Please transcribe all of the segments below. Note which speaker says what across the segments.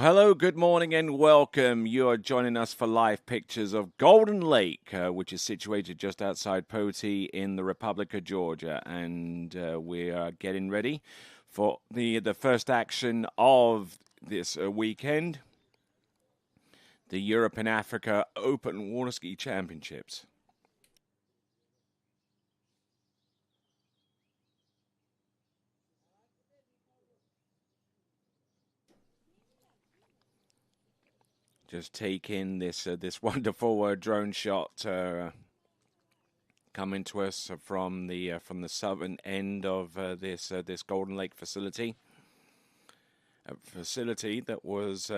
Speaker 1: Hello, good morning and welcome. You are joining us for live pictures of Golden Lake, which is situated just outside Poti in the Republic of Georgia. And we are getting ready for the first action of this weekend, the Europe and Africa Open Water Ski Championships. Just take in this wonderful drone shot coming to us from the southern end of this Golden Lake facility. A facility that was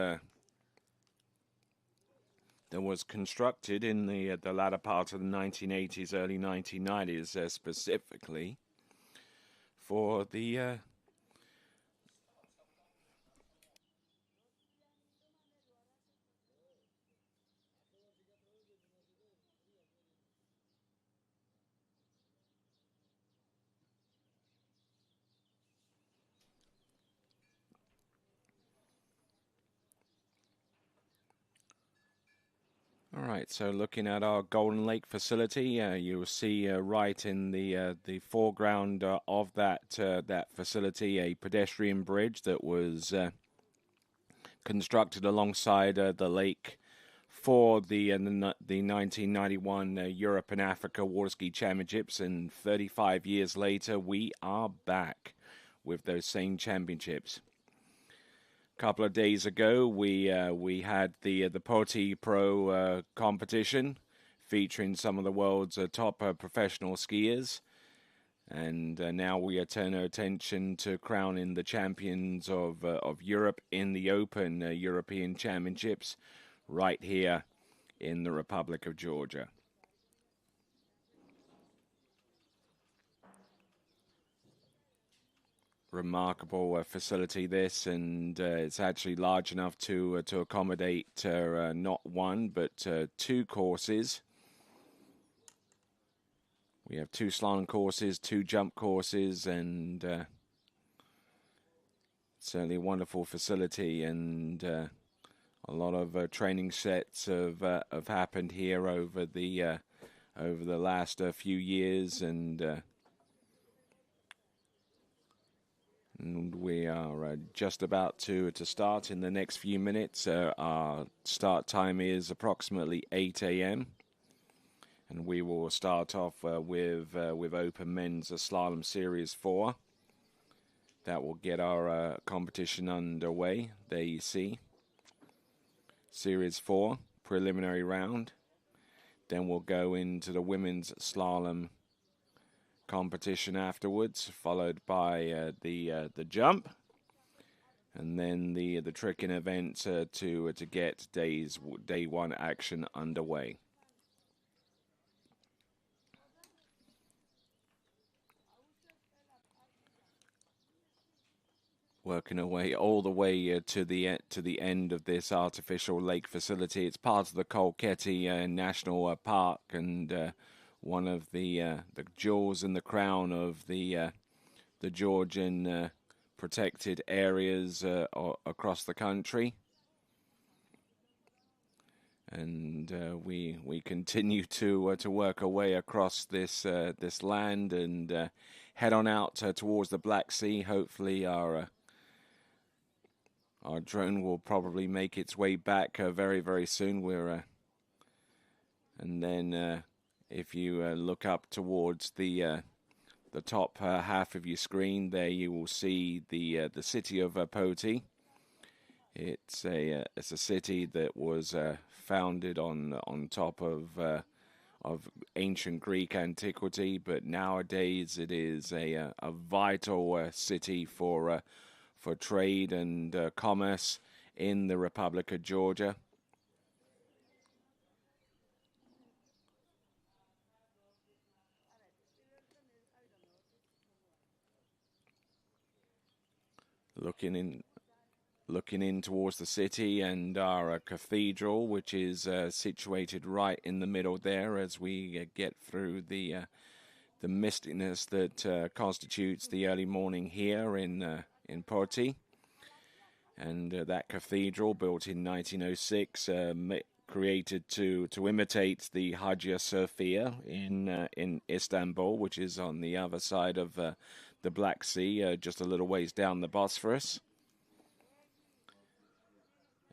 Speaker 1: constructed in the latter part of the 1980s, early 1990s, specifically for the All right, so looking at our Golden Lake facility, you will see right in the foreground of that facility a pedestrian bridge that was constructed alongside the lake for the 1991 Europe and Africa Water Ski Championships, and 35 years later, we are back with those same championships. Couple of days ago, we had the Poti Pro competition featuring some of the world's top professional skiers, and now we turn our attention to crowning the champions of Europe in the Open European Championships right here in the Republic of Georgia. Remarkable facility this, and it's actually large enough to accommodate not one but two courses. We have two slalom courses, two jump courses, and certainly a wonderful facility, and a lot of training sets have happened here over the last few years, and we are just about to start in the next few minutes. Our start time is approximately 8 a.m. and we will start off with Open Men's Slalom Series 4. That will get our competition underway. There you see. Series 4, preliminary round. Then we'll go into the women's slalom competition afterwards, followed by the jump, and then the tricking event to get day one action underway. Working away all the way to the end of this artificial lake facility. It's part of the Kolkheti National Park, and one of the jewels in the crown of the Georgian protected areas across the country. And we continue to work our way across this land and head on out towards the Black Sea. Hopefully our drone will probably make its way back very, very soon. And then if you look up towards the top half of your screen, there you will see the city of Poti. It's a city that was founded on top of ancient Greek antiquity, but nowadays it is a vital city for trade and commerce in the Republic of Georgia. Looking in towards the city and our cathedral, which is situated right in the middle there, as we get through the mistiness that constitutes the early morning here in Poti. And that cathedral, built in 1906, created to imitate the Hagia Sophia in Istanbul, which is on the other side of the Black Sea, just a little ways down the Bosphorus.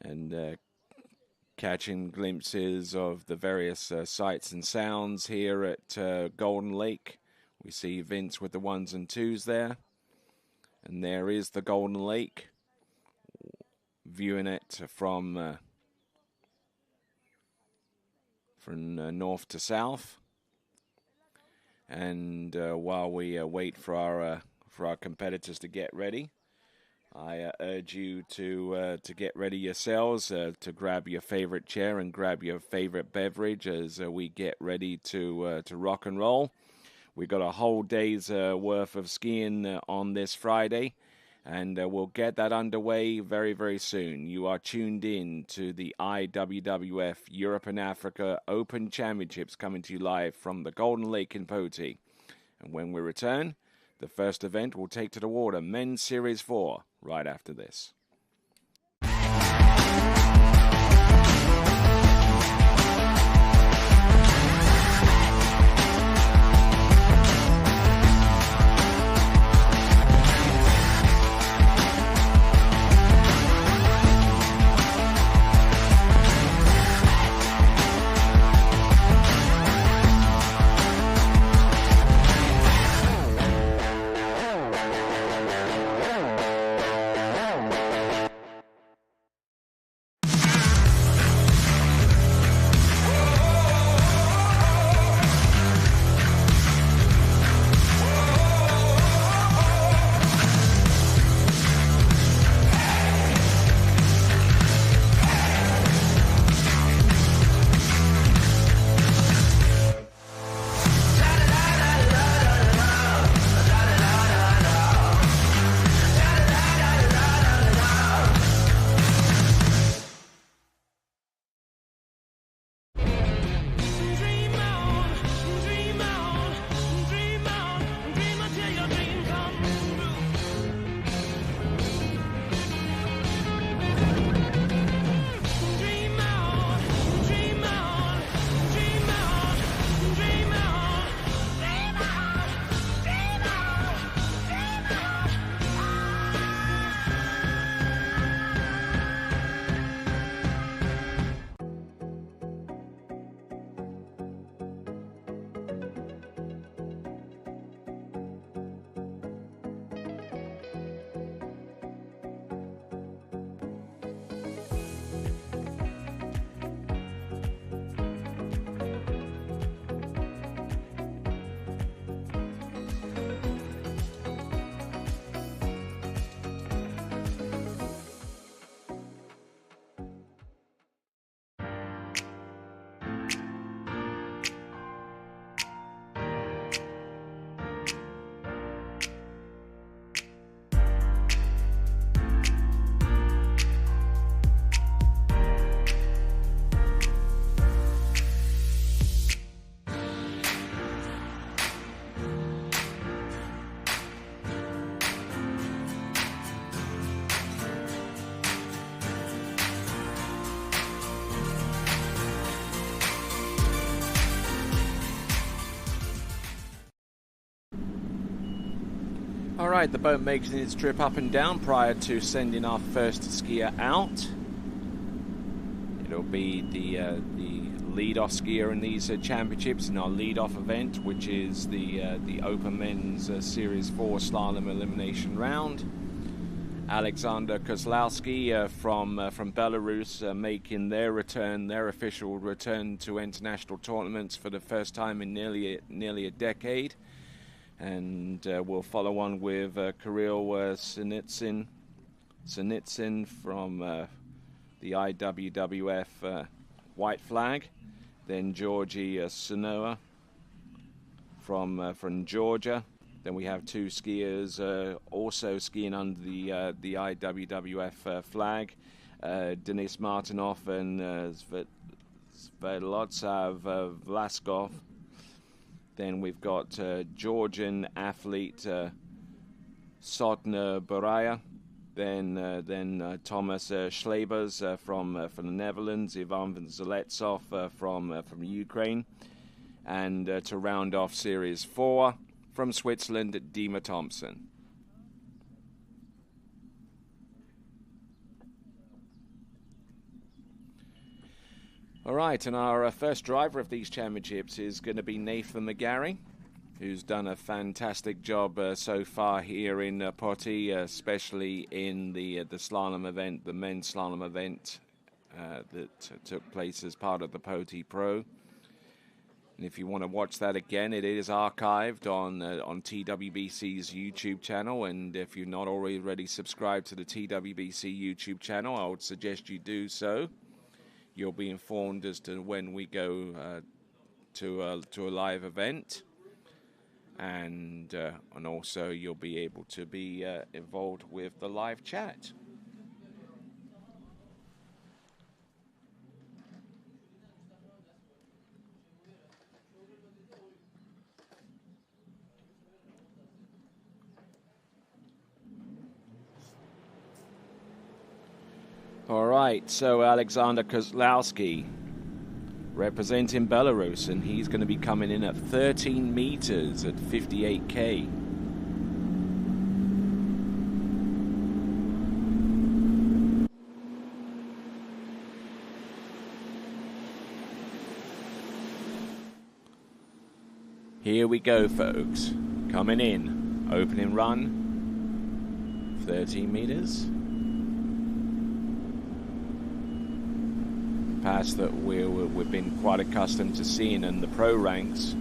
Speaker 1: And catching glimpses of the various sights and sounds here at Golden Lake. We see Vince with the 1s and 2s there. And there is the Golden Lake, viewing it from north to south. And while we wait for our competitors to get ready, I urge you to get ready yourselves, to grab your favorite chair and grab your favorite beverage as we get ready to rock and roll. We've got a whole day's worth of skiing on this Friday, and we'll get that underway very, very soon. You are tuned in to the IWWF Europe and Africa Open Championships, coming to you live from the Golden Lake in Poti. And when we return, the first event will take to the water, Men's Series 4, right after this. All right, the boat making its trip up and down prior to sending our first skier out. It'll be the lead-off skier in these championships in our lead-off event, which is the Open Men's Series 4 Slalom Elimination Round. Alexander Kozlowski from Belarus making their official return to international tournaments for the first time in nearly a decade. And we'll follow on with Kirill Sinitsyn from the IWWF White Flag. Then Georgi Sanoa from Georgia. Then we have two skiers also skiing under the IWWF flag. Denis Martinov and Svetloslav Vlaskov. Then we've got Georgian athlete Sotna Baraya Then Thomas Schlebers from the Netherlands, Ivan Zaletsov from Ukraine, and to round off Series 4 from Switzerland, Dima Thompson. All right, and our first driver of these championships is going to be Nathan McGarry, who's done a fantastic job so far here in Poti, especially in the slalom event, the men's slalom event that took place as part of the Poti Pro. And if you want to watch that again, it is archived on TWBC's YouTube channel. And if you're not already subscribed to the TWBC YouTube channel, I would suggest you do so. You'll be informed as to when we go to a live event. And also you'll be able to be involved with the live chat. All right, so Alexander Kozlowski representing Belarus, and he's going to be coming in at 13 meters at 58K. Here we go, folks. Coming in. Opening run. 13 meters. Pass that we've been quite accustomed to seeing in the pro ranks,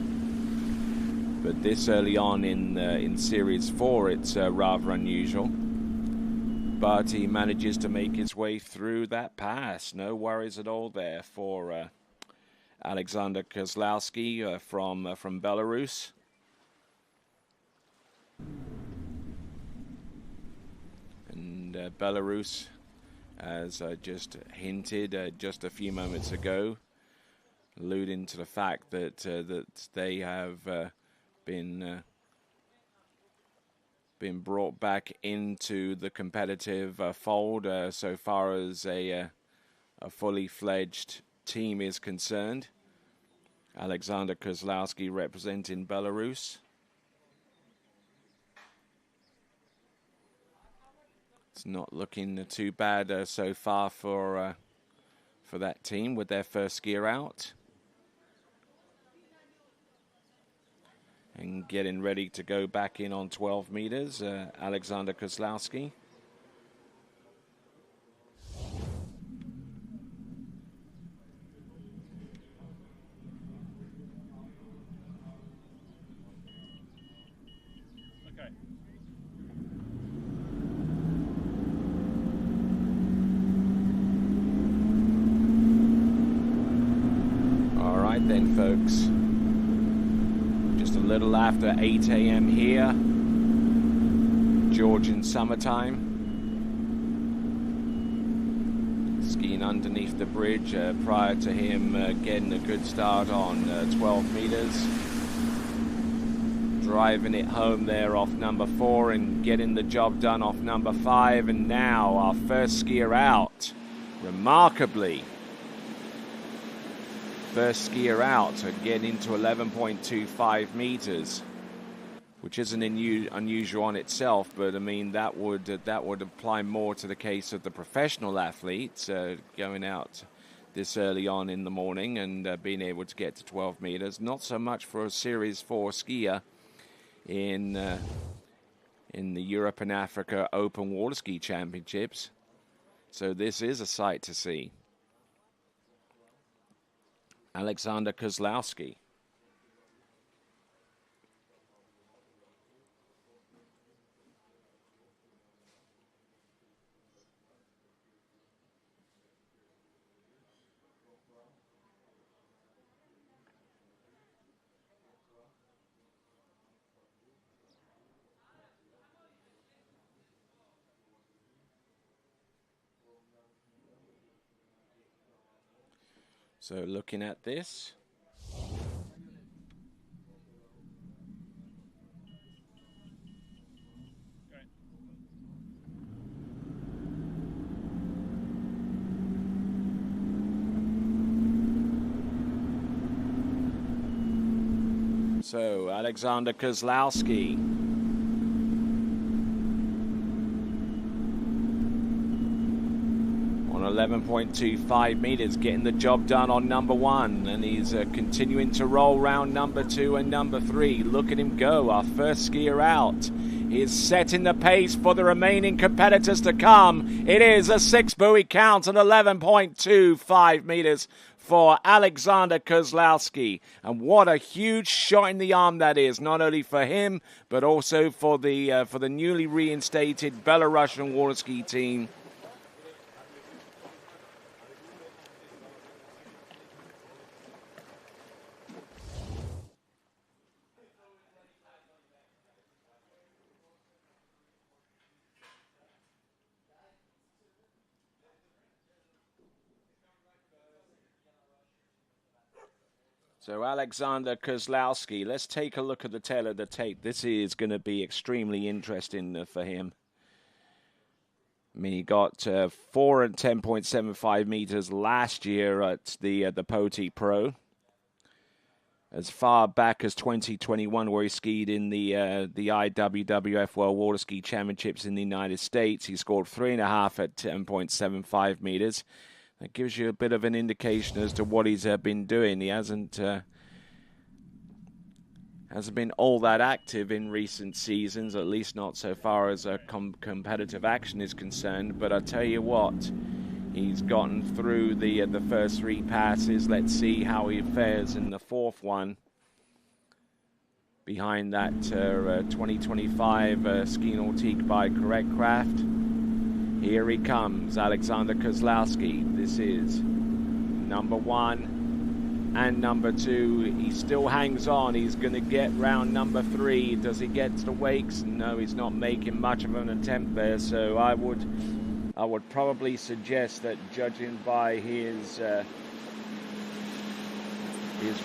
Speaker 1: but this early on in Series 4 it's rather unusual. But he manages to make his way through that pass. No worries at all there for Alexander Kozlowski from Belarus. And Belarus, as I just hinted just a few moments ago, alluding to the fact that that they have been brought back into the competitive fold so far as a fully fledged team is concerned. Alexander Kozlowski representing Belarus. It's not looking too bad so far for that team with their first skier out. And getting ready to go back in on 12 meters, Alexander Kozlowski. Then, folks, just a little after 8 a.m. here, Georgian summertime. Skiing underneath the bridge prior to him getting a good start on 12 meters. Driving it home there off number 4 and getting the job done off number 5. And now our first skier out, remarkably. First skier out to get into 11.25 meters, which isn't unusual on itself, but I mean that would apply more to the case of the professional athletes going out this early on in the morning and being able to get to 12 meters. Not so much for a Series 4 skier in the Europe and Africa Open Water Ski Championships. So this is a sight to see. Alexander Kozlowski. So looking at this, So, Alexander Kozlowski. On 11.25 meters, getting the job done on number one. And he's continuing to roll round number two and number three. Look at him go, our first skier out. He is setting the pace for the remaining competitors to come. It is a 6-buoy count at 11.25 meters for Alexander Kozlowski. And what a huge shot in the arm that is, not only for him, but also for the newly reinstated Belarusian water ski team. So Alexander Kozlowski, let's take a look at the tail of the tape. This is going to be extremely interesting for him. I mean, he got 4 and 10.75 meters last year at the Poti Pro. As far back as 2021, where he skied in the IWWF World Water Ski Championships in the United States, he scored 3.5 at 10.75 meters. That gives you a bit of an indication as to what he's been doing. He hasn't been all that active in recent seasons, at least not so far as competitive action is concerned. But I tell you what, he's gotten through the first 3 passes. Let's see how he fares in the 4th one. Behind that 2025 Ski Nautique by Correct Craft. Here he comes, Alexander Kozlowski. This is number 1 and number 2. He still hangs on. He's going to get round number 3. Does he get to the wakes? No, he's not making much of an attempt there. So I would probably suggest that, judging by his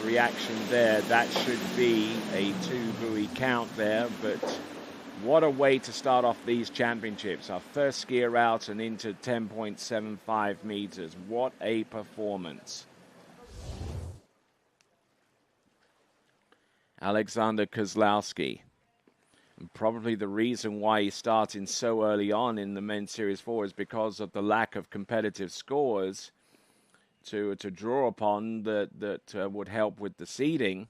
Speaker 1: reaction there, that should be a 2-buoy count there. But what a way to start off these championships. Our first skier out and into 10.75 meters. What a performance. Alexander Kozlowski. And probably the reason why he's starting so early on in the Men's Series 4 is because of the lack of competitive scores to draw upon that would help with the seeding.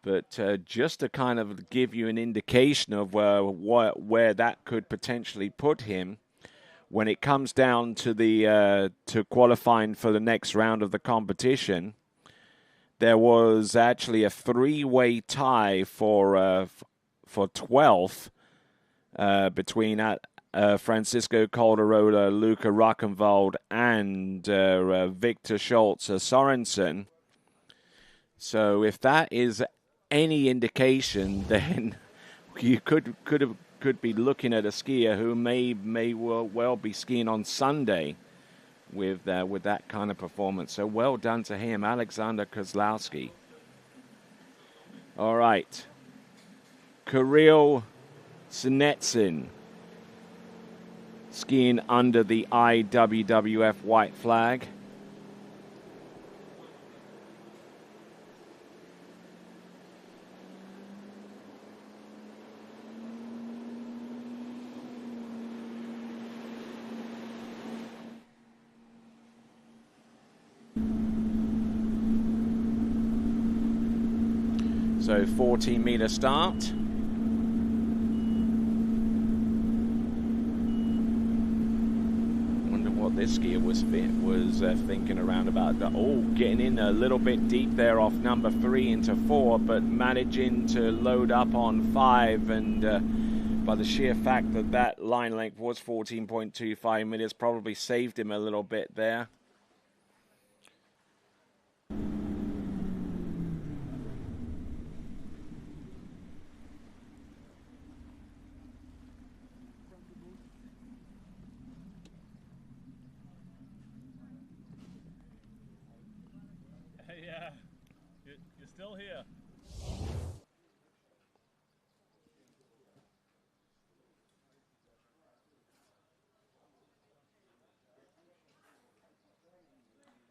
Speaker 1: But just to kind of give you an indication of where that could potentially put him, when it comes down to to qualifying for the next round of the competition, there was actually a 3-way tie for 12th between Francisco Calderola, Luca Rockenwald, and Victor Schultz Sorensen. So if that is any indication, then you could be looking at a skier who may well be skiing on Sunday with that kind of performance. So well done to him, Alexander Kozlowski. All right, Kirill Sinetsin skiing under the IWWF white flag. So 14-meter start. Wonder what this skier was thinking around about. Getting in a little bit deep there off number 3 into 4, but managing to load up on 5. And by the sheer fact that line length was 14.25 meters, probably saved him a little bit there.
Speaker 2: Yeah, you're still here.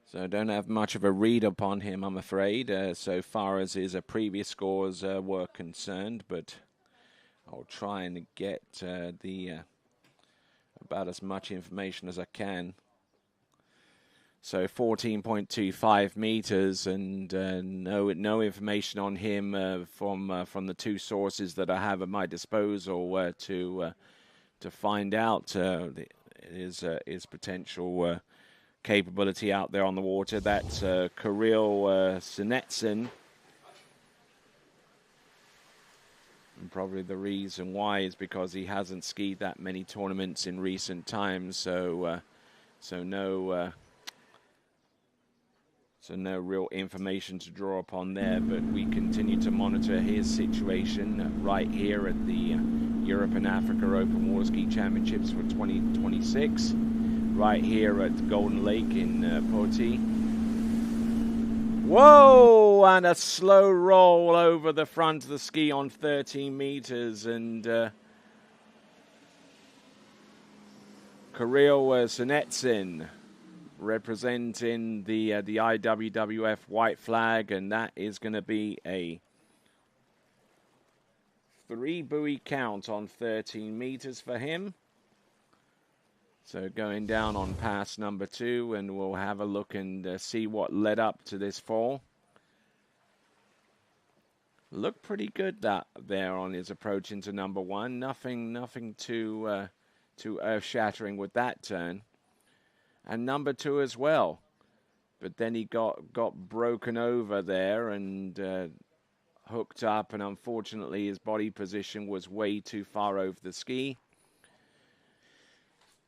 Speaker 1: So don't have much of a read upon him, I'm afraid, so far as his previous scores were concerned. But I'll try and get about as much information as I can. So 14.25 meters, and no information on him from the two sources that I have at my disposal to find out his potential capability out there on the water. That's Kirill Sinetsin. And probably the reason why is because he hasn't skied that many tournaments in recent times, so no real information to draw upon there. But we continue to monitor his situation right here at the Europe and Africa Open Water Ski Championships for 2026, right here at Golden Lake in Poti. Whoa! And a slow roll over the front of the ski on 13 meters, and Kirill Sinetsin representing the IWWF white flag, and that is going to be a 3-buoy count on 13 meters for him. So going down on pass number 2, and we'll have a look and see what led up to this fall. Looked pretty good that there on his approach into number 1. Nothing too earth-shattering with that turn. And number 2 as well. But then he got broken over there and hooked up, and unfortunately his body position was way too far over the ski.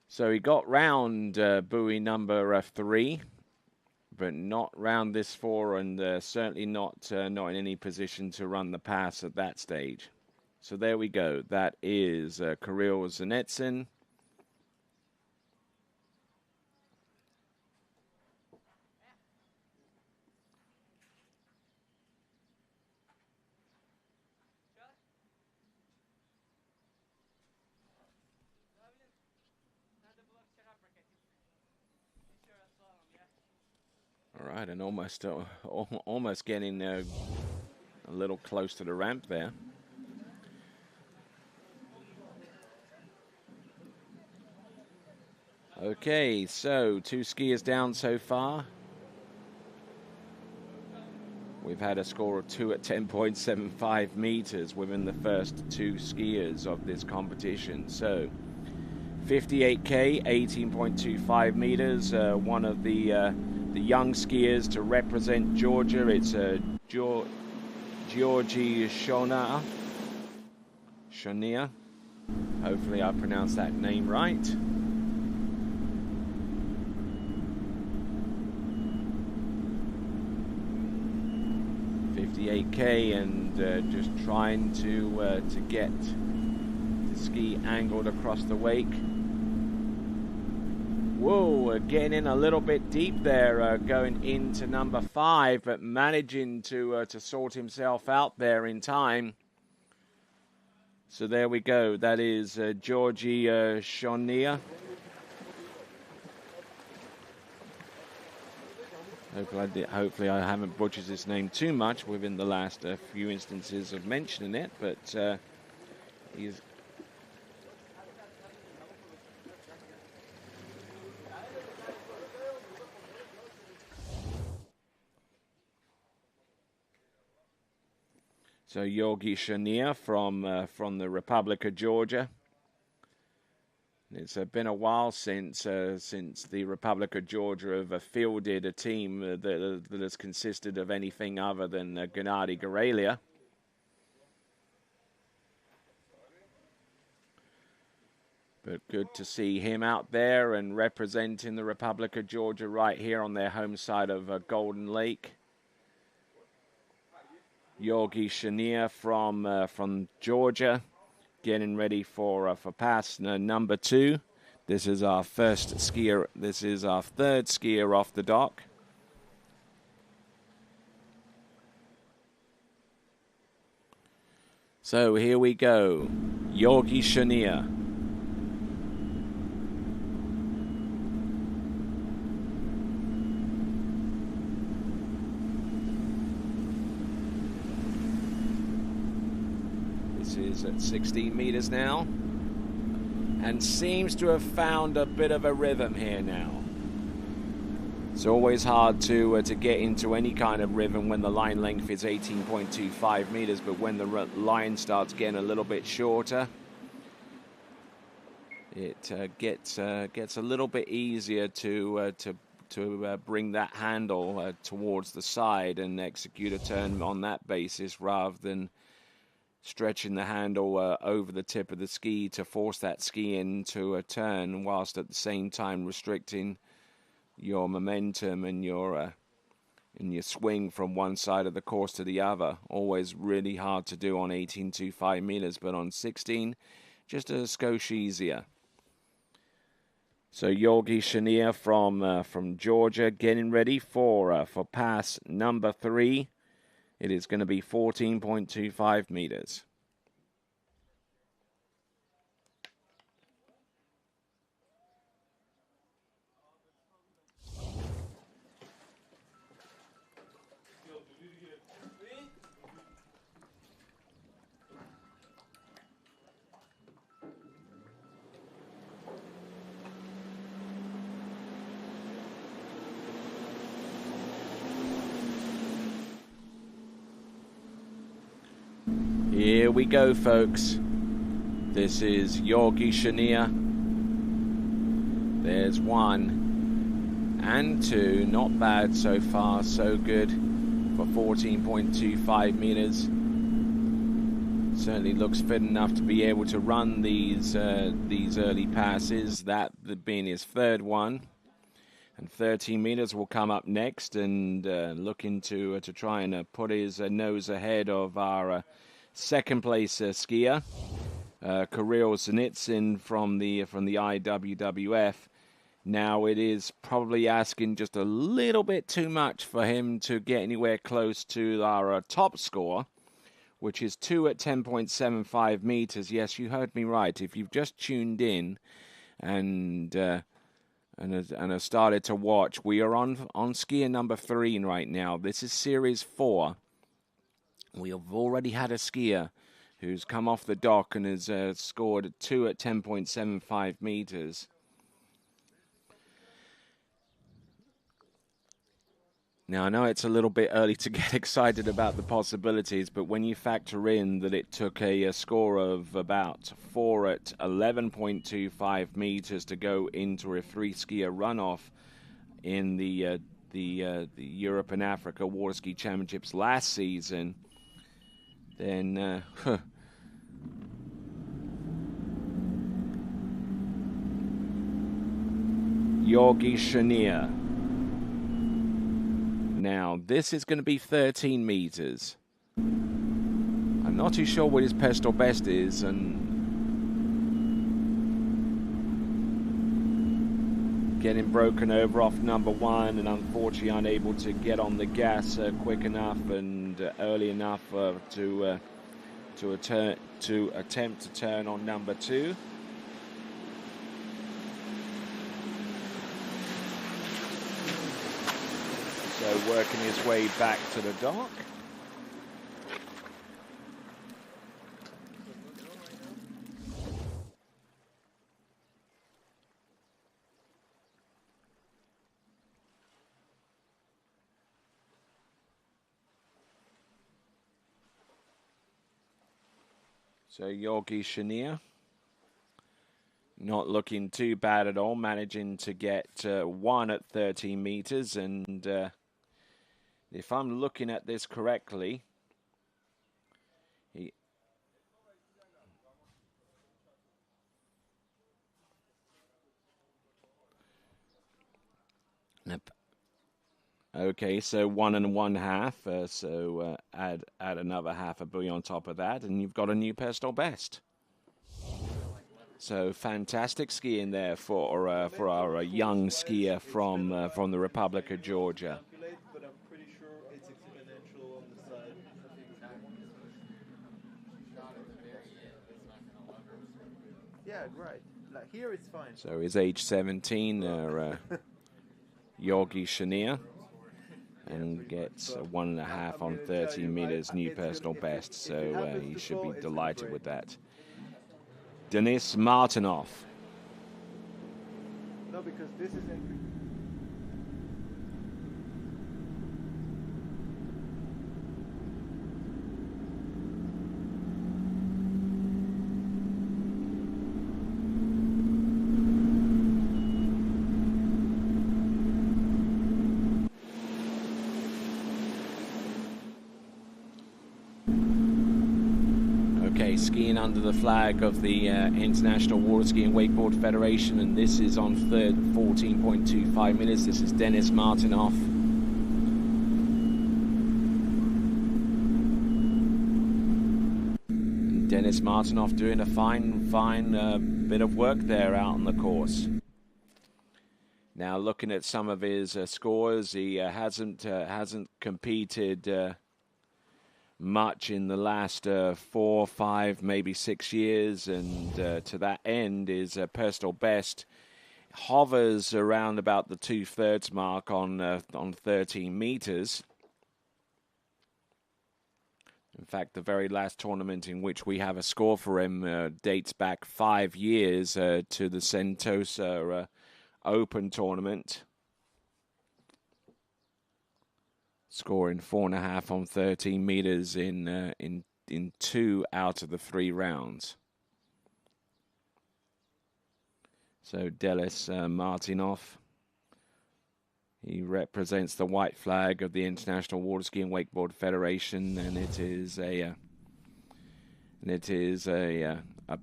Speaker 1: So he got round buoy number 3, but not round this 4, and certainly not in any position to run the pass at that stage. So there we go. That is Kirill Sinetsin. All right, and almost getting a little close to the ramp there. Okay, so 2 skiers down so far. We've had a score of 2 at 10.75 meters within the first 2 skiers of this competition. So 58K, 18.25 meters. One of the young skiers to represent Georgia. It's Georgi Shonia. Hopefully I pronounced that name right. .58K, and just trying to get the ski angled across the wake. Whoa, getting in a little bit deep there, going into number 5, but managing to sort himself out there in time. So there we go. That is Georgi Shonia. Hopefully I haven't butchered his name too much within the last few instances of mentioning it, but he's... So Georgi Shonia from the Republic of Georgia. It's been a while since the Republic of Georgia have fielded a team that has consisted of anything other than Gennady Gorelia. But good to see him out there and representing the Republic of Georgia right here on their home side of Golden Lake. Georgi Shonia from Georgia, getting ready for pass number 2. This is our first skier. This is our 3rd skier off the dock. So here we go. Georgi Shonia. is at 16 meters now, and seems to have found a bit of a rhythm here now. It's always hard to get into any kind of rhythm when the line length is 18.25 meters, but when the line starts getting a little bit shorter, it gets a little bit easier to bring that handle towards the side and execute a turn on that basis, rather than stretching the handle over the tip of the ski to force that ski into a turn, whilst at the same time restricting your momentum and your swing from one side of the course to the other. Always really hard to do on 18.25 meters, but on 16, just a skosh easier. So Georgi Chenier from Georgia getting ready for pass number 3. It is going to be 14.25 meters. Here we go, folks. This is Georgi Chenier. There's 1 and 2. Not bad so far, so good for 14.25 meters. Certainly looks fit enough to be able to run these early passes, that being his third one. And 13 meters will come up next, and looking to try and put his nose ahead of our second place skier, Kirill Zenitsin from the IWWF. Now it is probably asking just a little bit too much for him to get anywhere close to our top score, which is 2 at 10.75 meters. Yes, you heard me right. If you've just tuned in and have started to watch, we are on skier number 3 right now. This is series 4. We have already had a skier who's come off the dock and has scored 2 at 10.75 meters. Now, I know it's a little bit early to get excited about the possibilities, but when you factor in that it took a score of about 4 at 11.25 meters to go into a 3-skier runoff in the Europe and Africa Water Ski Championships last season, then Georgi Chenier. Now, this is going to be 13 meters. I'm not too sure what his personal best is, and getting broken over off number 1, and unfortunately unable to get on the gas quick enough and early enough to attempt to turn on number 2. So working his way back to the dock. So Georgi Chenier, not looking too bad at all, managing to get 1 at 13 meters. And if I'm looking at this correctly, okay, so 1 1/2. So add another half a buoy on top of that, and you've got a new personal best. So fantastic skiing there for our young skier from the Republic of Georgia.
Speaker 3: But I'm pretty sure it's exponential on the side. Yeah, right. Like here it's fine.
Speaker 1: So he's age 17, Georgi Chenier. and gets 1.5 on 13 meters, new personal best. So he should be delighted with that. Denis Martinov.
Speaker 3: No, because this is
Speaker 1: skiing under the flag of the International Water Ski and Wakeboard Federation, and this is on third, 14.25 meters. This is Denis Martinov. And Denis Martinov doing a fine bit of work there out on the course. Now looking at some of his scores, he hasn't competed much in the last 4, 5, maybe 6 years, and to that end, his personal best hovers around about the 2/3 mark on 13 meters. In fact, the very last tournament in which we have a score for him dates back 5 years to the Sentosa Open tournament, scoring 4.5 on 13 meters in 2 out of the 3 rounds. So Denis Martinov, he represents the white flag of the International Water Ski and Wakeboard Federation, and it is a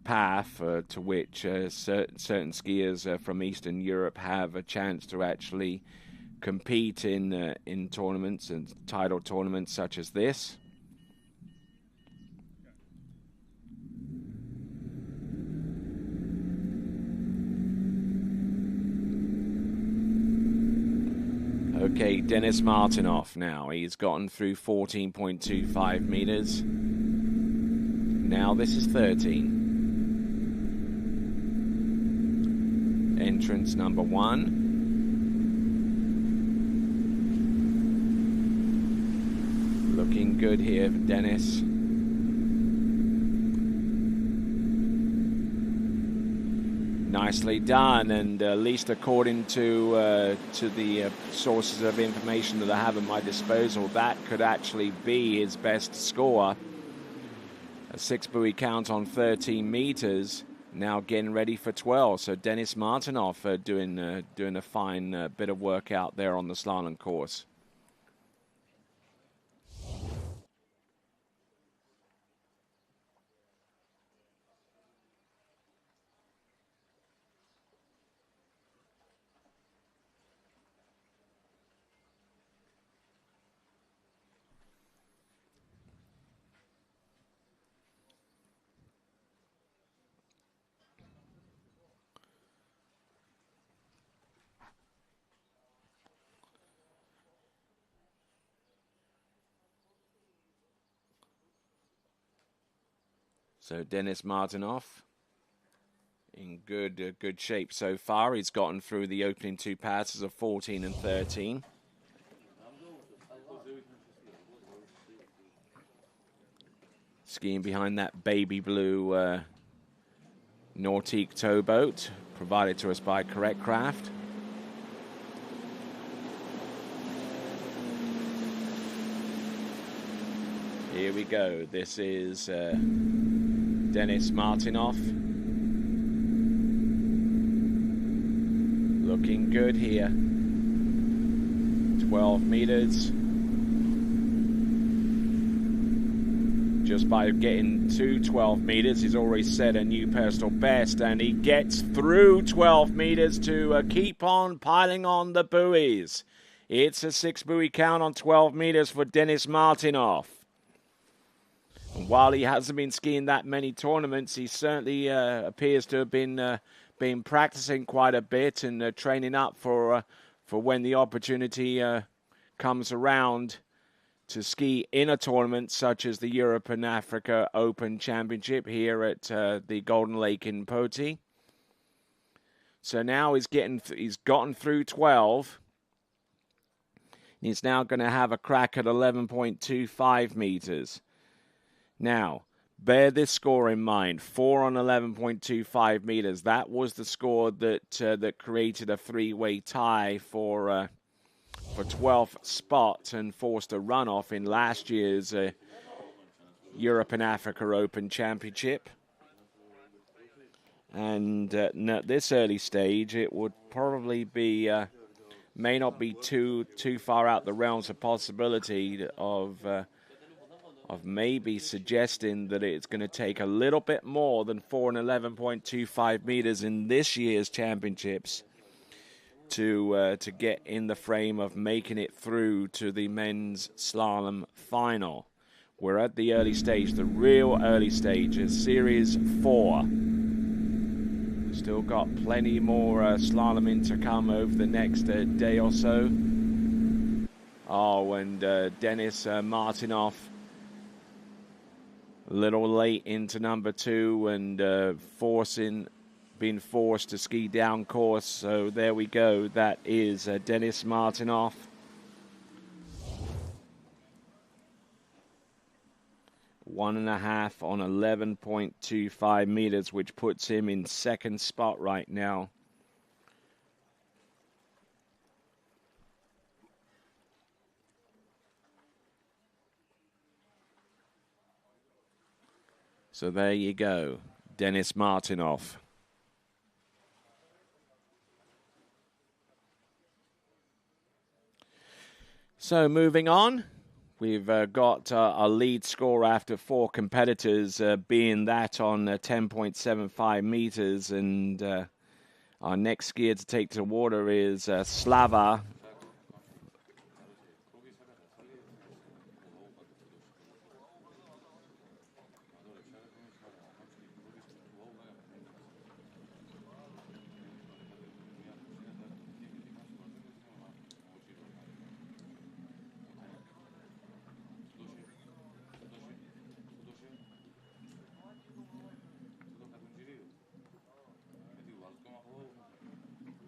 Speaker 1: path to which certain skiers from Eastern Europe have a chance to actually compete in tournaments and title tournaments such as this. Okay, Denis Martinov now. He's gotten through 14.25 meters. Now this is 13. Entrance number 1. Looking good here for Denis. Nicely done, and at least according to the sources of information that I have at my disposal, that could actually be his best score. A 6 buoy count on 13 meters. Now getting ready for 12. So Denis Martinov doing a fine bit of work out there on the slalom course. So Denis Martinov in good shape so far. He's gotten through the opening 2 passes of 14 and 13. Skiing behind that baby blue Nautique towboat provided to us by Correct Craft. Here we go. This is Denis Martinov. Looking good here. 12 meters. Just by getting to 12 meters, he's already set a new personal best, and he gets through 12 meters to keep on piling on the buoys. It's a 6 buoy count on 12 meters for Denis Martinov. And while he hasn't been skiing that many tournaments, he certainly appears to have been practicing quite a bit and training up for when the opportunity comes around to ski in a tournament such as the Europe and Africa Open Championship here at the Golden Lake in Poti. So now he's gotten through 12. He's now going to have a crack at 11.25 meters. Now, bear this score in mind, 4 on 11.25 meters. That was the score that created a three-way tie for 12th spot and forced a runoff in last year's Europe and Africa Open Championship. And at this early stage, it would probably be, may not be too far out the realms of possibility of maybe suggesting that it's going to take a little bit more than 4 and 11.25 meters in this year's championships to get in the frame of making it through to the men's slalom final. We're at the early stage, the real early stage is Series 4. Still got plenty more slaloming to come over the next day or so. Oh, and Denis Martinov, a little late into number 2 and being forced to ski down course. So there we go. That is Denis Martinov. One and a half on 11.25 meters, which puts him in second spot right now. So there you go, Denis Martinov. So moving on. We've got a lead score after 4 competitors, being that on 10.75 meters. And our next skier to take to the water is Slava.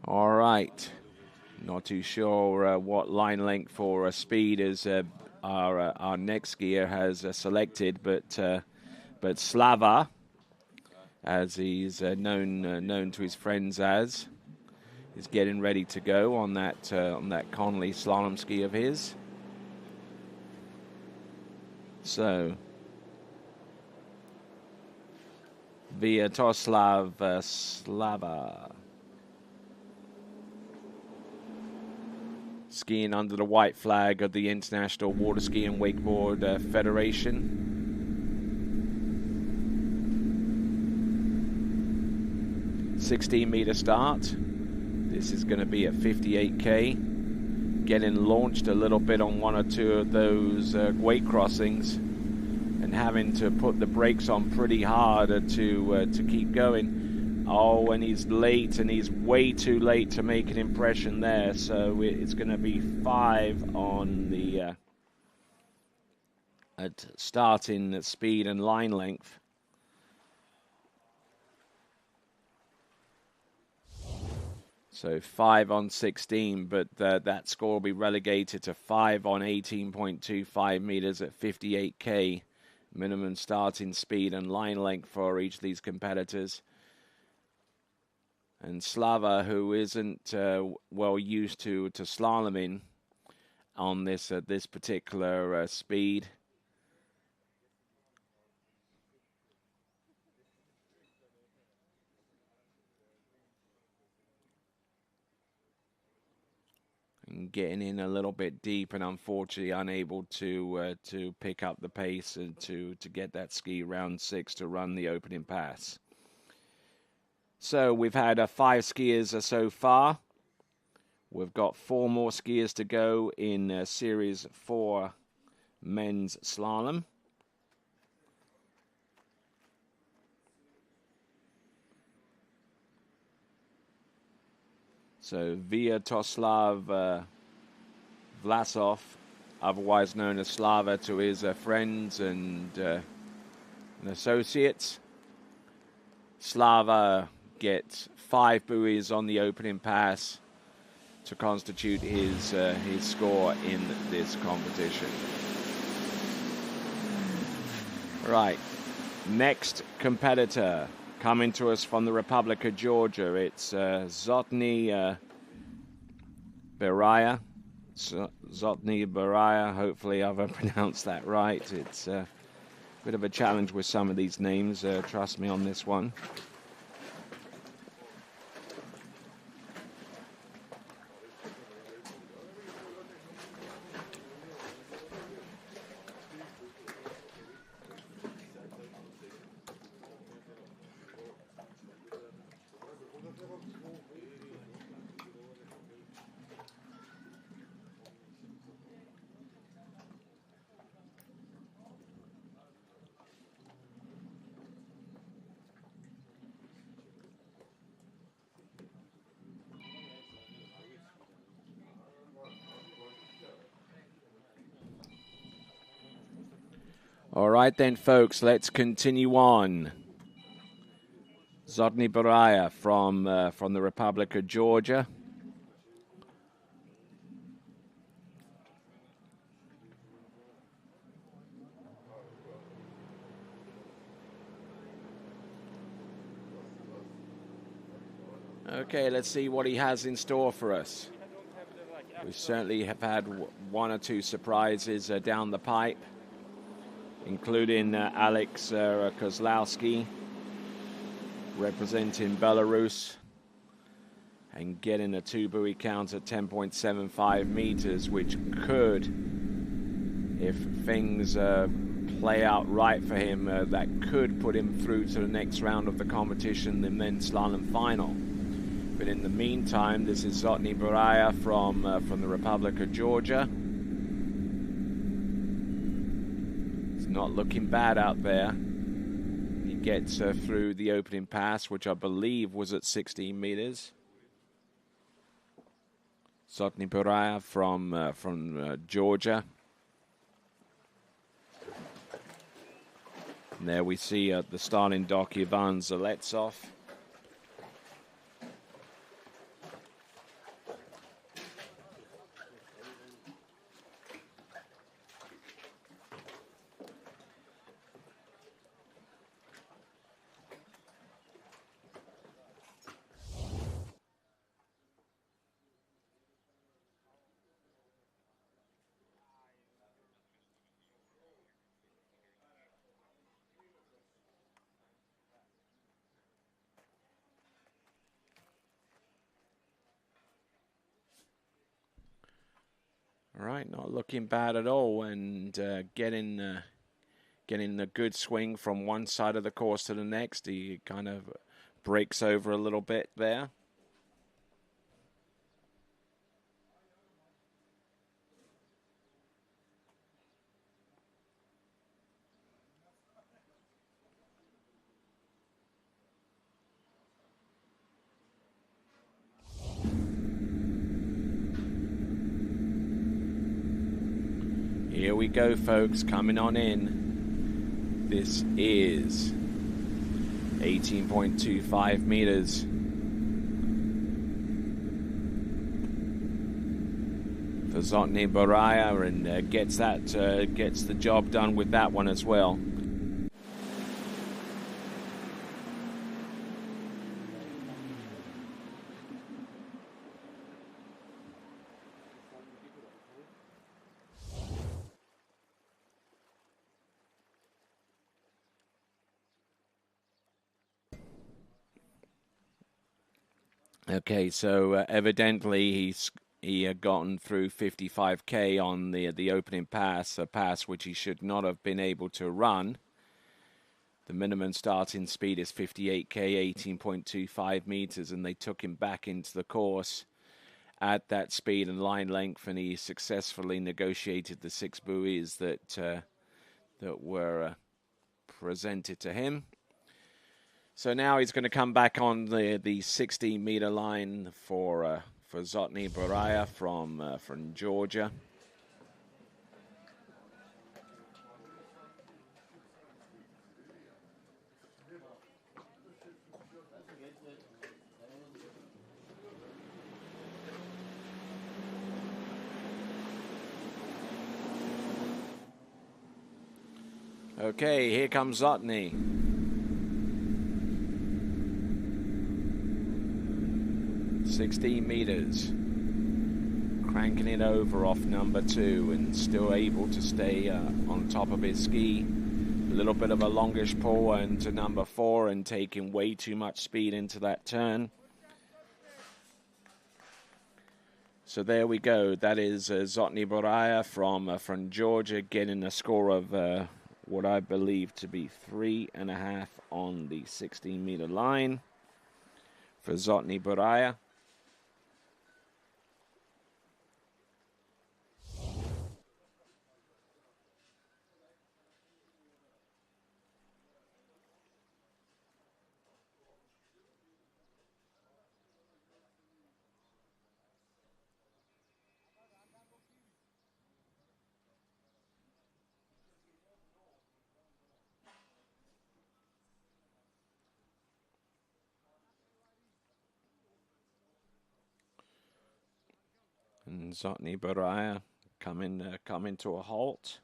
Speaker 1: All right. Not too sure what line length or speed is our next skier has selected, but Slava, as he's known to his friends as, is getting ready to go on that Connolly slalom ski of his. So Sviatoslav Slava. Skiing under the white flag of the International Water Ski and Wakeboard Federation. 16-meter start. This is going to be at 58K. Getting launched a little bit on one or two of those weight crossings and having to put the brakes on pretty hard to keep going. Oh, and he's late, and he's way too late to make an impression there. So it's going to be 5 on the at starting speed and line length. So 5 on 16, but that score will be relegated to 5 on 18.25 meters at 58K. Minimum starting speed and line length for each of these competitors. And Slava, who isn't well used to slaloming on this particular speed, and getting in a little bit deep, and unfortunately unable to pick up the pace and to get that ski round 6 to run the opening pass. So we've had 5 skiers so far. We've got 4 more skiers to go in Series 4 men's slalom. So Sviatoslav Vlasov, otherwise known as Slava to his friends and associates. Slava gets 5 buoys on the opening pass to constitute his score in this competition. Right, next competitor coming to us from the Republic of Georgia. It's Zotny Beraya. Zotny Beraya. Hopefully I've pronounced that right. It's a bit of a challenge with some of these names. Trust me on this one. All right then, folks, let's continue on. Zotny Beraya from the Republic of Georgia. Okay, let's see what he has in store for us. We certainly have had one or two surprises down the pipe, including Alex Kozlowski, representing Belarus, and getting a two-buoy count at 10.75 meters, which could, if things play out right for him, that could put him through to the next round of the competition, the men's slalom final. But in the meantime, this is Zotny Beraya from the Republic of Georgia. It's not looking bad out there. He gets through the opening pass, which I believe was at 16 meters. Zotny Beraya from Georgia. And there we see at the starting dock Ivan Zaletsov. All right, not looking bad at all, and getting a good swing from one side of the course to the next. He kind of breaks over a little bit there. Here we go, folks, coming on in. This is 18.25 meters. For Zotny Beraya, and gets the job done with that one as well. Okay, so evidently he had gotten through 55k on the opening pass, a pass which he should not have been able to run. The minimum starting speed is 58k, 18.25 meters, and they took him back into the course at that speed and line length, and he successfully negotiated the 6 buoys that were presented to him. So now he's going to come back on the 16-meter line for Zotny Beraya from Georgia. Okay, here comes Zotny. 16 meters. Cranking it over off number 2 and still able to stay on top of his ski. A little bit of a longish pull into number 4 and taking way too much speed into that turn. So there we go. That is Zotny Boraya from Georgia getting a score of what I believe to be 3.5 on the 16-meter line for Zotny Boraya. And Zotny Boraya coming to a halt.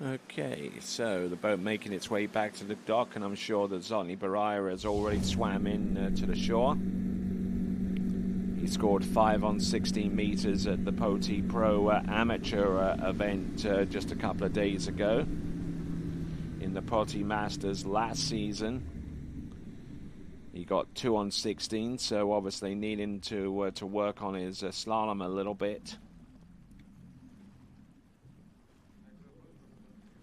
Speaker 1: Okay, so the boat making its way back to the dock, and I'm sure that Zotny Boraya has already swam in to the shore. He scored 5 on 16 meters at the Poti Pro amateur event just a couple of days ago in the Poti Masters last season. He got 2 on 16, so obviously needing to work on his slalom a little bit.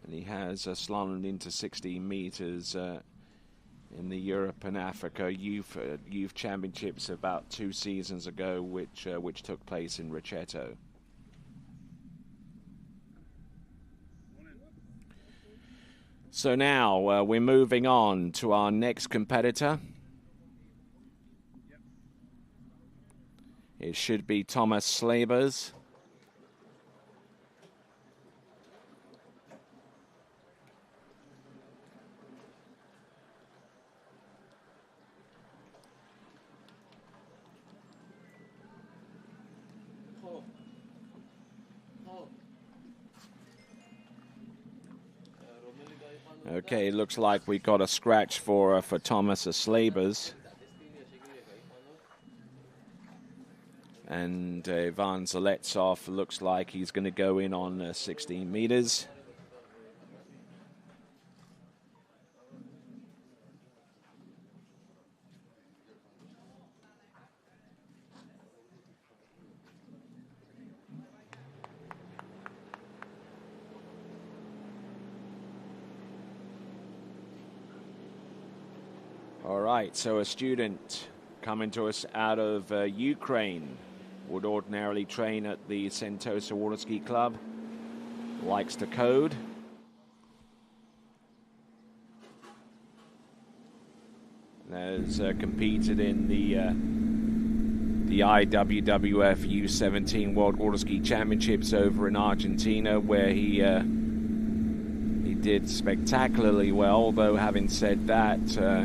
Speaker 1: And he has slalomed into 16 meters in the Europe and Africa Youth Championships about 2 seasons ago, which took place in Richeto. So now we're moving on to our next competitor. It should be Thomas Slavers. Okay, looks like we got a scratch for Thomas Slavers. And Ivan Zaletsov looks like he's going to go in on 16 meters. All right, so a student coming to us out of Ukraine, would ordinarily train at the Sentosa Water Ski Club, likes to code. Has competed in the IWWF U17 World Water Ski Championships over in Argentina, where he did spectacularly well. Although having said that,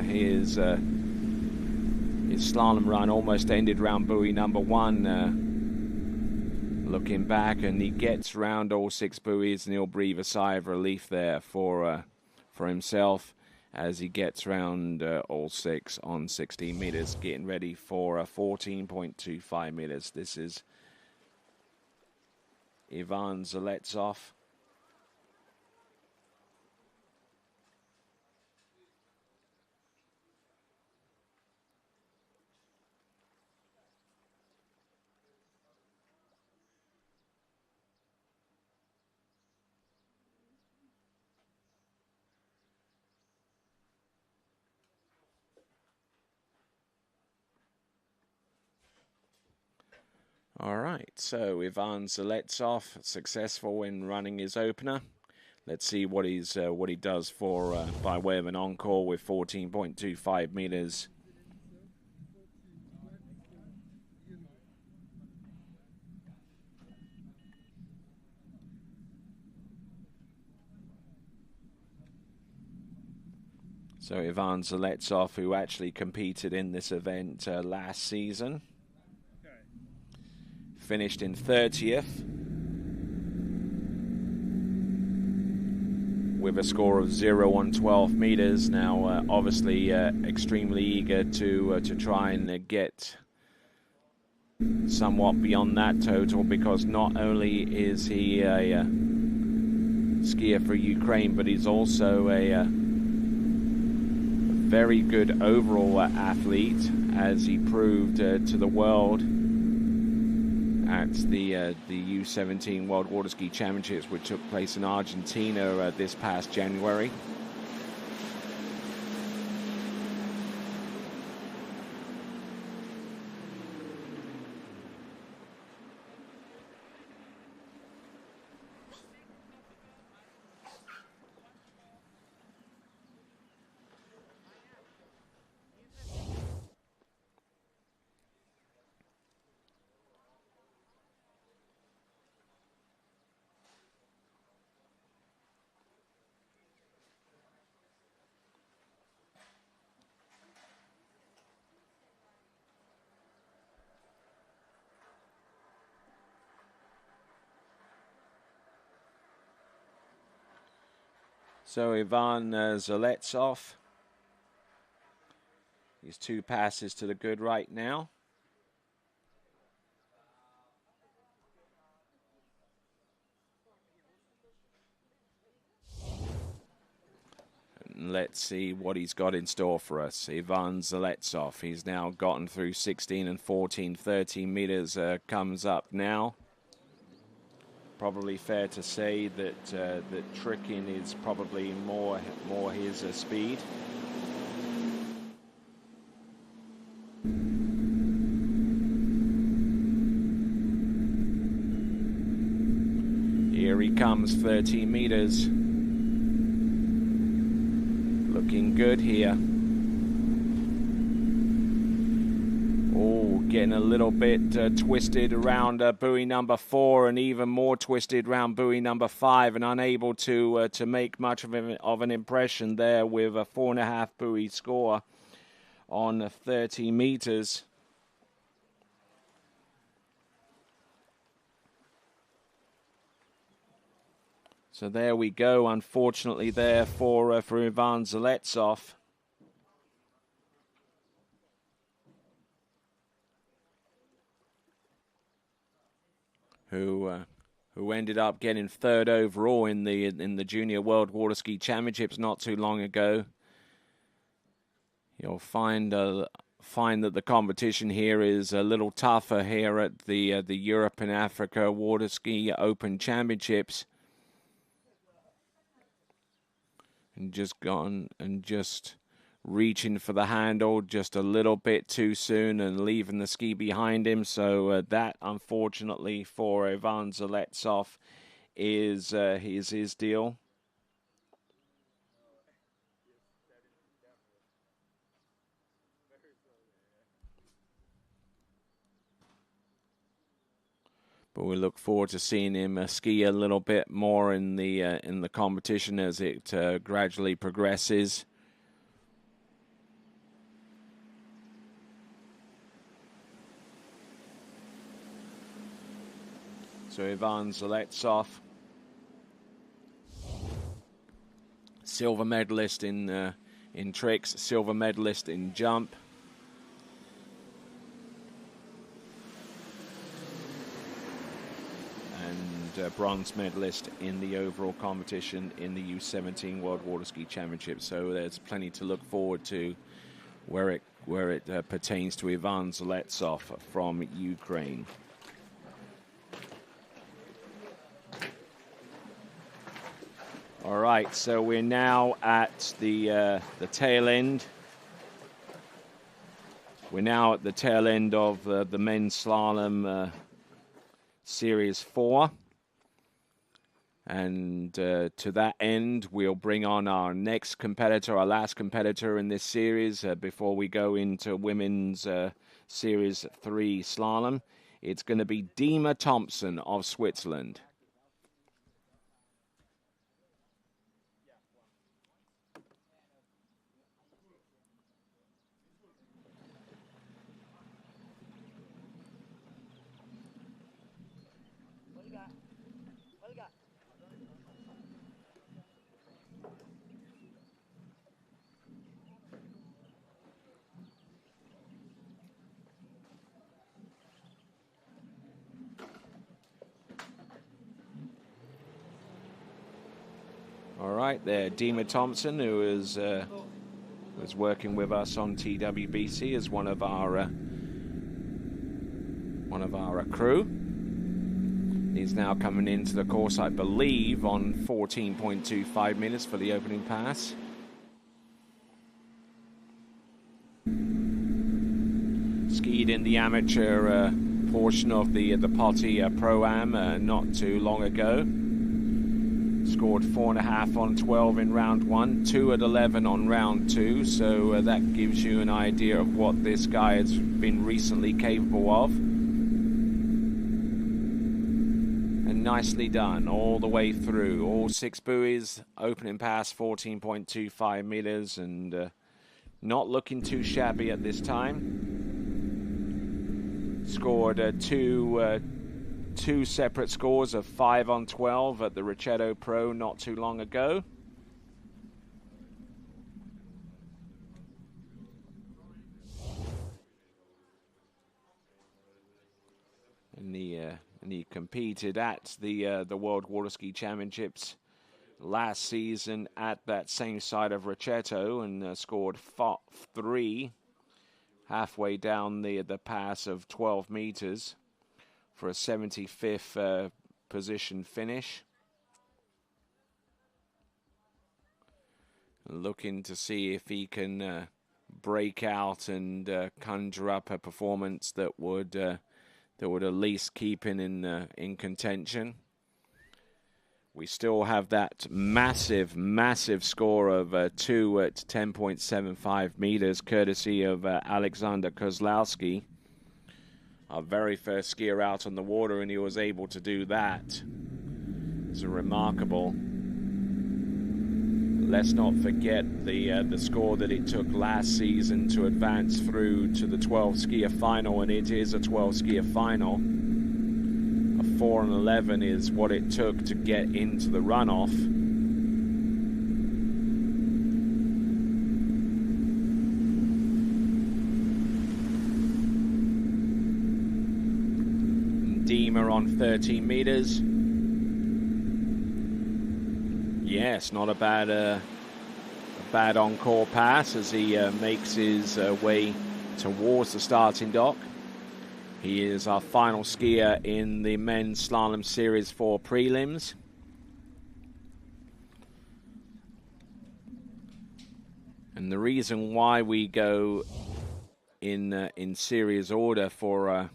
Speaker 1: his slalom run almost ended round buoy number 1. Looking back, and he gets round all 6 buoys, and he'll breathe a sigh of relief there for himself as he gets round all 6 on 16 meters, getting ready for 14.25 meters. This is Ivan Zaletsov. All right, so Ivan Zaletsov successful in running his opener. Let's see what he does for by way of an encore with 14.25 meters. So Ivan Zaletsov, who actually competed in this event last season, finished in 30th with a score of 0 on 12 meters. Now, obviously, extremely eager to try and get somewhat beyond that total, because not only is he a skier for Ukraine, but he's also a very good overall athlete, as he proved to the world at the U17 World Water Ski Championships, which took place in Argentina this past January. So Ivan Zaletsov, his 2 passes to the good right now. And let's see what he's got in store for us. Ivan Zaletsov, he's now gotten through 16 and 14, 13 meters, comes up now. Probably fair to say that that tricking is probably more his speed. Here he comes, 13 meters. Looking good here. Oh, getting a little bit twisted around buoy number 4, and even more twisted around buoy number 5, and unable to make much of an impression there with a 4.5 buoy score on 30 meters. So there we go, unfortunately there for Ivan Zaletsov. Who ended up getting 3rd overall in the Junior World Water Ski Championships not too long ago. You'll find that the competition here is a little tougher here at the Europe and Africa Water Ski Open Championships. And just reaching for the handle just a little bit too soon and leaving the ski behind him. So that, unfortunately, for Ivan Zaletsov is his deal. But we look forward to seeing him ski a little bit more in the competition as it gradually progresses. So Ivan Zaletsov, silver medalist in tricks, silver medalist in jump. And bronze medalist in the overall competition in the U17 World Water Ski Championship. So there's plenty to look forward to where it pertains to Ivan Zaletsov from Ukraine. All right, so we're now at the tail end. We're now at the tail end of the men's slalom Series 4. And to that end, we'll bring on our next competitor, our last competitor in this series, before we go into women's Series 3 slalom. It's going to be Dima Thompson of Switzerland. All right, there, Dima Thompson, who is was working with us on TWBC as one of our crew. He's now coming into the course, I believe, on 14.25 minutes for the opening pass. Skied in the amateur portion of the Potty Pro-Am not too long ago. Scored 4.5 on 12 in round 1, 2 at 11 on round 2, so that gives you an idea of what this guy has been recently capable of. And nicely done all the way through. All 6 buoys, opening pass 14.25 meters, and not looking too shabby at this time. Scored two separate scores of 5 on 12 at the Ricetto Pro not too long ago. And he competed at the World Water Ski Championships last season at that same side of Ricetto and scored 3 halfway down the pass of 12 meters for a 75th position finish. Looking to see if he can break out and conjure up a performance that would at least keep him in contention. We still have that massive score of 2 at 10.75 meters, courtesy of Alexander Kozlowski, our very first skier out on the water, and he was able to do that. It's a remarkable. Let's not forget the score that it took last season to advance through to the 12 skier final, and it is a 12 skier final. 4 and 11 is what it took to get into the runoff. Dima on 13 meters. Yes, not a bad encore pass as he makes his way towards the starting dock. He is our final skier in the men's slalom series 4 prelims. And the reason why we go in series order for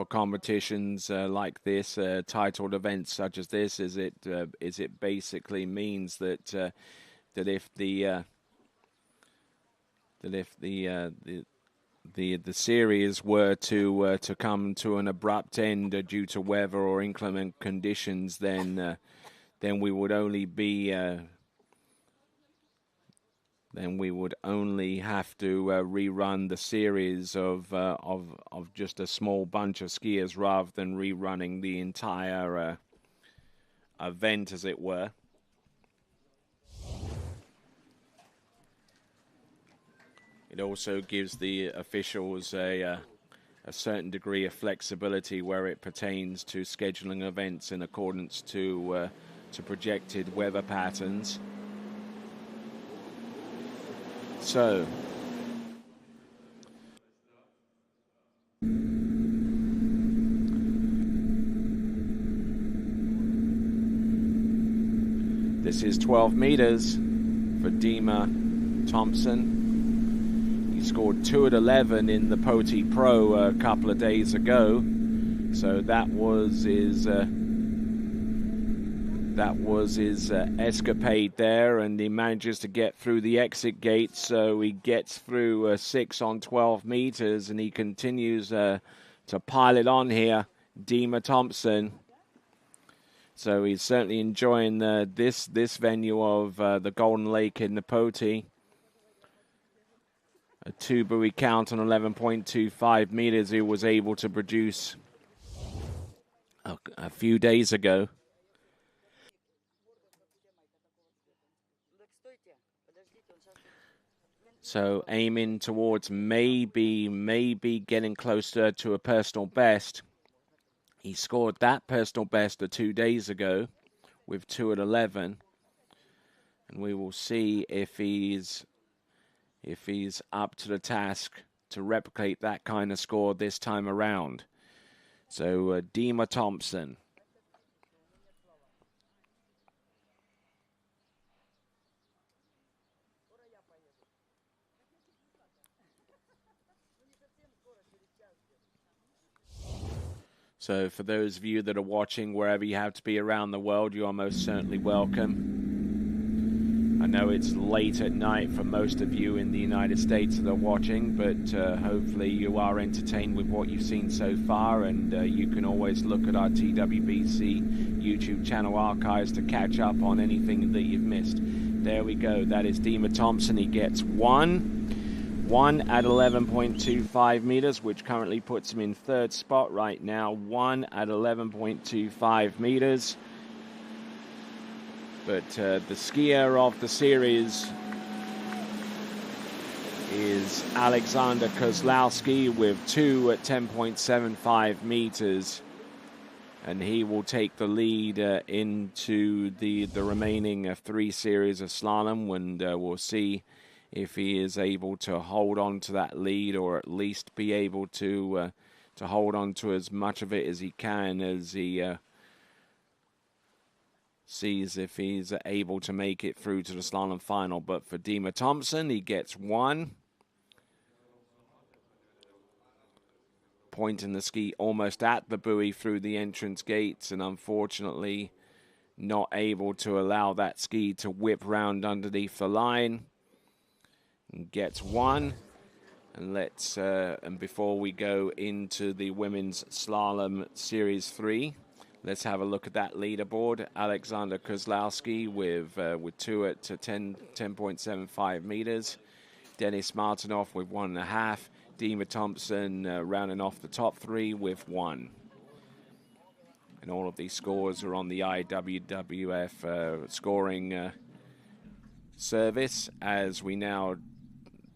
Speaker 1: competitions like this, titled events such as this, is it basically means that if the series were to come to an abrupt end due to weather or inclement conditions, then we would only have to rerun the series of just a small bunch of skiers rather than rerunning the entire event, as it were. It also gives the officials a certain degree of flexibility where it pertains to scheduling events in accordance to projected weather patterns. So, this is 12 meters for Dima Thompson. He scored 2 at 11 in the Potty Pro a couple of days ago, so that was his escapade there, and he manages to get through the exit gate, so he gets through 6 on 12 meters, and he continues to pile it on here, Dima Thompson. So he's certainly enjoying this venue of the Golden Lake in the Potty. A 2 buoy count on 11.25 meters he was able to produce a few days ago. So aiming towards maybe getting closer to a personal best. He scored that personal best 2 days ago with 2 at 11. And we will see if he's up to the task to replicate that kind of score this time around. So Dima Thompson. So for those of you that are watching wherever you have to be around the world, you are most certainly welcome. I know it's late at night for most of you in the United States that are watching, but hopefully you are entertained with what you've seen so far, and you can always look at our TWBC YouTube channel archives to catch up on anything that you've missed. There we go. That is Dima Thompson. He gets one at 11.25 meters, which currently puts him in third spot right now. 1 at 11.25 meters. But the skier of the series is Alexander Kozlowski with 2 at 10.75 meters. And he will take the lead into the remaining 3 series of slalom, and we'll see if he is able to hold on to that lead, or at least be able to hold on to as much of it as he can, as he sees if he's able to make it through to the slalom final. But for Dima Thompson, he gets 1. Pointing the ski almost at the buoy through the entrance gates, and unfortunately not able to allow that ski to whip round underneath the line. And gets 1. And let's and before we go into the women's slalom series 3, let's have a look at that leaderboard. Alexander Kozlowski with 2 at 10.75 meters. Dennis Martinov with 1.5. Dima Thompson rounding off the top 3 with 1. And all of these scores are on the IWWF scoring service, as we now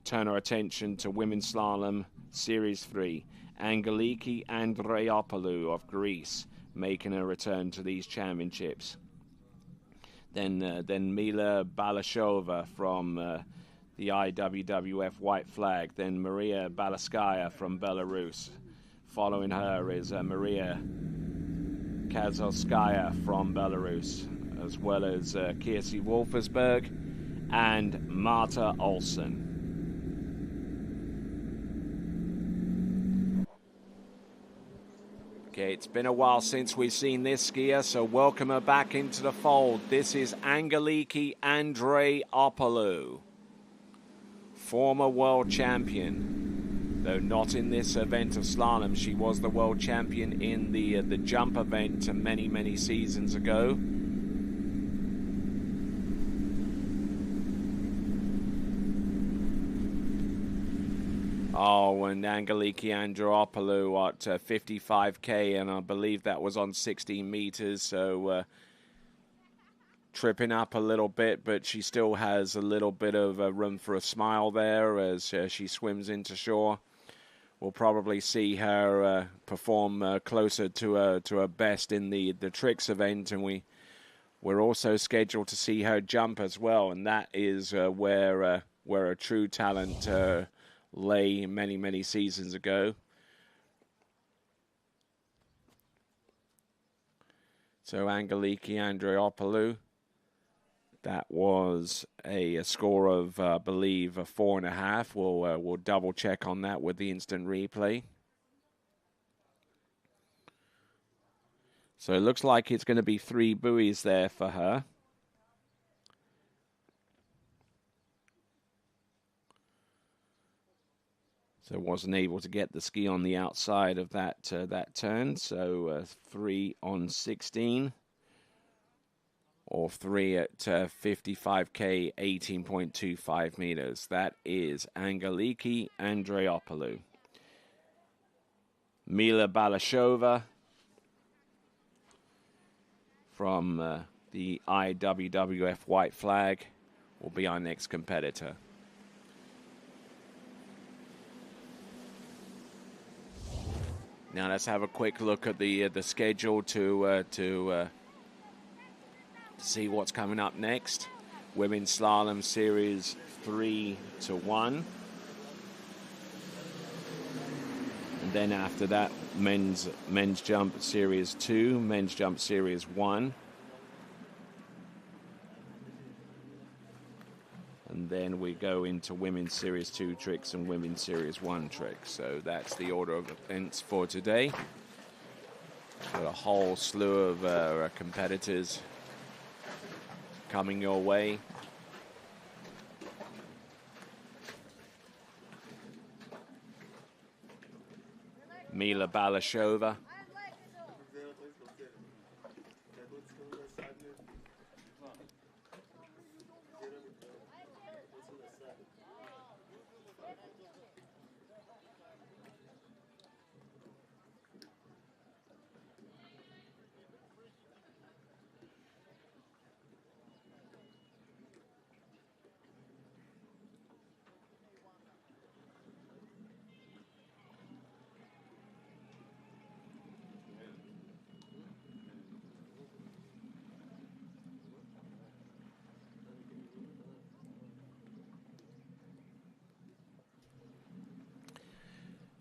Speaker 1: turn our attention to women's slalom series 3. Angeliki Andreopoulou of Greece making a return to these championships. Then Mila Balashova from the IWWF white flag. Then Maria Balaskaya from Belarus. Following her is Maria Kazovskaya from Belarus, as well as Kirsi Wolfersberg and Marta Olsen. Okay, it's been a while since we've seen this skier, so welcome her back into the fold. This is Angeliki Andreopoulou, former world champion, though not in this event of slalom. She was the world champion in the jump event many, many seasons ago. Oh, and Angeliki Andreopoulou at 55K, and I believe that was on 16 meters, so tripping up a little bit, but she still has a little bit of room for a smile there as she swims into shore. We'll probably see her perform closer to her best in the tricks event, and we're also scheduled to see her jump as well, and that is where a true talent lay many, many seasons ago. So Angeliki Andreopoulou, that was a score of, I believe, a 4.5. We'll double check on that with the instant replay. So it looks like it's going to be 3 buoys there for her. So wasn't able to get the ski on the outside of that turn. So 3 on 16. Or 3 at 55K, 18.25 meters. That is Angeliki Andreopoulou. Mila Balashova from the IWWF white flag will be our next competitor. Now let's have a quick look at the schedule to see what's coming up next. Women's Slalom Series 3 to 1. And then after that, men's jump Series 2, men's jump Series 1. And then we go into women's Series 2 tricks and women's Series 1 tricks. So that's the order of events for today. Got a whole slew of competitors coming your way. Mila Balashova.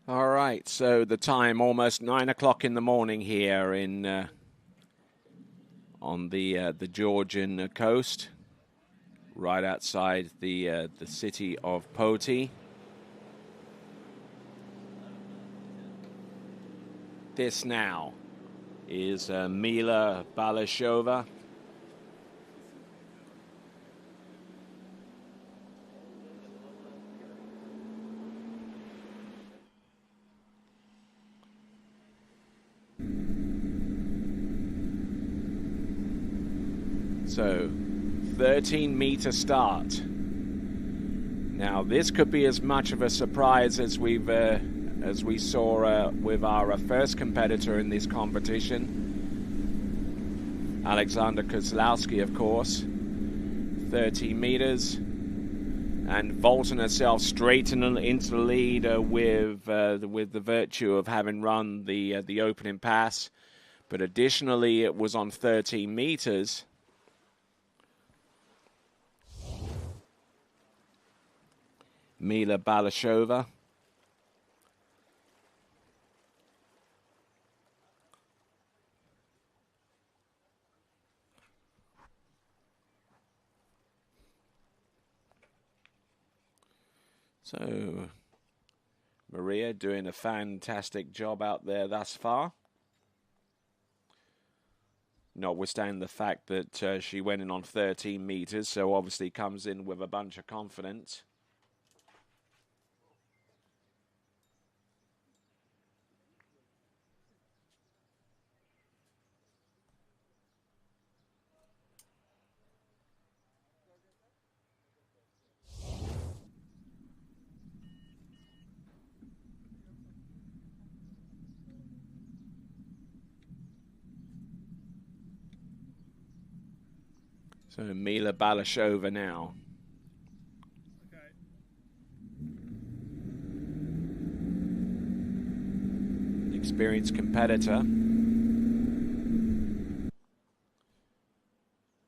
Speaker 1: All right, so the time almost 9 o'clock in the morning here in on the Georgian coast, right outside the city of Poti. This now is Mila Balashova. So, 13-meter start. Now, this could be as much of a surprise as we saw with our first competitor in this competition, Alexander Kozlowski, of course. 30 meters, and vaulting herself straight into the lead with the virtue of having run the opening pass. But additionally, it was on 13 meters. Mila Balashova. So, Maria doing a fantastic job out there thus far. Notwithstanding the fact that she went in on 13 meters, so obviously comes in with a bunch of confidence. So Mila Balashova now.
Speaker 2: Okay.
Speaker 1: Experienced competitor.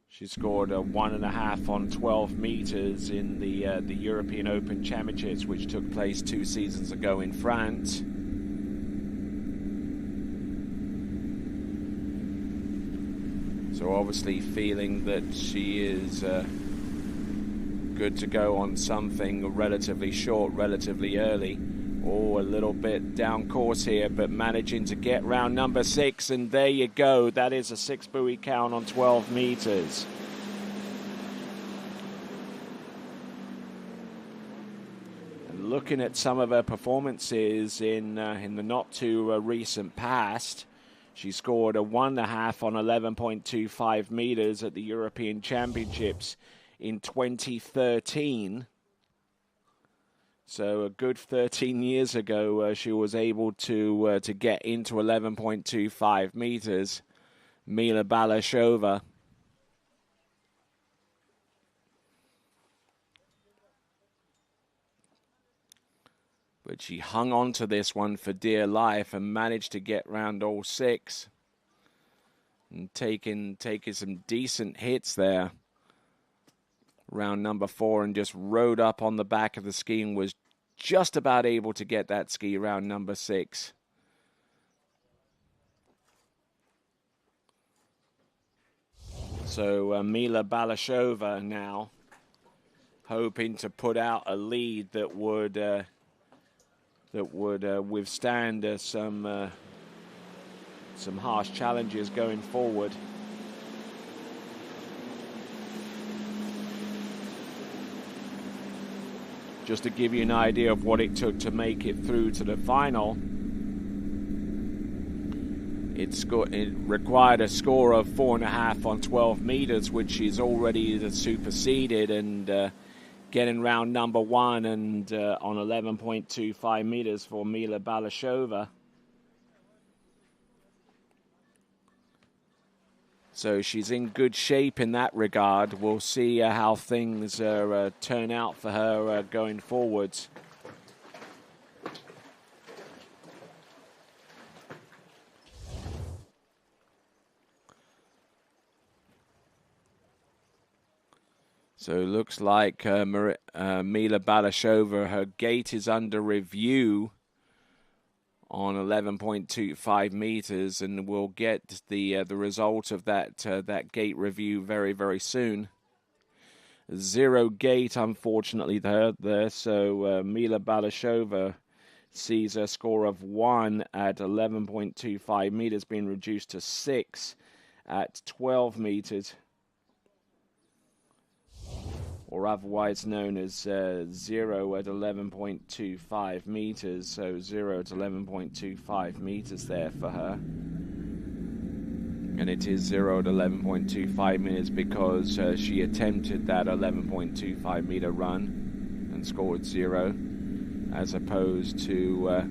Speaker 1: She scored a 1.5 on 12 meters in the European Open Championships, which took place 2 seasons ago in France. So obviously feeling that she is good to go on something relatively short, relatively early. Oh, a little bit down course here, but managing to get round number 6, and there you go. That is a 6 buoy count on 12 meters. And looking at some of her performances in the not too recent past, she scored a 1.5 on 11.25 meters at the European Championships in 2013. So a good 13 years ago, she was able to get into 11.25 meters. Mila Balashova. But she hung on to this one for dear life and managed to get round all 6. And taking some decent hits there. round number 4 and just rode up on the back of the ski and was just about able to get that ski round number 6. So Mila Balashova now hoping to put out a lead that would withstand some harsh challenges going forward. Just to give you an idea of what it took to make it through to the final, it required a score of 4.5 on 12 meters, which is already superseded, and getting round number 1 and on 11.25 meters for Mila Balashova. So she's in good shape in that regard. We'll see how things turn out for her going forwards. So it looks like Mila Balashova, her gate is under review on 11.25 meters, and we'll get the result of that gate review very, very soon. 0 gate, unfortunately, there. So Mila Balashova sees a score of 1 at 11.25 meters being reduced to 6 at 12 meters, or otherwise known as 0 at 11.25 meters. So 0 at 11.25 meters there for her. And it is 0 at 11.25 meters because she attempted that 11.25 meter run and scored 0, as opposed to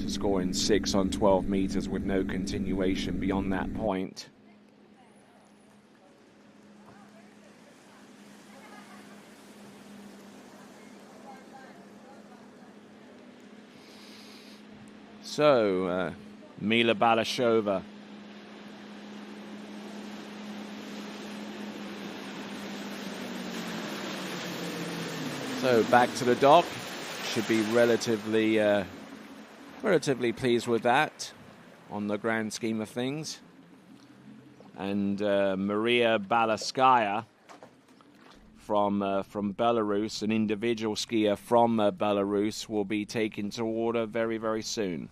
Speaker 1: scoring 6 on 12 meters with no continuation beyond that point. So, Mila Balashova. So back to the dock. Should be relatively pleased with that on the grand scheme of things. And Maria Balaskaya from Belarus, an individual skier from Belarus, will be taken to order very, very soon.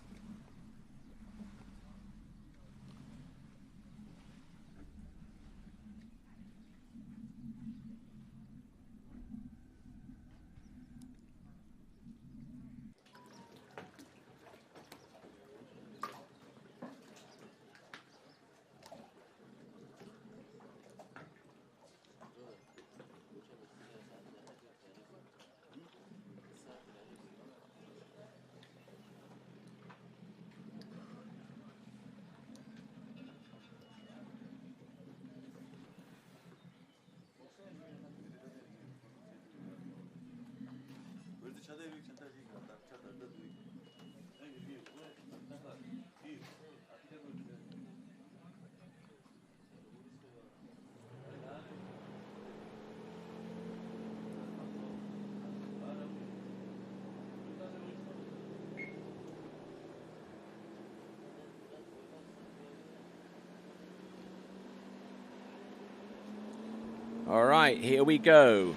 Speaker 1: All right, here we go.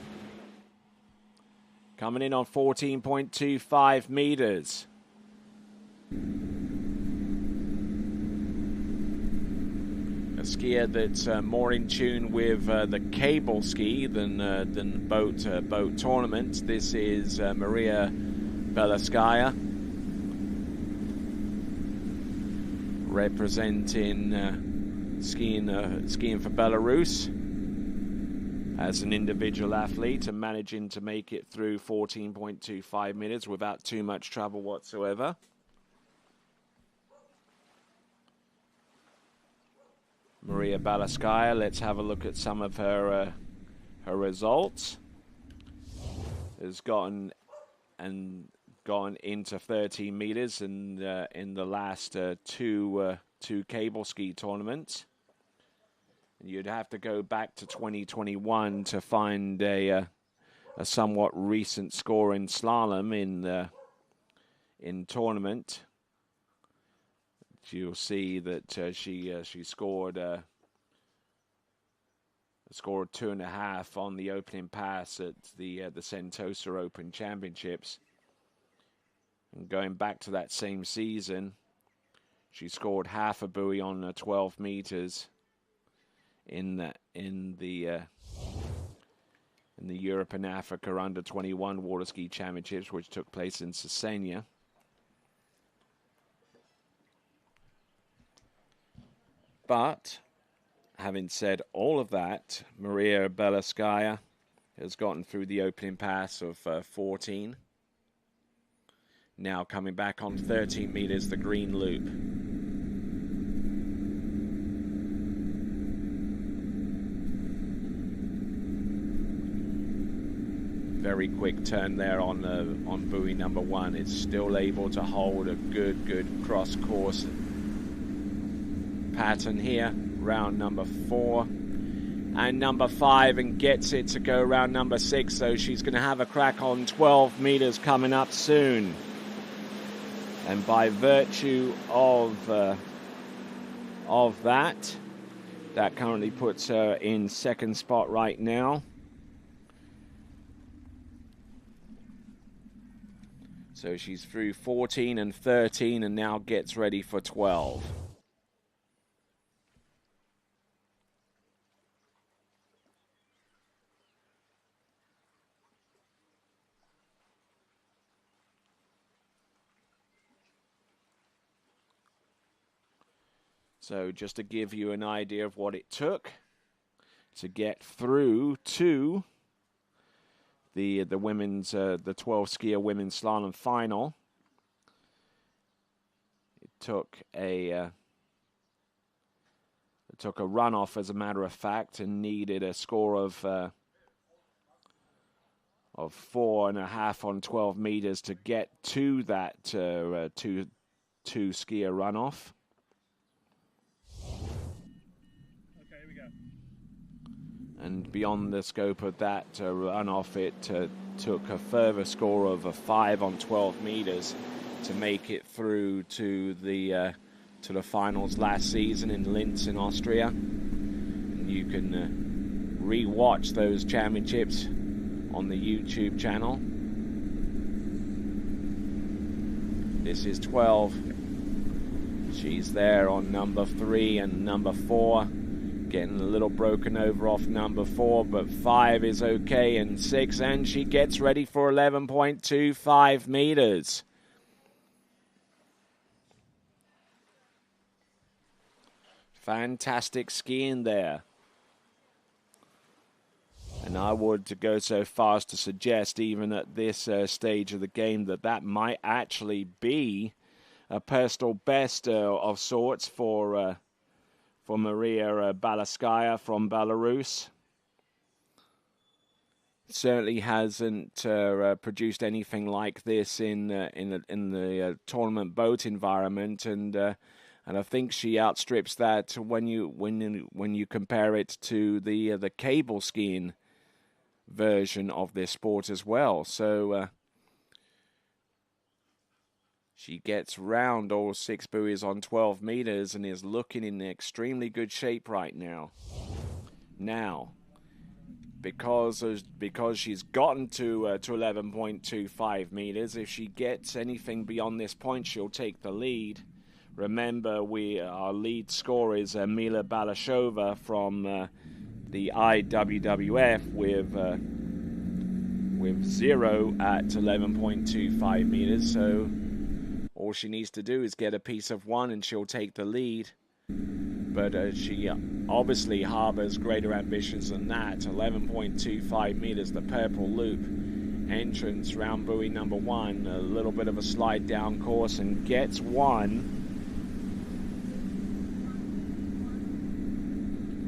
Speaker 1: Coming in on 14.25 meters. A skier that's more in tune with the cable ski than boat tournament. This is Maria Belaskaya, representing skiing for Belarus as an individual athlete and managing to make it through 14.25 minutes without too much trouble whatsoever. Maria Balaskaya, let's have a look at some of her results. Has gone into 13 meters in the last two cable ski tournaments. You'd have to go back to 2021 to find a somewhat recent score in slalom in tournament. You'll see that she scored a score of 2.5 on the opening pass at the Sentosa Open Championships. And going back to that same season, she scored half a buoy on 12 meters in the Europe and Africa Under 21 Water Ski Championships, which took place in Cesena. But having said all of that, Maria Belaskaya has gotten through the opening pass of 14. Now coming back on 13 meters, the green loop. Very quick turn there on buoy number 1. It's still able to hold a good cross course pattern here. Round number 4 and number 5, and gets it to go round number 6. So she's going to have a crack on 12 meters coming up soon. And by virtue of that currently puts her in second spot right now. So she's through 14 and 13 and now gets ready for 12. So just to give you an idea of what it took to get through to the women's the 12 skier women's slalom final, it took a runoff, as a matter of fact, and needed a score of 4.5 on 12 meters to get to that two skier runoff. And beyond the scope of that runoff, it took a further score of a 5 on 12 meters to make it through to the finals last season in Linz in Austria. And you can re-watch those championships on the YouTube channel. This is 12. She's there on number 3 and number 4. Getting a little broken over off number 4, but 5 is okay, and 6, and she gets ready for 11.25 meters. Fantastic skiing there. And I would go so far as to suggest, even at this stage of the game, that might actually be a personal best of sorts for Maria Belaskaya from Belarus. Certainly hasn't produced anything like this in the tournament boat environment, and I think she outstrips that when you compare it to the cable skiing version of this sport as well. So she gets round all 6 buoys on 12 meters and is looking in extremely good shape right now. Now, because she's gotten to 11.25 meters, if she gets anything beyond this point, she'll take the lead. Remember, our lead scorer is Mila Balashova from the IWWF with 0 at 11.25 meters. So all she needs to do is get a piece of 1 and she'll take the lead. But she obviously harbors greater ambitions than that. 11.25 meters, the purple loop. Entrance round buoy number 1. A little bit of a slide down course and gets 1.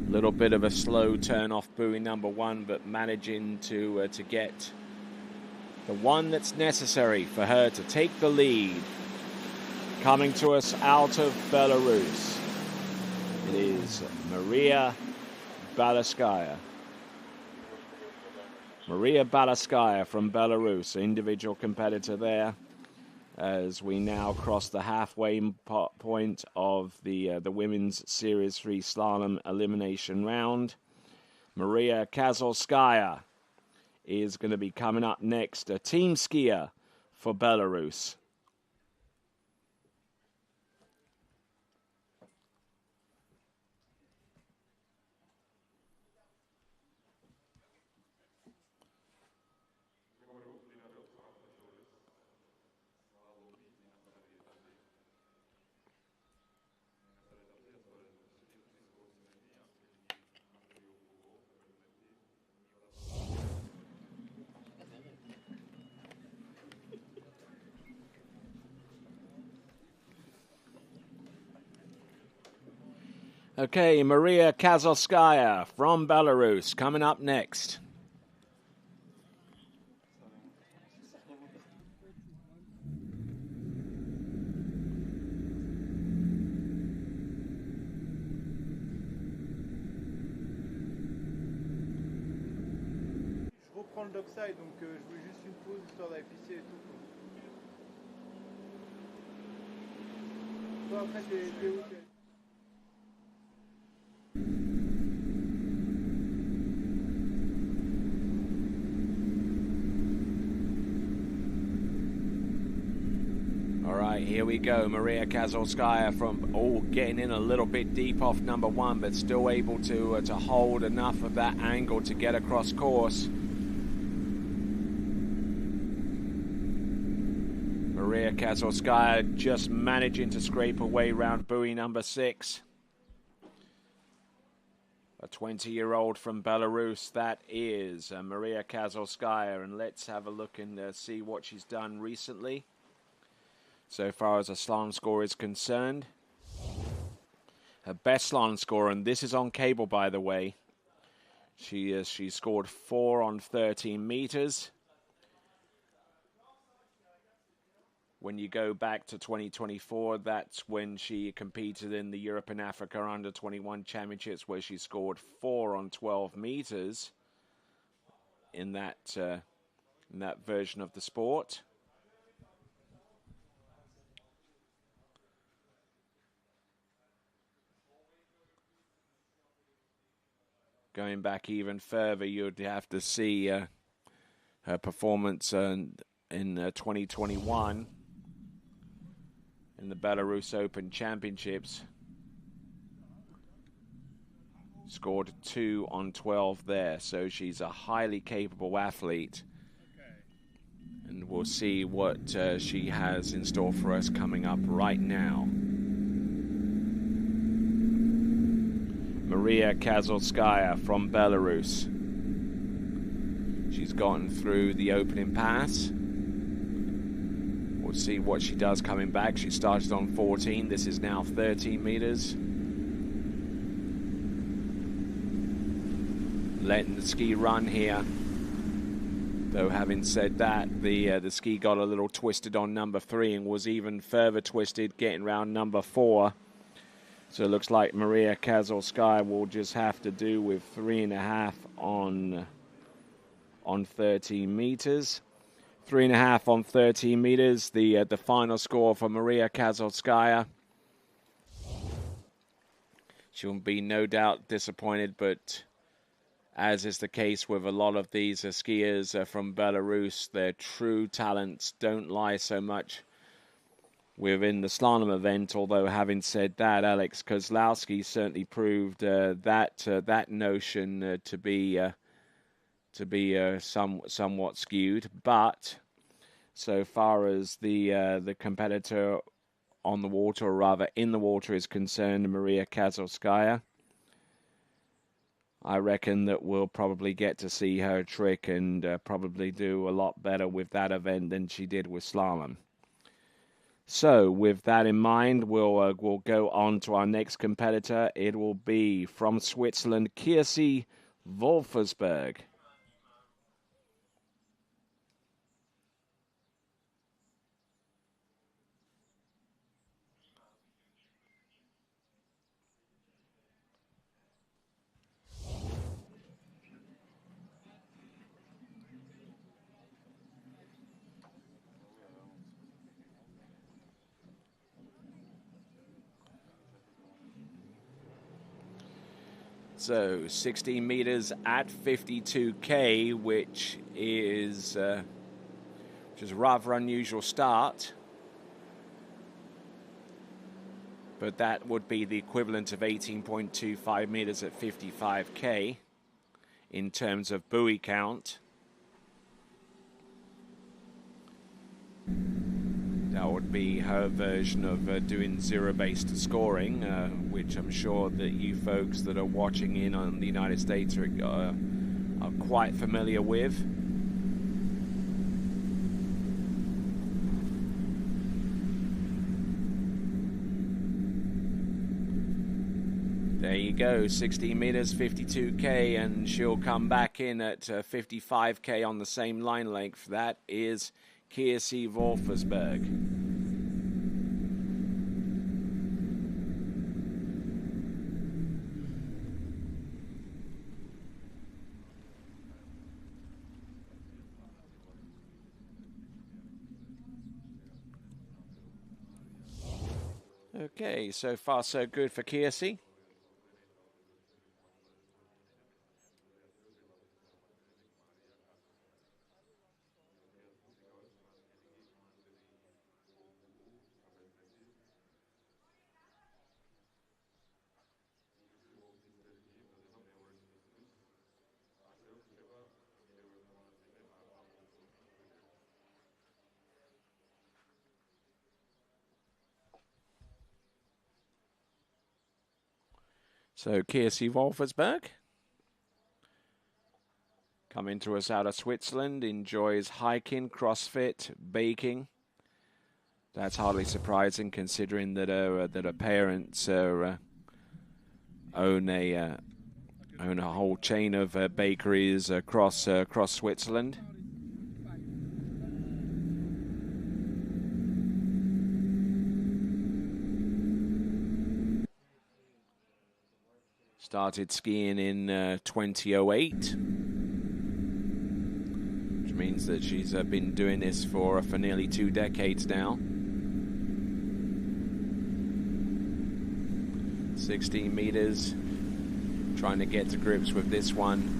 Speaker 1: Little bit of a slow turn off buoy number 1, but managing to get the 1 that's necessary for her to take the lead. Coming to us out of Belarus, it is Maria Balaskaya. Maria Balaskaya from Belarus, individual competitor there, as we now cross the halfway point of the women's Series 3 slalom elimination round. Maria Kazalskaya is going to be coming up next, a team skier for Belarus. Okay, Maria Kazalskaya from Belarus coming up next.
Speaker 3: Je reprends le dockside, donc je voulais juste une pause histoire d'aller pisser et tout. Toi après t'es où?
Speaker 1: All right, here we go. Maria Kazalskaya from getting in a little bit deep off number one, but still able to hold enough of that angle to get across course. Maria Kazalskaya just managing to scrape away round buoy number 6. A 20-year-old from Belarus, that is Maria Kazalskaya, and let's have a look and see what she's done recently. So far as a slalom score is concerned, her best slalom score, and this is on cable by the way, she scored 4 on 13 meters. When you go back to 2024, that's when she competed in the Europe and Africa Under 21 Championships, where she scored 4 on 12 meters in that version of the sport. Going back even further, you'd have to see her performance in 2021 in the Belarus Open Championships. Scored 2 on 12 there, so she's a highly capable athlete. And we'll see what she has in store for us coming up right now. Maria Kazalskaya from Belarus. She's gotten through the opening pass. We'll see what she does coming back. She started on 14. This is now 13 meters. Letting the ski run here. Though having said that, the ski got a little twisted on number 3 and was even further twisted getting round number 4. So it looks like Maria Kazalskaya will just have to do with 3.5 on 13 meters. 3.5 on 13 meters, the final score for Maria Kazalskaya. She'll be no doubt disappointed, but as is the case with a lot of these skiers from Belarus, their true talents don't lie so much within the slalom event. Although having said that, Alex Kozlowski certainly proved that notion to be somewhat skewed. But so far as the competitor on the water, or rather in the water, is concerned, Maria Kazalskaya, I reckon that we'll probably get to see her trick and probably do a lot better with that event than she did with slalom. So, with that in mind, we'll go on to our next competitor. It will be from Switzerland, Kirsi Wolfersberg. So 16 meters at 52K, which is a rather unusual start. But that would be the equivalent of 18.25 meters at 55K in terms of buoy count. That would be her version of doing zero-based scoring, which I'm sure that you folks that are watching in on the United States are quite familiar with. There you go, 16 meters, 52K, and she'll come back in at 55K on the same line length. That is Kiersey Wolfersberg. Okay, so far so good for Kiersey. So Kiersey Wolfersberg, coming to us out of Switzerland, enjoys hiking, CrossFit, baking. That's hardly surprising considering that her parents own a whole chain of bakeries across Switzerland. Started skiing in 2008, which means that she's been doing this for nearly 2 decades now. 16 meters, trying to get to grips with this one.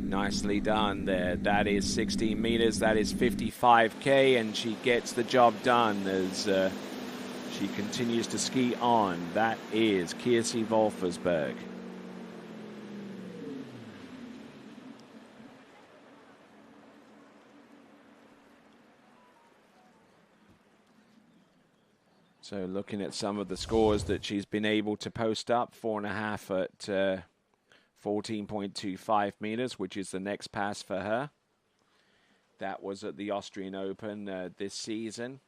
Speaker 1: Nicely done there. That is 16 meters, that is 55K, and she gets the job done as she continues to ski on. That is Kiersey Wolfersberg. So looking at some of the scores that she's been able to post up, 4.5 at 14.25 meters, which is the next pass for her. That was at the Austrian Open this season.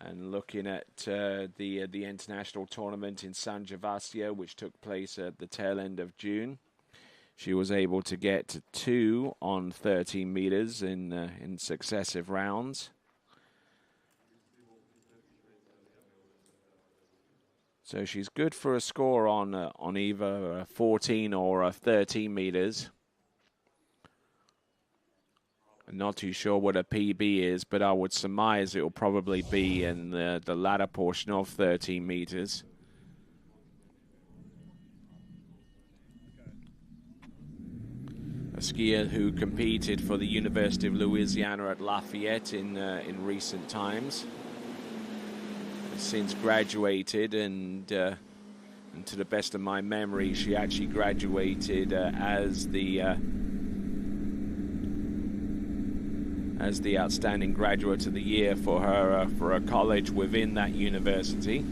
Speaker 1: And looking at the international tournament in San Gervasio, which took place at the tail end of June, she was able to get to 2 on 13 meters in successive rounds. So she's good for a score on either 14 or 13 meters. I'm not too sure what a PB is, but I would surmise it will probably be in the latter portion of 13 meters. A skier who competed for the University of Louisiana at Lafayette in recent times. Since graduated, and to the best of my memory, she actually graduated as the outstanding graduate of the year for her college within that university.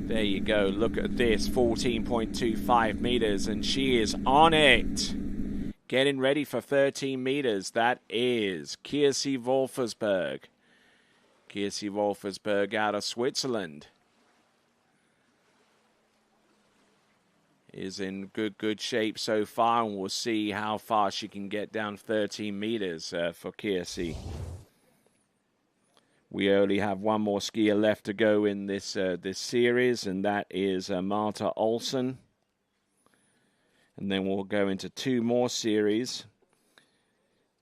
Speaker 1: There you go. Look at this, 14.25 meters, and she is on it. Getting ready for 13 meters. That is Kiersey Wolfersberg. Kiersey Wolfersberg out of Switzerland. Is in good shape so far, and we'll see how far she can get down 13 meters for Kiersey. We only have one more skier left to go in this series, and that is Marta Olsen. And then we'll go into 2 more series.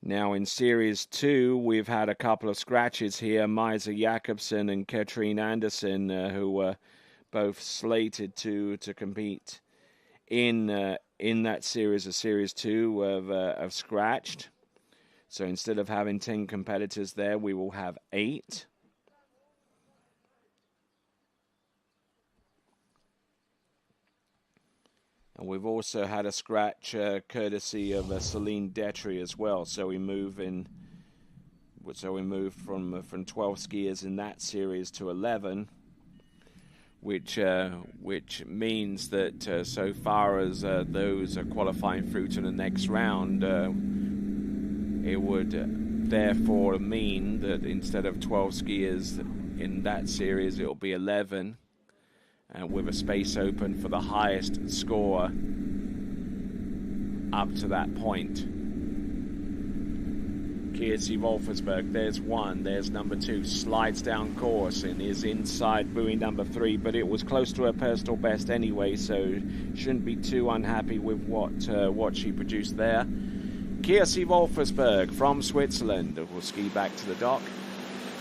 Speaker 1: Now in Series 2, we've had a couple of scratches here. Maisa Jakobsen and Katrine Andersen, who were both slated to compete in that series, Series 2, have scratched. So instead of having 10 competitors there, we will have 8. And we've also had a scratch courtesy of Celine Detry as well. So we move from 12 skiers in that series to 11, which means that so far as those are qualifying through to the next round, it would therefore mean that instead of 12 skiers in that series, it will be 11. With a space open for the highest score up to that point. Kirsi Wolfersberg, there's 1, there's number 2, slides down course and is inside buoy number 3, but it was close to her personal best anyway, so shouldn't be too unhappy with what she produced there. Kirsi Wolfersberg from Switzerland will ski back to the dock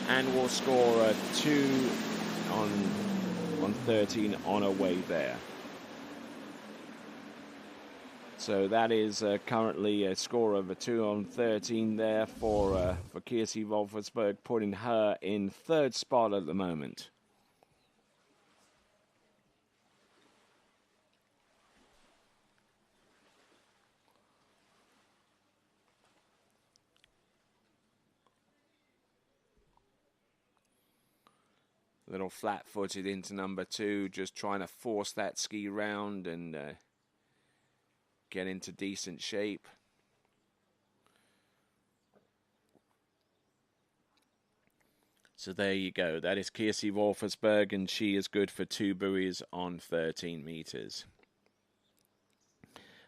Speaker 1: and will score a 2 on 13 on her way there. So that is currently a score of a 2 on 13 there for Kirsi Wolfersberg, putting her in 3rd spot at the moment. Little flat-footed into number 2, just trying to force that ski round and get into decent shape. So there you go. That is Kirsi Wolfersberg, and she is good for 2 buoys on 13 meters.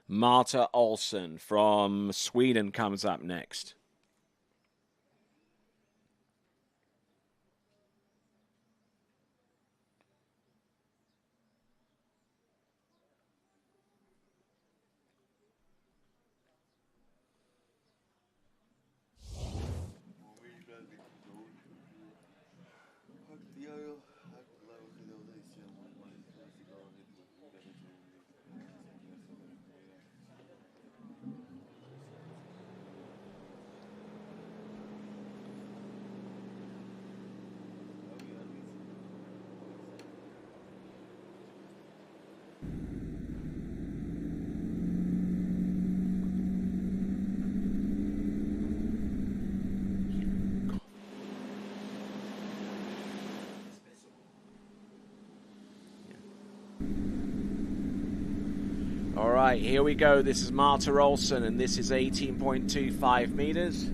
Speaker 1: Marta Olsson from Sweden comes up next. All right, here we go. This is Marta Olsson, and this is 18.25 meters.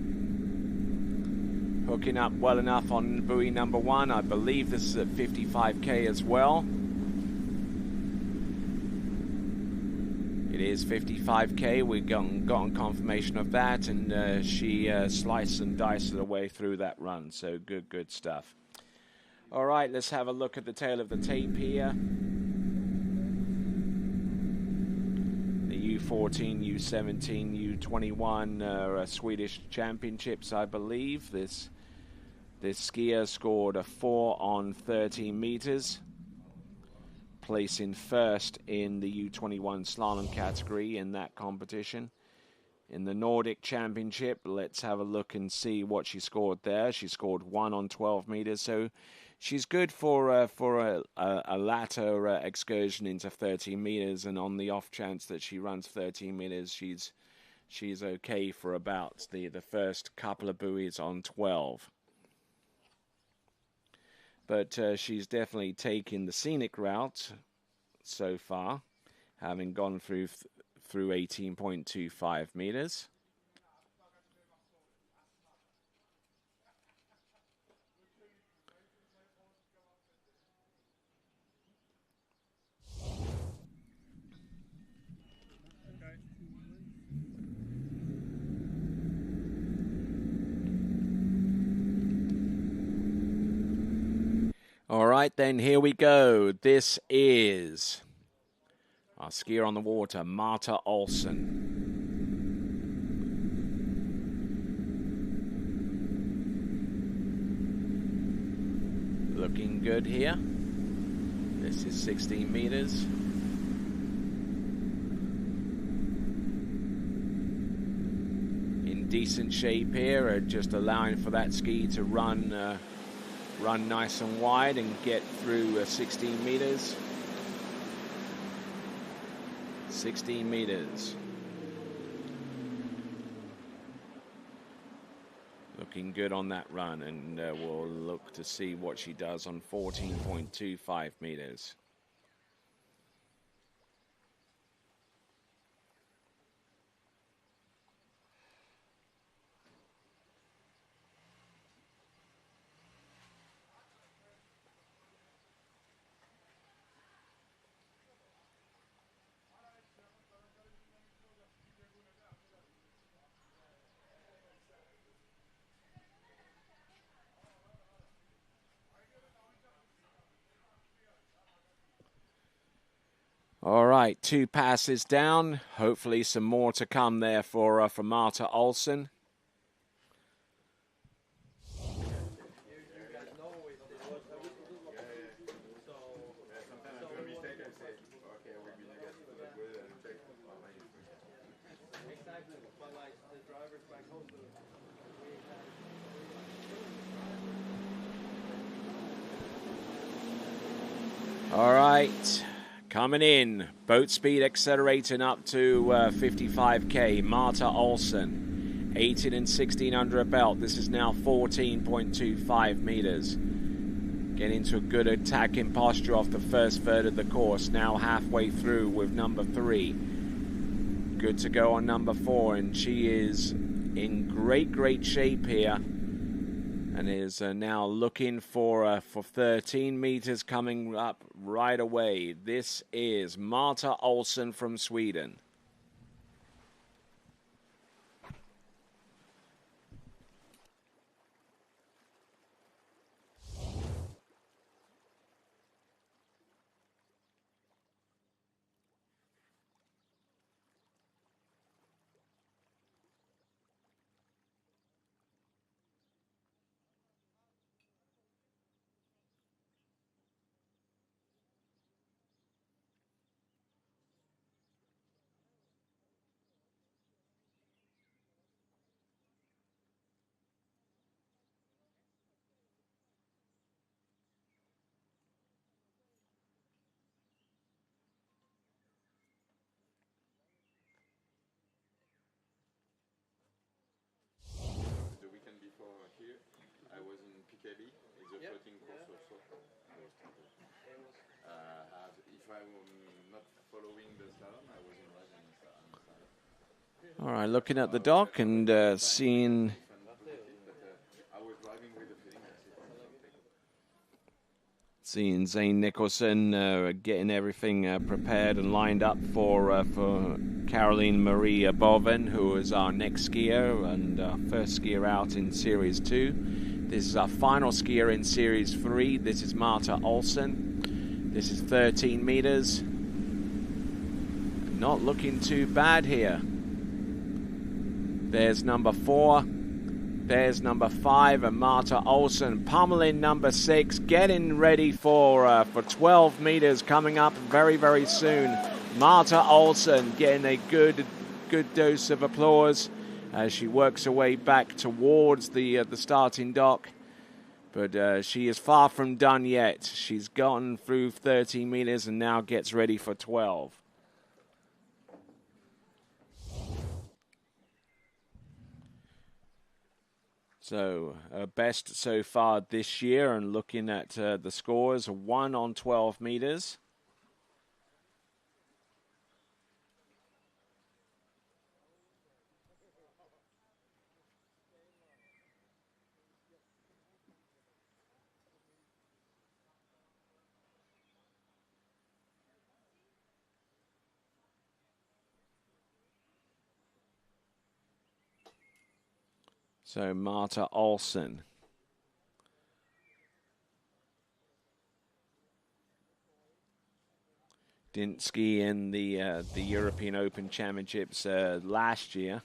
Speaker 1: Hooking up well enough on buoy number 1. I believe this is at 55k as well. It is 55k. We've gotten confirmation of that, and she sliced and diced her way through that run. So good stuff. All right, let's have a look at the tail of the tape here. U14, U17, U21 Swedish championships, I believe. This skier scored a 4 on 13 meters, placing 1st in the U21 slalom category in that competition. In the Nordic Championship, let's have a look and see what she scored there. She scored 1 on 12 meters, so she's good for a latter excursion into 13 meters, and on the off chance that she runs 13 meters, she's okay for about the first couple of buoys on 12. But she's definitely taken the scenic route so far, having gone through 18.25 meters. All right, then, here we go. This is our skier on the water, Marta Olsson. looking good here. This is 16 meters. In decent shape here, just allowing for that ski to run nice and wide and get through 16 meters. 16 meters. Looking good on that run, and we'll look to see what she does on 14.25 meters. All right, 2 passes down. Hopefully some more to come there for Marta Olsen. All right. Coming in, boat speed accelerating up to 55k. Marta Olsen, 18 and 16 under a belt. This is now 14.25 meters. Getting into a good attacking posture off the first third of the course. Now halfway through with number 3. Good to go on number 4, and she is in great shape here. And is now looking for 13 meters coming up right away. This is Marta Olsen from Sweden. All right, looking at the dock and seeing Zane Nicholson getting everything prepared and lined up for Caroline Marie Boven, who is our next skier and first skier out in Series 2. This is our final skier in Series 3. This is Marta Olsen. This is 13 meters. Not looking too bad here. There's number 4. There's number 5, and Marta Olsen pummeling number 6, getting ready for 12 meters coming up very soon. Marta Olsen getting a good dose of applause as she works her way back towards the starting dock. But she is far from done yet. She's gotten through 13 meters and now gets ready for 12. So, best so far this year, and looking at the scores, 1 on 12 meters. So Marta Olsen. Didn't ski in the European Open Championships last year.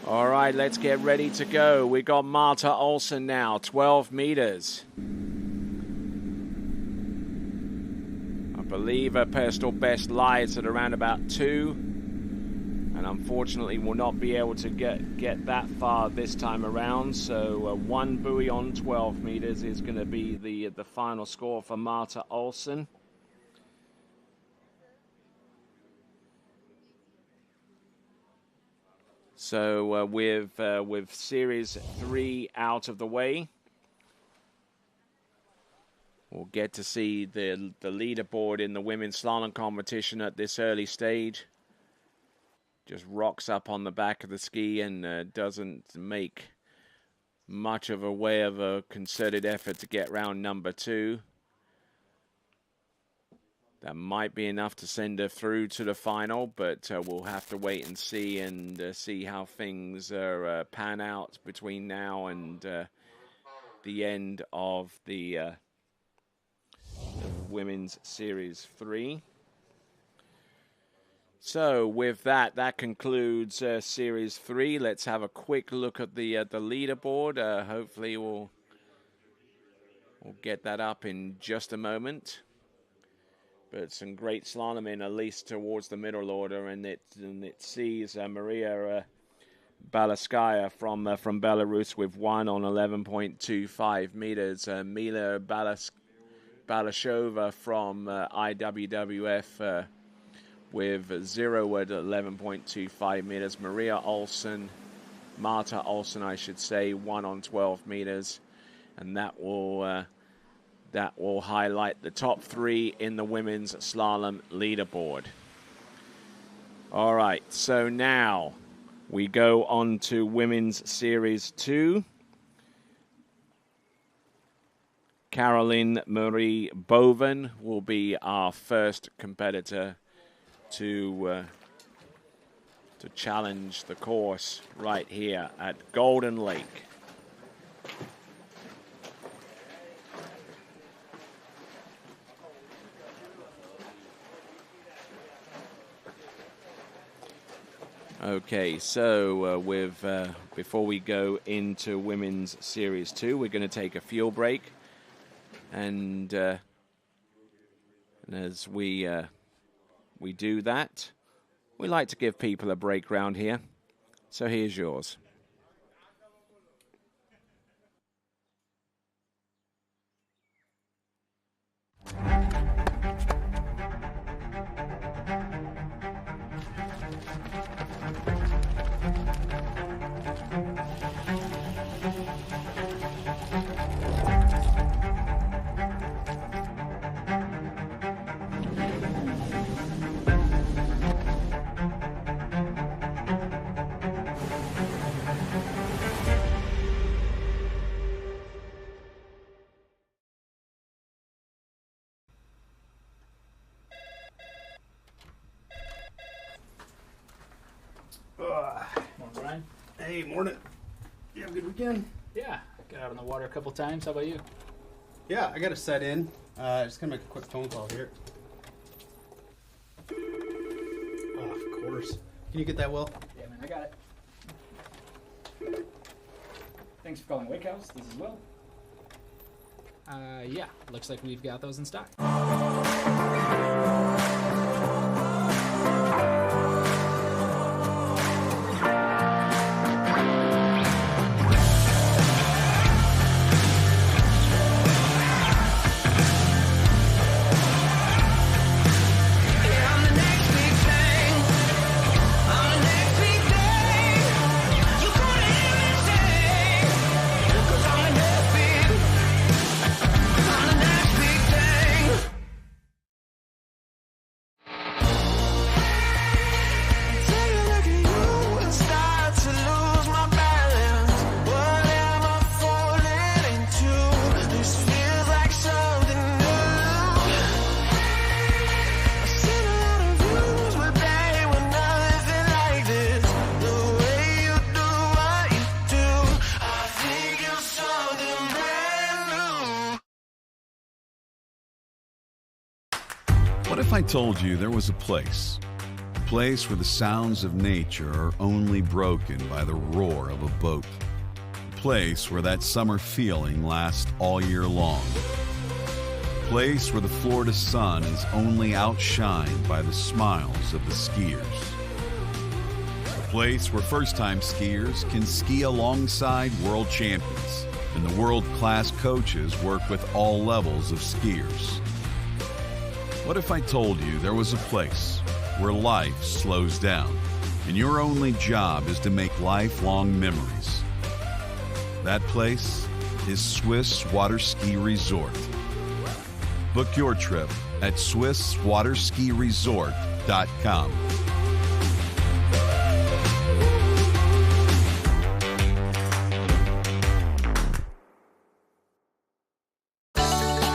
Speaker 1: All right, let's get ready to go. We got Marta Olsen now, 12 meters. I believe her personal best lies at around about 2. And unfortunately will not be able to get that far this time around. So one buoy on 12 meters is going to be the final score for Marta Olsen. So with Series 3 out of the way, we'll get to see the leaderboard in the women's slalom competition at this early stage. Just rocks up on the back of the ski and doesn't make much of a way of a concerted effort to get round number 2. That might be enough to send her through to the final, but we'll have to wait and see how things pan out between now and the end of the Women's Series 3. So with that concludes Series 3. Let's have a quick look at the leaderboard. Hopefully we'll get that up in just a moment. But some great slalom in, at least towards the middle order, and it sees Maria Balaskaya from Belarus with 1 on 11.25 meters. Mila Balashova from IWWF with 0 at 11.25 meters. Marta Olsen, I should say, 1 on 12 meters, and that will highlight the top 3 in the women's slalom leaderboard. All right, so now we go on to Women's Series 2. Caroline Marie Boven will be our first competitor to challenge the course right here at Golden Lake. Okay, so before we go into Women's Series 2, we're going to take a fuel break, and as we do that, we like to give people a break round here. So here's yours.
Speaker 4: Morning, Brian.
Speaker 5: Hey, morning. You have a good weekend?
Speaker 4: Yeah, got out on the water a couple times. How about you?
Speaker 5: Yeah, I got to set in. Just gonna make a quick phone call here. Oh, of course. Can you get that, Will?
Speaker 4: Yeah, man, I got it. Thanks for calling Wake House. This is Will. Yeah, looks like we've got those in stock.
Speaker 6: What if I told you there was a place place where the sounds of nature are only broken by the roar of a boat. A place where that summer feeling lasts all year long. A place where the Florida sun is only outshined by the smiles of the skiers. A place where first-time skiers can ski alongside world champions, and the world-class coaches work with all levels of skiers. What if I told you there was a place where life slows down and your only job is to make lifelong memories? That place is Swiss Water Ski Resort. Book your trip at SwissWaterSkiResort.com.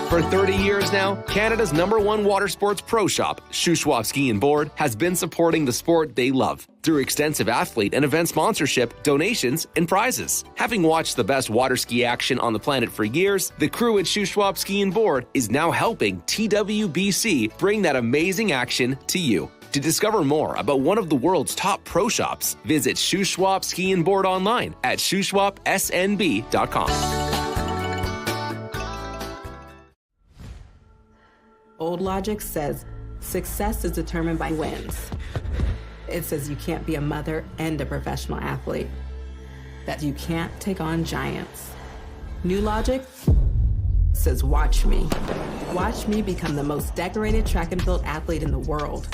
Speaker 7: For 30 years now, Canada's #1 water sports pro shop, Shuswap Ski and Board, has been supporting the sport they love through extensive athlete and event sponsorship, donations, and prizes. Having watched the best water ski action on the planet for years, the crew at Shuswap Ski and Board is now helping TWBC bring that amazing action to you. To discover more about one of the world's top pro shops, visit Shuswap Ski and Board online at shushwapsnb.com.
Speaker 8: Old logic says success is determined by wins. It says you can't be a mother and a professional athlete, that you can't take on giants. New logic says watch me. Watch me become the most decorated track and field athlete in the world.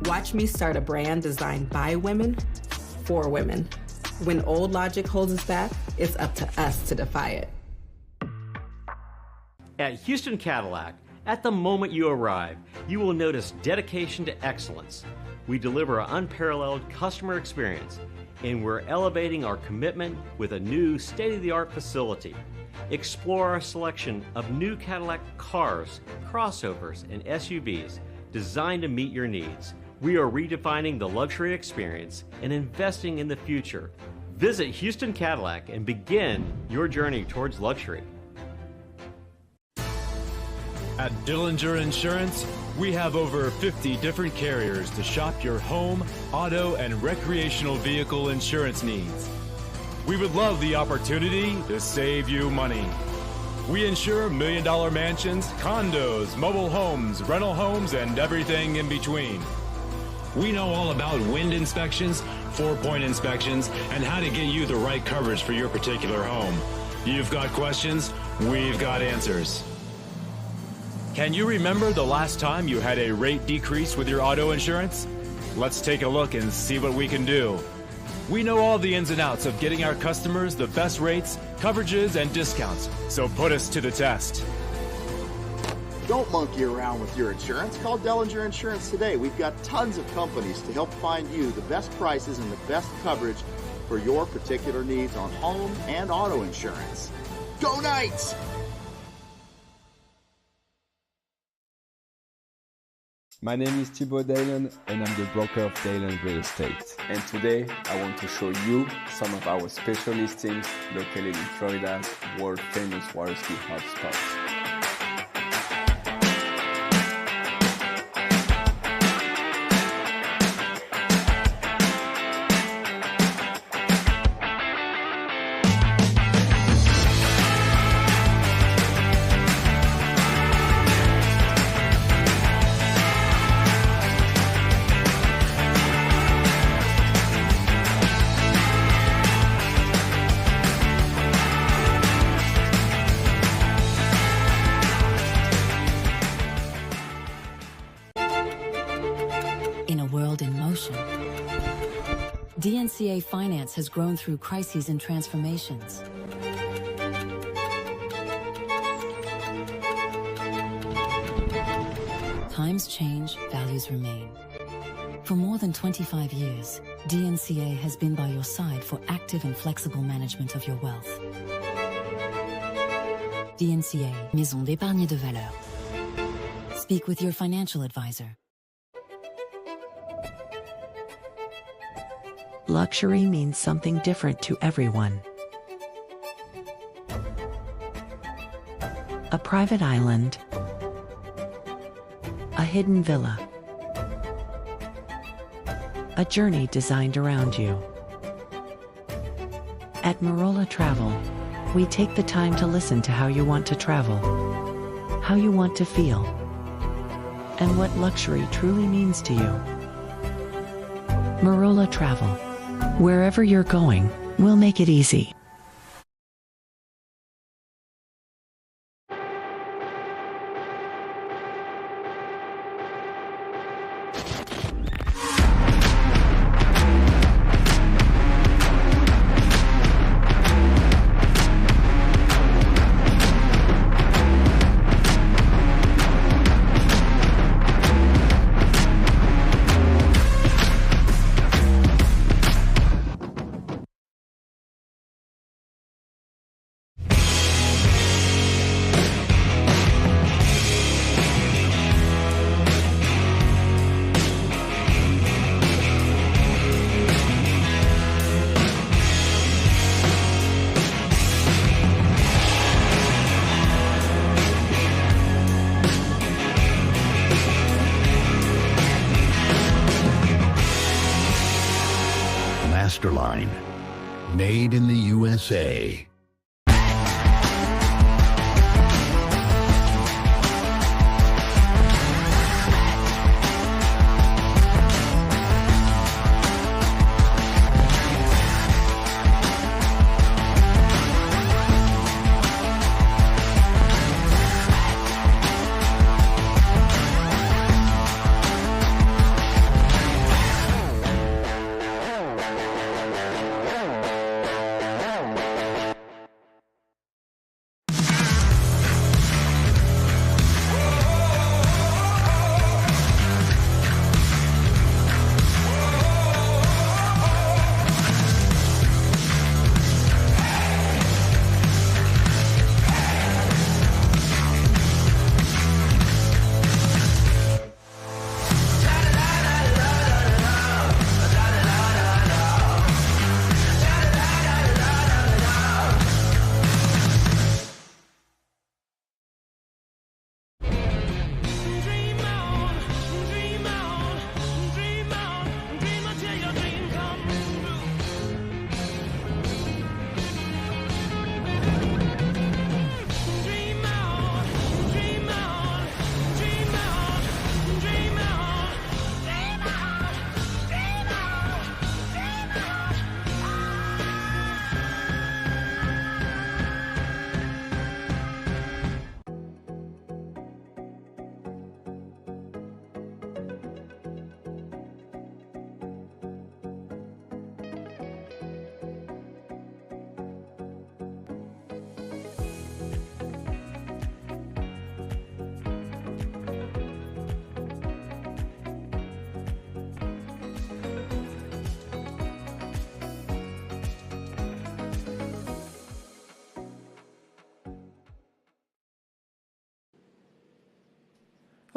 Speaker 8: Watch me start a brand designed by women, for women. When old logic holds us back, it's up to us to defy it.
Speaker 9: At Houston Cadillac, at the moment you arrive, you will notice dedication to excellence. We deliver an unparalleled customer experience, and we're elevating our commitment with a new state-of-the-art facility. Explore our selection of new Cadillac cars, crossovers, and SUVs designed to meet your needs. We are redefining the luxury experience and investing in the future. Visit Houston Cadillac and begin your journey towards luxury.
Speaker 10: At Dillinger Insurance, we have over 50 different carriers to shop your home, auto, and recreational vehicle insurance needs. We would love the opportunity to save you money. We insure $1 million mansions, condos, mobile homes, rental homes, and everything in between. We know all about wind inspections, 4-point inspections, and how to get you the right coverage for your particular home. You've got questions, we've got answers. Can you remember the last time you had a rate decrease with your auto insurance? Let's take a look and see what we can do. We know all the ins and outs of getting our customers the best rates, coverages, and discounts, so put us to the test.
Speaker 11: Don't monkey around with your insurance. Call Dillinger Insurance today. We've got tons of companies to help find you the best prices and the best coverage for your particular needs on home and auto insurance. Go Knights!
Speaker 12: My name is Thibaut Dalen and I'm the broker of Dalen Real Estate. And today I want to show you some of our special listings located in Florida's world famous water ski hotspots.
Speaker 13: DNCA Finance has grown through crises and transformations. Times change, values remain. For more than 25 years, DNCA has been by your side for active and flexible management of your wealth. DNCA, Maison d'épargne de valeur. Speak with your financial advisor.
Speaker 14: Luxury means something different to everyone. A private island, a hidden villa, a journey designed around you. At Marola Travel, we take the time to listen to how you want to travel, how you want to feel, and what luxury truly means to you. Marola Travel. Wherever you're going, we'll make it easy.
Speaker 15: Masterline, made in the USA.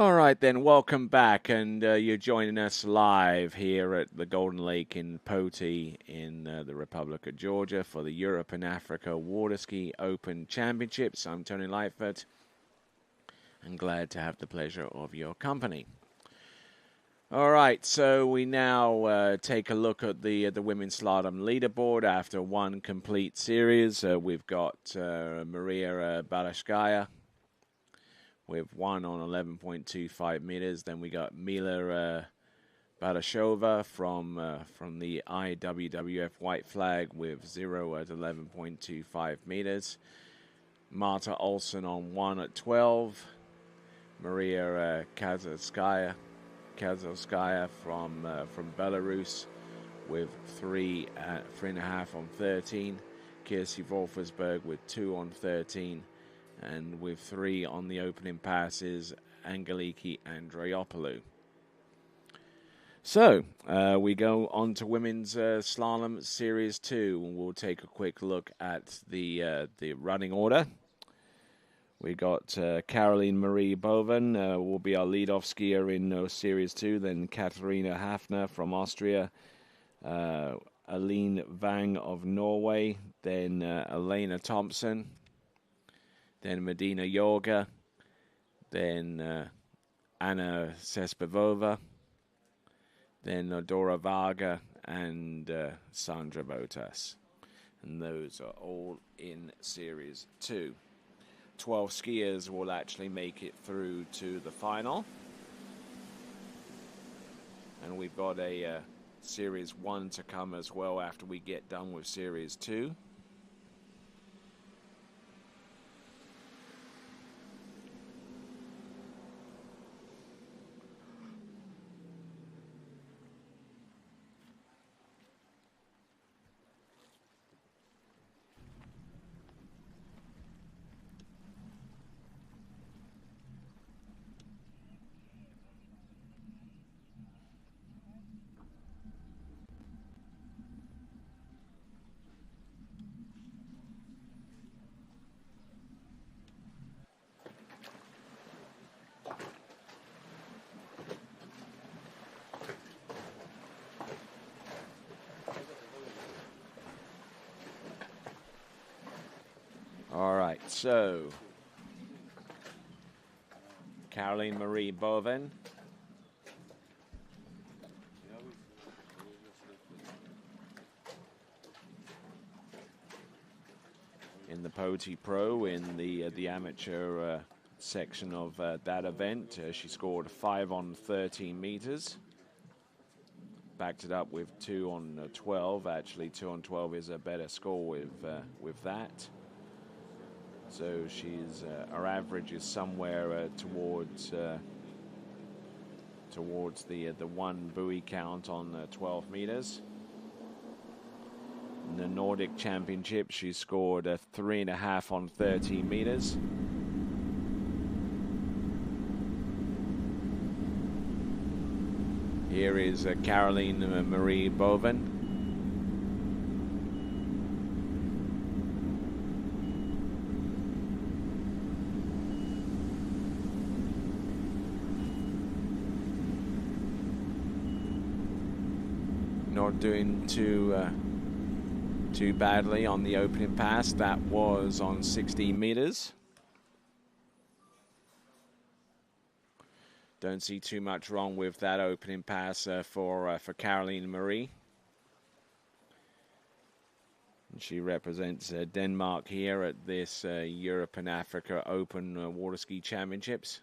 Speaker 1: All right, then, welcome back, and you're joining us live here at the Golden Lake in Poti in the Republic of Georgia for the Europe and Africa Water Ski Open Championships. I'm Tony Lightfoot, and glad to have the pleasure of your company. All right, so we now take a look at the women's slalom leaderboard after one complete series. We've got Maria Balashkaya with one on 11.25 meters. Then we got Mila Balashova from the IWWF white flag with 0 at 11.25 meters. Marta Olsen on 1 at 12. Maria Kazovskaya from Belarus with 3.5 on 13. Kirsi Wolfersberg with 2 on 13. And with 3 on the opening passes, Angeliki Andreopoulou. So, we go on to Women's Slalom Series 2, and we'll take a quick look at the running order. We got Caroline Marie Boven will be our lead-off skier in Series 2, then Katharina Hafner from Austria, Aline Wang of Norway, then Elena Thompson, then Medina Yoga, then Anna Sespivova, then Dora Varga and Sandra Botas. And those are all in Series 2. 12 skiers will actually make it through to the final. And we've got a Series 1 to come as well after we get done with Series 2. All right, so Caroline Marie Bovin. In the Poti Pro, in the amateur section of that event, she scored 5 on 13 meters. Backed it up with 2 on 12. Actually, 2 on 12 is a better score with that. So she's her average is somewhere towards the 1 buoy count on 12 meters. In the Nordic Championship, she scored 3.5 on 13 meters. Here is Caroline Marie Bovin. Not doing too badly on the opening pass. That was on 16 meters. Don't see too much wrong with that opening pass for Caroline Marie. And she represents Denmark here at this Europe and Africa Open Water Ski Championships.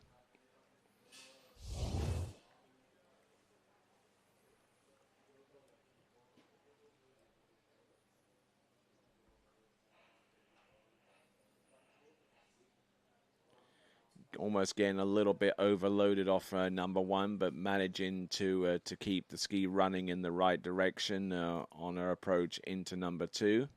Speaker 1: Almost getting a little bit overloaded off number 1, but managing to keep the ski running in the right direction on her approach into number 2.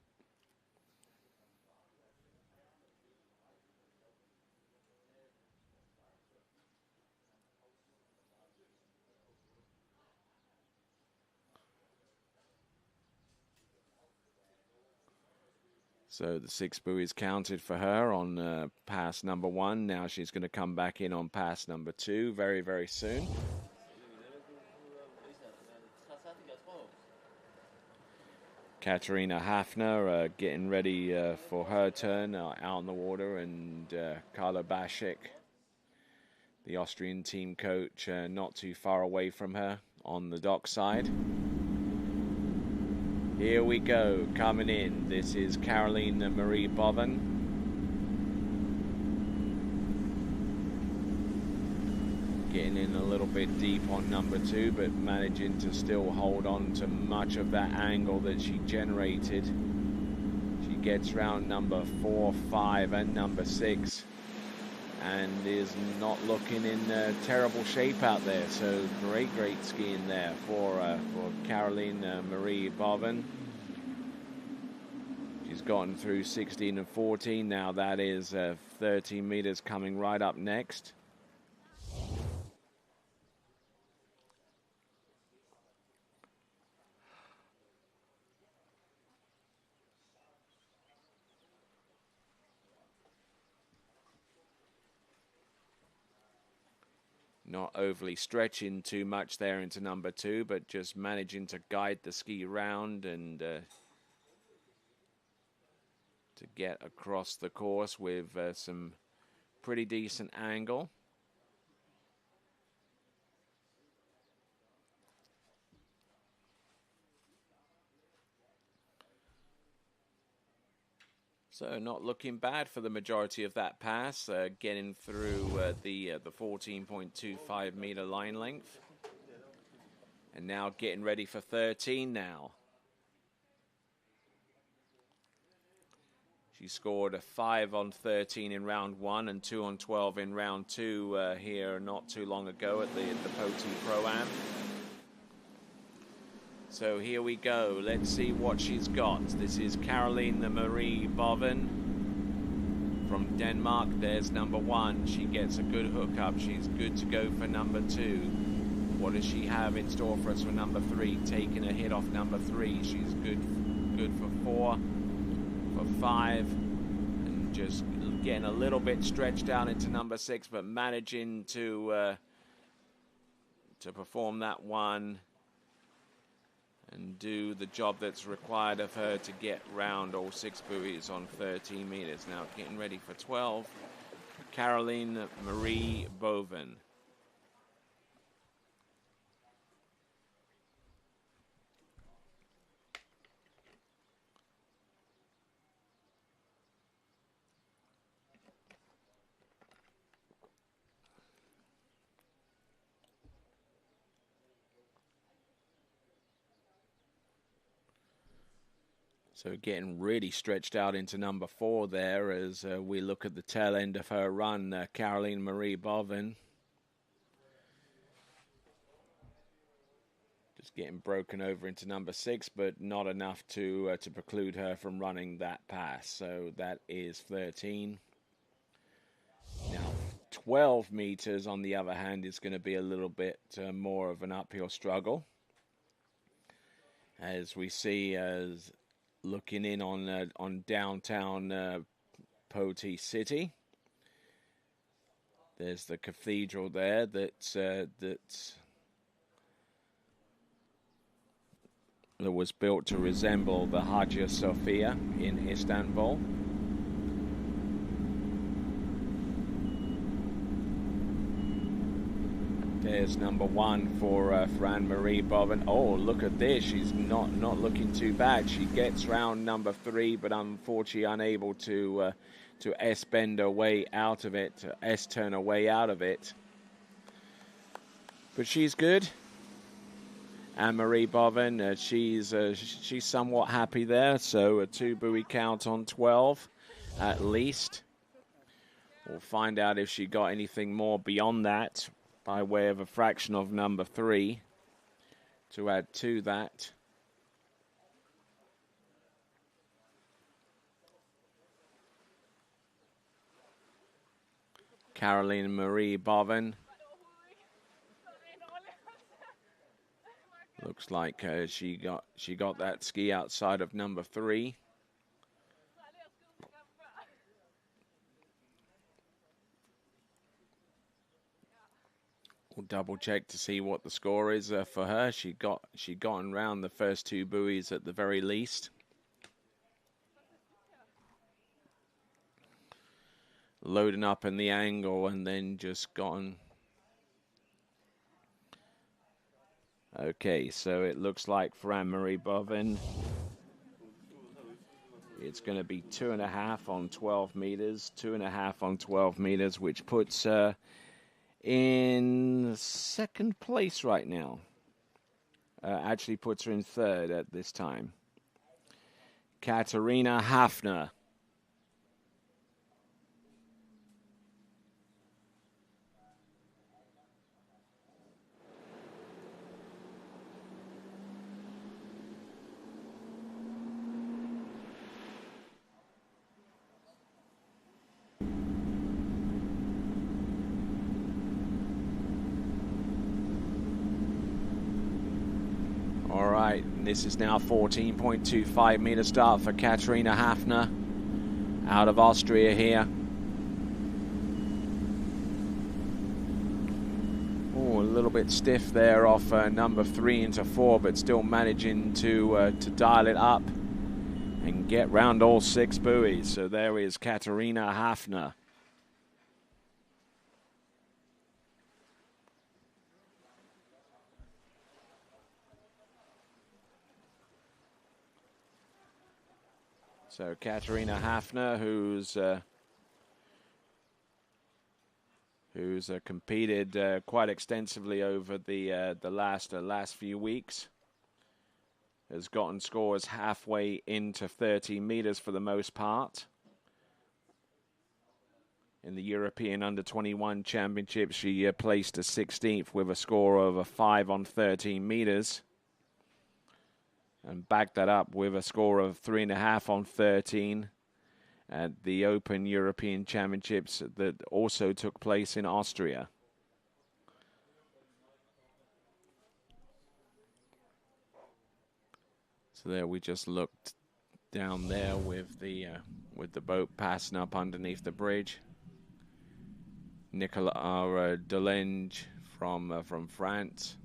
Speaker 1: So the 6 buoys counted for her on pass number 1. Now she's going to come back in on pass number 2 very, very soon. Katarina Hafner getting ready for her turn out on the water, and Carlo Bashik, the Austrian team coach, not too far away from her on the dock side. Here we go, coming in. This is Caroline Marie Bovin. Getting in a little bit deep on number 2, but managing to still hold on to much of that angle that she generated. She gets round number 4, 5, and number 6, and is not looking in terrible shape out there. So great skiing there for Caroline Marie Bovin. She's gotten through 16 and 14. Now that is 13 meters coming right up next. Not overly stretching too much there into number 2, but just managing to guide the ski round and to get across the course with some pretty decent angle. So not looking bad for the majority of that pass, getting through the 14.25 meter line length. And now getting ready for 13 now. She scored a 5 on 13 in round 1 and 2 on 12 in round 2 here not too long ago at the Poti Pro-Am. So here we go. Let's see what she's got. This is Caroline Marie Boven from Denmark. There's number 1. She gets a good hookup. She's good to go for number 2. What does she have in store for us for number 3? Taking a hit off number 3. She's good for 4, for 5, and just getting a little bit stretched out into number 6, but managing to perform that one and do the job that's required of her to get round all 6 buoys on 13 meters. Now getting ready for 12, Caroline Marie Boven. So getting really stretched out into number 4 there as we look at the tail end of her run, Caroline Marie Boven. Just getting broken over into number 6, but not enough to preclude her from running that pass. So that is 13. Now 12 meters, on the other hand, is going to be a little bit more of an uphill struggle. As we see as looking in on downtown Poti City. There's the cathedral there that was built to resemble the Hagia Sophia in Istanbul. There's number 1 for Anne-Marie Boven. Oh, look at this. She's not looking too bad. She gets round number 3, but unfortunately unable to S-bend her way out of it, to S-turn her way out of it. But she's good. Anne-Marie Boven, she's somewhat happy there. So a 2 buoy count on 12 at least. We'll find out if she got anything more beyond that, by way of a fraction of number 3 to add to that. Caroline Marie Boven. Looks like she got that ski outside of number 3. We'll double check to see what the score is for her. She gotten round the first 2 buoys at the very least. Loading up in the angle and then just gotten. Okay, so it looks like for Anne-Marie Boven, it's going to be 2.5 on 12 meters, 2.5 on 12 meters, which puts her in 2nd place right now. Actually puts her in 3rd at this time. Katharina Hafner. This is now 14.25 meter start for Katharina Hafner out of Austria here. Oh, a little bit stiff there off number 3 into 4, but still managing to dial it up and get round all 6 buoys. So there is Katharina Hafner. So Katarina Hafner, who's competed quite extensively over the last few weeks, has gotten scores halfway into 30 meters for the most part. In the European Under-21 Championship, she placed a 16th with a score of a 5 on 13 meters. And backed that up with a score of 3.5 on 13 at the Open European Championships that also took place in Austria. So there we just looked down there with the boat passing up underneath the bridge. Nicolas Delange from France.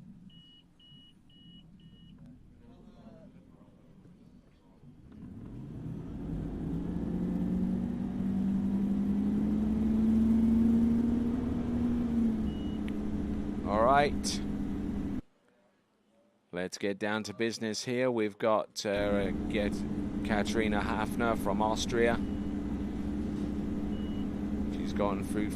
Speaker 1: All right, let's get down to business here. We've got Katarina Hafner from Austria. She's gotten through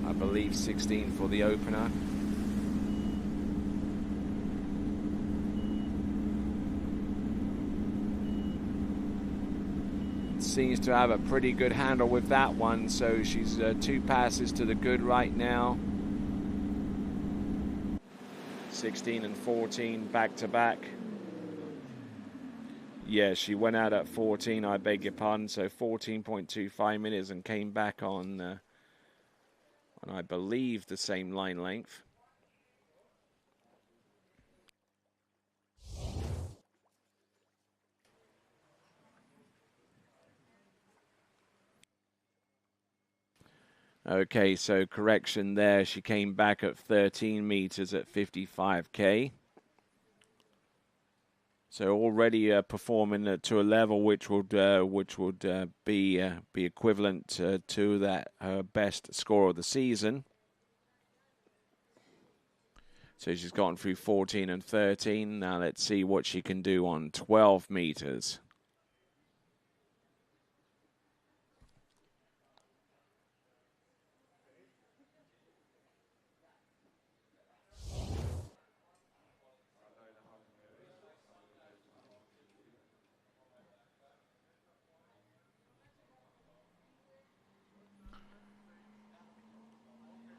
Speaker 1: I believe 16 for the opener. Seems to have a pretty good handle with that one, so she's 2 passes to the good right now. 16 and 14 back to back. Yeah, she went out at 14, I beg your pardon, so 14.25 minutes and came back on I believe the same line length. Okay, so correction there. She came back at 13 meters at 55K. So already performing to a level which would be equivalent to that her best score of the season. So she's gotten through 14 and 13. Now let's see what she can do on 12 meters.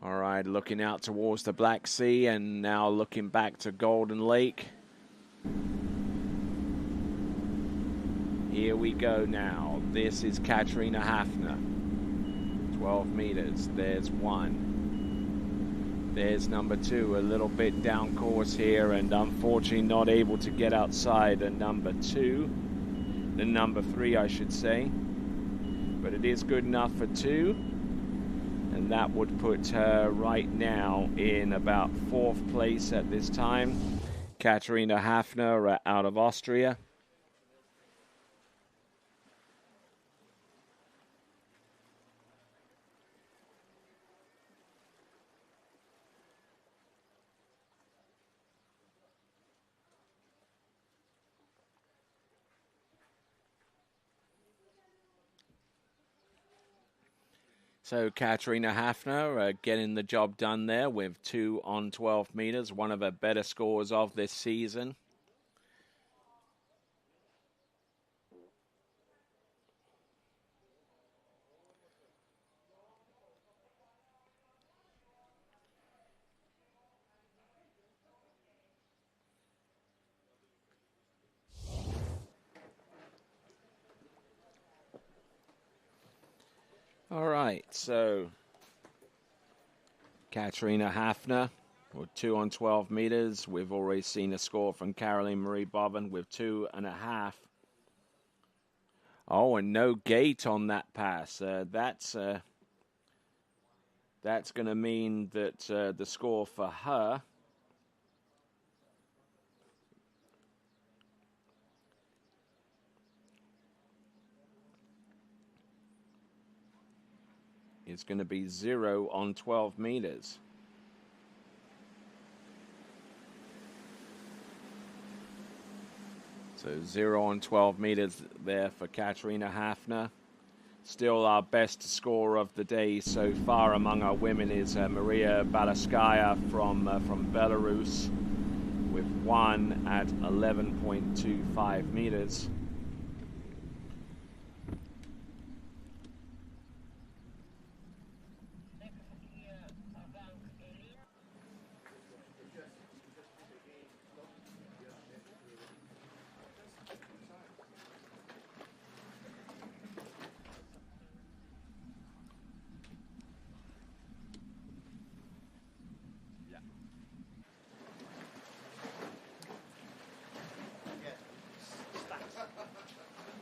Speaker 1: All right, looking out towards the Black Sea and now looking back to Golden Lake. Here we go now. This is Katarina Hafner. 12 meters. There's 1. There's number 2, a little bit down course here, and unfortunately not able to get outside the number 2. The number 3, I should say. But it is good enough for 2. And that would put her right now in about 4th place at this time. Katarina Hafner out of Austria. So Katarina Hafner getting the job done there with 2 on 12 meters, one of her better scores of this season. All right, so Katarina Hafner with 2 on 12 meters. We've already seen a score from Caroline Marie Bobbin with 2.5. Oh, and no gate on that pass. That's going to mean that the score for her is going to be 0 on 12 meters. So 0 on 12 meters there for Katerina Hafner. Still our best scorer of the day so far among our women is Maria Balaskaya from Belarus with 1 at 11.25 meters.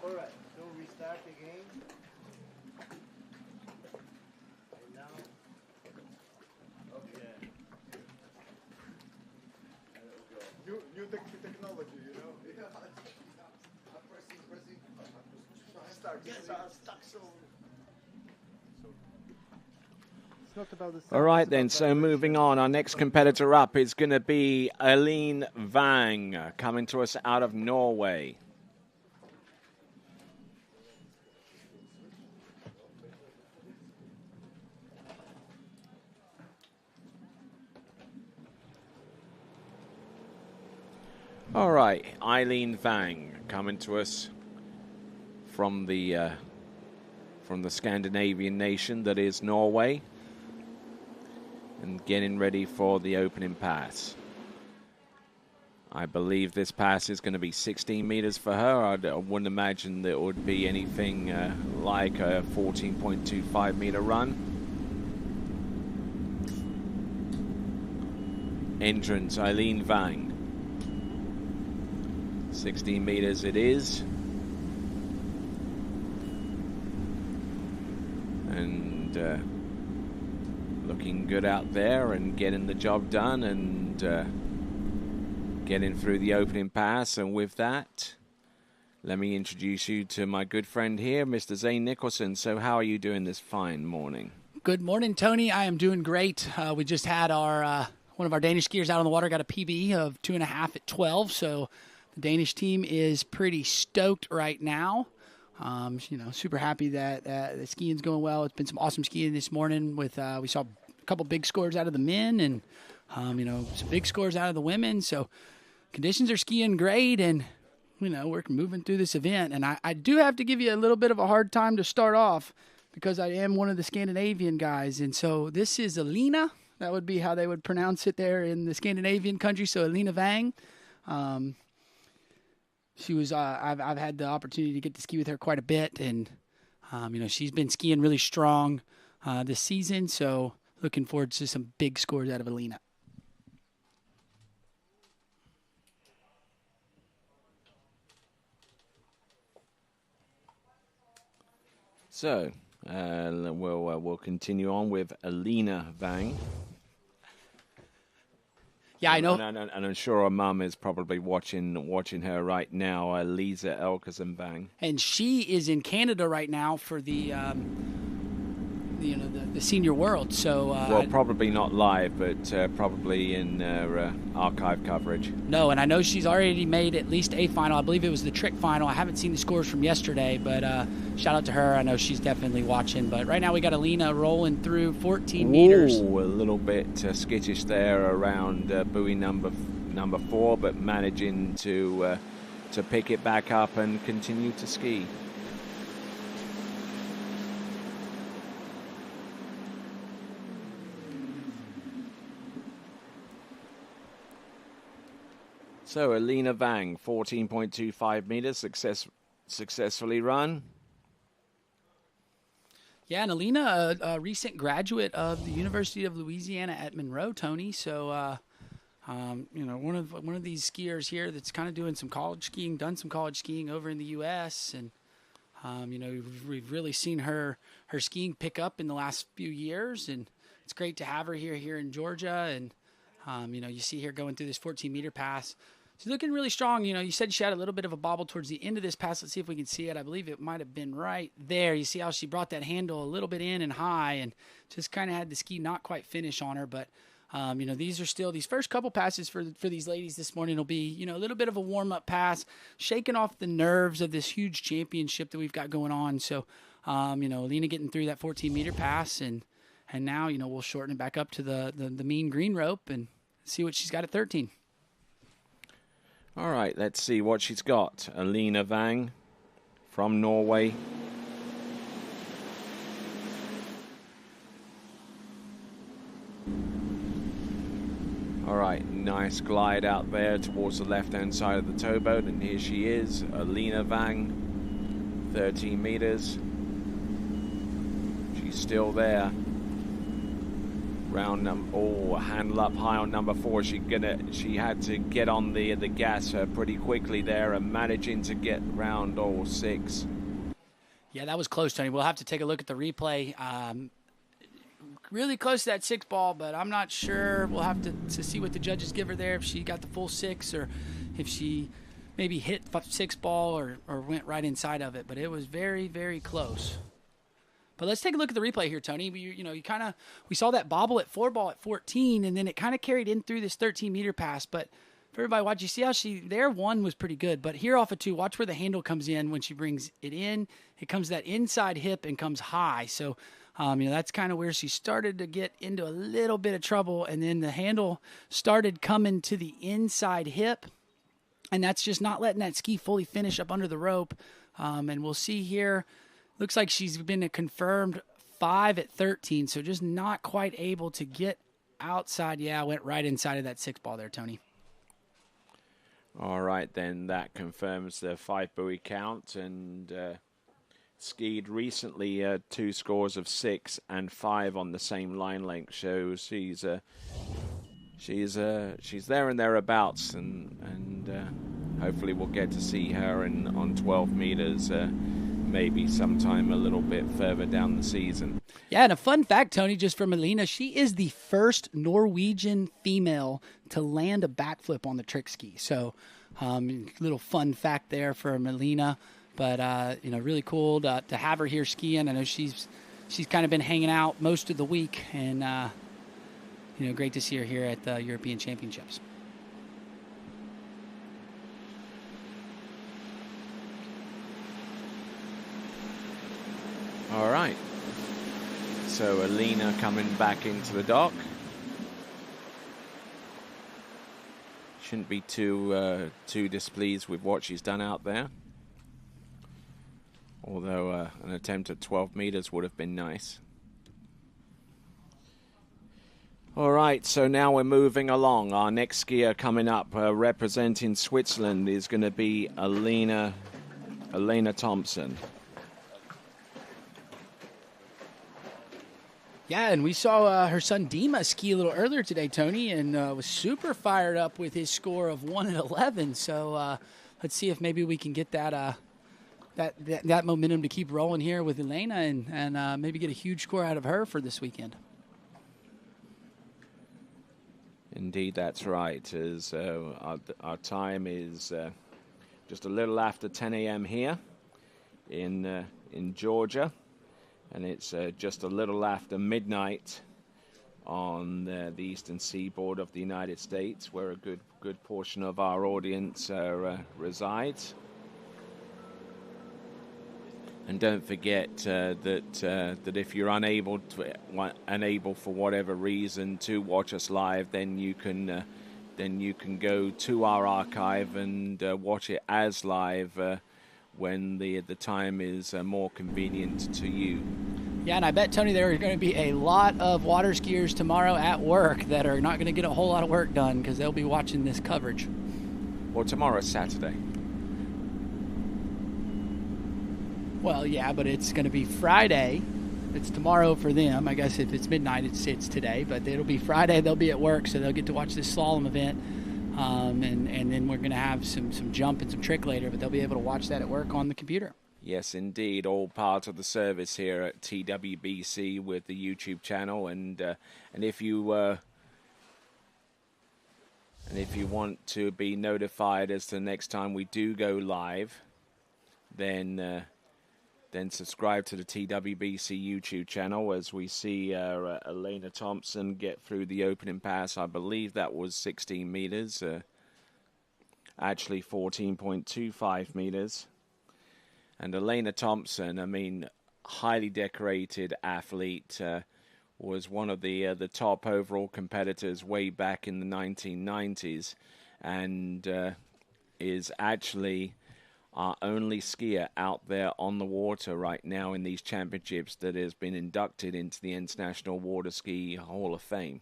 Speaker 3: All right, so we start again. And now, okay. New technology, you know. Yeah. Pressing. Start. Stuck so.
Speaker 1: All right then, so moving on, our next competitor up is going to be Eileen Wang, coming to us out of Norway. All right, Eileen Wang coming to us from the Scandinavian nation that is Norway, and getting ready for the opening pass. I believe this pass is going to be 16 meters for her. I wouldn't imagine that it would be anything like a 14.25 meter run. Entrance, Eileen Wang. 16 meters it is. And looking good out there and getting the job done and getting through the opening pass. And with that, let me introduce you to my good friend here, Mr. Zane Nicholson. So how are you doing this fine morning?
Speaker 16: Good morning, Tony. I am doing great. We just had our one of our Danish skiers out on the water, got a PB of 2.5 at 12. So the Danish team is pretty stoked right now. Super happy that the skiing's going well. It's been some awesome skiing this morning. With we saw a couple big scores out of the men and some big scores out of the women. So conditions are skiing great, and we're moving through this event. And I do have to give you a little bit of a hard time to start off because I am one of the Scandinavian guys. And so this is Alina. That would be how they would pronounce it there in the Scandinavian country. So Alina Wang. She was. I've had the opportunity to get to ski with her quite a bit, and she's been skiing really strong this season. So looking forward to some big scores out of Alina.
Speaker 1: So we'll continue on with Alina Wang.
Speaker 16: Yeah, I know.
Speaker 1: And I'm sure her mum is probably watching her right now, Lisa Elkersen Wang.
Speaker 16: And she is in Canada right now for the senior world. So
Speaker 1: probably not live, but probably in archive coverage.
Speaker 16: No, and I know she's already made at least a final. I believe it was the trick final. I haven't seen the scores from yesterday, but shout out to her. I know she's definitely watching. But right now we got Alina rolling through 14 meters.
Speaker 1: A little bit skittish there around buoy number 4, but managing to pick it back up and continue to ski. So Alina Wang, 14.25 meters, successfully run.
Speaker 16: Yeah, and Alina, a recent graduate of the University of Louisiana at Monroe, Tony. So, one of these skiers here that's kind of doing some college skiing, done some college skiing over in the U.S. And we've really seen her skiing pick up in the last few years, and it's great to have her here in Georgia. And you see her going through this 14-meter pass. She's looking really strong. You said she had a little bit of a bobble towards the end of this pass. Let's see if we can see it. I believe it might have been right there. You see how she brought that handle a little bit in and high and just kind of had the ski not quite finish on her. But These first couple passes for these ladies this morning will be, a little bit of a warm-up pass, shaking off the nerves of this huge championship that we've got going on. So, Alina getting through that 14-meter pass, and now, we'll shorten it back up to the mean green rope and see what she's got at 13.
Speaker 1: All right, let's see what she's got. Alina Wang from Norway. All right, nice glide out there towards the left-hand side of the towboat, and here she is, Alina Wang, 13 meters. She's still there. Handle up high on number 4. She had to get on the gas pretty quickly there, and managing to get round 6.
Speaker 16: Yeah, that was close, Tony. We'll have to take a look at the replay. Really close to that 6 ball, but I'm not sure. We'll have to see what the judges give her there, if she got the full 6 or if she maybe hit 6 ball or went right inside of it. But it was very, very close. But let's take a look at the replay here, Tony. We saw that bobble at 4 ball at 14, and then it kind of carried in through this 13-meter pass. But for everybody watch, you see how there 1 was pretty good. But here off of 2, watch where the handle comes in when she brings it in. It comes that inside hip and comes high. So, that's kind of where she started to get into a little bit of trouble. And then the handle started coming to the inside hip. And that's just not letting that ski fully finish up under the rope. And we'll see here. Looks like she's been a confirmed 5 at 13, so just not quite able to get outside. Yeah, went right inside of that 6 ball there, Tony.
Speaker 1: All right, then that confirms the 5 buoy count, and skied recently 2 scores of 6 and 5 on the same line length. So she's there and thereabouts, and hopefully we'll get to see her on 12 meters. Maybe sometime a little bit further down the season.
Speaker 16: Yeah, and a fun fact, Tony, just from Alina, she is the first Norwegian female to land a backflip on the trick ski. So, little fun fact there for Alina. But, really cool to have her here skiing. I know she's kind of been hanging out most of the week, and, great to see her here at the European Championships.
Speaker 1: All right, so Alina coming back into the dock. Shouldn't be too displeased with what she's done out there. Although an attempt at 12 meters would have been nice. All right, so now we're moving along. Our next skier coming up representing Switzerland is going to be Elena Thompson.
Speaker 16: Yeah, and we saw her son Dima ski a little earlier today, Tony, and was super fired up with his score of 1 at 11. So let's see if maybe we can get that momentum to keep rolling here with Elena and maybe get a huge score out of her for this weekend.
Speaker 1: Indeed, that's right. As our time is just a little after 10 a.m. here in Georgia. And it's just a little after midnight on the eastern seaboard of the United States, where a good portion of our audience resides. And don't forget that if you're unable for whatever reason to watch us live, then you can go to our archive and watch it as live. When the time is more convenient to you.
Speaker 16: Yeah, and I bet, Tony, there are going to be a lot of water skiers tomorrow at work that are not going to get a whole lot of work done because they'll be watching this coverage.
Speaker 1: Well, tomorrow's Saturday.
Speaker 16: Well, yeah, but it's going to be Friday. It's tomorrow for them. I guess if it's midnight, it's today. But it'll be Friday. They'll be at work, so they'll get to watch this slalom event. And then we're going to have some jump and some trick later, but they'll be able to watch that at work on the computer.
Speaker 1: Yes, indeed. All part of the service here at TWBC with the YouTube channel. And if you want to be notified as to the next time we do go live, then then subscribe to the TWBC YouTube channel as we see Elena Thompson get through the opening pass. I believe that was 16 meters, actually 14.25 meters. And Elena Thompson, I mean, highly decorated athlete, was one of the top overall competitors way back in the 1990s, and is actually our only skier out there on the water right now in these championships that has been inducted into the International Water Ski Hall of Fame.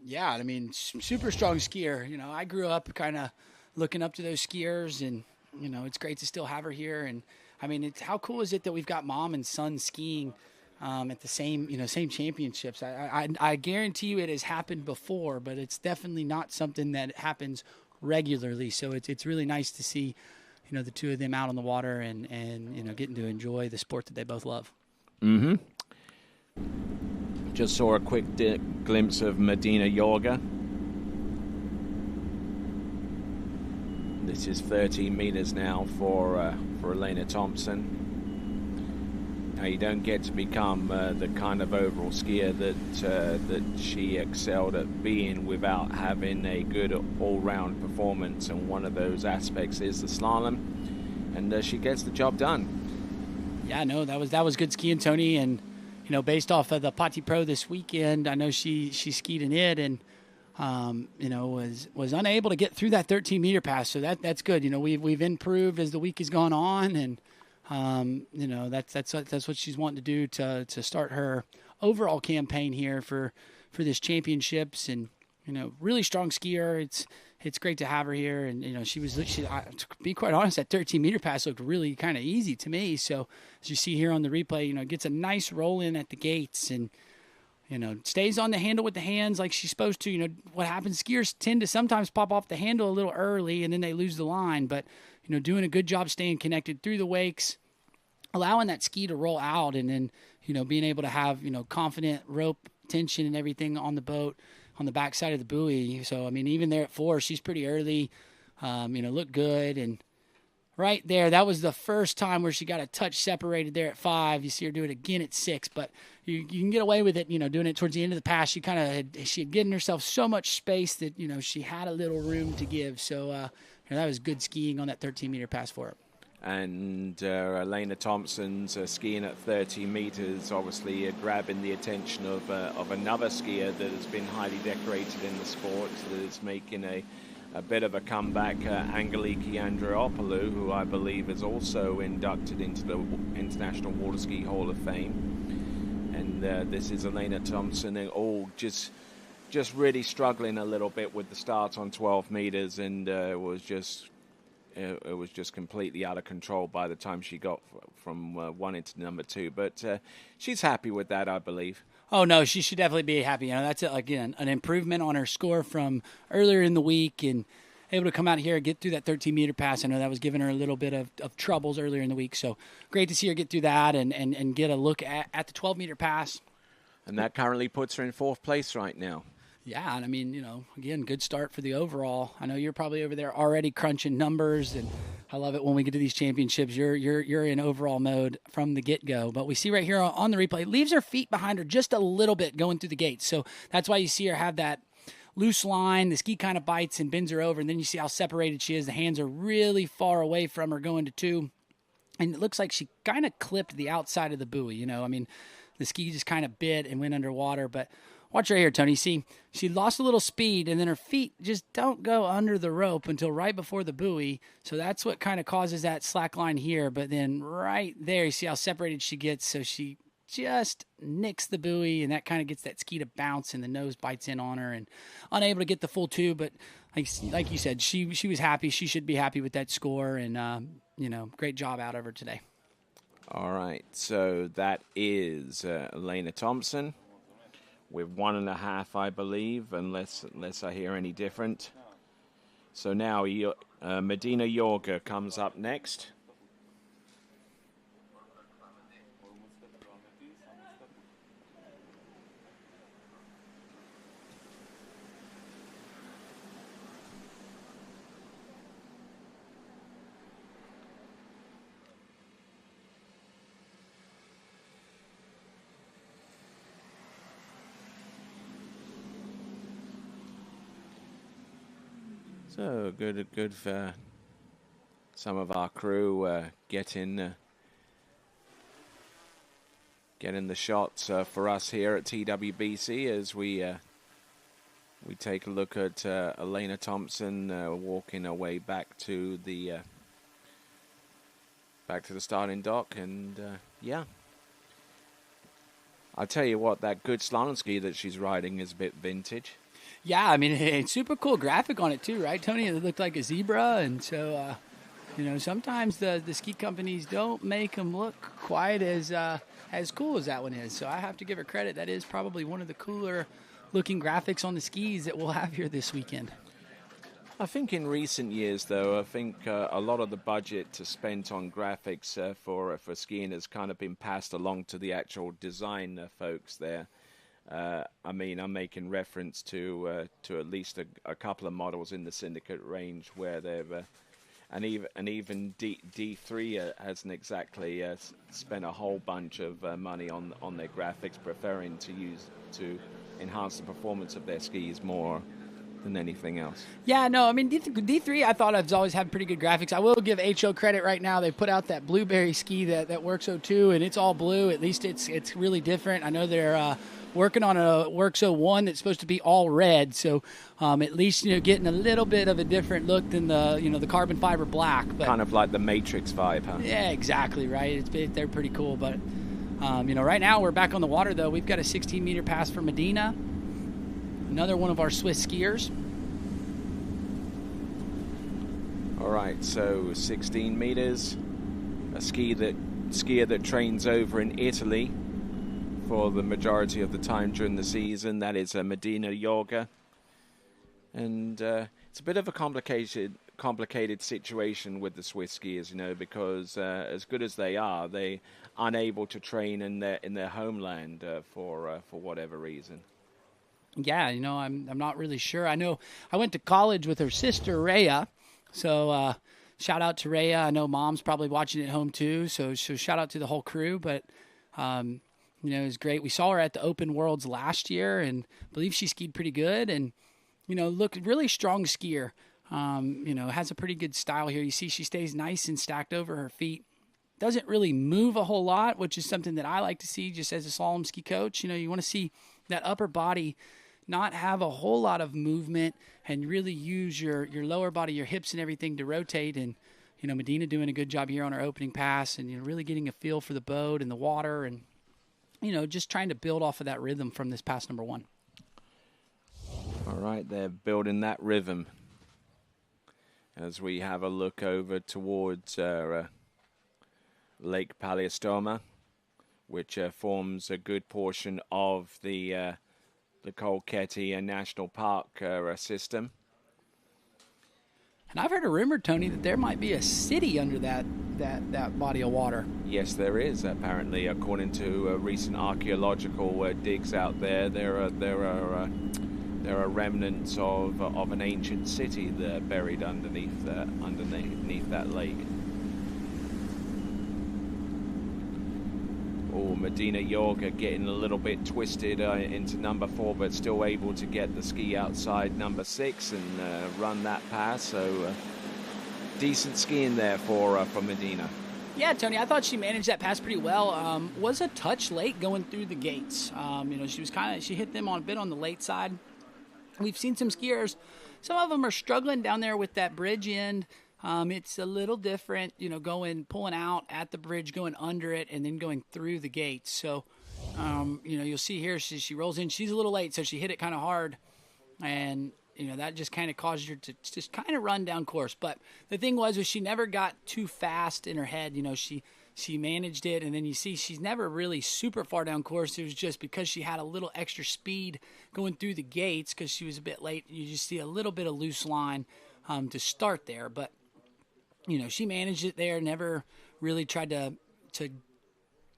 Speaker 16: Yeah, I mean, super strong skier. You know, I grew up kind of looking up to those skiers, and, you know, it's great to still have her here. And, I mean, how cool is it that we've got mom and son skiing at the same championships? I guarantee you it has happened before, but it's definitely not something that happens regularly. So it's really nice to see, you know, the two of them out on the water and you know, getting to enjoy the sport that they both love.
Speaker 1: Mm-hmm. Just saw a quick glimpse of Medina Yorga. This is 13 meters now for Elena Thompson. Now, you don't get to become the kind of overall skier that she excelled at being without having a good all-round performance, and one of those aspects is the slalom, and she gets the job done.
Speaker 16: Yeah, no, that was good skiing, Tony, and, you know, based off of the Pati Pro this weekend, I know she skied in it and you know, was unable to get through that 13-meter pass, so that's good. You know, we've improved as the week has gone on, and you know, that's what she's wanting to do to start her overall campaign here for this championships. And, you know, really strong skier. It's great to have her here. And, you know, to be quite honest, that 13-meter pass looked really kind of easy to me. So as you see here on the replay, you know, gets a nice roll in at the gates and, you know, stays on the handle with the hands like she's supposed to. You know, what happens, skiers tend to sometimes pop off the handle a little early and then they lose the line. But, you know, doing a good job staying connected through the wakes, allowing that ski to roll out, and then, you know, being able to have, you know, confident rope tension and everything on the boat on the backside of the buoy. So, I mean, even there at 4, she's pretty early, you know, looked good. And right there, that was the first time where she got a touch separated there at 5. You see her do it again at 6, but you can get away with it, you know, doing it towards the end of the pass. She had given herself so much space that, you know, she had a little room to give. So, you know, that was good skiing on that 13-meter pass for her.
Speaker 1: And Elena Thompson's skiing at 30 meters, obviously grabbing the attention of another skier that has been highly decorated in the sport, that is making a bit of a comeback, Angeliki Andreopoulou, who I believe is also inducted into the International Water Ski Hall of Fame. And this is Elena Thompson, just really struggling a little bit with the start on 12 meters, and it was just completely out of control by the time she got from 1 into number 2. But she's happy with that, I believe.
Speaker 16: Oh, no, she should definitely be happy. You know, that's, again, an improvement on her score from earlier in the week, and able to come out here and get through that 13-meter pass. I know that was giving her a little bit of troubles earlier in the week. So great to see her get through that and get a look at the 12-meter pass.
Speaker 1: And that currently puts her in 4th place right now.
Speaker 16: Yeah, and I mean, you know, again, good start for the overall. I know you're probably over there already crunching numbers, and I love it when we get to these championships. You're in overall mode from the get-go. But we see right here on the replay, leaves her feet behind her just a little bit going through the gates. So that's why you see her have that loose line. The ski kind of bites and bends her over, and then you see how separated she is. The hands are really far away from her going to 2. And it looks like she kind of clipped the outside of the buoy. You know, I mean, the ski just kind of bit and went underwater, but watch right here, Tony. See, she lost a little speed, and then her feet just don't go under the rope until right before the buoy. So that's what kind of causes that slack line here. But then right there, you see how separated she gets. So she just nicks the buoy, and that kind of gets that ski to bounce, and the nose bites in on her, and unable to get the full 2. But like you said, she was happy. She should be happy with that score, and you know, great job out of her today.
Speaker 1: All right, so that is Elena Thompson with 1.5, I believe, unless I hear any different. So now Medina Yorga comes up next. So good for some of our crew getting the shots for us here at TWBC as we take a look at Elena Thompson walking her way back to the starting dock, and yeah. I'll tell you what, that good slalom ski that she's riding is a bit vintage.
Speaker 16: Yeah, I mean, it's super cool graphic on it too, right, Tony? It looked like a zebra, and so, sometimes the ski companies don't make them look quite as cool as that one is. So I have to give her credit. That is probably one of the cooler looking graphics on the skis that we'll have here this weekend.
Speaker 1: I think in recent years, though, a lot of the budget spent on graphics for skiing has kind of been passed along to the actual design folks there. I mean, I'm making reference to at least a couple of models in the Syndicate range where they've, and even D3 hasn't exactly spent a whole bunch of money on their graphics, preferring to enhance the performance of their skis more than anything else.
Speaker 16: Yeah, no, I mean, D3 I thought has always had pretty good graphics. I will give HO credit right now. They put out that blueberry ski that Works 02, and it's all blue. At least it's really different. I know they're working on a Works 01 that's supposed to be all red, so at least, getting a little bit of a different look than the carbon fiber black. But
Speaker 1: kind of like the Matrix vibe, huh?
Speaker 16: Yeah, exactly, right. They're pretty cool, but right now we're back on the water, though. We've got a 16-meter pass for Medina, another one of our Swiss skiers.
Speaker 1: All right, so 16 meters, a skier that trains over in Italy for the majority of the time during the season. That is Medina Yorga, and it's a bit of a complicated situation with the Swiss skiers, because as good as they are, they unable to train in their homeland for whatever reason.
Speaker 16: Yeah, I'm not really sure. I know I went to college with her sister, Rhea. So shout out to Rhea. I know Mom's probably watching at home too. So shout out to the whole crew. But, it was great. We saw her at the Open Worlds last year, and I believe she skied pretty good. And, looked really strong skier. Has a pretty good style here. You see she stays nice and stacked over her feet. Doesn't really move a whole lot, which is something that I like to see just as a slalom ski coach. You want to see that upper body not have a whole lot of movement and really use your lower body, your hips and everything to rotate. And, Medina doing a good job here on her opening pass, and, really getting a feel for the boat and the water, and, just trying to build off of that rhythm from this pass number one.
Speaker 1: All right, they're building that rhythm as we have a look over towards Lake Paliostoma, which forms a good portion of the Kolkheti National Park system.
Speaker 16: And I've heard a rumor, Tony, that there might be a city under that body of water.
Speaker 1: Yes, there is. Apparently, according to recent archaeological digs out there, there are remnants of an ancient city that buried underneath that lake. Oh, Medina Yorga getting a little bit twisted into number 4, but still able to get the ski outside number 6 and run that pass. So decent skiing there for Medina.
Speaker 16: Yeah, Tony, I thought she managed that pass pretty well. Was a touch late going through the gates. She hit them a bit on the late side. We've seen some skiers. Some of them are struggling down there with that bridge end. It's a little different, pulling out at the bridge, going under it, and then going through the gates. So, you'll see here she rolls in. She's a little late, so she hit it kind of hard. And, that just kind of caused her to just kind of run down course. But the thing was she never got too fast in her head. She managed it, and then you see she's never really super far down course. It was just because she had a little extra speed going through the gates because she was a bit late. You just see a little bit of loose line to start there. But, she managed it there, never really tried to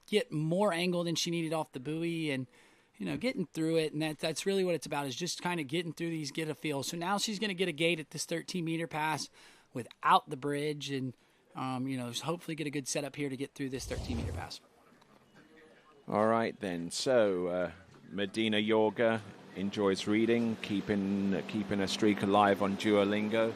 Speaker 16: get more angle than she needed off the buoy, and, getting through it. And that's really what it's about, is just kind of getting through these, get a feel. So now she's going to get a gate at this 13-meter pass without the bridge, and, hopefully get a good setup here to get through this 13-meter pass.
Speaker 1: All right, then. So Medina Yorga enjoys reading, keeping a streak alive on Duolingo.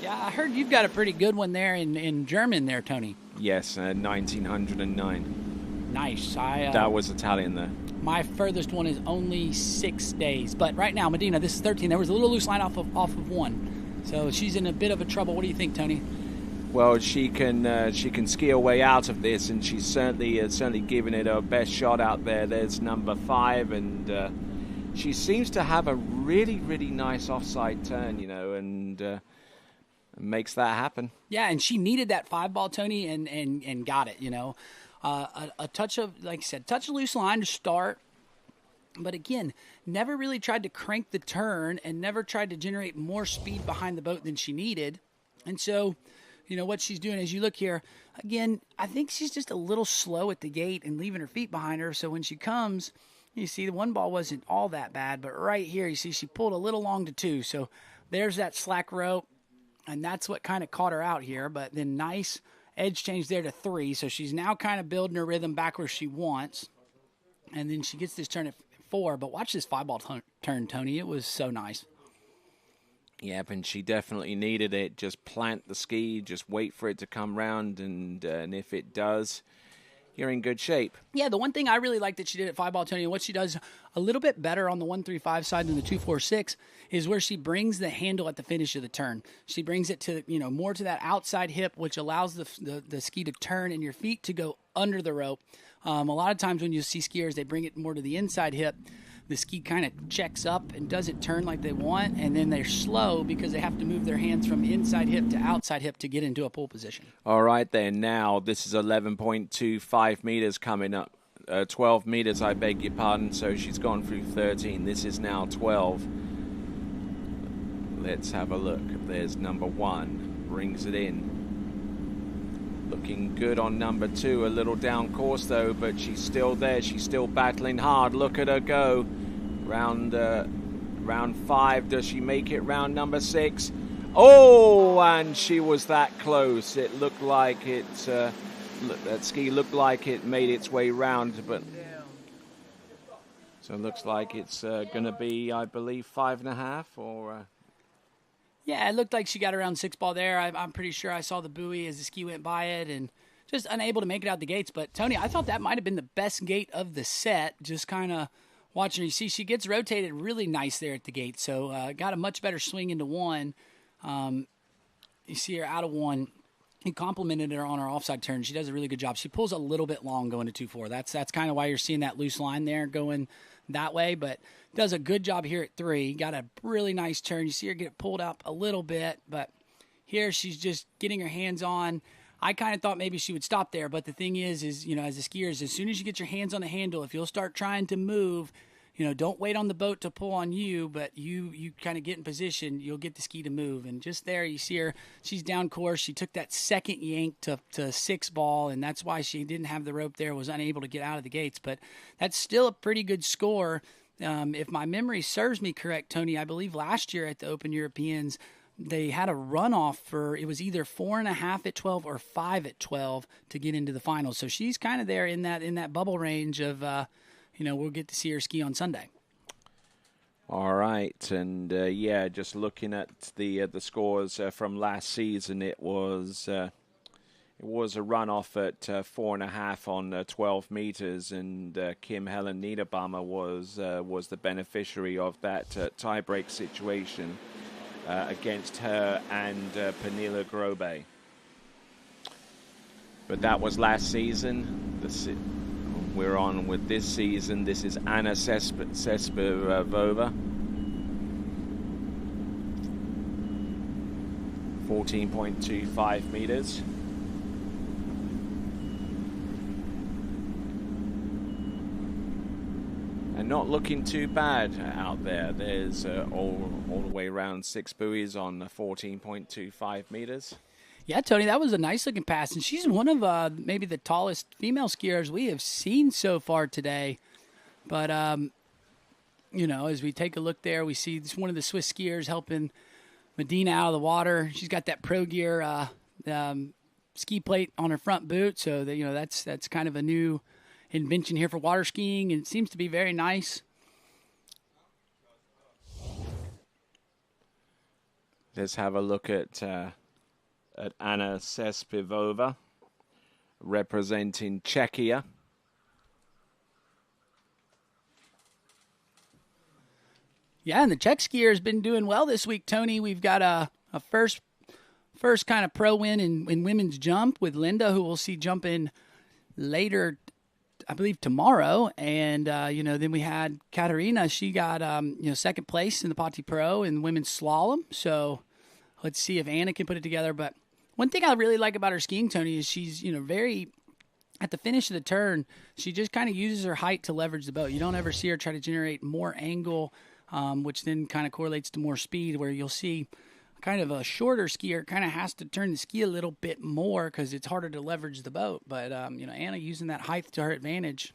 Speaker 16: Yeah, I heard you've got a pretty good one there in German there, Tony.
Speaker 1: Yes, 1909.
Speaker 16: Nice.
Speaker 1: That was Italian there.
Speaker 16: My furthest one is only 6 days. But right now, Medina, this is 13. There was a little loose line off of 1. So she's in a bit of a trouble. What do you think, Tony?
Speaker 1: Well, she can ski her way out of this, and she's certainly giving it her best shot out there. There's number 5, and she seems to have a really, really nice offside turn, and makes that happen.
Speaker 16: Yeah, and she needed that 5 ball, Tony, and got it, A touch of, like I said, touch of loose line to start. But again, never really tried to crank the turn and never tried to generate more speed behind the boat than she needed. And so, what she's doing as you look here, again, I think she's just a little slow at the gate and leaving her feet behind her. So when she comes, you see the 1 ball wasn't all that bad. But right here, you see she pulled a little long to 2. So there's that slack rope. And that's what kind of caught her out here. But then nice edge change there to 3. So she's now kind of building her rhythm back where she wants. And then she gets this turn at 4. But watch this 5 ball turn, Tony. It was so nice.
Speaker 1: Yep, and she definitely needed it. Just plant the ski, just wait for it to come round. And if it does, you're in good shape.
Speaker 16: Yeah, the one thing I really like that she did at 5 ball, Tony, and what she does a little bit better on the 135 side than the 246 is where she brings the handle at the finish of the turn. She brings it to, more to that outside hip, which allows the ski to turn and your feet to go under the rope. A lot of times when you see skiers, they bring it more to the inside hip. The ski kind of checks up and doesn't turn like they want, and then they're slow because they have to move their hands from inside hip to outside hip to get into a pull position.
Speaker 1: All right, then. Now, this is 11.25 meters coming up. 12 meters, I beg your pardon. So she's gone through 13. This is now 12. Let's have a look. There's number 1. Brings it in. Looking good on number 2. A little down course, though, but she's still there. She's still battling hard. Look at her go. Round 5. Does she make it? Round number 6. Oh, and she was that close. It looked like it. That ski looked like it made its way round, but so it looks like it's going to be, I believe, 5.5 or.
Speaker 16: Yeah, it looked like she got around 6 ball there. I'm pretty sure I saw the buoy as the ski went by it, and just unable to make it out the gates. But Tony, I thought that might have been the best gate of the set. Just kind of watching her. You see, she gets rotated really nice there at the gate, so got a much better swing into 1. You see her out of 1. He complimented her on her offside turn. She does a really good job. She pulls a little bit long going to 2-4. That's kind of why you're seeing that loose line there going that way, but does a good job here at 3. Got a really nice turn. You see her get pulled up a little bit, but here she's just getting her hands on. I kind of thought maybe she would stop there, but the thing is, as a skier, as soon as you get your hands on the handle, if you'll start trying to move, don't wait on the boat to pull on you, but you kind of get in position, you'll get the ski to move. And just there, you see her, she's down course. She took that second yank to 6 ball, and that's why she didn't have the rope there, was unable to get out of the gates. But that's still a pretty good score. If my memory serves me correct, Tony, I believe last year at the Open Europeans, they had a runoff for, it was either 4.5 at 12 or 5 at 12 to get into the finals. So she's kind of there in that bubble range of, we'll get to see her ski on Sunday.
Speaker 1: All right, and just looking at the scores from last season, it was a runoff at 4.5 on 12 meters, and Kim Helen Niederbaumer was the beneficiary of that tiebreak situation against her and Pernilla Grobe. But that was last season. We're on with this season. This is Anna Sespivova. 14.25 meters. And not looking too bad out there. There's all the way around 6 buoys on 14.25 meters.
Speaker 16: Yeah, Tony, that was a nice-looking pass, and she's one of maybe the tallest female skiers we have seen so far today. But, as we take a look there, we see one of the Swiss skiers helping Medina out of the water. She's got that Pro Gear ski plate on her front boot, so that, that's kind of a new invention here for water skiing, and it seems to be very nice.
Speaker 1: Let's have a look at Anna Sespivova, representing Czechia.
Speaker 16: Yeah, and the Czech skier has been doing well this week, Tony. We've got a first kind of pro win in women's jump with Linda, who we'll see jumping later, I believe tomorrow. And, then we had Katarina. She got, second place in the Pati Pro in women's slalom. So let's see if Anna can put it together. But one thing I really like about her skiing, Tony, is she's, very, at the finish of the turn, she just kind of uses her height to leverage the boat. You don't ever see her try to generate more angle, which then kind of correlates to more speed, where you'll see kind of a shorter skier kind of has to turn the ski a little bit more because it's harder to leverage the boat. But, Anna using that height to her advantage.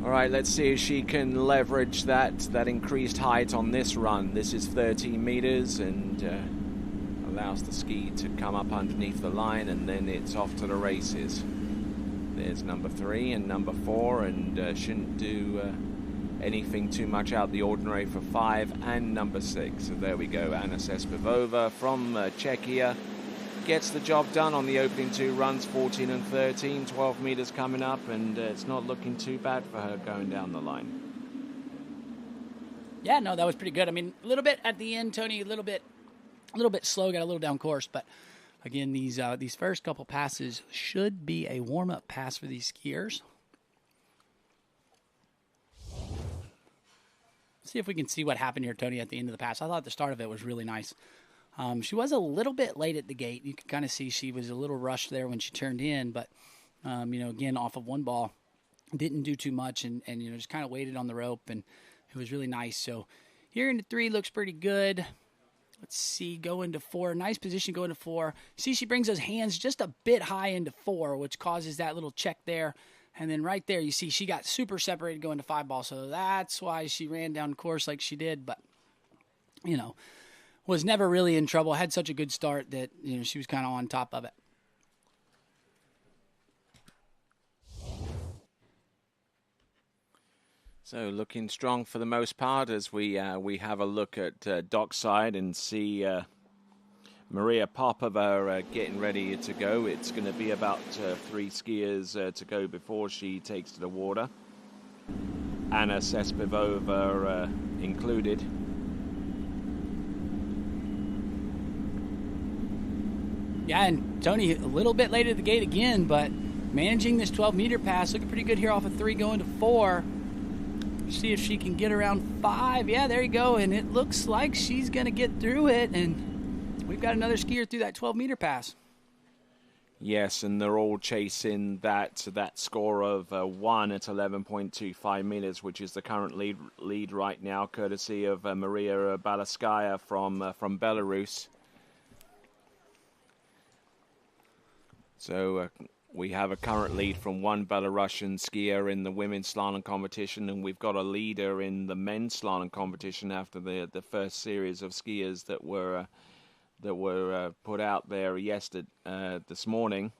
Speaker 1: All right, let's see if she can leverage that increased height on this run. This is 13 meters and allows the ski to come up underneath the line, and then it's off to the races. There's number 3 and number 4, and shouldn't do anything too much out the ordinary for 5 and number 6. So there we go. Anna Sespivova from Czechia gets the job done on the opening 2 runs, 14 and 13, 12 meters coming up, and it's not looking too bad for her going down the line.
Speaker 16: Yeah, no, that was pretty good. I mean, a little bit at the end, Tony, a little bit slow, got a little down course, but again, these first couple passes should be a warm-up pass for these skiers. See if we can see what happened here, Tony, at the end of the pass. I thought the start of it was really nice. She was a little bit late at the gate. You could kind of see she was a little rushed there when she turned in, but, again, off of one ball, didn't do too much and just kind of waited on the rope, and it was really nice. So here into 3 looks pretty good. Let's see, go into 4. Nice position going to 4. See, she brings those hands just a bit high into 4, which causes that little check there. And then right there, you see she got super separated going to 5 ball. So that's why she ran down course like she did. But, was never really in trouble. Had such a good start that, she was kind of on top of it.
Speaker 1: So looking strong for the most part as we have a look at dockside and see Maria Popova getting ready to go. It's going to be about 3 skiers to go before she takes to the water. Anna Sespivova included.
Speaker 16: Yeah, and Tony, a little bit late at the gate again, but managing this 12-meter pass, looking pretty good here off of 3 going to 4. See if she can get around 5. Yeah, there you go, and it looks like she's going to get through it, and we've got another skier through that 12-meter pass.
Speaker 1: Yes, and they're all chasing that score of 1 at 11.25 meters, which is the current lead right now, courtesy of Maria Balaskaya from Belarus. So we have a current lead from one Belarusian skier in the women's slalom competition, and we've got a leader in the men's slalom competition after the first series of skiers that were put out there this morning,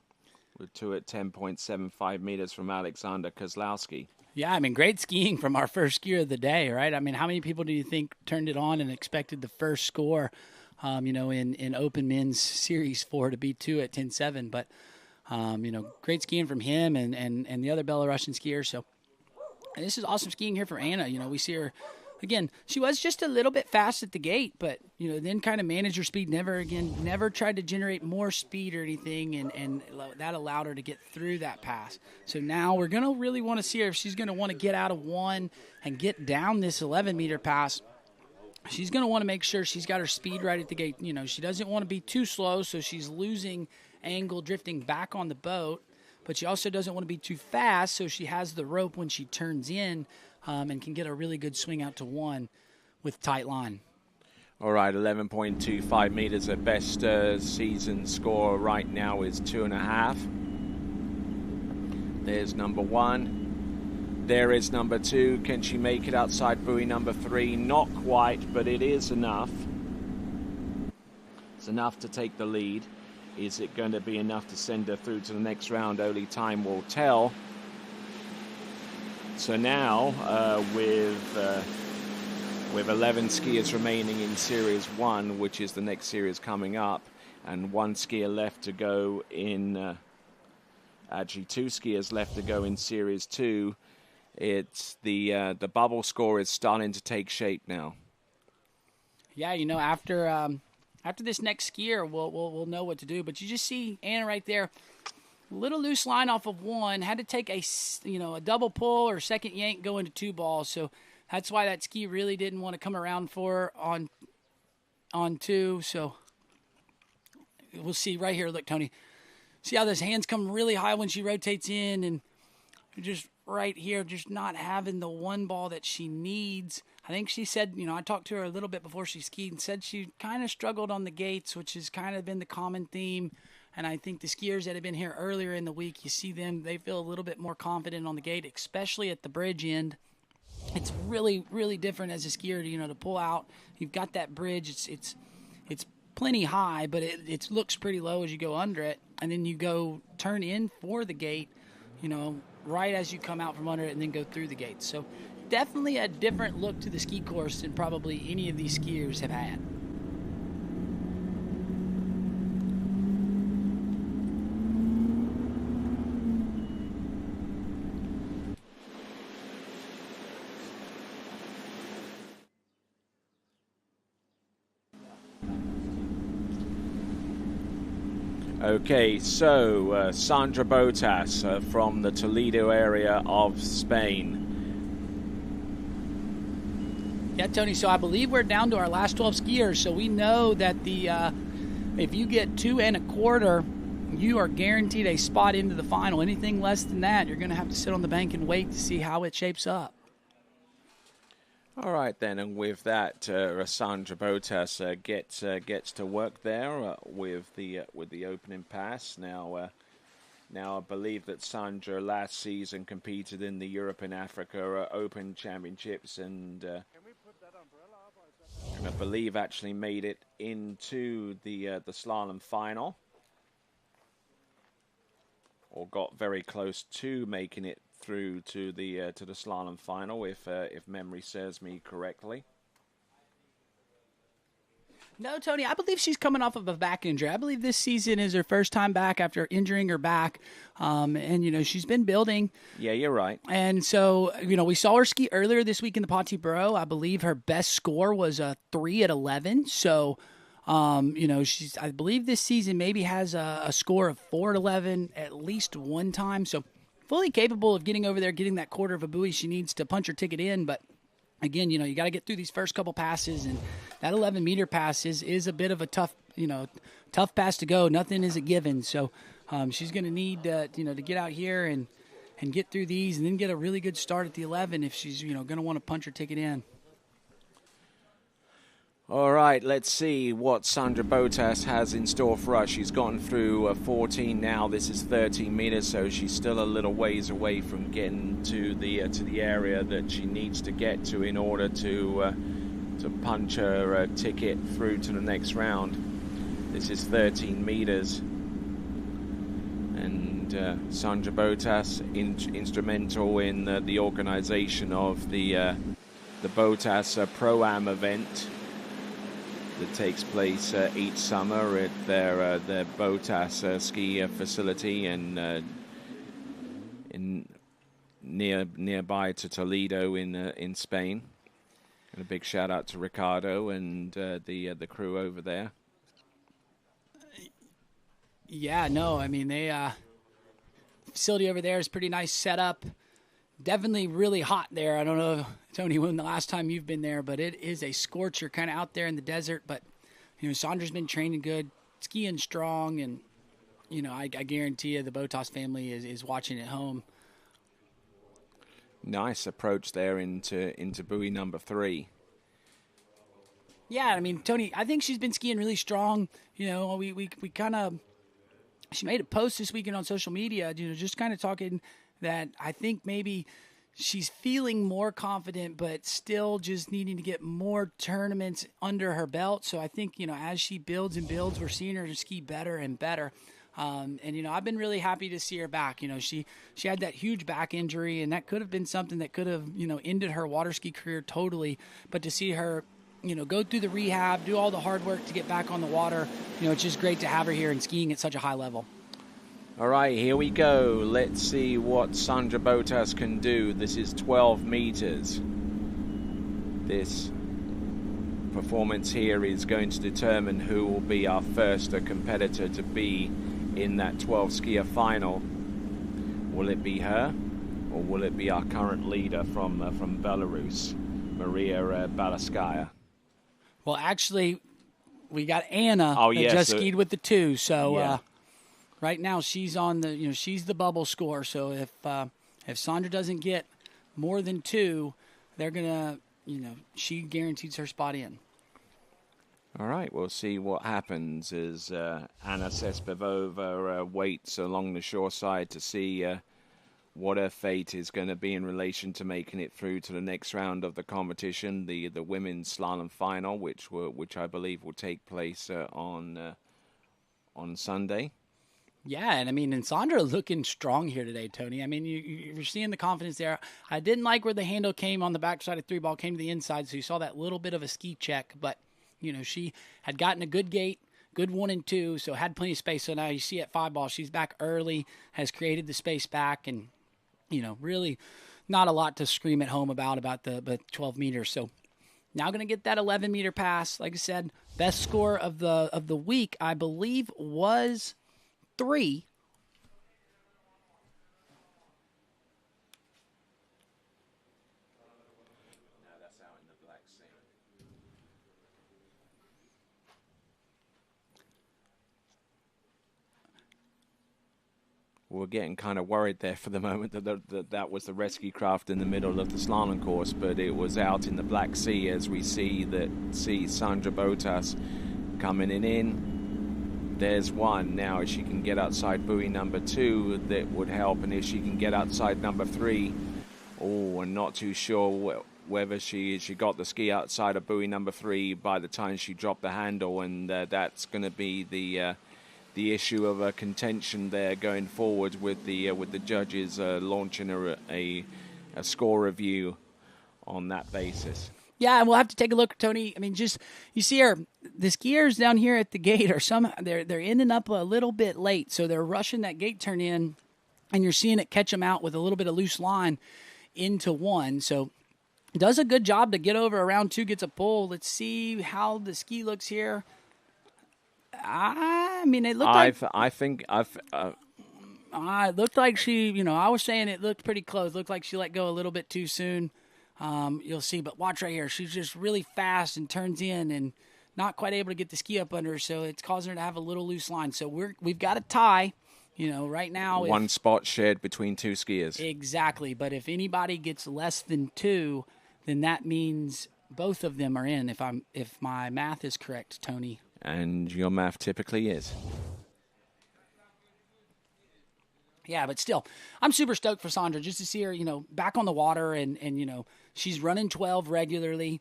Speaker 1: with 2 at 10.75 meters from Alexander Kozlowski.
Speaker 16: Yeah, I mean, great skiing from our first skier of the day, right? I mean, how many people do you think turned it on and expected the first score, in Open Men's Series 4 to be 2 at 10.7? But, great skiing from him and the other Belarusian skiers. So this is awesome skiing here for Anna. We see her. Again, she was just a little bit fast at the gate, but, then kind of managed her speed. Never tried to generate more speed or anything, and that allowed her to get through that pass. So now we're going to really want to see her if she's going to want to get out of 1 and get down this 11-meter pass. She's going to want to make sure she's got her speed right at the gate. She doesn't want to be too slow, so she's losing angle, drifting back on the boat, but she also doesn't want to be too fast, so she has the rope when she turns in, and can get a really good swing out to 1 with tight line.
Speaker 1: All right, 11.25 meters. Her best season score right now is 2.5. There's number 1. There is number 2. Can she make it outside buoy number 3? Not quite, but it is enough. It's enough to take the lead. Is it going to be enough to send her through to the next round? Only time will tell. So now, with with 11 skiers remaining in Series 1, which is the next series coming up, and one skier left to go in, actually 2 skiers left to go in Series 2. It's the bubble score is starting to take shape now.
Speaker 16: Yeah, you know, after this next skier, we'll know what to do. But you just see Anna right there, little loose line off of one, had to take a double pull or second yank go into 2 balls. So that's why that ski really didn't want to come around for her on 2. So we'll see right here. Look, Tony, see how those hands come really high when she rotates in, and just right here, just not having the 1 ball that she needs. I think she said, I talked to her a little bit before she skied and said she kind of struggled on the gates, which has kind of been the common theme. And I think the skiers that have been here earlier in the week, you see them, they feel a little bit more confident on the gate, especially at the bridge end. It's really, really different as a skier, to pull out. You've got that bridge. It's plenty high, but it looks pretty low as you go under it. And then you go turn in for the gate, right as you come out from under it, and then go through the gates. So definitely a different look to the ski course than probably any of these skiers have had.
Speaker 1: Okay, so Sandra Botas from the Toledo area of Spain.
Speaker 16: Yeah, Tony, so I believe we're down to our last 12 skiers, so we know that if you get 2 1/4, you are guaranteed a spot into the final. Anything less than that, you're going to have to sit on the bank and wait to see how it shapes up.
Speaker 1: All right, then, and with that, Sandra Botas gets to work there with the opening pass. Now I believe that Sandra last season competed in the Europe and Africa Open Championships, and I believe actually made it into the slalom final, or got very close to making it through to the slalom final, if memory serves me correctly.
Speaker 16: No, Tony, I believe she's coming off of a back injury. I believe this season is her first time back after injuring her back. And, she's been building.
Speaker 1: Yeah, you're right.
Speaker 16: And so, we saw her ski earlier this week in the Pontypridd. I believe her best score was a 3 at 11. So, she's, I believe this season maybe has a score of 4 at 11 at least one time. So, fully capable of getting over there, getting that quarter of a buoy she needs to punch her ticket in. But again, you got to get through these first couple passes, and that 11-meter pass is a bit of a tough pass to go. Nothing is a given. So she's going to need to get out here and get through these, and then get a really good start at the 11 if she's going to want to punch her ticket in.
Speaker 1: All right, let's see what Sandra Botas has in store for us. She's gotten through 14 now. This is 13 meters, so she's still a little ways away from getting to the area that she needs to get to in order to punch her ticket through to the next round. This is 13 meters, and Sandra Botas instrumental in the organization of the Botas Pro-Am event that takes place each summer at their Botas ski facility and nearby to Toledo in Spain. And a big shout out to Ricardo and the crew over there.
Speaker 16: Yeah, no, I mean facility over there is pretty nice setup. Definitely really hot there. I don't know, Tony, when the last time you've been there, but it is a scorcher kind of out there in the desert. But, Sandra's been training good, skiing strong, and, I guarantee you the Botas family is watching at home.
Speaker 1: Nice approach there into buoy number 3.
Speaker 16: Yeah, I mean, Tony, I think she's been skiing really strong. We kind of, she made a post this weekend on social media, just kind of talking that I think maybe she's feeling more confident, but still just needing to get more tournaments under her belt. So I think, as she builds and builds, we're seeing her ski better and better. And, I've been really happy to see her back. She had that huge back injury, and that could have been something that could have, ended her water ski career totally. But to see her, go through the rehab, do all the hard work to get back on the water, it's just great to have her here and skiing at such a high level.
Speaker 1: All right, here we go. Let's see what Sandra Botas can do. This is 12 meters. This performance here is going to determine who will be our first competitor to be in that 12 skier final. Will it be her, or will it be our current leader from Belarus, Maria Balaskaya?
Speaker 16: Well, actually, we got Anna that just skied with the 2, so
Speaker 1: yeah.
Speaker 16: Right now she's on the she's the bubble score. So if Sandra doesn't get more than 2, they're gonna she guarantees her spot in.
Speaker 1: All right, we'll see what happens as Anna Sespevova waits along the shore side to see what her fate is going to be in relation to making it through to the next round of the competition, the women's slalom final, which I believe will take place on Sunday.
Speaker 16: Yeah, and Sandra looking strong here today, Tony. You're seeing the confidence there. I didn't like where the handle came on the backside of 3 ball, came to the inside, so you saw that little bit of a ski check. But, she had gotten a good gate, good 1 and 2, so had plenty of space. So now you see at 5 ball, she's back early, has created the space back, and, really not a lot to scream at home about the 12 meters. So now going to get that 11-meter pass. Like I said, best score of the week, I believe, was 3.
Speaker 1: We're getting kind of worried there for the moment that was the rescue craft in the middle of the slalom course, but it was out in the Black Sea as we see Sandra Botas coming in. There's one. Now, if she can get outside buoy number 2, that would help. And if she can get outside number 3, I'm not too sure whether she got the ski outside of buoy number 3 by the time she dropped the handle. And that's going to be the issue of a contention there going forward with the judges launching a score review on that basis.
Speaker 16: Yeah, and we'll have to take a look, Tony. You see the skiers down here at the gate they're ending up a little bit late, so they're rushing that gate turn in, and you're seeing it catch them out with a little bit of loose line into 1. So does a good job to get over around 2, gets a pull. Let's see how the ski looks here. It looked it looked like she, I was saying it looked pretty close. Looked like she let go a little bit too soon. You'll see, but watch right here. She's just really fast and turns in and not quite able to get the ski up under her, so it's causing her to have a little loose line. So we've got a tie, right now.
Speaker 1: One spot shared between 2 skiers.
Speaker 16: Exactly, but if anybody gets less than 2, then that means both of them are in, if my math is correct, Tony.
Speaker 1: And your math typically is.
Speaker 16: Yeah, but still, I'm super stoked for Sandra just to see her, back on the water and she's running 12 regularly.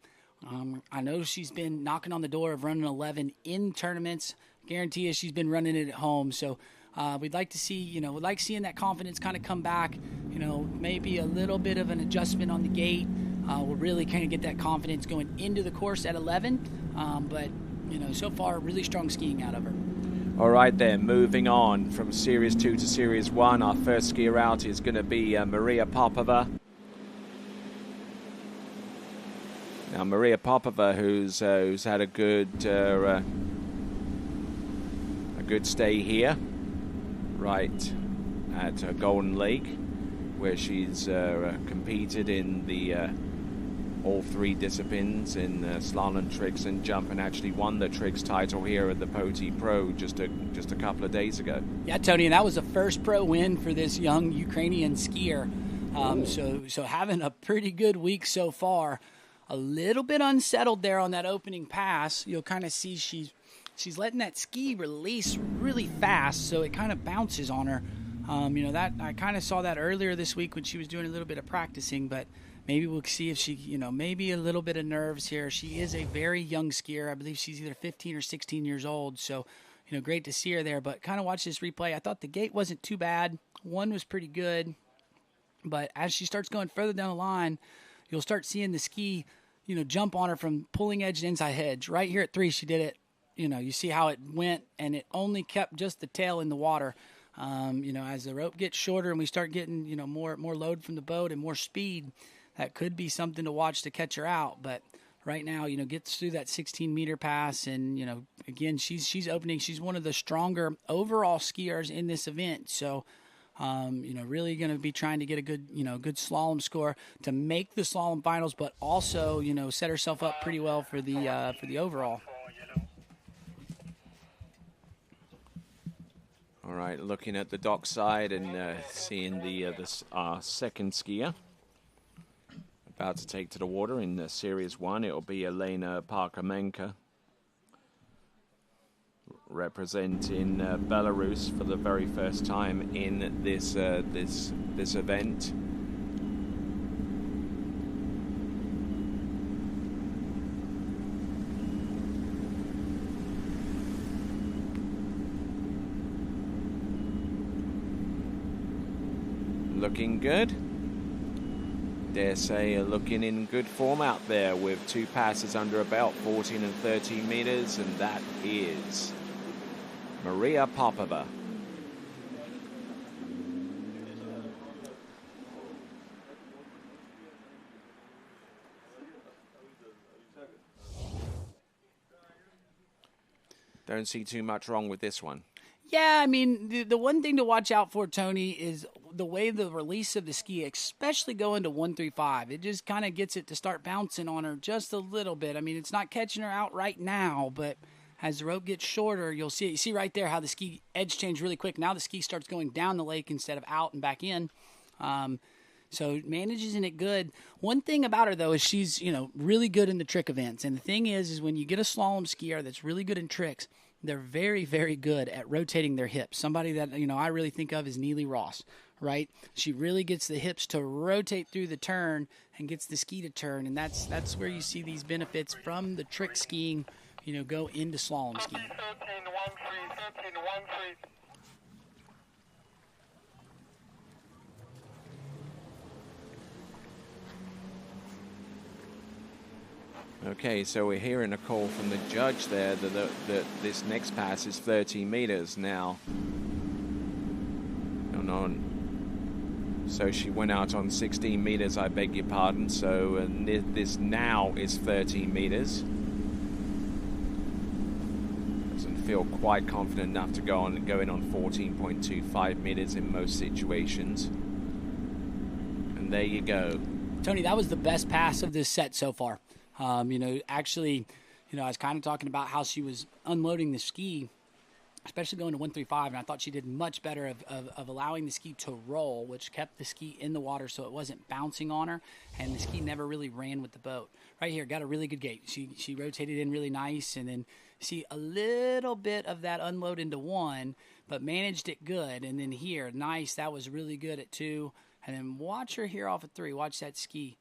Speaker 16: I know she's been knocking on the door of running 11 in tournaments. Guarantee you she's been running it at home. So we'd like to see, we'd like seeing that confidence kind of come back. Maybe a little bit of an adjustment on the gate. We'll really kind of get that confidence going into the course at 11. But so far, really strong skiing out of her.
Speaker 1: All right then, moving on from Series 2 to Series 1. Our first skier out is going to be Maria Popova. Now, Maria Popova, who's had a good stay here, right at Golden Lake, where she's competed in the all 3 disciplines in slalom, tricks, and jump, and actually won the tricks title here at the Poti Pro just a couple of days ago.
Speaker 16: Yeah, Tony, and that was the first pro win for this young Ukrainian skier. So having a pretty good week so far. A little bit unsettled there on that opening pass. You'll kind of see she's letting that ski release really fast, so it kind of bounces on her. That I kind of saw that earlier this week when she was doing a little bit of practicing, but maybe we'll see if she, maybe a little bit of nerves here. She is a very young skier. I believe she's either 15 or 16 years old. So, great to see her there. But kind of watch this replay. I thought the gate wasn't too bad. One was pretty good. But as she starts going further down the line, you'll start seeing the ski, jump on her from pulling edge to inside edge. Right here at 3, she did it. You see how it went, and it only kept just the tail in the water. As the rope gets shorter and we start getting, more load from the boat and more speed, that could be something to watch to catch her out. But right now, gets through that 16-meter pass, and, again, she's opening. She's one of the stronger overall skiers in this event. So, really going to be trying to get a good, good slalom score to make the slalom finals, but also, set herself up pretty well for the overall.
Speaker 1: All right, looking at the dock side and seeing the second skier about to take to the water in Series 1. It'll be Elena Parkamenka, representing Belarus for the very first time in this event. Looking good. Dare say looking in good form out there with 2 passes under a belt, 14 and 13 meters, and that is Maria Popova. Don't see too much wrong with this one.
Speaker 16: Yeah, I mean, the one thing to watch out for, Tony, is the way the release of the ski, especially going to 135, it just kind of gets it to start bouncing on her just a little bit. I mean, it's not catching her out right now, but as the rope gets shorter, you'll see it. You see right there how the ski edge changed really quick. Now the ski starts going down the lake instead of out and back in. So manages it good. One thing about her, though, is she's, really good in the trick events. And the thing is when you get a slalom skier that's really good in tricks, they're very, very good at rotating their hips. Somebody that, I really think of is Neely Ross, right? She really gets the hips to rotate through the turn and gets the ski to turn. And that's where you see these benefits from the trick skiing, go into slalom skiing.
Speaker 1: Okay, so we're hearing a call from the judge there that this next pass is 13 meters now. So she went out on 16 meters, I beg your pardon. So this now is 13 meters. Doesn't feel quite confident enough to go in on 14.25 meters in most situations. And there you go.
Speaker 16: Tony, that was the best pass of this set so far. Actually, I was kind of talking about how she was unloading the ski, especially going to 135, and I thought she did much better of allowing the ski to roll, which kept the ski in the water so it wasn't bouncing on her, and the ski never really ran with the boat. Right here, got a really good gate. She rotated in really nice, and then see a little bit of that unload into 1, but managed it good. And then here, nice, that was really good at 2, and then watch her here off of 3. Watch that ski.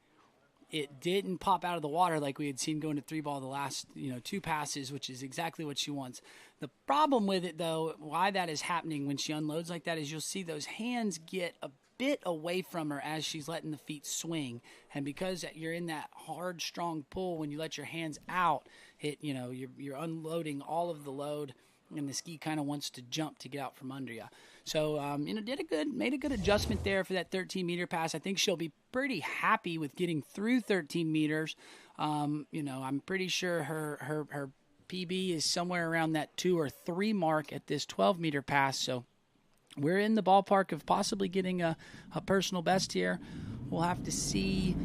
Speaker 16: It didn't pop out of the water like we had seen going to 3-ball the last 2 passes, which is exactly what she wants. The problem with it, though, why that is happening when she unloads like that, is you'll see those hands get a bit away from her as she's letting the feet swing. And because you're in that hard, strong pull, when you let your hands out, you're unloading all of the load, and the ski kind of wants to jump to get out from under you. So, made a good adjustment there for that 13-meter pass. I think she'll be pretty happy with getting through 13 meters. I'm pretty sure her PB is somewhere around that 2 or 3 mark at this 12-meter pass. So we're in the ballpark of possibly getting a personal best here. We'll have to see.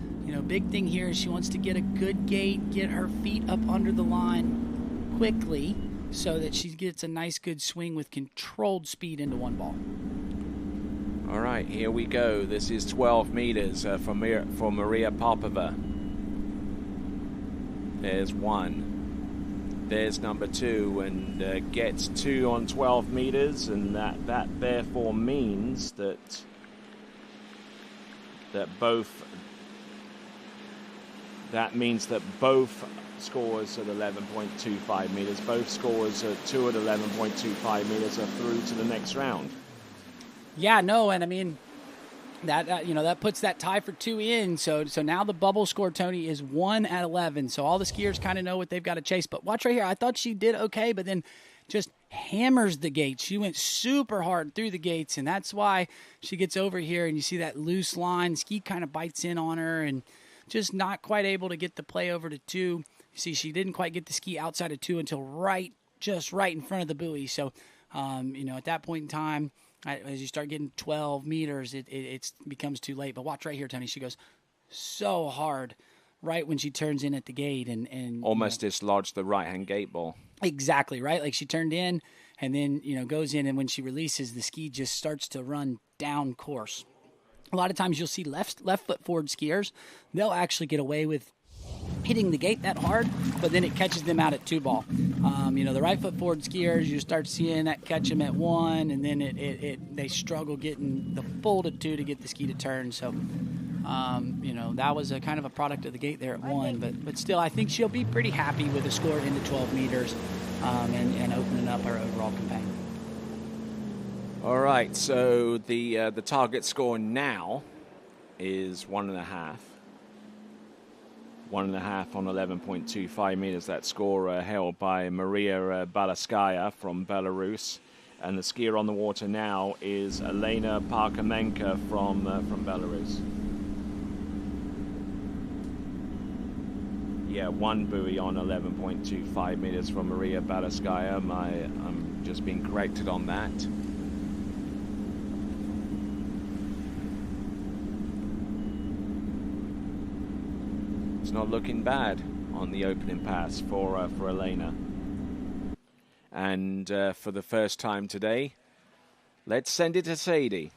Speaker 16: Big thing here is she wants to get a good gate, get her feet up under the line quickly, so that she gets a nice good swing with controlled speed into 1-ball.
Speaker 1: All right, here we go. This is 12 meters for Maria Popova. There's 1. There's number 2, and gets 2 on 12 meters, and that therefore means that both That means that both scores at 11.25 meters, both scores at 2 at 11.25 meters are through to the next round.
Speaker 16: Yeah, no, and I mean, that puts that tie for 2 in. So now the bubble score, Tony, is 1 at 11. So all the skiers kind of know what they've got to chase. But watch right here. I thought she did okay, but then just hammers the gates. She went super hard through the gates, and that's why she gets over here, and you see that loose line. Ski kind of bites in on her, and just not quite able to get the play over to 2. You see, she didn't quite get the ski outside of 2 until just right in front of the buoy. So, at that point in time, as you start getting 12 meters, it becomes too late. But watch right here, Tony. She goes so hard right when she turns in at the gate. and
Speaker 1: Almost dislodged the right-hand gate ball.
Speaker 16: Exactly, right? Like she turned in and then, goes in, and when she releases, the ski just starts to run down course. A lot of times you'll see left foot forward skiers. They'll actually get away with hitting the gate that hard, but then it catches them out at 2 ball. The right foot forward skiers, you start seeing that catch them at 1, and then they struggle getting the full to 2 to get the ski to turn. So, that was a kind of a product of the gate there at 1, but still, I think she'll be pretty happy with a score into 12 meters and opening up our overall campaign.
Speaker 1: All right, so the target score now is 1.5. 1.5 on 11.25 meters. That score held by Maria Balaskaya from Belarus. And the skier on the water now is Elena Parkamenka from Belarus. Yeah, 1 buoy on 11.25 meters from Maria Balaskaya. I'm just being corrected on that. It's not looking bad on the opening pass for Elena. And for the first time today, let's send it to Sadie.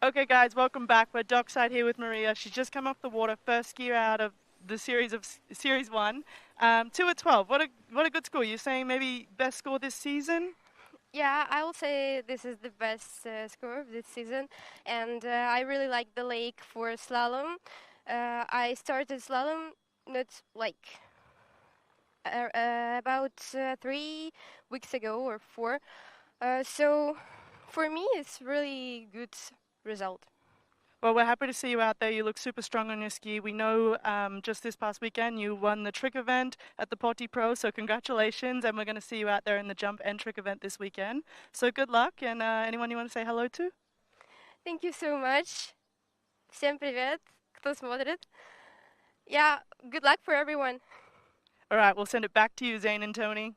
Speaker 2: Okay, guys, welcome back. We're dockside here with Maria. She's just come off the water, first skier out of the series 1. 2 at 12. What a good score. You're saying maybe best score this season?
Speaker 17: Yeah, I will say this is the best score of this season, and I really like the lake for slalom. I started slalom about 3 weeks ago or 4. So for me, it's really good result.
Speaker 2: Well, we're happy to see you out there. You look super strong on your ski. We know just this past weekend you won the trick event at the Potty Pro, so congratulations. And we're going to see you out there in the jump and trick event this weekend. So good luck. And anyone you want to say hello to?
Speaker 17: Thank you so much. Всем привет, кто смотрит. Yeah, good luck for everyone.
Speaker 2: All right, we'll send it back to you, Zane and Tony.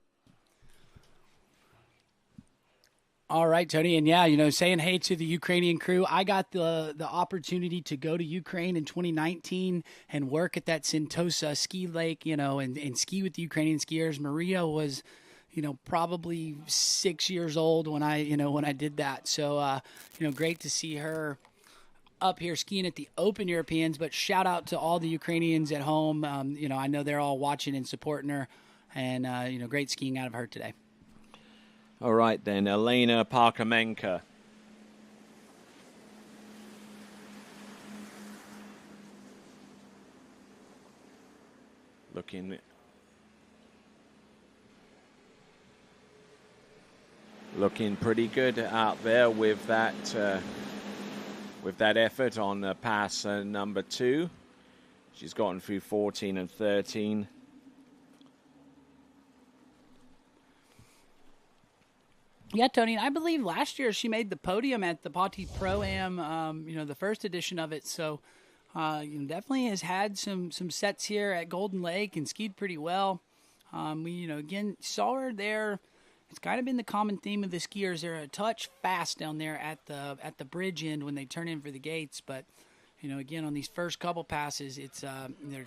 Speaker 16: All right, Tony, and saying hey to the Ukrainian crew. I got the opportunity to go to Ukraine in 2019 and work at that Sentosa ski lake, and ski with the Ukrainian skiers. Maria was, probably 6 years old when I did that. So, great to see her up here skiing at the Open Europeans. But shout out to all the Ukrainians at home. I know they're all watching and supporting her, and great skiing out of her today.
Speaker 1: All right, then, Elena Parkamenka. Looking pretty good out there with that effort on pass number 2. She's gotten through 14 and 13.
Speaker 16: Yeah, Tony, and I believe last year she made the podium at the Potty Pro-Am, the first edition of it. So, definitely has had some sets here at Golden Lake and skied pretty well. We, again, saw her there. It's kind of been the common theme of the skiers. They're a touch fast down there at the bridge end when they turn in for the gates. But, again, on these first couple passes, it's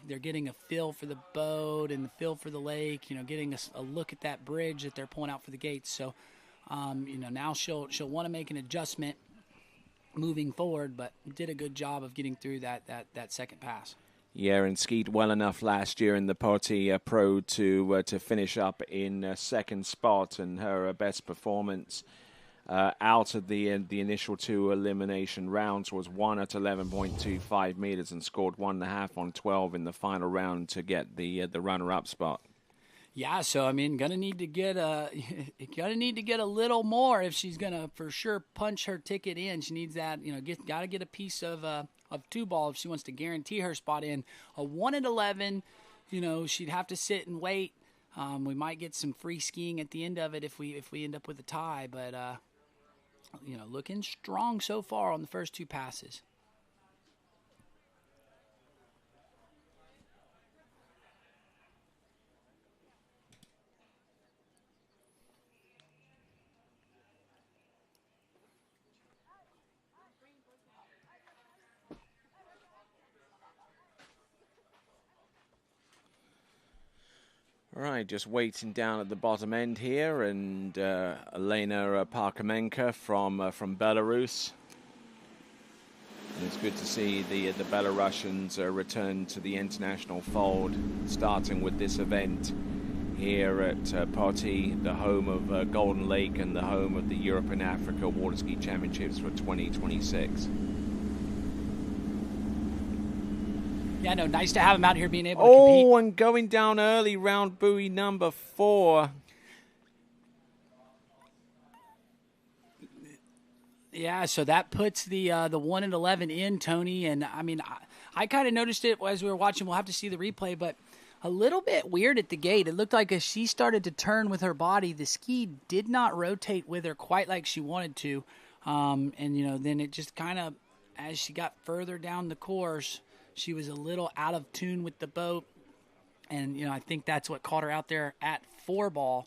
Speaker 16: they're getting a feel for the boat and the feel for the lake. Getting a look at that bridge that they're pulling out for the gates. So. Now she'll want to make an adjustment moving forward, but did a good job of getting through that second pass.
Speaker 1: Yeah, and skied well enough last year in the Potty Pro to finish up in second spot, and her best performance out of the initial 2 elimination rounds, was won at 11.25 meters and scored 1.5 on 12 in the final round to get the runner-up spot.
Speaker 16: Yeah, so I mean, gonna need to get a little more if she's gonna for sure punch her ticket in. She needs that, gotta get a piece of 2 ball if she wants to guarantee her spot in. A 1 at 11, she'd have to sit and wait. We might get some free skiing at the end of it if we end up with a tie, but looking strong so far on the first 2 passes.
Speaker 1: All right, just waiting down at the bottom end here, and Elena Parkamenka from Belarus. And it's good to see the Belarusians return to the international fold, starting with this event here at Poti, the home of Golden Lake and the home of the Europe and Africa Water Ski Championships for 2026.
Speaker 16: Yeah, no, nice to have him out here being able to compete.
Speaker 1: Oh, and going down early, round buoy number 4.
Speaker 16: Yeah, so that puts the 1 at 11 in, Tony. And, I mean, I kind of noticed it as we were watching. We'll have to see the replay, but a little bit weird at the gate. It looked like as she started to turn with her body, the ski did not rotate with her quite like she wanted to. And, then it just kind of, as she got further down the course, she was a little out of tune with the boat, and I think that's what caught her out there at 4 ball.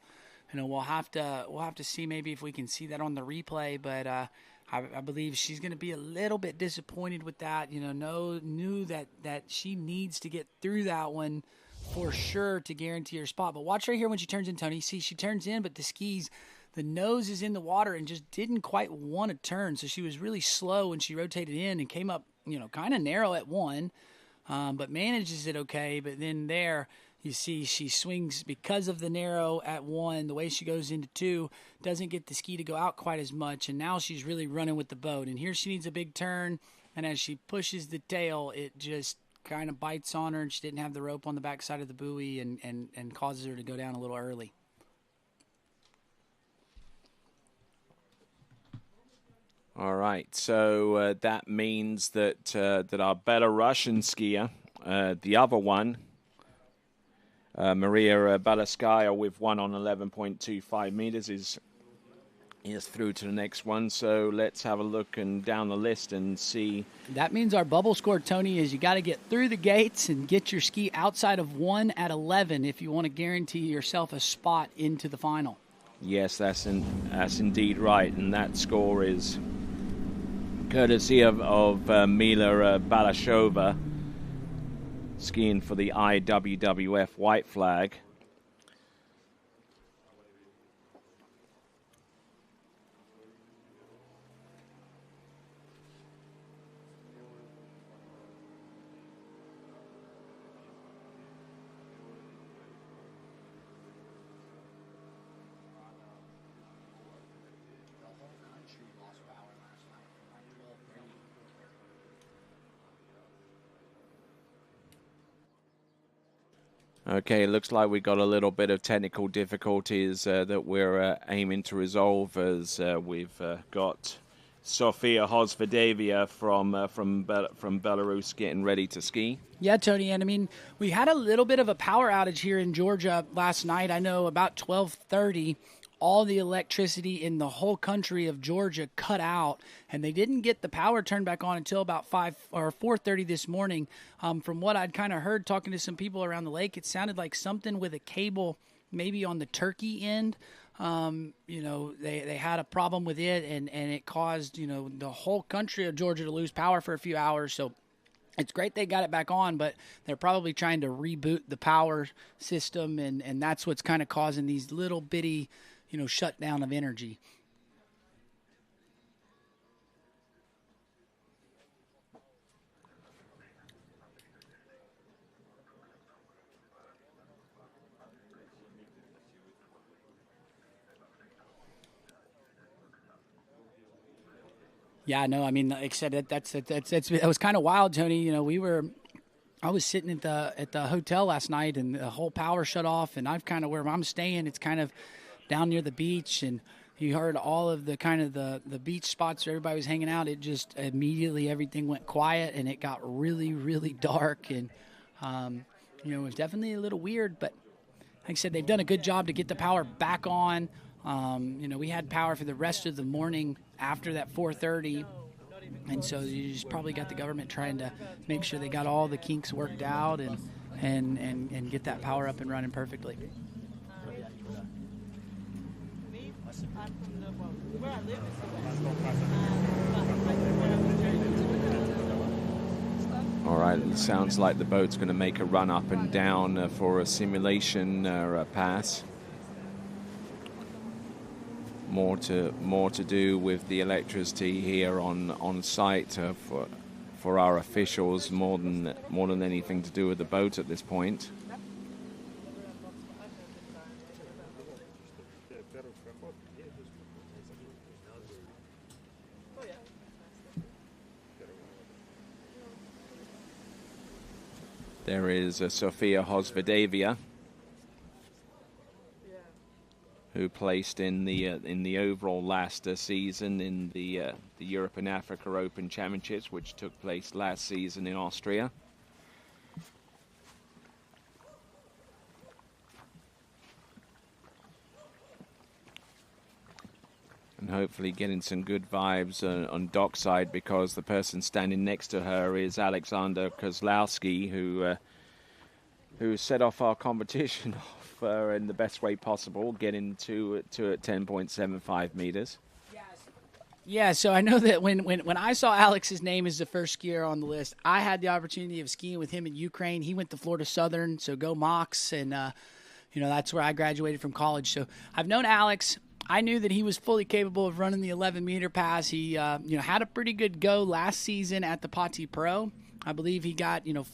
Speaker 16: We'll have to see maybe if we can see that on the replay, but I believe she's going to be a little bit disappointed with that. Knew that she needs to get through that one for sure to guarantee her spot. But watch right here when she turns in, Tony. See, she turns in, but the nose is in the water and just didn't quite want to turn, so she was really slow when she rotated in and came up kind of narrow at 1, but manages it okay. But then there, you see she swings because of the narrow at 1. The way she goes into 2, doesn't get the ski to go out quite as much, and now she's really running with the boat. And here she needs a big turn, and as she pushes the tail, it just kind of bites on her, and she didn't have the rope on the back side of the buoy and causes her to go down a little early.
Speaker 1: All right, so that means that our Belarusian skier, the other one, Maria Balaskaya, with 1 on 11.25 meters, is through to the next one. So let's have a look and down the list and see.
Speaker 16: That means our bubble score, Tony, is you got to get through the gates and get your ski outside of 1 at 11 if you want to guarantee yourself a spot into the final.
Speaker 1: Yes, that's indeed right, and that score is courtesy of Mila Balashova, skiing for the IWWF white flag. Okay, it looks like we got a little bit of technical difficulties that we're aiming to resolve, as we've got Sofia Hosvedevia from Belarus getting ready to ski.
Speaker 16: Yeah, Tony, and I mean, we had a little bit of a power outage here in Georgia last night. I know about 12:30, all the electricity in the whole country of Georgia cut out, and they didn't get the power turned back on until about 5 or 4:30 this morning. From what I'd kind of heard talking to some people around the lake, it sounded like something with a cable maybe on the Turkey end. They had a problem with it, and it caused, the whole country of Georgia to lose power for a few hours. So it's great they got it back on, but they're probably trying to reboot the power system, and that's what's kind of causing these little bitty shutdown of energy. Yeah, no, I mean, like I said, that was kind of wild, Tony. You know, I was sitting at the hotel last night, and the whole power shut off, and I've kind of where I'm staying, it's kind of down near the beach, and you heard all of the kind of the beach spots where everybody was hanging out. It just immediately everything went quiet, and it got really, really dark, and you know, it was definitely a little weird, but like I said, they've done a good job to get the power back on. You know, we had power for the rest of the morning after that 4:30, and so you just probably got the government trying to make sure they got all the kinks worked out and get that power up and running perfectly.
Speaker 1: All right, it sounds like the boat's going to make a run up and down for a simulation pass. More to do with the electricity here on site for our officials, more than anything to do with the boat at this point. There is Sofia Hosvedavia, who placed in the overall last season in the Europe and Africa Open Championships, which took place last season in Austria. And hopefully getting some good vibes on dockside, because the person standing next to her is Alexander Kozlowski, who set off our competition off in the best way possible, getting to at 10.75 meters.
Speaker 16: Yeah, so I know that when I saw Alex's name as the first skier on the list, I had the opportunity of skiing with him in Ukraine. He went to Florida Southern, so go Mox, and you know, that's where I graduated from college. So I've known Alex. I knew that he was fully capable of running the 11-meter pass. He you know, had a pretty good go last season at the Pati Pro. I believe he got, you know,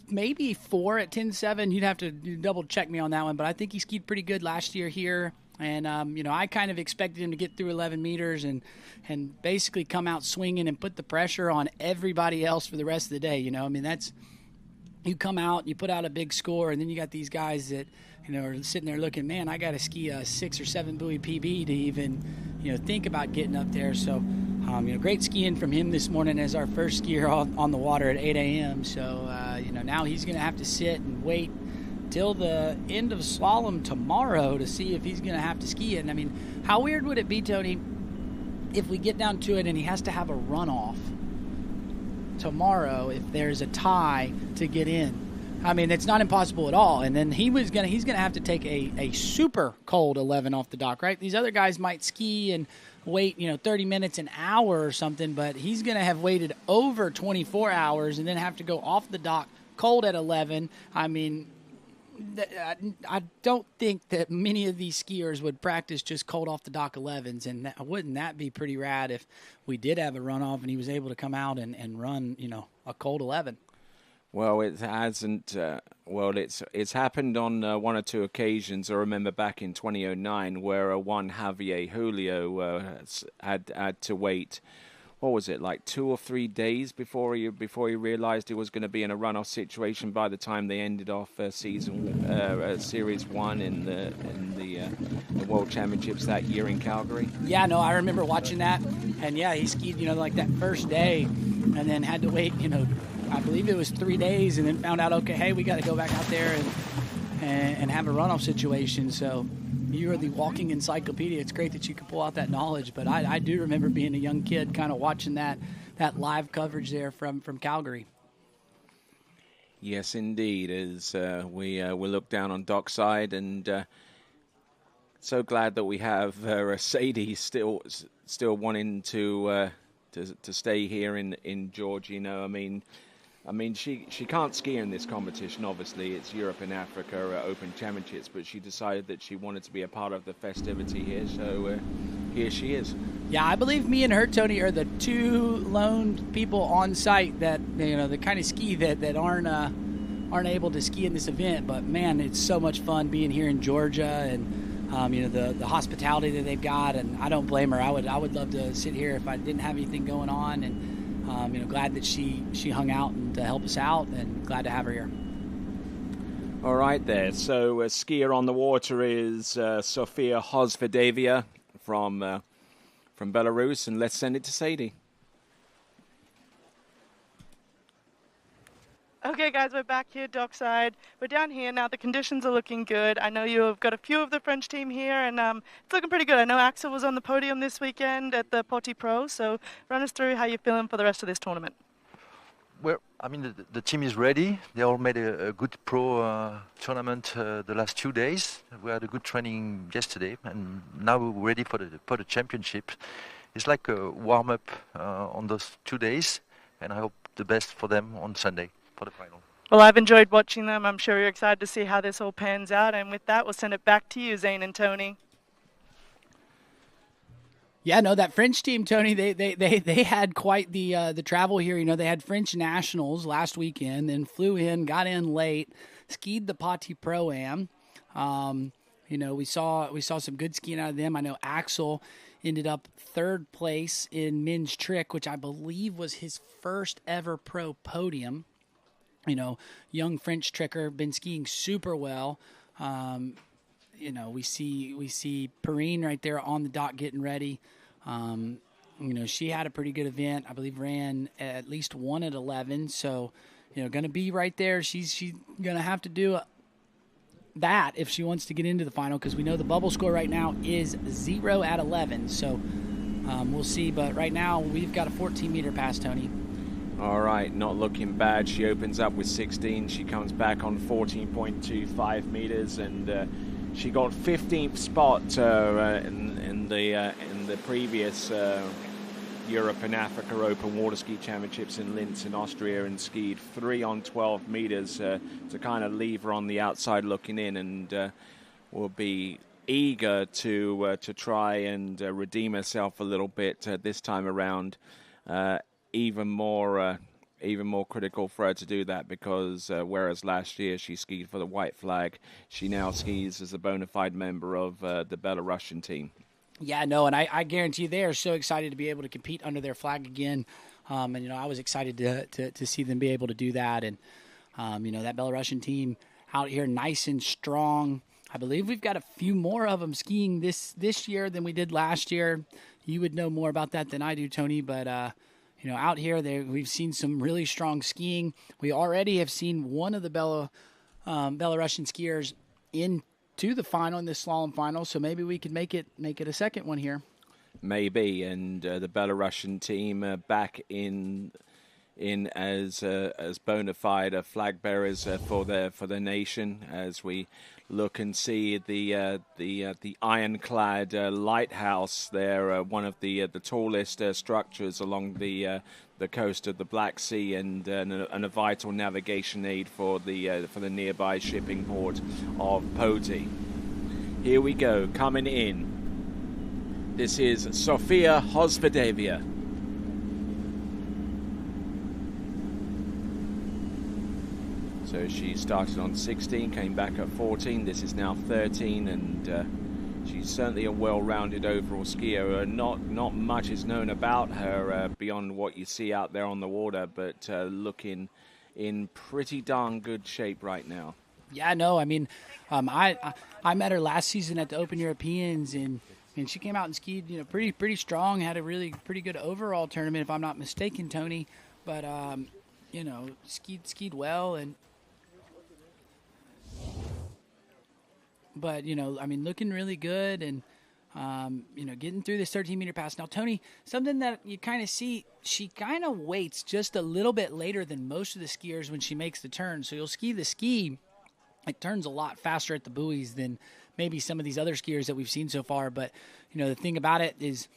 Speaker 16: maybe four at 10.7. You'd have to double check me on that one, but I think he skied pretty good last year here. And, you know, I kind of expected him to get through 11 meters and basically come out swinging and put the pressure on everybody else for the rest of the day. You know, I mean, you come out, you put out a big score, and then you got these guys that, you know, are sitting there looking, man, I got to ski a 6 or 7 buoy PB to even, you know, think about getting up there. So, you know, great skiing from him this morning as our first skier on the water at 8 a.m. So, you know, now he's going to have to sit and wait till the end of slalom tomorrow to see if he's going to have to ski it. And, I mean, how weird would it be, Tony, if we get down to it and he has to have a runoff tomorrow if there's a tie to get in? I mean, it's not impossible at all. And then he's going to have to take a super cold 11 off the dock, right? These other guys might ski and wait, you know, 30 minutes, an hour or something, but he's going to have waited over 24 hours and then have to go off the dock cold at 11. I mean, I don't think that many of these skiers would practice just cold off the dock 11s, and wouldn't that be pretty rad if we did have a runoff and he was able to come out and run, you know, a cold 11?
Speaker 1: Well, it hasn't. It's happened on one or two occasions. I remember back in 2009 where one Javier Julio had to wait. What was it, like 2 or 3 days before he realized he was going to be in a runoff situation by the time they ended off Series 1 in the World Championships that year in Calgary?
Speaker 16: Yeah, no, I remember watching that, and yeah, he skied, you know, like that first day, and then had to wait, you know, I believe it was 3 days, and then found out, okay, hey, we got to go back out there and have a runoff situation. So you are the walking encyclopedia. It's great that you can pull out that knowledge, but I do remember being a young kid kind of watching that live coverage there from Calgary.
Speaker 1: Yes, indeed. As we look down on dockside, and so glad that we have Sadie still wanting to stay here in Georgia. You know, I mean, she can't ski in this competition, obviously. It's Europe and Africa Open Championships, but she decided that she wanted to be a part of the festivity here, so here she is.
Speaker 16: Yeah, I believe me and her, Tony, are the two lone people on site that, you know, the kind of ski that aren't able to ski in this event. But, man, it's so much fun being here in Georgia, and the hospitality that they've got, and I don't blame her. I would love to sit here if I didn't have anything going on, and glad that she hung out and to help us out, and glad to have her here.
Speaker 1: All right there. So skier on the water is Sofia Hosvedevia from Belarus, and let's send it to Sadie.
Speaker 2: Okay, guys, we're back here dockside. We're down here now. The conditions are looking good. I know you've got a few of the French team here, and it's looking pretty good. I know Axel was on the podium this weekend at the Potty Pro, so run us through how you're feeling for the rest of this tournament.
Speaker 18: Well, I mean, the team is ready. They all made a good pro tournament the last 2 days. We had a good training yesterday, and now we're ready for the championship. It's like a warm-up on those 2 days, and I hope the best for them on Sunday for the final.
Speaker 2: Well, I've enjoyed watching them. I'm sure you're excited to see how this all pans out. And with that, we'll send it back to you, Zane and Tony.
Speaker 16: Yeah, no, that French team, Tony, they had quite the travel here. They had French nationals last weekend, then flew in, got in late, skied the Potty Pro-Am. We saw some good skiing out of them. I know Axel ended up third place in men's trick, which I believe was his first ever pro podium. Young French tricker, been skiing super well. We see Perrine right there on the dock getting ready. She had a pretty good event. I believe ran at least 1 at 11. So, going to be right there. She's going to have to do that if she wants to get into the final, because we know the bubble score right now is 0 at 11. So we'll see. But right now we've got a 14-meter pass, Tony.
Speaker 1: All right, not looking bad. She opens up with 16. She comes back on 14.25 meters, and she got 15th spot in the previous Europe and Africa Open Water Ski Championships in Linz in Austria, and skied 3 on 12 meters to kind of leave her on the outside looking in, and will be eager to try and redeem herself a little bit this time around. Even more critical for her to do that, because whereas last year she skied for the white flag, she now skis as a bona fide member of the Belarusian team.
Speaker 16: Yeah, no, and I guarantee you they are so excited to be able to compete under their flag again. And I was excited to see them be able to do that. And that Belarusian team out here, nice and strong. I believe we've got a few more of them skiing this year than we did last year. You would know more about that than I do, Tony, but out here, we've seen some really strong skiing. We already have seen one of the Belarusian skiers into the final, in the slalom final, so maybe we could make it a second one here.
Speaker 1: Maybe, and the Belarusian team back in as bona fide flag bearers for their nation, as we look and see the ironclad lighthouse there, one of the tallest structures along the coast of the Black Sea, and a vital navigation aid for the nearby shipping port of Poti. Here we go, coming in. This is Sofia Hosvedevia. So she started on 16, came back at 14. This is now 13, and she's certainly a well-rounded overall skier. Not much is known about her beyond what you see out there on the water, but looking in pretty darn good shape right now.
Speaker 16: Yeah, no, I mean, I met her last season at the Open Europeans, and she came out and skied, pretty strong. Had a really pretty good overall tournament, if I'm not mistaken, Tony. But skied well, and. But, looking really good, and, getting through this 13-meter pass. Now, Tony, something that you kind of see, she kind of waits just a little bit later than most of the skiers when she makes the turn. So you'll ski the ski. It turns a lot faster at the buoys than maybe some of these other skiers that we've seen so far. But, the thing about it is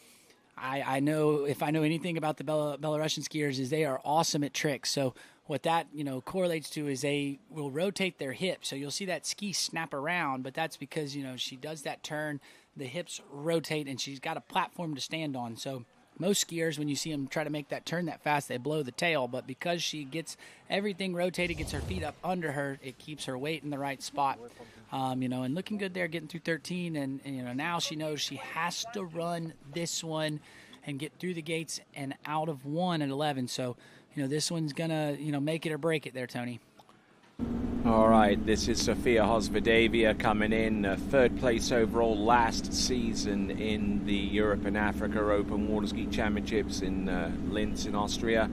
Speaker 16: I know if I know anything about the Belarusian skiers is they are awesome at tricks. So what that, correlates to is they will rotate their hips. So you'll see that ski snap around, but that's because, she does that turn, the hips rotate, and she's got a platform to stand on. So most skiers, when you see them try to make that turn that fast, they blow the tail. But because she gets everything rotated, gets her feet up under her, it keeps her weight in the right spot. And looking good there, getting through 13. And now she knows she has to run this one and get through the gates and out of 1 at 11. So, this one's going to, make it or break it there, Tony.
Speaker 1: All right, this is Sofia Hosvedavia coming in third place overall last season in the Europe and Africa Open Water Ski Championships in Linz in Austria.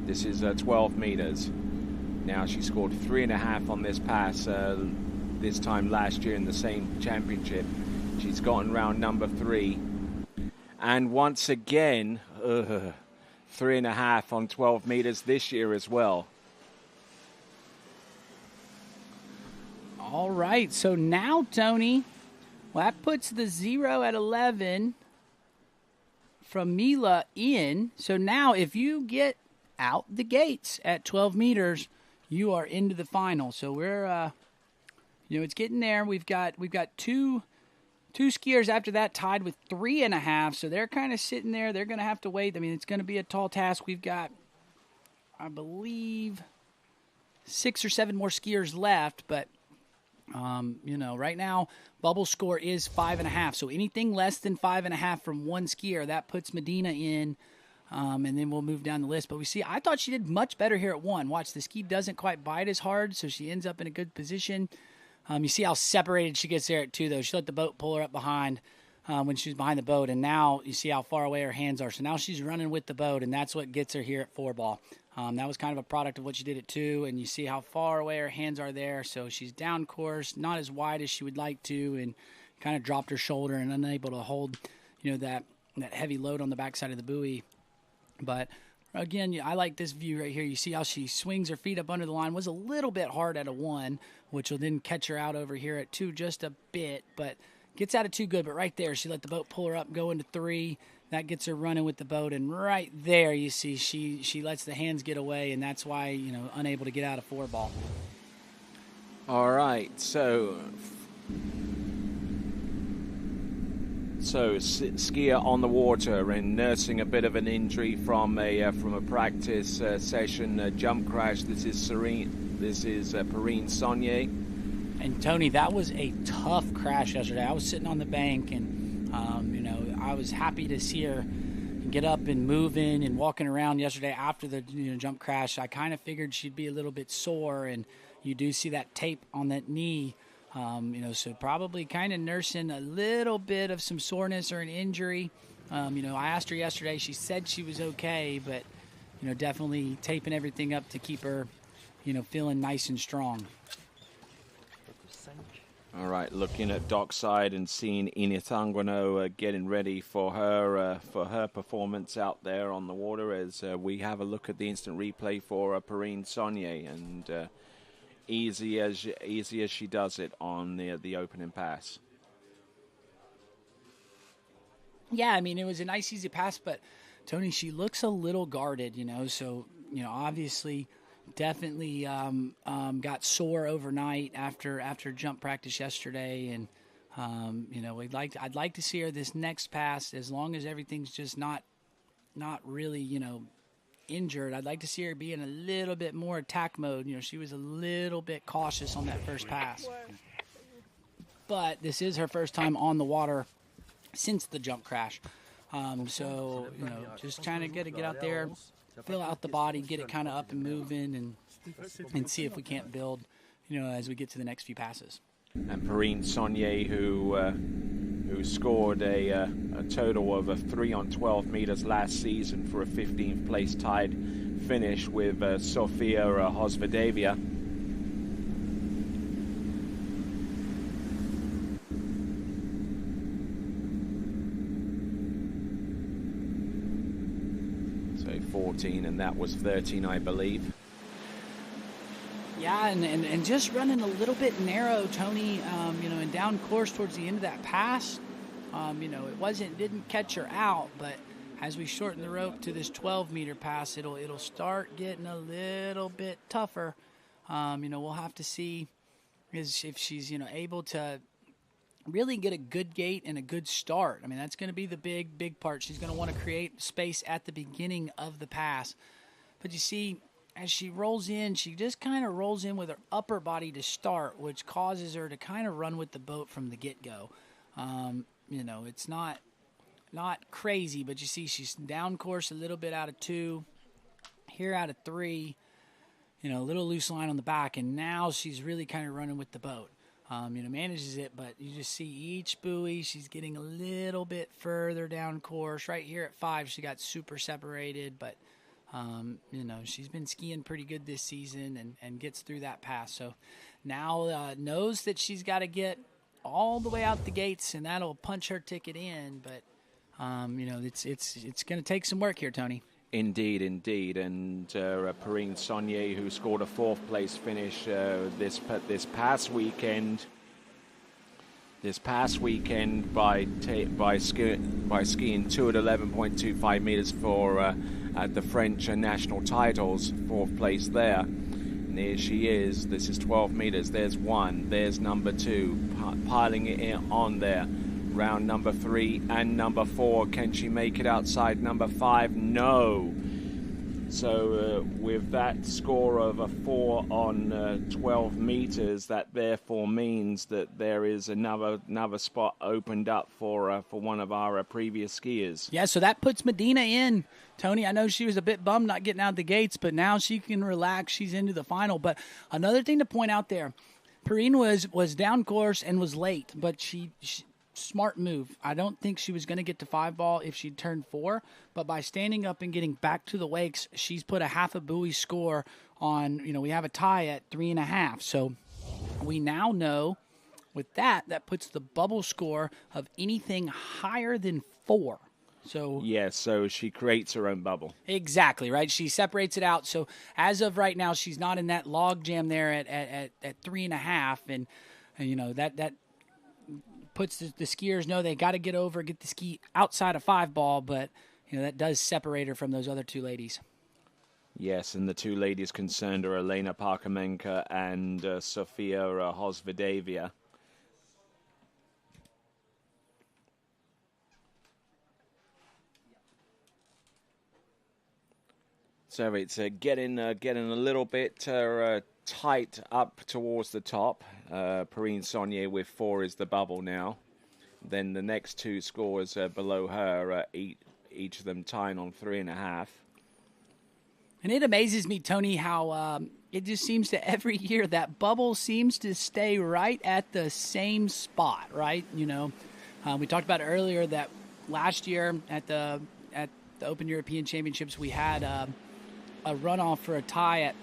Speaker 1: This is 12 meters. Now she scored 3.5 on this pass this time last year in the same championship. She's gotten round number 3. And once again, 3.5 on 12 meters this year as well.
Speaker 16: All right, so now, Tony, that puts the 0 at 11 from Mila in. So now if you get out the gates at 12 meters, you are into the final. So we're, it's getting there. We've got two skiers after that tied with 3.5. So they're kind of sitting there. They're going to have to wait. I mean, it's going to be a tall task. We've got, I believe, 6 or 7 more skiers left, but right now, bubble score is 5.5. So anything less than 5.5 from one skier, that puts Medina in, and then we'll move down the list. But I thought she did much better here at 1. Watch, the ski doesn't quite bite as hard, so she ends up in a good position. You see how separated she gets there at 2, though. She let the boat pull her up behind when she was behind the boat, and now you see how far away her hands are. So now she's running with the boat, and that's what gets her here at 4 ball. That was kind of a product of what she did at 2, and you see how far away her hands are there. So she's down course, not as wide as she would like to, and kind of dropped her shoulder and unable to hold, that heavy load on the backside of the buoy. But again, I like this view right here. You see how she swings her feet up under the line. Was a little bit hard at a 1, which will then catch her out over here at 2 just a bit, but gets out of 2 good. But right there, she let the boat pull her up, go into 3. That gets her running with the boat, and right there you see she lets the hands get away, and that's why, unable to get out of 4 ball.
Speaker 1: All right, so skier on the water and nursing a bit of an injury from a practice session jump crash. This is Perrine Saunier.
Speaker 16: And Tony, that was a tough crash yesterday. I was sitting on the bank, and I was happy to see her get up and moving and walking around yesterday after the jump crash. I kind of figured she'd be a little bit sore, and you do see that tape on that knee. So probably kind of nursing a little bit of some soreness or an injury. I asked her yesterday. She said she was okay, but definitely taping everything up to keep her, feeling nice and strong.
Speaker 1: All right, looking at dockside and seeing Initangwano getting ready for her performance out there on the water as we have a look at the instant replay for Perrine Saunier, and easy as she does it on the opening pass.
Speaker 16: Yeah, I mean, it was a nice easy pass, but Tony, she looks a little guarded, so obviously. Definitely got sore overnight after jump practice yesterday, and I'd like to see her this next pass, as long as everything's just not really injured. I'd like to see her be in a little bit more attack mode. She was a little bit cautious on that first pass, but this is her first time on the water since the jump crash. Just trying to get out there. Fill out the body, get it kind of up and moving, and see if we can't build, as we get to the next few passes.
Speaker 1: And Perrine Saunier, who scored a total of 3 on 12 meters last season for a 15th place tied finish with Sofia Hosvedavia. So 14, and that was 13, I believe.
Speaker 16: Yeah, and just running a little bit narrow, Tony, and down course towards the end of that pass, it didn't catch her out, but as we shorten the rope to this 12-meter pass, it'll start getting a little bit tougher. We'll have to see if she's, able to really get a good gait and a good start. I mean, that's going to be the big part. She's going to want to create space at the beginning of the pass. But you see, as she rolls in, she just kind of rolls in with her upper body to start, which causes her to kind of run with the boat from the get-go. It's not crazy, but you see she's down course a little bit out of 2, here out of 3, a little loose line on the back, and now she's really kind of running with the boat. Manages it, but you just see each buoy, she's getting a little bit further down course. Right here at 5, she got super separated, but, she's been skiing pretty good this season and gets through that pass. So now knows that she's got to get all the way out the gates, and that'll punch her ticket in, but, it's going to take some work here, Tony.
Speaker 1: Indeed. And Perrine Saunier, who scored a 4th place finish this past weekend by skiing 2 at 11.25 meters for at the French national titles, 4th place there. And here she is. This is 12 meters. There's 1. There's number 2, piling it in on there. Round number 3 and number 4. Can she make it outside number 5? No. So with that score of a 4 on 12 meters, that therefore means that there is another spot opened up for one of our previous skiers.
Speaker 16: Yeah, so that puts Medina in. Tony, I know she was a bit bummed not getting out the gates, but now she can relax. She's into the final. But another thing to point out there, Perrine was down course and was late, but she smart move. I don't think she was going to get to 5-ball if she'd turned 4, but by standing up and getting back to the wakes, she's put a half a buoy score on, we have a tie at 3.5. So we now know with that puts the bubble score of anything higher than 4. So
Speaker 1: yes, so she creates her own bubble.
Speaker 16: Exactly, right? She separates it out. So as of right now, she's not in that log jam there at 3.5, and that puts the skiers know they got to get the ski outside of 5-ball, but that does separate her from those other 2 ladies.
Speaker 1: Yes, and the 2 ladies concerned are Elena Parkamenka and Sofia Hosvidavia. So it's getting a little bit tight up towards the top. Perrine Saunier with 4 is the bubble now. Then the next 2 scores below her, each of them tying on 3.5.
Speaker 16: And it amazes me, Tony, how it just seems to every year that bubble seems to stay right at the same spot, right? We talked about earlier that last year at the Open European Championships we had a runoff for a tie at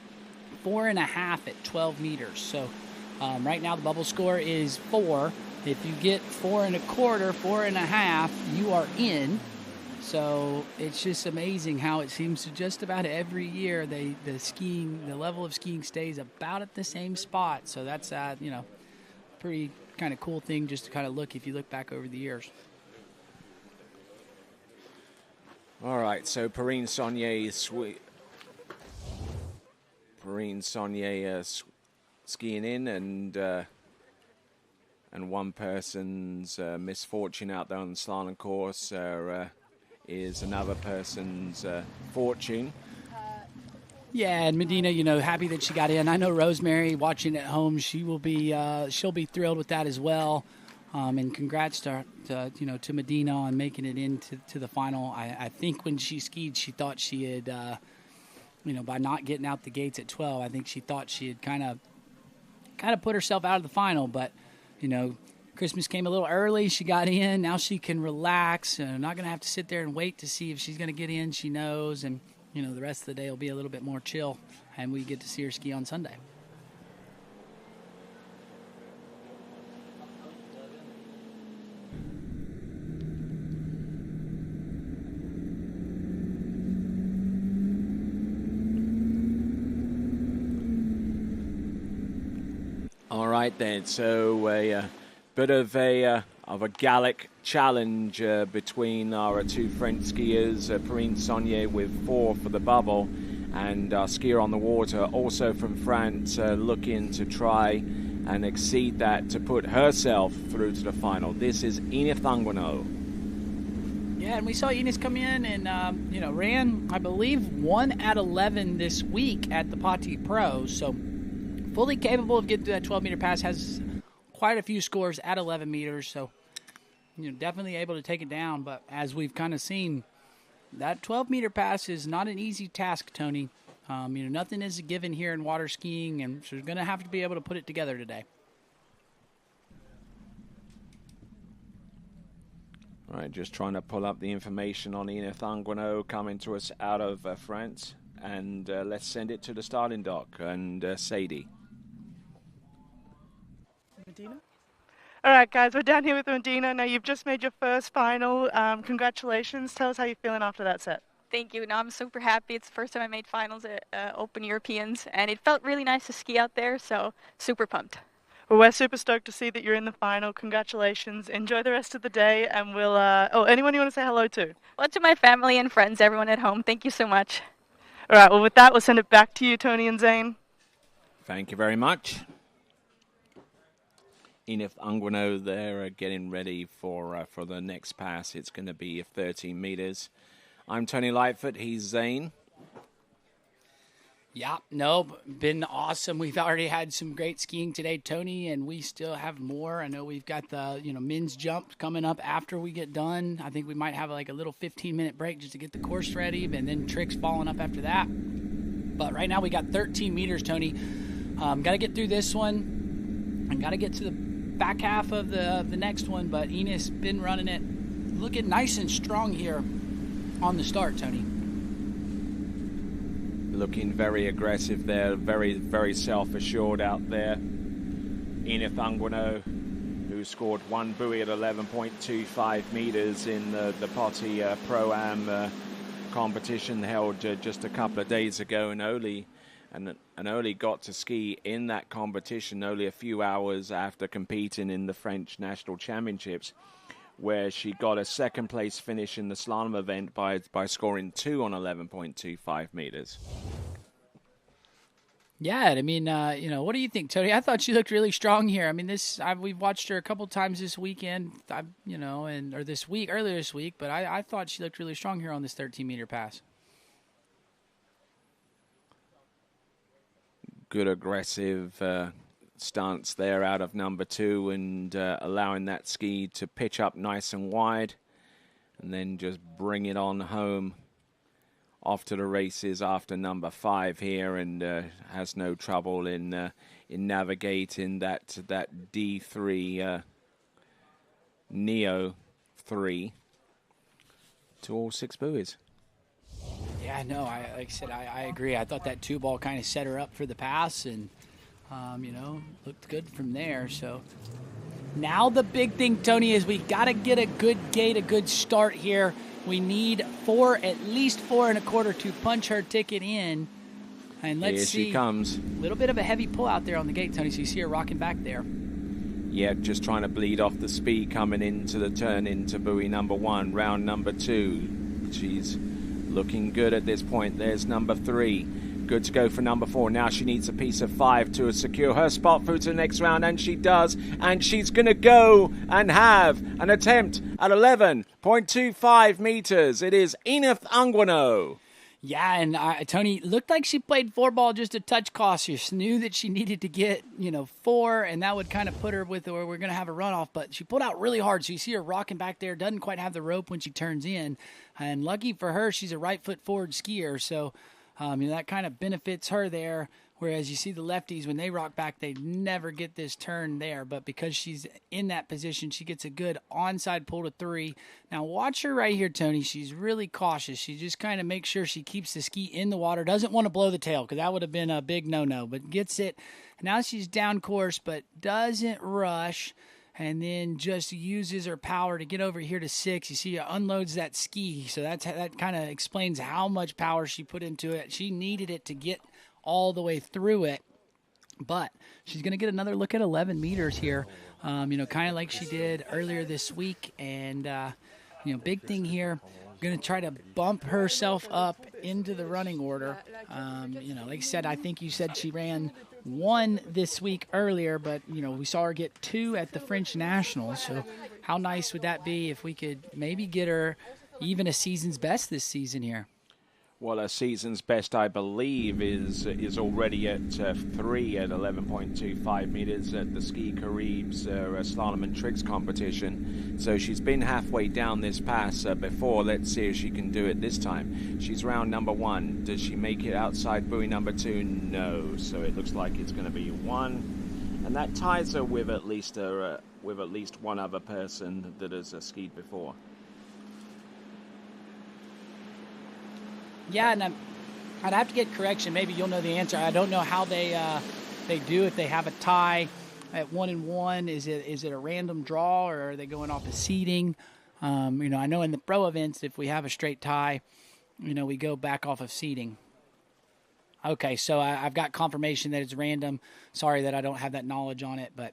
Speaker 16: 4.5 at 12 meters. So right now the bubble score is 4. If you get 4.25, 4.5, you are in. So it's just amazing how it seems to just about every year the level of skiing stays about at the same spot. So that's pretty kind of cool thing just to kind of look if you look back over the years.
Speaker 1: All right, so Perrine Saunier skiing in, and one person's misfortune out there on the slalom course is another person's fortune.
Speaker 16: Yeah, and Medina, happy that she got in. I know Rosemary watching at home, she'll be thrilled with that as well. And congrats to Medina on making it into the final. I think when she skied, she thought she had, by not getting out the gates at 12, I think she thought she had kind of put herself out of the final. But, Christmas came a little early. She got in. Now she can relax. Not going to have to sit there and wait to see if she's going to get in. She knows. And, the rest of the day will be a little bit more chill. And we get to see her ski on Sunday.
Speaker 1: All right then, so a bit of a Gallic challenge between our 2 French skiers, Perrine Saunier with 4 for the bubble, and our skier on the water, also from France, looking to try and exceed that to put herself through to the final. This is Enith Angwano.
Speaker 16: Yeah, and we saw Ines come in and, ran, I believe, 1 at 11 this week at the Pati Pro. So fully capable of getting to that 12-meter pass, has quite a few scores at 11 meters. So, definitely able to take it down. But as we've kind of seen, that 12-meter pass is not an easy task, Tony. Nothing is a given here in water skiing, and so she's going to have to be able to put it together today.
Speaker 1: All right, just trying to pull up the information on Enith Angwano coming to us out of France. And let's send it to the starting dock. And Sadie.
Speaker 2: Medina? All right, guys, we're down here with Medina. Now, you've just made your first final. Congratulations. Tell us how you're feeling after that set.
Speaker 19: Thank you. No, I'm super happy. It's the first time I made finals at Open Europeans, and it felt really nice to ski out there, so super pumped.
Speaker 2: Well, we're super stoked to see that you're in the final. Congratulations. Enjoy the rest of the day, and we'll... anyone you want to say hello to?
Speaker 19: Well, to my family and friends, everyone at home, thank you so much.
Speaker 2: All right, well, with that, we'll send it back to you, Tony and Zane.
Speaker 1: Thank you very much. Enith Angwano there getting ready for the next pass. It's going to be 13 meters. I'm Tony Lightfoot. He's Zane.
Speaker 16: Yeah, no, been awesome. We've already had some great skiing today, Tony, and we still have more. I know we've got the men's jump coming up after we get done. I think we might have like a little 15-minute break just to get the course ready, and then tricks following up after that. But right now we got 13 meters, Tony. Got to get through this one and got to get to the back half of the next one. But Enos been running it, looking nice and strong here on the start, Tony.
Speaker 1: Looking very aggressive there, very, very self-assured out there. Enith Angwano, who scored one buoy at 11.25 meters in the Poti Pro-Am competition held just a couple of days ago, and only got to ski in that competition only a few hours after competing in the French National Championships, where she got a second place finish in the slalom event by scoring 2 on 11.25 meters.
Speaker 16: Yeah, I mean, what do you think, Tony? I thought she looked really strong here. I mean, we've watched her a couple times this weekend, earlier this week, but I thought she looked really strong here on this 13-meter pass.
Speaker 1: Good aggressive stance there out of number 2, and allowing that ski to pitch up nice and wide and then just bring it on home off to the races after number 5 here, and has no trouble in navigating that D3 Neo 3 to all 6 buoys.
Speaker 16: Yeah, no, like I said, I agree. I thought that 2-ball kind of set her up for the pass, and looked good from there. So now the big thing, Tony, is we got to get a good gate, a good start here. We need at least 4 1/4 to punch her ticket in. And let's see.
Speaker 1: Here she comes.
Speaker 16: A little bit of a heavy pull out there on the gate, Tony, so you see her rocking back there.
Speaker 1: Yeah, just trying to bleed off the speed coming into the turn into buoy number 1, round number 2. She's looking good at this point. There's number 3. Good to go for number 4. Now she needs a piece of 5 to secure her spot through to the next round, and she does. And she's going to go and have an attempt at 11.25 meters. It is Enith Angwano.
Speaker 16: Yeah, and Tony, looked like she played 4-ball just a touch cautious. Knew that she needed to get, 4, and that would kind of put her with where we're going to have a runoff. But she pulled out really hard, so you see her rocking back there. Doesn't quite have the rope when she turns in. And lucky for her, she's a right foot forward skier, so that kind of benefits her there. Whereas you see the lefties, when they rock back, they never get this turn there. But because she's in that position, she gets a good onside pull to 3. Now watch her right here, Tony. She's really cautious. She just kind of makes sure she keeps the ski in the water. Doesn't want to blow the tail, because that would have been a big no-no. But gets it. Now she's down course, but doesn't rush. And then just uses her power to get over here to 6. You see her unloads that ski. So that kind of explains how much power she put into it. She needed it to get all the way through it. But she's going to get another look at 11 meters here, kind of like she did earlier this week. And, big thing here, going to try to bump herself up into the running order. Like I said, I think you said she ran won this week earlier, but, we saw her get 2 at the French Nationals. So how nice would that be if we could maybe get her even a season's best this season here?
Speaker 1: Well, her season's best, I believe, is already at 3 at 11.25 meters at the Ski Caribs Slalom and Tricks competition. So she's been halfway down this pass before. Let's see if she can do it this time. She's round number 1. Does she make it outside buoy number 2? No. So it looks like it's going to be 1, and that ties her with at least one other person that has skied before.
Speaker 16: Yeah, and I'd have to get correction. Maybe you'll know the answer. I don't know how they do if they have a tie at 1 and 1. Is it a random draw, or are they going off of seeding? I know in the pro events, if we have a straight tie, we go back off of seeding. Okay, so I've got confirmation that it's random. Sorry that I don't have that knowledge on it, but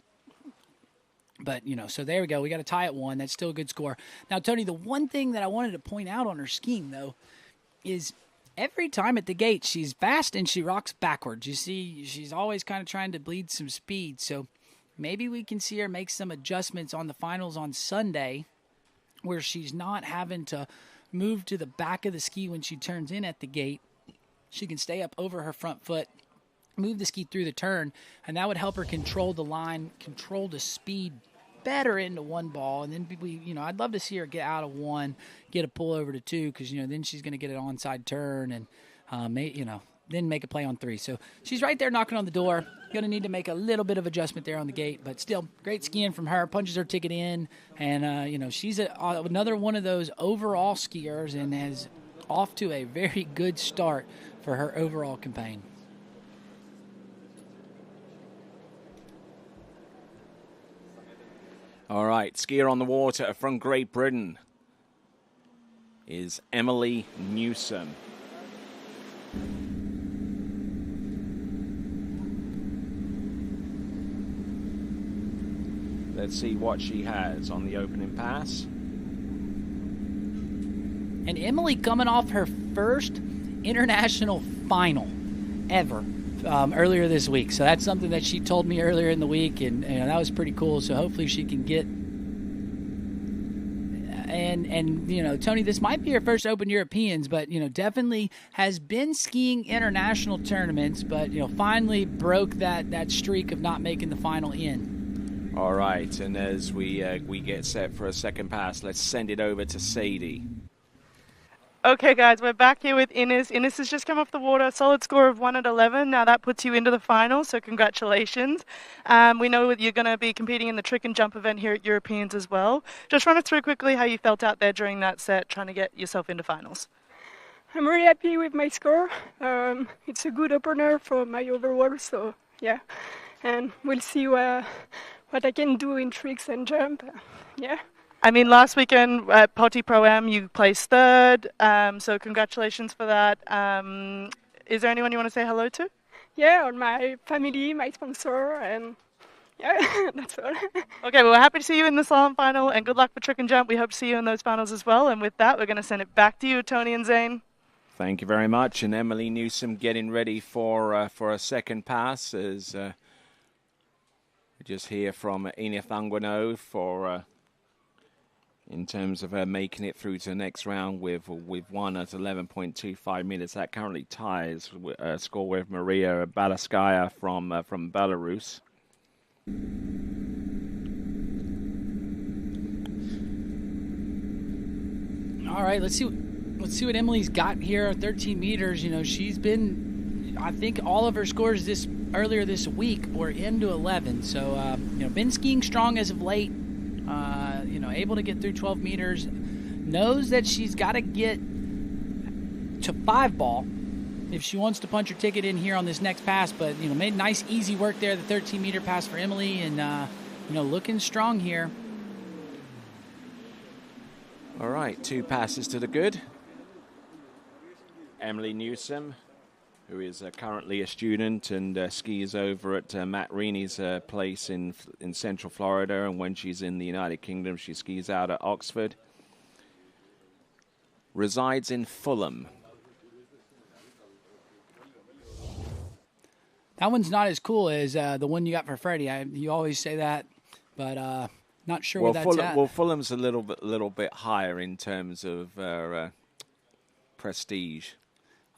Speaker 16: so there we go. We got a tie at 1. That's still a good score. Now, Tony, the one thing that I wanted to point out on her skiing, though, is every time at the gate, she's fast and she rocks backwards. You see, she's always kind of trying to bleed some speed. So maybe we can see her make some adjustments on the finals on Sunday where she's not having to move to the back of the ski when she turns in at the gate. She can stay up over her front foot, move the ski through the turn, and that would help her control the line, control the speed better into 1 ball. And then I'd love to see her get out of 1, get a pull over to 2, because then she's going to get an onside turn and then make a play on 3. So she's right there knocking on the door. Going to need to make a little bit of adjustment there on the gate, but still great skiing from her. Punches her ticket in, and she's another one of those overall skiers and has off to a very good start for her overall campaign.
Speaker 1: All right, skier on the water from Great Britain is Emily Newsom. Let's see what she has on the opening pass.
Speaker 16: And Emily coming off her first international final ever earlier this week. So that's something that she told me earlier in the week, and that was pretty cool. So hopefully she can get. And Tony, this might be her first Open Europeans, but definitely has been skiing international tournaments, but finally broke that streak of not making the final in.
Speaker 1: All right, and as we get set for a second pass, let's send it over to Sadie.
Speaker 2: Okay, guys, we're back here with Ines. Ines has just come off the water, solid score of 1 at 11. Now that puts you into the final, so congratulations. We know that you're going to be competing in the trick and jump event here at Europeans as well. Just run us through quickly how you felt out there during that set, trying to get yourself into finals.
Speaker 20: I'm really happy with my score. It's a good opener for my overall, so yeah. And we'll see what I can do in tricks and jump. Yeah.
Speaker 2: I mean, last weekend at Potty Pro-Am, you placed 3rd, so congratulations for that. Is there anyone you want to say hello to?
Speaker 20: Yeah, all my family, my sponsor, and yeah, that's all.
Speaker 2: Okay, well, we're happy to see you in the slalom final, and good luck for trick and jump. We hope to see you in those finals as well. And with that, we're going to send it back to you, Tony and Zane.
Speaker 1: Thank you very much. And Emily Newsom getting ready for a second pass as we just hear from Enith Anguano for... in terms of her making it through to the next round with 1 at 11.25 meters. That currently ties a score with Maria Balaskaya from Belarus.
Speaker 16: All right, let's see what Emily's got here. 13 meters. She's been, I think, all of her scores earlier this week were into 11. So been skiing strong as of late. Able to get through 12 meters, knows that she's got to get to 5 ball if she wants to punch her ticket in here on this next pass, but, made nice, easy work there, the 13-meter pass for Emily, and, looking strong here.
Speaker 1: All right, 2 passes to the good. Emily Newsom, who is currently a student and skis over at Matt Reaney's place in Central Florida. And when she's in the United Kingdom, she skis out at Oxford. Resides in Fulham.
Speaker 16: That one's not as cool as the one you got for Freddie. You always say that, but not sure where that's at.
Speaker 1: Well, Fulham's a little bit higher in terms of prestige.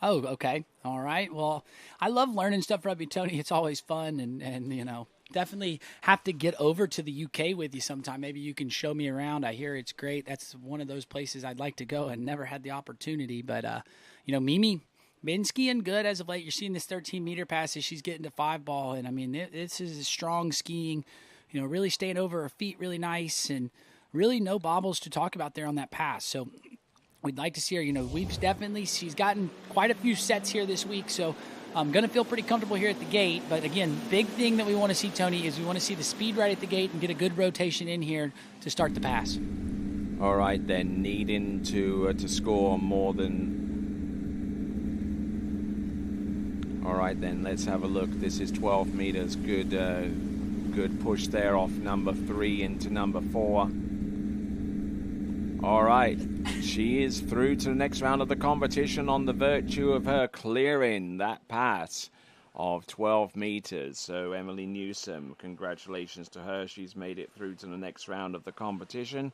Speaker 16: Oh, okay. All right. Well, I love learning stuff from you, Tony. It's always fun, and you know, definitely have to get over to the UK with you sometime. Maybe you can show me around. I hear it's great. That's one of those places I'd like to go and never had the opportunity. But, you know, Mimi, been skiing good as of late. You're seeing this 13-meter passes. She's getting to 5-ball. And, I mean, this is strong skiing, you know, really staying over her feet really nice and really no bobbles to talk about there on that pass. So we'd like to see her. You know, she's gotten quite a few sets here this week. So I'm going to feel pretty comfortable here at the gate. But, again, big thing that we want to see, Tony, is we want to see the speed right at the gate and get a good rotation in here to start the pass.
Speaker 1: All right, then, needing to score more than... All right, then, let's have a look. This is 12 meters. Good push there off number 3 into number 4. All right, she is through to the next round of the competition on the virtue of her clearing that pass of 12 meters. So Emily Newsom, congratulations to her. She's made it through to the next round of the competition.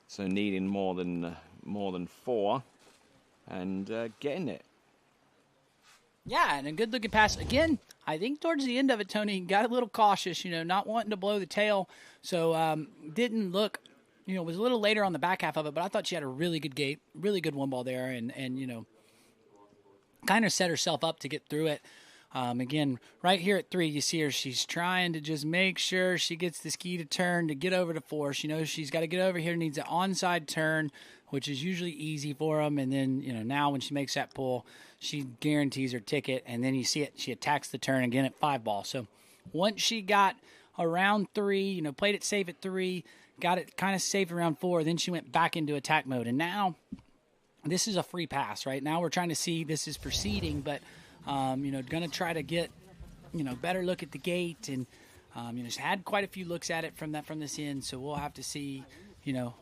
Speaker 1: So needing more than 4 and getting it.
Speaker 16: Yeah, and a good-looking pass. Again, I think towards the end of it, Tony got a little cautious, you know, not wanting to blow the tail. So didn't look, you know, was a little later on the back half of it, but I thought she had a really good gate, really good one ball there, and you know, kind of set herself up to get through it. Again, right here at 3, you see her. She's trying to just make sure she gets the ski to turn to get over to 4. She knows she's got to get over here, needs an onside turn, which is usually easy for them. And then, you know, now when she makes that pull, she guarantees her ticket. And then you see it, she attacks the turn again at 5-ball. So once she got around 3, you know, played it safe at 3, got it kind of safe around 4, then she went back into attack mode. And now this is a free pass, right? Now we're trying to see this is proceeding, but you know, going to try to get, you know, better look at the gate, and you know, she's had quite a few looks at it from this end, so we'll have to see, you know.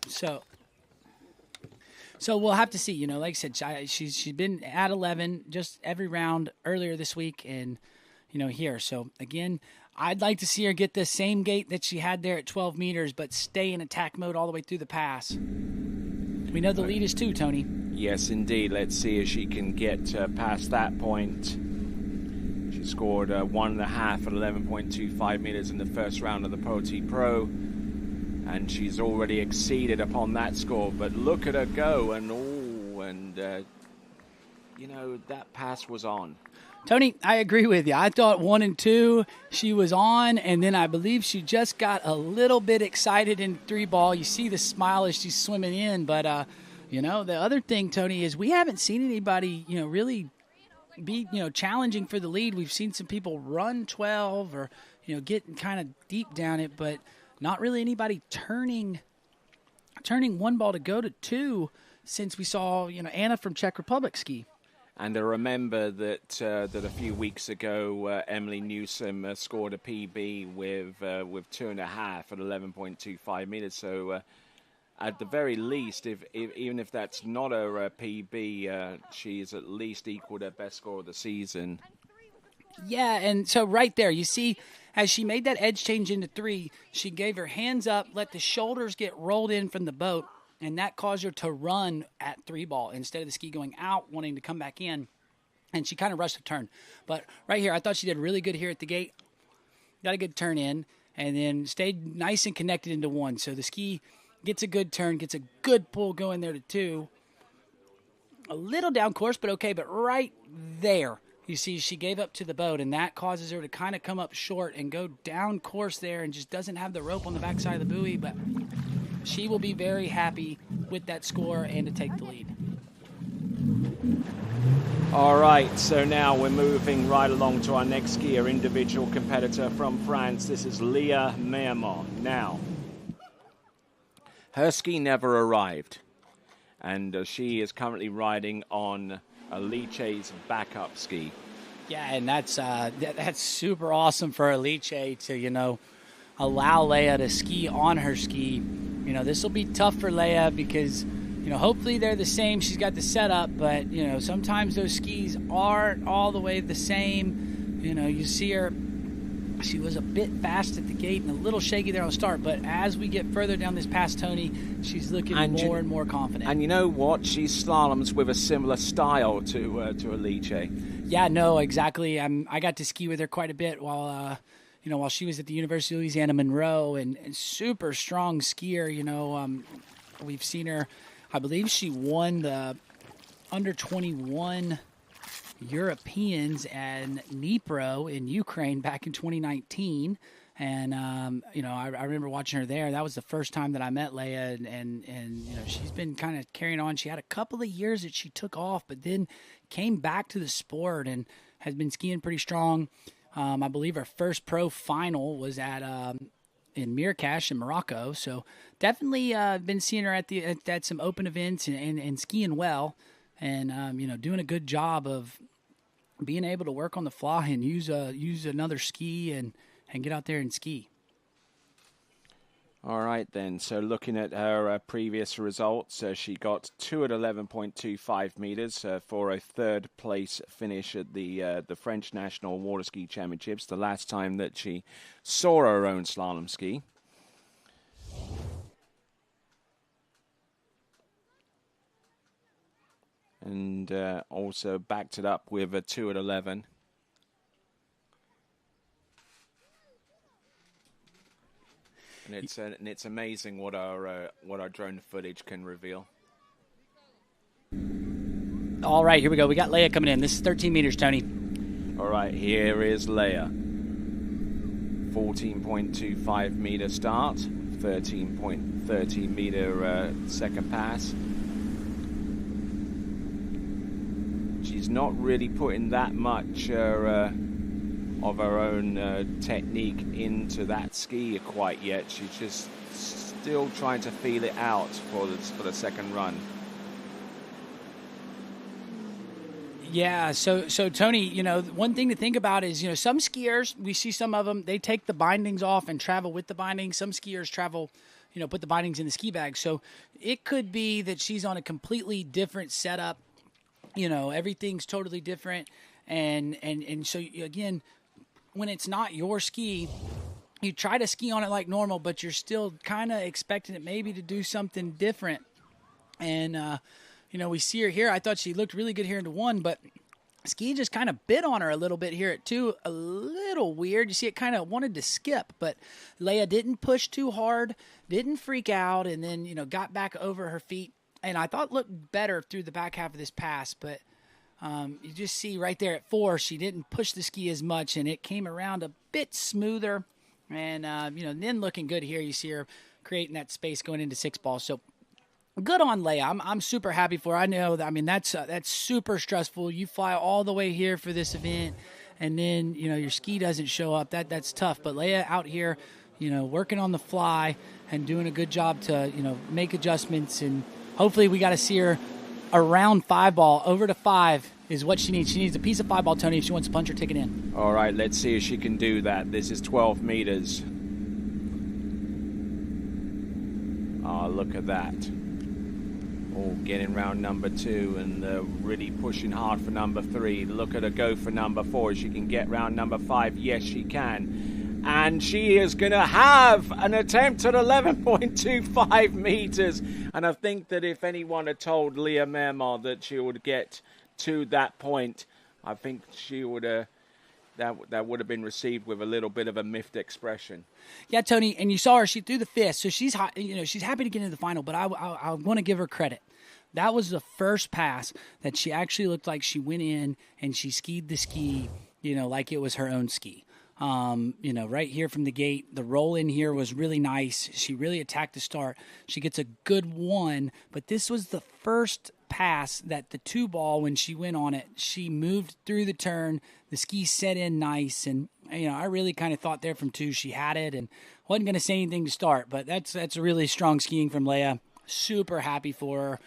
Speaker 16: So we'll have to see, you know, like I said, she's been at 11 just every round earlier this week, and you know, here. So again, I'd like to see her get the same gate that she had there at 12 meters, but stay in attack mode all the way through the pass. We know the lead is 2, Tony.
Speaker 1: Yes, indeed. Let's see if she can get past that point. She scored 1.5 at 11.25 meters in the first round of the Pro T Pro, and she's already exceeded upon that score. But look at her go, and you know, that pass was on.
Speaker 16: Tony, I agree with you. I thought 1 and 2 she was on, and then I believe she just got a little bit excited in 3-ball. You see the smile as she's swimming in, but you know, the other thing, Tony, is we haven't seen anybody, you know, really be, you know, challenging for the lead. We've seen some people run 12 or, you know, getting kind of deep down it, but not really anybody turning 1-ball to go to 2 since we saw, you know, Anna from Czech Republic ski.
Speaker 1: And I remember that a few weeks ago, Emily Newsom scored a PB with 2.5 at 11.25 meters. So at the very least, even if that's not her PB, she's at least equaled her best score of the season.
Speaker 16: Yeah, and so right there, you see, as she made that edge change into 3, she gave her hands up, let the shoulders get rolled in from the boat, and that caused her to run at 3-ball instead of the ski going out, wanting to come back in. And she kind of rushed the turn. But right here, I thought she did really good here at the gate. Got a good turn in, and then stayed nice and connected into 1. So the ski gets a good turn, gets a good pull going there to 2. A little down course, but okay. But right there, you see she gave up to the boat, and that causes her to kind of come up short and go down course there and just doesn't have the rope on the backside of the buoy. But she will be very happy with that score and to take the lead.
Speaker 1: All right, so now we're moving right along to our next skier, individual competitor from France. This is Leah Meermont. Now, her ski never arrived, and she is currently riding on Alice's backup ski.
Speaker 16: Yeah, and that's super awesome for Alice to, you know, allow Leah to ski on her ski. You know, this will be tough for Leah because, you hopefully they're the same. She's got the setup, but, sometimes those skis aren't all the way the same. You see her, she was a bit fast at the gate and a little shaky there on the start, but as we get further down this pass, Tony, she's looking more and more confident.
Speaker 1: And you know what? She slaloms with a similar style to Alice.
Speaker 16: Yeah, no, exactly. I got to ski with her quite a bit while she was at the University of Louisiana Monroe, and super strong skier. We've seen her. I believe she won the under 21 Europeans and Dnipro in Ukraine back in 2019. And, I remember watching her there. That was the first time that I met Leia, and she's been kind of carrying on. She had a couple of years that she took off, but then came back to the sport and has been skiing pretty strong. I believe her first pro final was in Marrakesh in Morocco. So definitely been seeing her at some open events and skiing well, and doing a good job of being able to work on the fly and use another ski and get out there and ski.
Speaker 1: All right, then. So looking at her previous results, she got 2 at 11.25 meters for a third place finish at the French National Water Ski Championships, the last time that she saw her own slalom ski. And also backed it up with a 2 at 11. And it's amazing what our drone footage can reveal.
Speaker 16: All right, here we go. We got Leia coming in. This is 13 meters, Tony.
Speaker 1: All right, here is Leia. 14.25 meter start, 13.30 meter second pass. She's not really putting that much of her own technique into that ski quite yet. She's just still trying to feel it out for the second run.
Speaker 16: Yeah, so Tony, one thing to think about is, some skiers, we see some of them, they take the bindings off and travel with the bindings. Some skiers travel, put the bindings in the ski bag. So it could be that she's on a completely different setup. Everything's totally different. And so, again, when it's not your ski, you try to ski on it like normal, but you're still kind of expecting it maybe to do something different. And, we see her here. I thought she looked really good here into 1, but ski just kind of bit on her a little bit here at 2. A little weird. You see it kind of wanted to skip, but Leia didn't push too hard, didn't freak out, and then, got back over her feet. And I thought looked better through the back half of this pass, but you just see right there at 4, she didn't push the ski as much, and it came around a bit smoother. And, then looking good here. You see her creating that space going into 6 ball. So good on Leia. I'm super happy for her. I know that, that's super stressful. You fly all the way here for this event, and then, your ski doesn't show up. That's tough. But Leia out here, working on the fly and doing a good job to, make adjustments. And hopefully we got to see her around 5 ball. Over to 5 is what she needs. She needs a piece of 5 ball, Tony, if she wants to punch her ticket in.
Speaker 1: All right, let's see if she can do that. This is 12 meters. Look at that. Oh, getting round number 2 and really pushing hard for number 3. Look at her go for number 4. She can get round number 5. Yes, she can. And she is going to have an attempt at 11.25 meters. And I think that if anyone had told Leah Mermar that she would get to that point, I think she would that would have been received with a little bit of a miffed expression.
Speaker 16: Yeah, Tony, and you saw her; she threw the fist, so she's she's happy to get into the final. But I want to give her credit. That was the first pass that she actually looked like she went in and she skied the ski, like it was her own ski. Right here from the gate, the roll in here was really nice. She really attacked the start. She gets a good 1, but this was the first pass that the 2 ball, when she went on it, she moved through the turn. The ski set in nice, and I really kind of thought there from 2 she had it, and wasn't going to say anything to start. But that's really strong skiing from Leia. Super happy for her.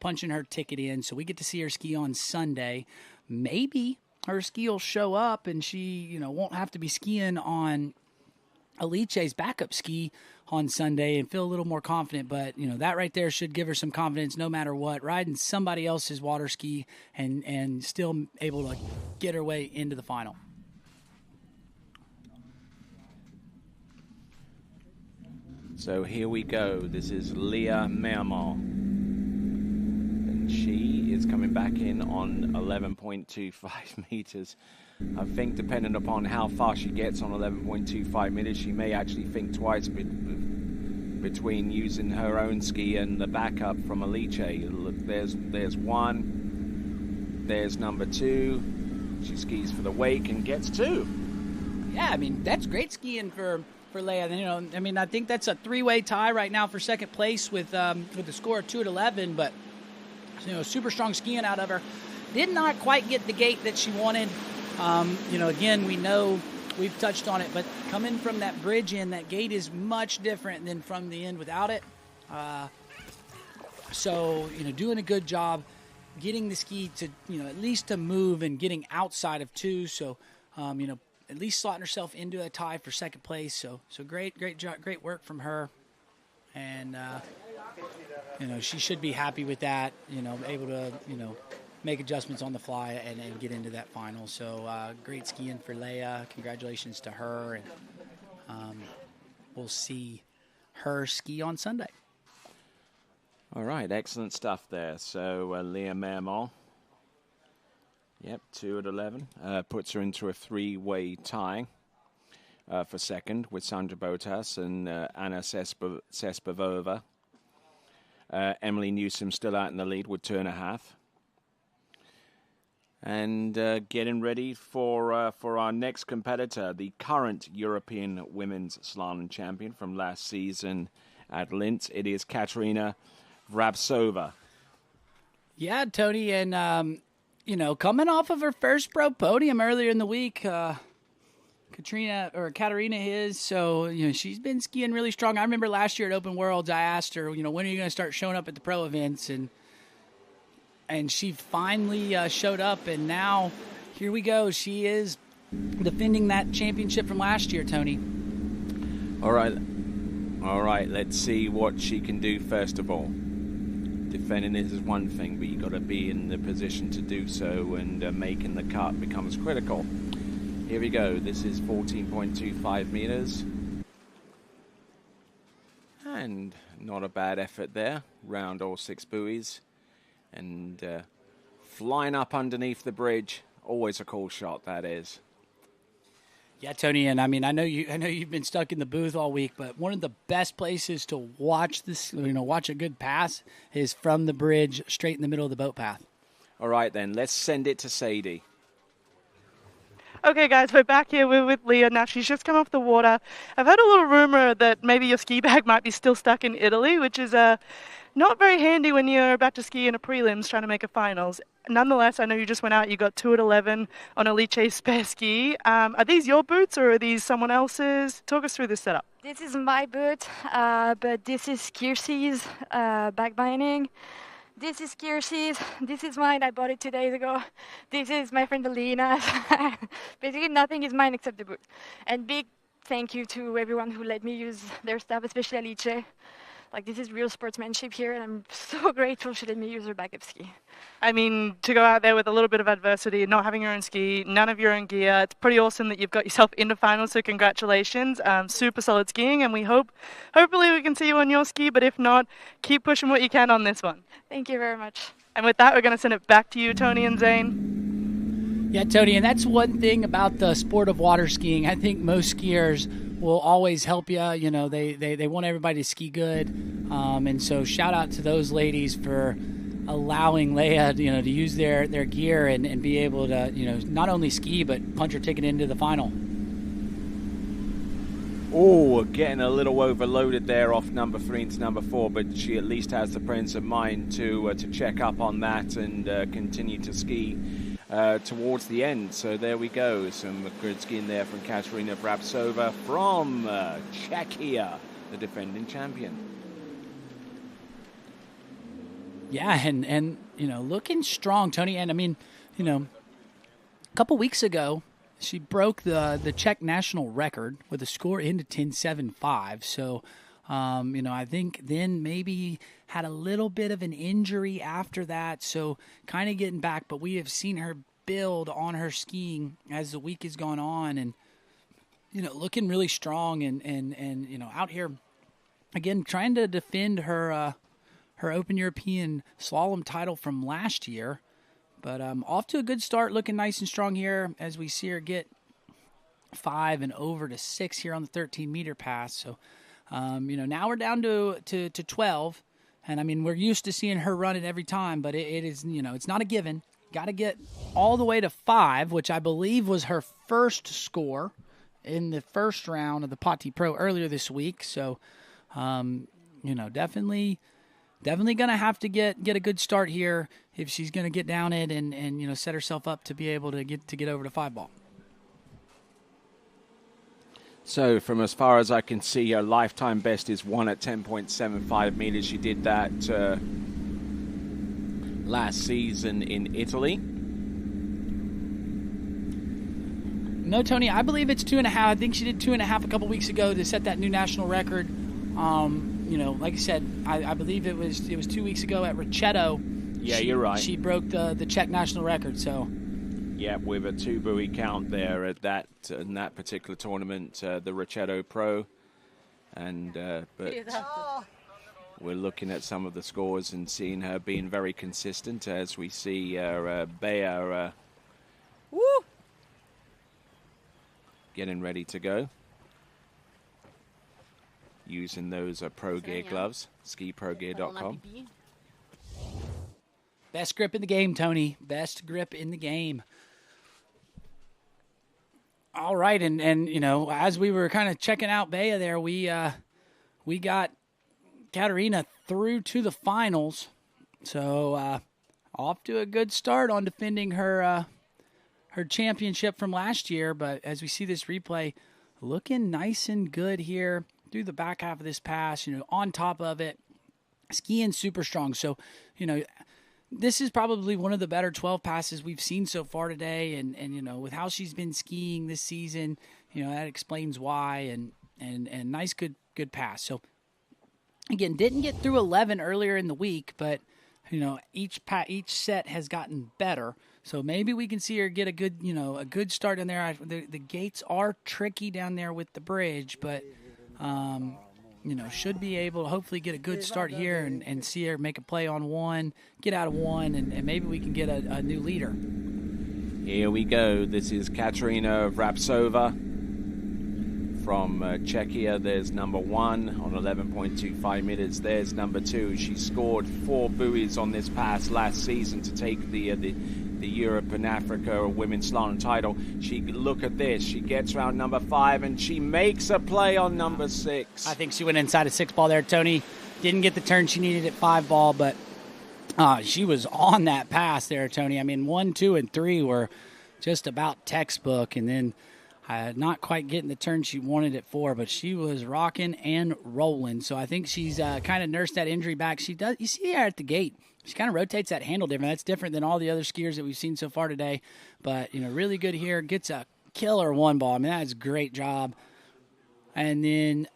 Speaker 16: Punching her ticket in, so we get to see her ski on Sunday. Maybe her ski will show up and she, won't have to be skiing on Alice's backup ski on Sunday and feel a little more confident. But, that right there should give her some confidence no matter what. Riding somebody else's water ski and still able to get her way into the final.
Speaker 1: So here we go. This is Leah Mermont. And she is coming back in on 11.25 meters. I think depending upon how far she gets on 11.25 meters, she may actually think twice between using her own ski and the backup from Alice. Look, there's one. There's number 2. She skis for the wake and gets 2.
Speaker 16: Yeah, I mean, that's great skiing for Leah. I think that's a 3-way tie right now for second place with the score of 2 at 11. But super strong skiing out of her. Did not quite get the gate that she wanted. Again, we know we've touched on it, but coming from that bridge in, that gate is much different than from the end without it. Doing a good job getting the ski to at least to move and getting outside of 2. So at least slotting herself into a tie for second place. So great job, great work from her. And, she should be happy with that, able to, make adjustments on the fly and get into that final. So great skiing for Leah. Congratulations to her. And we'll see her ski on Sunday.
Speaker 1: All right, excellent stuff there. So Leah Mermont. Yep, 2 at 11. Puts her into a 3-way tie for second with Sandra Botas and Anna Sespavova. Emily Newsom still out in the lead with 2.5. And getting ready for our next competitor, the current European Women's Slalom Champion from last season at Linz. It is Katerina Vrabtsova.
Speaker 16: Yeah, Tony, and coming off of her first pro podium earlier in the week, Katerina is. So, she's been skiing really strong. I remember last year at Open Worlds, I asked her, when are you going to start showing up at the pro events? And she finally showed up, and now here we go. She is defending that championship from last year, Tony.
Speaker 1: All right. Let's see what she can do first of all. Defending it is one thing, but you've got to be in the position to do so, and making the cut becomes critical. Here we go. This is 14.25 meters. And not a bad effort there. Round all 6 buoys. And flying up underneath the bridge, always a cool shot, that is.
Speaker 16: Yeah, Tony, and I know you've been stuck in the booth all week, but one of the best places to watch this, watch a good pass is from the bridge straight in the middle of the boat path.
Speaker 1: All right, then, let's send it to Sadie.
Speaker 2: Okay, guys, we're back here. We're with Leah now. She's just come off the water. I've heard a little rumor that maybe your ski bag might be still stuck in Italy, which is not very handy when you're about to ski in a prelims trying to make a finals. Nonetheless, I know you just went out. You got 2 at 11 on Alice's spare ski. Are these your boots or are these someone else's? Talk us through this setup.
Speaker 21: This is my boot, but this is Kiersey's back binding. This is Kiersey's. This is mine. I bought it 2 days ago. This is my friend Alina's. Basically, nothing is mine except the boot. And big thank you to everyone who let me use their stuff, especially Alice. This is real sportsmanship here, and I'm so grateful she let me use her backup ski.
Speaker 2: I mean, to go out there with a little bit of adversity, not having your own ski, none of your own gear, it's pretty awesome that you've got yourself into finals, so congratulations. Super solid skiing, and hopefully we can see you on your ski, but if not, keep pushing what you can on this one.
Speaker 21: Thank you very much.
Speaker 2: And with that, we're going to send it back to you, Tony and Zane.
Speaker 16: Yeah, Tony, and that's one thing about the sport of water skiing. I think most skiers will always help you. They want everybody to ski good. And so shout out to those ladies for allowing Leah, to use their gear and be able to, not only ski, but punch her ticket into the final.
Speaker 1: Oh, getting a little overloaded there off number 3 into number 4, but she at least has the presence of mind to check up on that and continue to ski towards the end. So there we go. Some good skiing there from Katerina Vrabtsova from Czechia, the defending champion.
Speaker 16: Yeah, and looking strong, Tony. And I mean, a couple weeks ago, she broke the Czech national record with a score into 10.75. So, I think then maybe had a little bit of an injury after that. So kind of getting back, but we have seen her build on her skiing as the week has gone on, and looking really strong and out here again trying to defend her Open European Slalom title from last year. But off to a good start, looking nice and strong here as we see her get 5 and over to 6 here on the 13-meter pass. So, now we're down to 12. And, I mean, we're used to seeing her run it every time, but it is, it's not a given. Got to get all the way to 5, which I believe was her first score in the first round of the Pati Pro earlier this week. So, definitely going to have to get a good start here if she's going to get down it and set herself up to be able to get over to 5-ball.
Speaker 1: So from as far as I can see, her lifetime best is 1 at 10.75 meters. She did that last season in Italy.
Speaker 16: No, Tony, I believe it's 2.5. I think she did 2.5 a couple weeks ago to set that new national record. Like I said, I believe it was 2 weeks ago at Ricetto.
Speaker 1: Yeah, you're right.
Speaker 16: She broke the Czech national record. So,
Speaker 1: yeah, with a 2 buoy count there at in that particular tournament, the Ricetto Pro, and but we're looking at some of the scores and seeing her being very consistent as we see Bea getting ready to go. Using those Pro Gear gloves, skiprogear.com.
Speaker 16: Best grip in the game, Tony. Best grip in the game. All right, and as we were kind of checking out Bea there, we got Katarina through to the finals. So off to a good start on defending her championship from last year. But as we see this replay, looking nice and good here through the back half of this pass, on top of it, skiing super strong. So, this is probably one of the better 12 passes we've seen so far today. And with how she's been skiing this season, that explains why, and nice, good pass. So, again, didn't get through 11 earlier in the week, but, each set has gotten better. So maybe we can see her get a good start in there. The gates are tricky down there with the bridge, but should be able to hopefully get a good start here and see her make a play on 1, get out of 1, and maybe we can get a new leader.
Speaker 1: Here we go. This is Katarina Vrabcová from Czechia. There's number 1 on 11.25 meters. There's number 2. She scored 4 buoys on this pass last season to take the Europe and Africa women's slalom title. Look at this. She gets around number 5 and she makes a play on number 6.
Speaker 16: I think she went inside a 6-ball there, Tony. Didn't get the turn she needed at 5-ball, but she was on that pass there, Tony. I mean, 1, 2, and 3 were just about textbook, and then not quite getting the turn she wanted at 4, but she was rocking and rolling. So I think she's kind of nursed that injury back. She does. You see her at the gate. She kind of rotates that handle different. That's different than all the other skiers that we've seen so far today. But, really good here. Gets a killer 1-ball. I mean, that's a great job. And then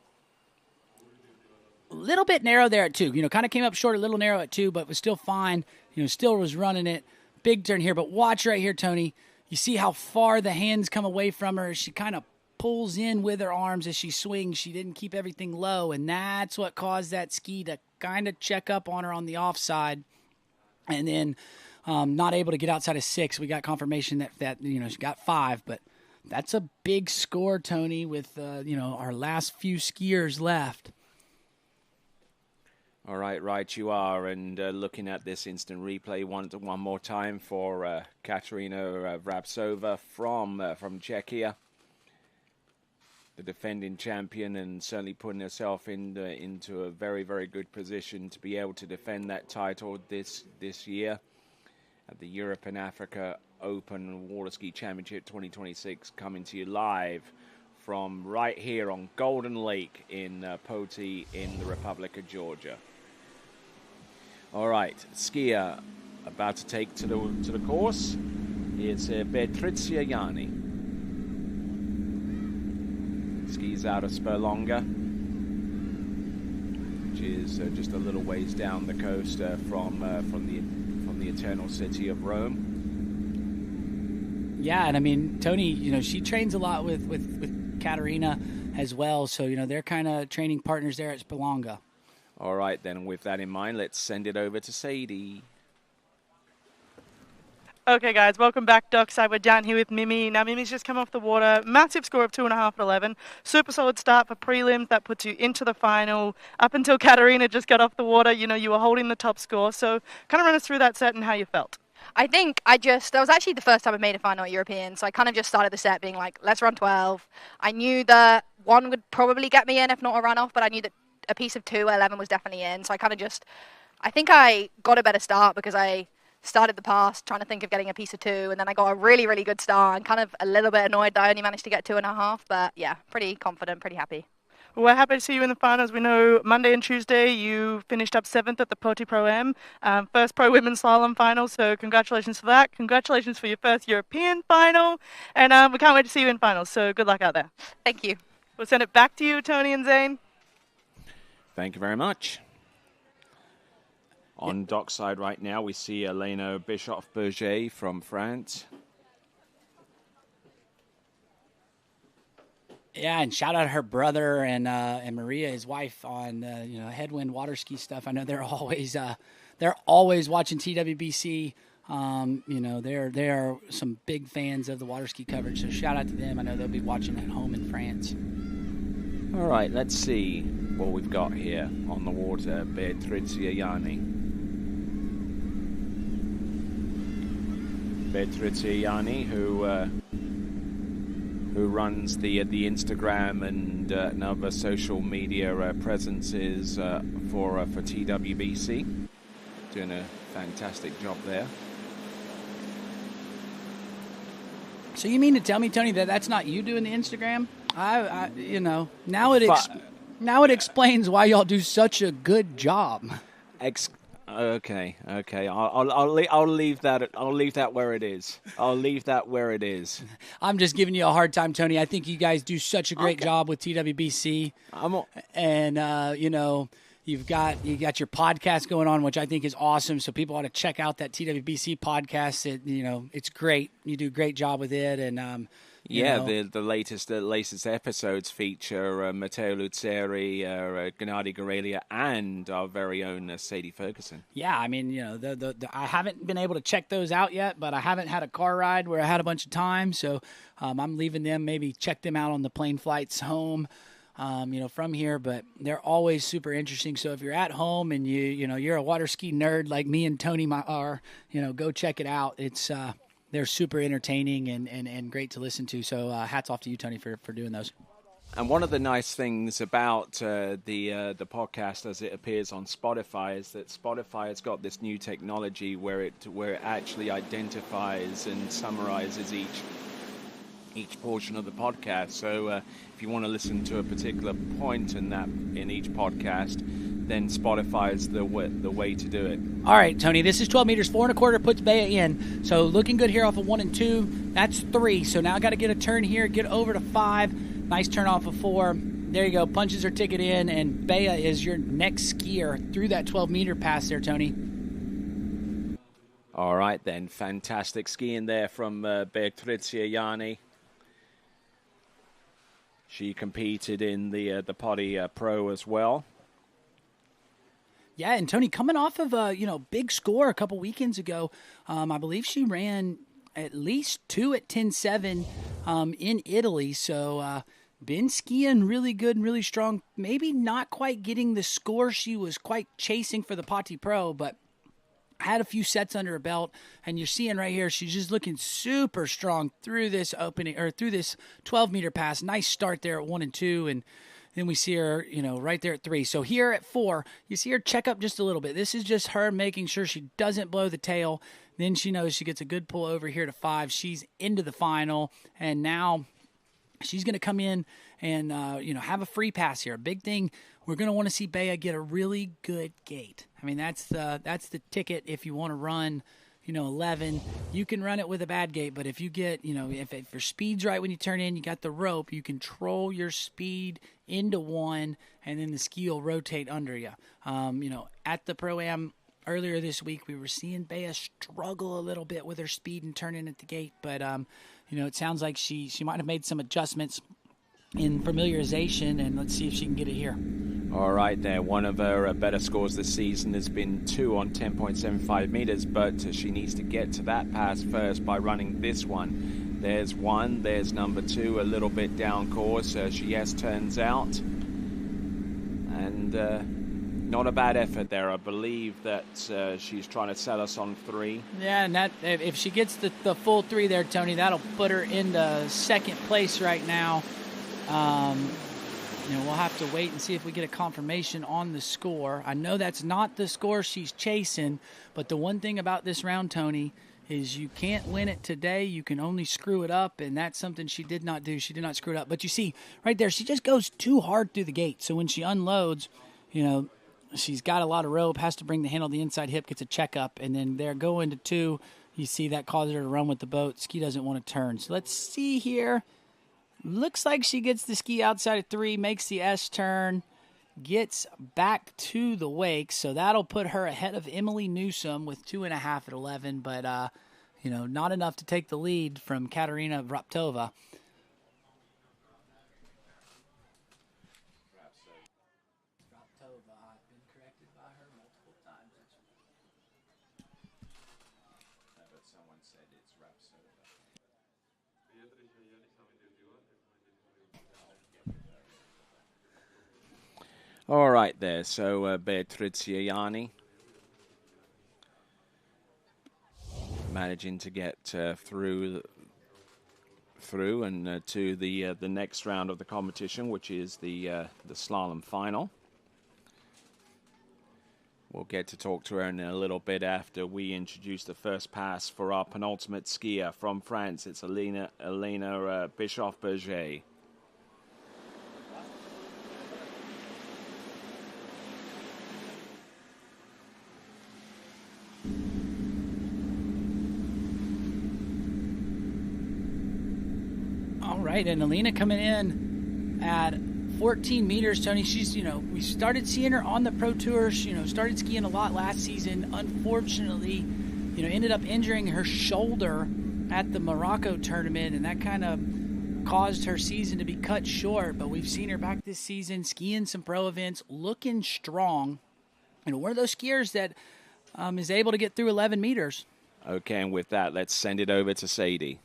Speaker 16: a little bit narrow there at 2. Kind of came up short, a little narrow at 2, but was still fine. Still was running it. Big turn here. But watch right here, Tony. You see how far the hands come away from her. She kind of pulls in with her arms as she swings. She didn't keep everything low, and that's what caused that ski to kind of check up on her on the offside. And then not able to get outside of 6. We got confirmation that she got 5, but that's a big score, Tony, with our last few skiers left.
Speaker 1: All right, you are. And looking at this instant replay one more time for Katarina Vrabcová from Czechia, the defending champion, and certainly putting herself into a very, very good position to be able to defend that title this year at the Europe and Africa Open Water Ski Championship 2026, coming to you live from right here on Golden Lake in Poti in the Republic of Georgia. All right, skier about to take to the course. It's Beatricia Yanni. skis out of Sperlonga, which is just a little ways down the coast from the eternal city of Rome.
Speaker 16: Yeah, and I mean, Tony, she trains a lot with Katarina as well, so they're kind of training partners there at Sperlonga.
Speaker 1: All right, then, with that in mind, let's send it over to Sadie.
Speaker 2: Okay, guys, welcome back dockside. We're down here with Mimi. Now, Mimi's just come off the water. Massive score of 2.5 at 11. Super solid start for prelims. That puts you into the final. Up until Katarina just got off the water, you were holding the top score. So kind of run us through that set and how you felt.
Speaker 21: I think that was actually the first time I made a final at European, so I kind of just started the set being like, let's run 12. I knew that one would probably get me in, if not a runoff, but I knew that a piece of 2 at 11 was definitely in, so I think I got a better start because I started the pass trying to think of getting a piece of 2, and then I got a really, really good start and kind of a little bit annoyed that I only managed to get 2.5, but yeah, pretty confident, pretty happy.
Speaker 2: Well, we're happy to see you in the finals. We know Monday and Tuesday you finished up 7th at the Poti Pro-Am, first Pro Women's Slalom final, so congratulations for that. Congratulations for your first European final, and we can't wait to see you in finals, so good luck out there.
Speaker 21: Thank you.
Speaker 2: We'll send it back to you, Tony and Zane.
Speaker 1: Thank you very much. On dockside right now, we see Elena Bischoff-Berger from France.
Speaker 16: Yeah, and shout out her brother and Maria, his wife, on headwind water ski stuff. I know they're always watching TWBC. They are some big fans of the water ski coverage. So shout out to them. I know they'll be watching at home in France.
Speaker 1: All right, let's see what we've got here on the water. Beatricia Yanni. Beatricia Yanni, who runs the Instagram and other social media presences for TWBC, doing a fantastic job there.
Speaker 16: So you mean to tell me, Tony, that that's not you doing the Instagram? Now it explains why y'all do such a good job.
Speaker 1: Okay. I'll leave that. I'll leave that where it is.
Speaker 16: I'm just giving you a hard time, Tony. I think you guys do such a great job with TWBC. You've got your podcast going on, which I think is awesome. So people ought to check out that TWBC podcast. It's great. You do a great job with it, and
Speaker 1: the latest episodes feature Matteo Luzzeri, Gennady Gorelia, and our very own Sadie Ferguson.
Speaker 16: Yeah, I mean, I haven't been able to check those out yet, but I haven't had a car ride where I had a bunch of time, so I'm leaving them. Maybe check them out on the plane flights home, from here. But they're always super interesting. So if you're at home and you're a water ski nerd like me and Tony are, go check it out. It's they're super entertaining and great to listen to. So hats off to you, Tony, for doing those.
Speaker 1: And one of the nice things about the podcast as it appears on Spotify is that Spotify has got this new technology where it actually identifies and summarizes each portion of the podcast. So if you want to listen to a particular point in each podcast, then Spotify is the way to do it.
Speaker 16: All right, Tony, this is 12 meters, 4 1/4 puts Bea in. So looking good here off of 1 and 2. That's 3. So now I got to get a turn here, get over to 5. Nice turn off of 4. There you go. Punches her ticket in, and Bea is your next skier through that 12-meter pass there, Tony.
Speaker 1: All right, then. Fantastic skiing there from Beatricia Yanni. She competed in the Poti Pro as well.
Speaker 16: Yeah, and Tony, coming off of a big score a couple weekends ago, I believe she ran at least 2 at 10.7 in Italy. So been skiing really good and really strong. Maybe not quite getting the score she was quite chasing for the Poti Pro, but had a few sets under her belt. And you're seeing right here, she's just looking super strong through this opening or through this 12-meter pass. Nice start there at 1 and 2, and then we see her, right there at 3. So here at 4, you see her check up just a little bit. This is just her making sure she doesn't blow the tail. Then she knows she gets a good pull over here to 5. She's into the final, and now she's going to come in and, have a free pass here. A big thing, we're going to want to see Bea get a really good gate. I mean, that's the ticket if you want to run, 11, you can run it with a bad gate. But if you get, if your speed's right when you turn in, you got the rope, you control your speed into 1, and then the ski will rotate under you. At the Pro-Am earlier this week, we were seeing Bea struggle a little bit with her speed and turning at the gate. But, it sounds like she might have made some adjustments in familiarization, and let's see if she can get it here.
Speaker 1: All right there. One of her better scores this season has been 2 on 10.75 meters, but she needs to get to that pass first by running this one. There's 1, there's number 2, a little bit down course. She turns out. And not a bad effort there. I believe that she's trying to sell us on 3.
Speaker 16: Yeah, and that if she gets the full 3 there, Tony, that'll put her into second place right now. We'll have to wait and see if we get a confirmation on the score. I know that's not the score she's chasing, but the one thing about this round, Tony, is you can't win it today. You can only screw it up, and that's something she did not do. She did not screw it up. But you see, right there, she just goes too hard through the gate. So when she unloads, she's got a lot of rope, has to bring the handle to the inside hip, gets a checkup, and then they're going to 2. You see that causes her to run with the boat. Ski doesn't want to turn. So let's see here. Looks like she gets the ski outside of 3, makes the S turn, gets back to the wake. So that'll put her ahead of Emily Newsom with 2.5 at 11. But, not enough to take the lead from Katarina Vraptova.
Speaker 1: All right there, so Beatrice Yanni managing to get through and to the next round of the competition, which is the slalom final. We'll get to talk to her in a little bit after we introduce the first pass for our penultimate skier from France. It's Elena Bischoff-Berger.
Speaker 16: All right, and Elena coming in at 14 meters, Tony. She's, we started seeing her on the Pro Tour. She, started skiing a lot last season. Unfortunately, ended up injuring her shoulder at the Morocco tournament, and that kind of caused her season to be cut short. But we've seen her back this season, skiing some pro events, looking strong. One of those skiers that is able to get through 11 meters.
Speaker 1: Okay, and with that, let's send it over to Sadie.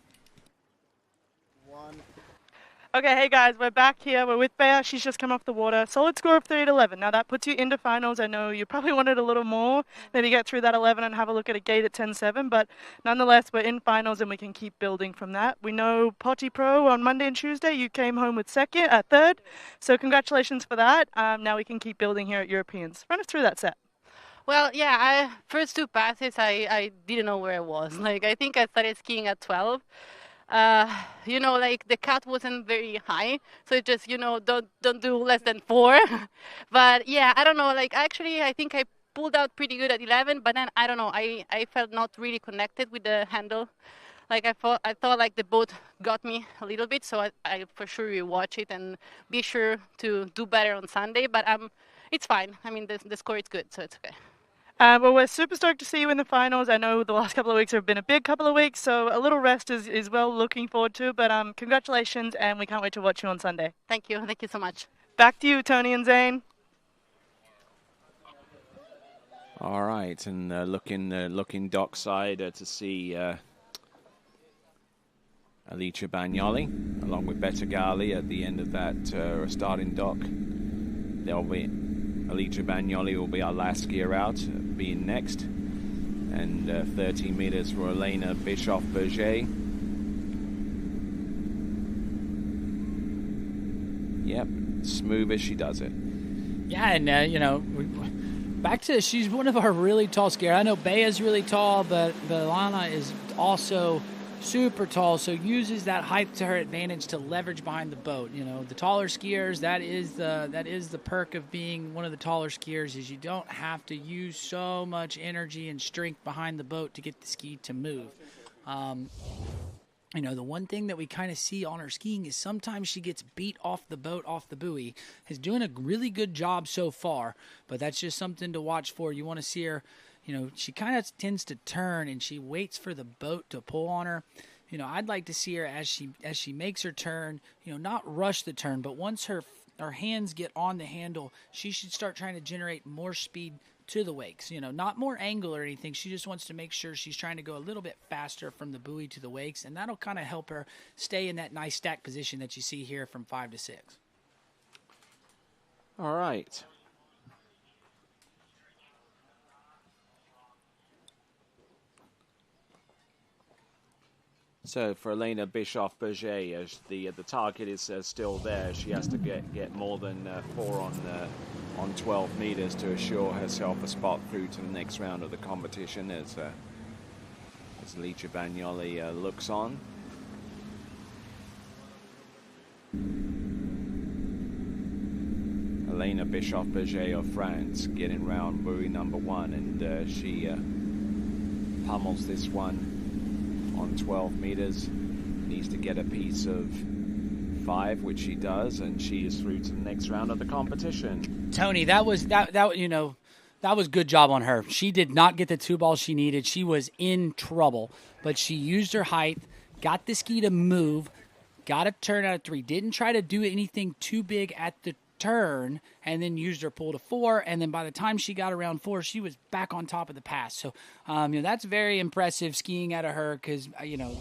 Speaker 2: Okay, hey guys, we're back here. We're with Bea. She's just come off the water. Solid score of 3 at 11. Now that puts you into finals. I know you probably wanted a little more, maybe get through that 11 and have a look at a gate at 10.7, but nonetheless, we're in finals and we can keep building from that. We know Potty Pro on Monday and Tuesday, you came home with third, so congratulations for that. Now we can keep building here at Europeans. Run us through that set.
Speaker 5: Well, yeah, first 2 passes, I didn't know where I was. I think I started skiing at 12. The cut wasn't very high, so it just, don't do less than 4. But yeah, I don't know, actually, I think I pulled out pretty good at 11, but then, I don't know, I felt not really connected with the handle. I thought like the boat got me a little bit, so I for sure will watch it and be sure to do better on Sunday, but it's fine. I mean, the score is good, so it's okay.
Speaker 2: Well, we're super stoked to see you in the finals. I know the last couple of weeks have been a big couple of weeks, so a little rest is well looking forward to. But congratulations, and we can't wait to watch you on Sunday.
Speaker 5: Thank you so much.
Speaker 2: Back to you, Tony and Zane.
Speaker 1: All right, and looking dockside to see Alicia Bagnoli along with Betta Gali at the end of that starting dock. There'll be Alicia Bagnoli will be our last skier out, being next, and 13 meters for Elena Bischoff-Berger. Yep, smooth as she does it.
Speaker 16: Yeah, and back to she's one of our really tall skiers. I know Bea's really tall, but Ilana is also super tall, so uses that height to her advantage to leverage behind the boat. You know, the taller skiers, that is the perk of being one of the taller skiers, is you don't have to use so much energy and strength behind the boat to get the ski to move. You know, the one thing that we kind of see on her skiing is sometimes she gets beat off the boat, off the buoy. Is doing a really good job so far, but that's just something to watch for. You want to see her. You know, she kind of tends to turn and she waits for the boat to pull on her. You know, I'd like to see her as she makes her turn, you know, not rush the turn, but once her hands get on the handle, she should start trying to generate more speed to the wakes. You know, not more angle or anything. She just wants to make sure she's trying to go a little bit faster from the buoy to the wakes, and that'll kind of help her stay in that nice stack position that you see here from 5 to 6.
Speaker 1: All right. So for Elena Bischoff-Berger, the target is still there. She has to get more than 4 on 12 meters to assure herself a spot through to the next round of the competition. As Licia Bagnoli looks on. Elena Bischoff-Berger of France getting round buoy number 1, and she pummels this one on 12 meters. Needs to get a piece of 5, which she does, and she is through to the next round of the competition.
Speaker 16: Tony, that was good job on her. She did not get the 2 balls she needed. She was in trouble, but she used her height, got the ski to move, got a turn out of 3. Didn't try to do anything too big at the turn, and then used her pull to 4, and then by the time she got around 4, she was back on top of the pass. So, you know, that's very impressive skiing out of her, because, you know,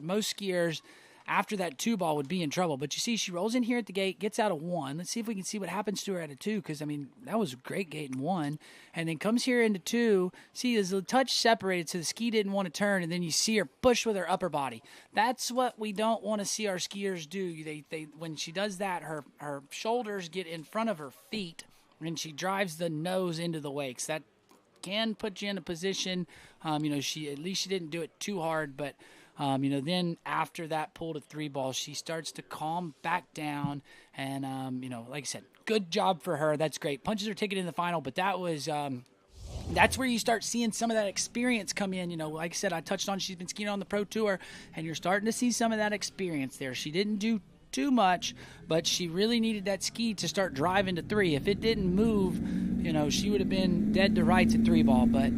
Speaker 16: most skiers after that 2 ball would be in trouble. But you see, she rolls in here at the gate, gets out of 1. Let's see if we can see what happens to her at a 2, because, I mean, that was a great gate in 1. And then comes here into 2. See, there's a touch separated, so the ski didn't want to turn, and then you see her push with her upper body. That's what we don't want to see our skiers do. They when she does that, her shoulders get in front of her feet, and she drives the nose into the wakes. That can put you in a position, you know, at least she didn't do it too hard, but you know, then after that pull to 3 balls, she starts to calm back down. And, you know, like I said, good job for her. That's great. Punches her ticket in the final, but that was that's where you start seeing some of that experience come in. You know, like I said, I touched on she's been skiing on the Pro Tour, and you're starting to see some of that experience there. She didn't do too much, but she really needed that ski to start driving to 3. If it didn't move, you know, she would have been dead to rights at 3 ball, but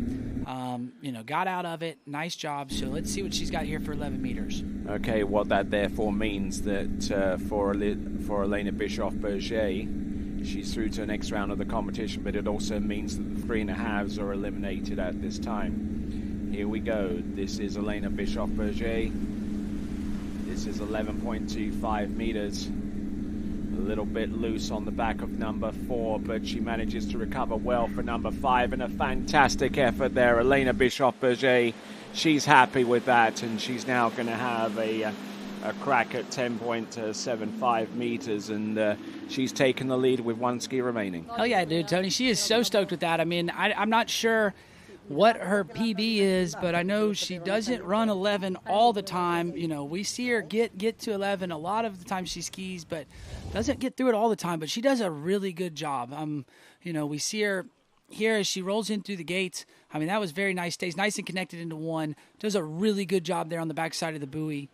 Speaker 16: you know, got out of it. Nice job. So let's see what she's got here for 11 meters.
Speaker 1: Okay, what that therefore means that for Elena Bischoff-Berger, she's through to the next round of the competition, but it also means that the 3.5s are eliminated at this time. Here we go. This is Elena Bischoff-Berger. This is 11.25 meters. A little bit loose on the back of number 4, but she manages to recover well for number 5, and a fantastic effort there. Elena Bischoff-Berger, she's happy with that, and she's now going to have a crack at 10.75 meters, and she's taken the lead with 1 ski remaining.
Speaker 16: Hell yeah, dude, Tony. She is so stoked with that. I mean, I'm not sure what her PB is, but I know she doesn't run 11 all the time. You know, we see her get to 11 a lot of the time she skis, but doesn't get through it all the time. But she does a really good job. You know, we see her here as she rolls in through the gates. I mean, that was very nice. Stays nice and connected into 1. Does a really good job there on the backside of the buoy.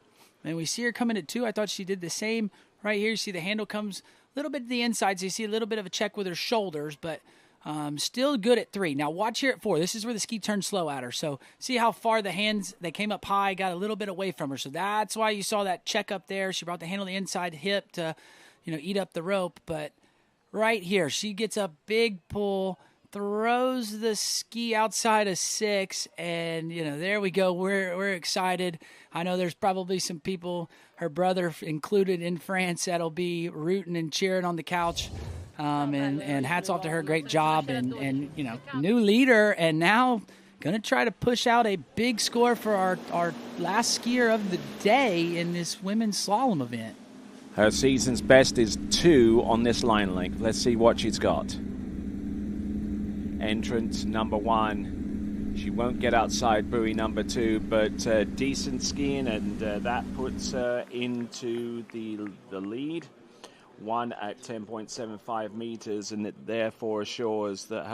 Speaker 16: And we see her coming at 2. I thought she did the same right here. You see the handle comes a little bit to the inside, so you see a little bit of a check with her shoulders, but still good at 3. Now watch here at 4. This is where the ski turned slow at her. So see how far the hands, they came up high, got a little bit away from her. So that's why you saw that check up there. She brought the handle to the inside hip to, you know, eat up the rope. But right here, she gets a big pull, throws the ski outside of 6, and, you know, there we go. We're excited. I know there's probably some people, her brother included in France, that'll be rooting and cheering on the couch. And hats off to her, great job, and you know, new leader, and now going to try to push out a big score for our last skier of the day in this women's slalom event.
Speaker 1: Her season's best is 2 on this line length. Let's see what she's got. Entrant number 1 She won't get outside buoy number 2, but decent skiing, and that puts her into the lead. 1 at 10.75 meters, and it therefore assures that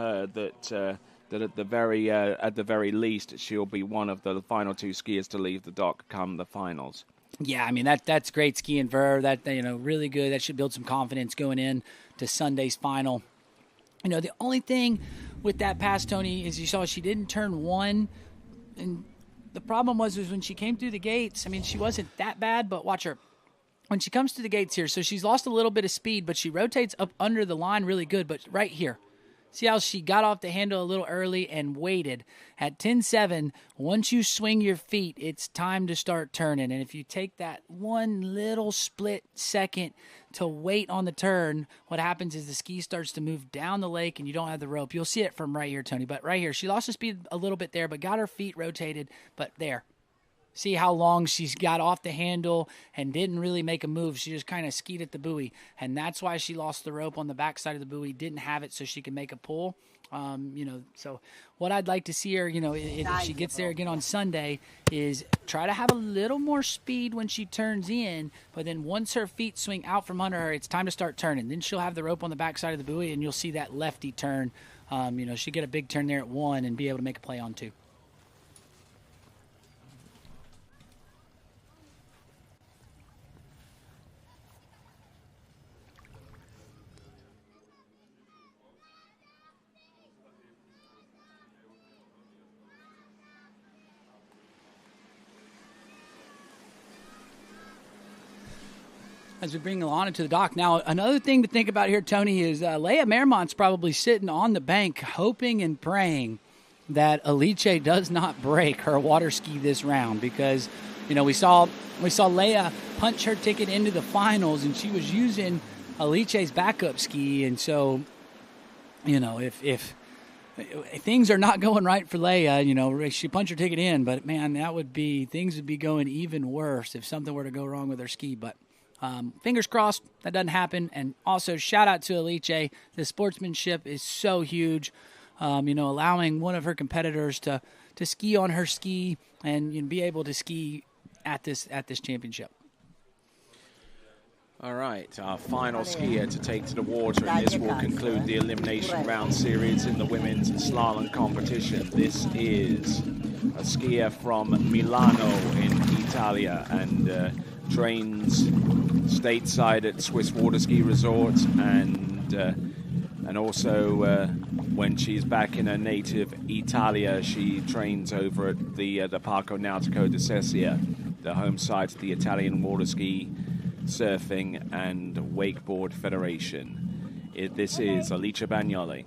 Speaker 1: at the very least she'll be one of the final 2 skiers to leave the dock come the finals.
Speaker 16: Yeah, I mean that's great skiing for her. That really good. That should build some confidence going in to Sunday's final. The only thing with that pass, Tony, is you saw she didn't turn 1, and the problem was when she came through the gates. I mean, she wasn't that bad, but watch her. When she comes to the gates here, so she's lost a little bit of speed, but she rotates up under the line really good. But right here, see how she got off the handle a little early and waited. At 10.7, once you swing your feet, it's time to start turning. And if you take that one little split second to wait on the turn, what happens is the ski starts to move down the lake and you don't have the rope. You'll see it from right here, Tony. But right here, she lost the speed a little bit there, but got her feet rotated. But there. See how long she's got off the handle and didn't really make a move. She just kind of skied at the buoy, and that's why she lost the rope on the backside of the buoy, didn't have it so she could make a pull. So what I'd like to see her, if she gets there again on Sunday, is try to have a little more speed when she turns in, but then once her feet swing out from under her, it's time to start turning. Then she'll have the rope on the backside of the buoy, and you'll see that lefty turn. She'll get a big turn there at 1 and be able to make a play on 2. As we bring Alana to the dock. Now, another thing to think about here, Tony, is Leia Mermont's probably sitting on the bank hoping and praying that Alice does not break her water ski this round, because, we saw Leia punch her ticket into the finals, and she was using Alice's backup ski. And so, if things are not going right for Leia, she punched her ticket in, but, man, things would be going even worse if something were to go wrong with her ski. But fingers crossed that doesn't happen. And also shout out to Alice. The sportsmanship is so huge. Allowing one of her competitors to ski on her ski and be able to ski at this championship.
Speaker 1: All right, our final skier to take to the water, and this will conclude the elimination round series in the women's slalom competition. This is a skier from Milano in Italia, and trains stateside at Swiss Water Ski Resort, and also when she's back in her native Italia, she trains over at the Parco Nautico di Sesia, the home site of the Italian Water Ski, Surfing and Wakeboard Federation. This is Alice Bagnoli.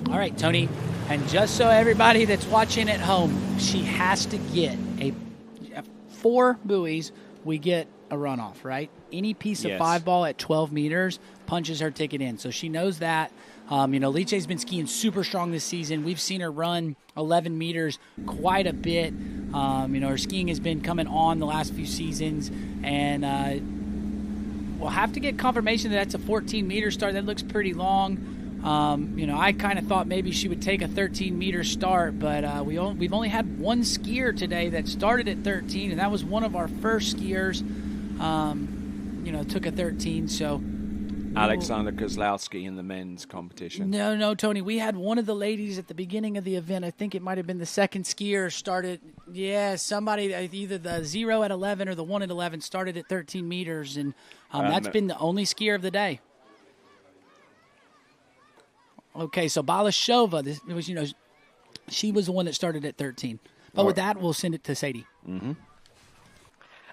Speaker 16: All right, Tony, and just so everybody that's watching at home, she has to get 4 buoys. We get a runoff, right? Any piece of 5 ball at 12 meters punches her ticket in. So she knows that. Lice's been skiing super strong this season. We've seen her run 11 meters quite a bit. Her skiing has been coming on the last few seasons, and we'll have to get confirmation that that's a 14-meter start. That looks pretty long. I kind of thought maybe she would take a 13-meter start, but we've only had one skier today that started at 13, and that was one of our first skiers. Took a 13. So
Speaker 1: Alexander Kozlowski in the men's competition.
Speaker 16: No, Tony. We had one of the ladies at the beginning of the event. I think it might have been the second skier started. Yeah, somebody, either the 0 at 11 or the 1 at 11 started at 13 meters, and that's been the only skier of the day. Okay, so Balashova, she was the one that started at 13. But with that, we'll send it to Sadie.
Speaker 1: Mm-hmm.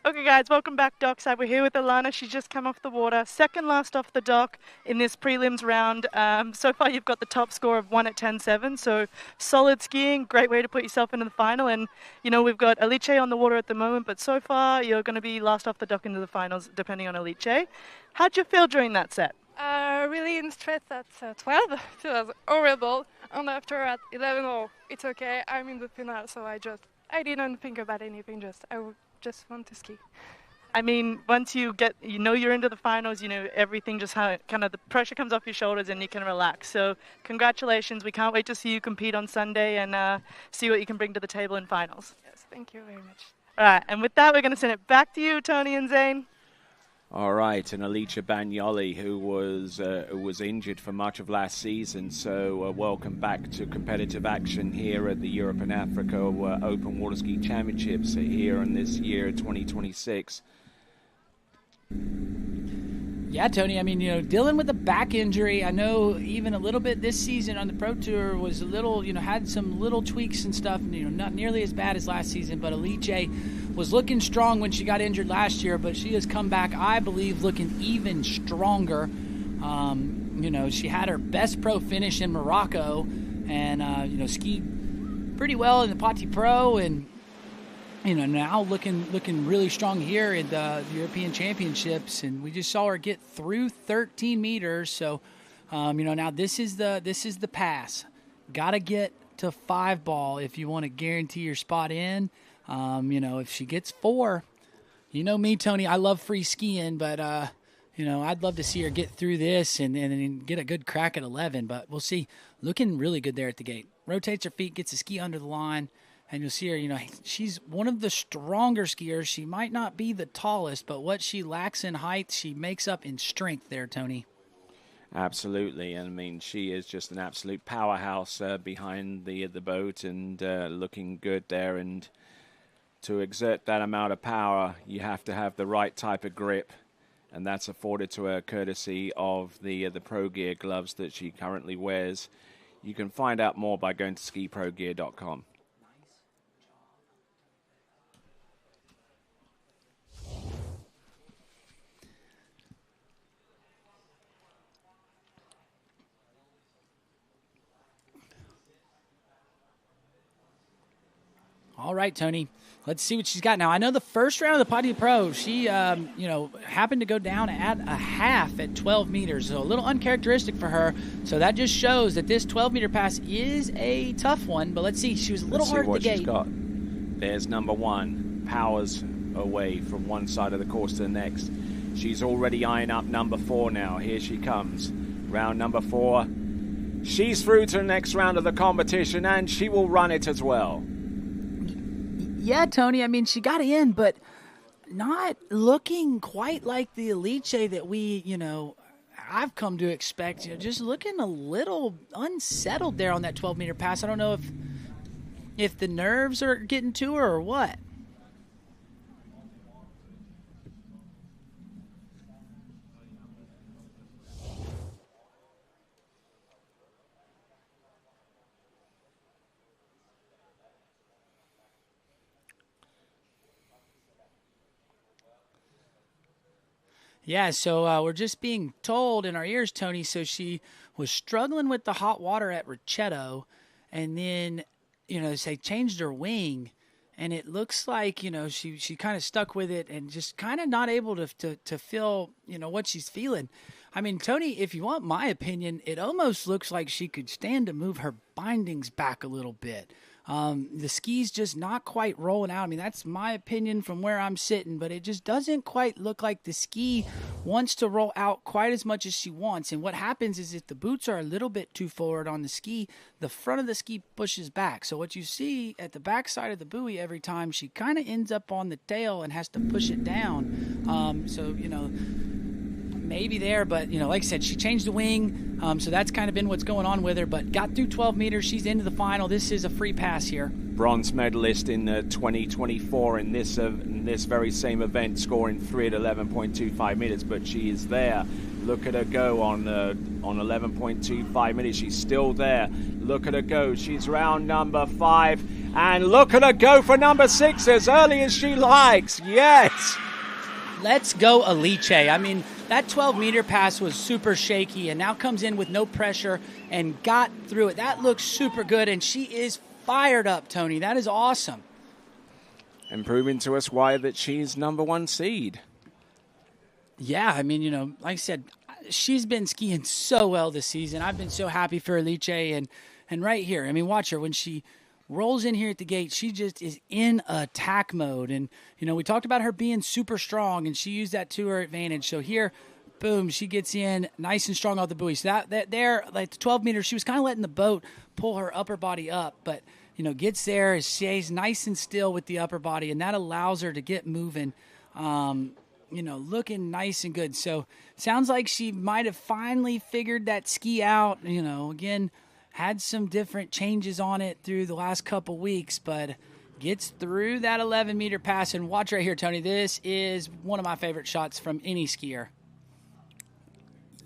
Speaker 2: Okay, guys, welcome back dockside. We're here with Alana. She's just come off the water. Second last off the dock in this prelims round. So far, you've got the top score of 1 at 10.7. So solid skiing, great way to put yourself into the final. And, we've got Alice on the water at the moment, but so far, you're going to be last off the dock into the finals, depending on Alice. How'd you feel during that set?
Speaker 21: Really in stress at 12. It was horrible. And after at 11, it's okay. I'm in the final, so I didn't think about anything. I just want to ski.
Speaker 2: I mean, once you you're into the finals, everything just kind of the pressure comes off your shoulders and you can relax. So congratulations. We can't wait to see you compete on Sunday and see what you can bring to the table in finals.
Speaker 20: Yes, thank you very much.
Speaker 2: All right, and with that, we're going to send it back to you, Tony and Zane.
Speaker 1: All right, and Alicia Bagnoli, who was injured for much of last season, so welcome back to competitive action here at the Europe and Africa Open Water Ski Championships here in this year, 2026.
Speaker 16: Yeah, Tony, I mean, dealing with a back injury, I know even a little bit this season on the Pro Tour was a little, had some little tweaks and stuff, not nearly as bad as last season, but Alicia was looking strong when she got injured last year, but she has come back, I believe, looking even stronger. She had her best pro finish in Morocco and, skied pretty well in the Poti Pro and, now looking really strong here in the European Championships. And we just saw her get through 13 meters. So, now this is the pass. Got to get to 5 ball if you want to guarantee your spot in. If she gets 4, me, Tony, I love free skiing, but, I'd love to see her get through this and get a good crack at 11, but we'll see. Looking really good there at the gate. Rotates her feet, gets the ski under the line, and you'll see her, she's one of the stronger skiers. She might not be the tallest, but what she lacks in height, she makes up in strength there, Tony.
Speaker 1: Absolutely, and I mean, she is just an absolute powerhouse behind the boat and looking good there. And to exert that amount of power, you have to have the right type of grip, and that's afforded to her courtesy of the Pro Gear gloves that she currently wears. You can find out more by going to skiprogear.com.
Speaker 16: All right, Tony, let's see what she's got now. I know the first round of the Poti Pro, she, happened to go down at a half at 12 meters, so a little uncharacteristic for her. So that just shows that this 12-meter pass is a tough one, but let's see. She was a little hard at the gate.
Speaker 1: She's got. There's number 1, powers away from one side of the course to the next. She's already eyeing up number 4 now. Here she comes. Round number 4. She's through to the next round of the competition, and she will run it as well.
Speaker 16: Yeah, Tony, I mean, she got in, but not looking quite like the Alicia that we, I've come to expect. Just looking a little unsettled there on that 12-meter pass. I don't know if the nerves are getting to her or what. Yeah, so we're just being told in our ears, Tony, so she was struggling with the hot water at Ricciotto, and then, they changed her wing, and it looks like, she kind of stuck with it and just kind of not able to feel, what she's feeling. I mean, Tony, if you want my opinion, it almost looks like she could stand to move her bindings back a little bit. The ski's just not quite rolling out. I mean, that's my opinion from where I'm sitting, but it just doesn't quite look like the ski wants to roll out quite as much as she wants. And what happens is if the boots are a little bit too forward on the ski, the front of the ski pushes back. So what you see at the back side of the buoy every time, she kind of ends up on the tail and has to push it down. Maybe there, but, like I said, she changed the wing, so that's kind of been what's going on with her, but got through 12 meters. She's into the final. This is a free pass here.
Speaker 1: Bronze medalist in 2024 in this very same event, scoring 3 at 11.25 meters, but she is there. Look at her go on 11.25 meters. She's still there. Look at her go. She's round number 5, and look at her go for number 6 as early as she likes. Yes!
Speaker 16: Let's go, Alicia. I mean, that 12-meter pass was super shaky and now comes in with no pressure and got through it. That looks super good, and she is fired up, Tony. That is awesome.
Speaker 1: And proving to us why that she's number 1 seed.
Speaker 16: Yeah, I mean, like I said, she's been skiing so well this season. I've been so happy for Alicia, and right here, I mean, watch her when she rolls in here at the gate. She just is in attack mode. And, we talked about her being super strong, and she used that to her advantage. So here, boom, she gets in nice and strong off the buoy. So that there, like the 12 meters, she was kind of letting the boat pull her upper body up, but, gets there, stays nice and still with the upper body, and that allows her to get moving, looking nice and good. So sounds like she might have finally figured that ski out, again, had some different changes on it through the last couple weeks, but gets through that 11-meter pass. And watch right here, Tony. This is one of my favorite shots from any skier.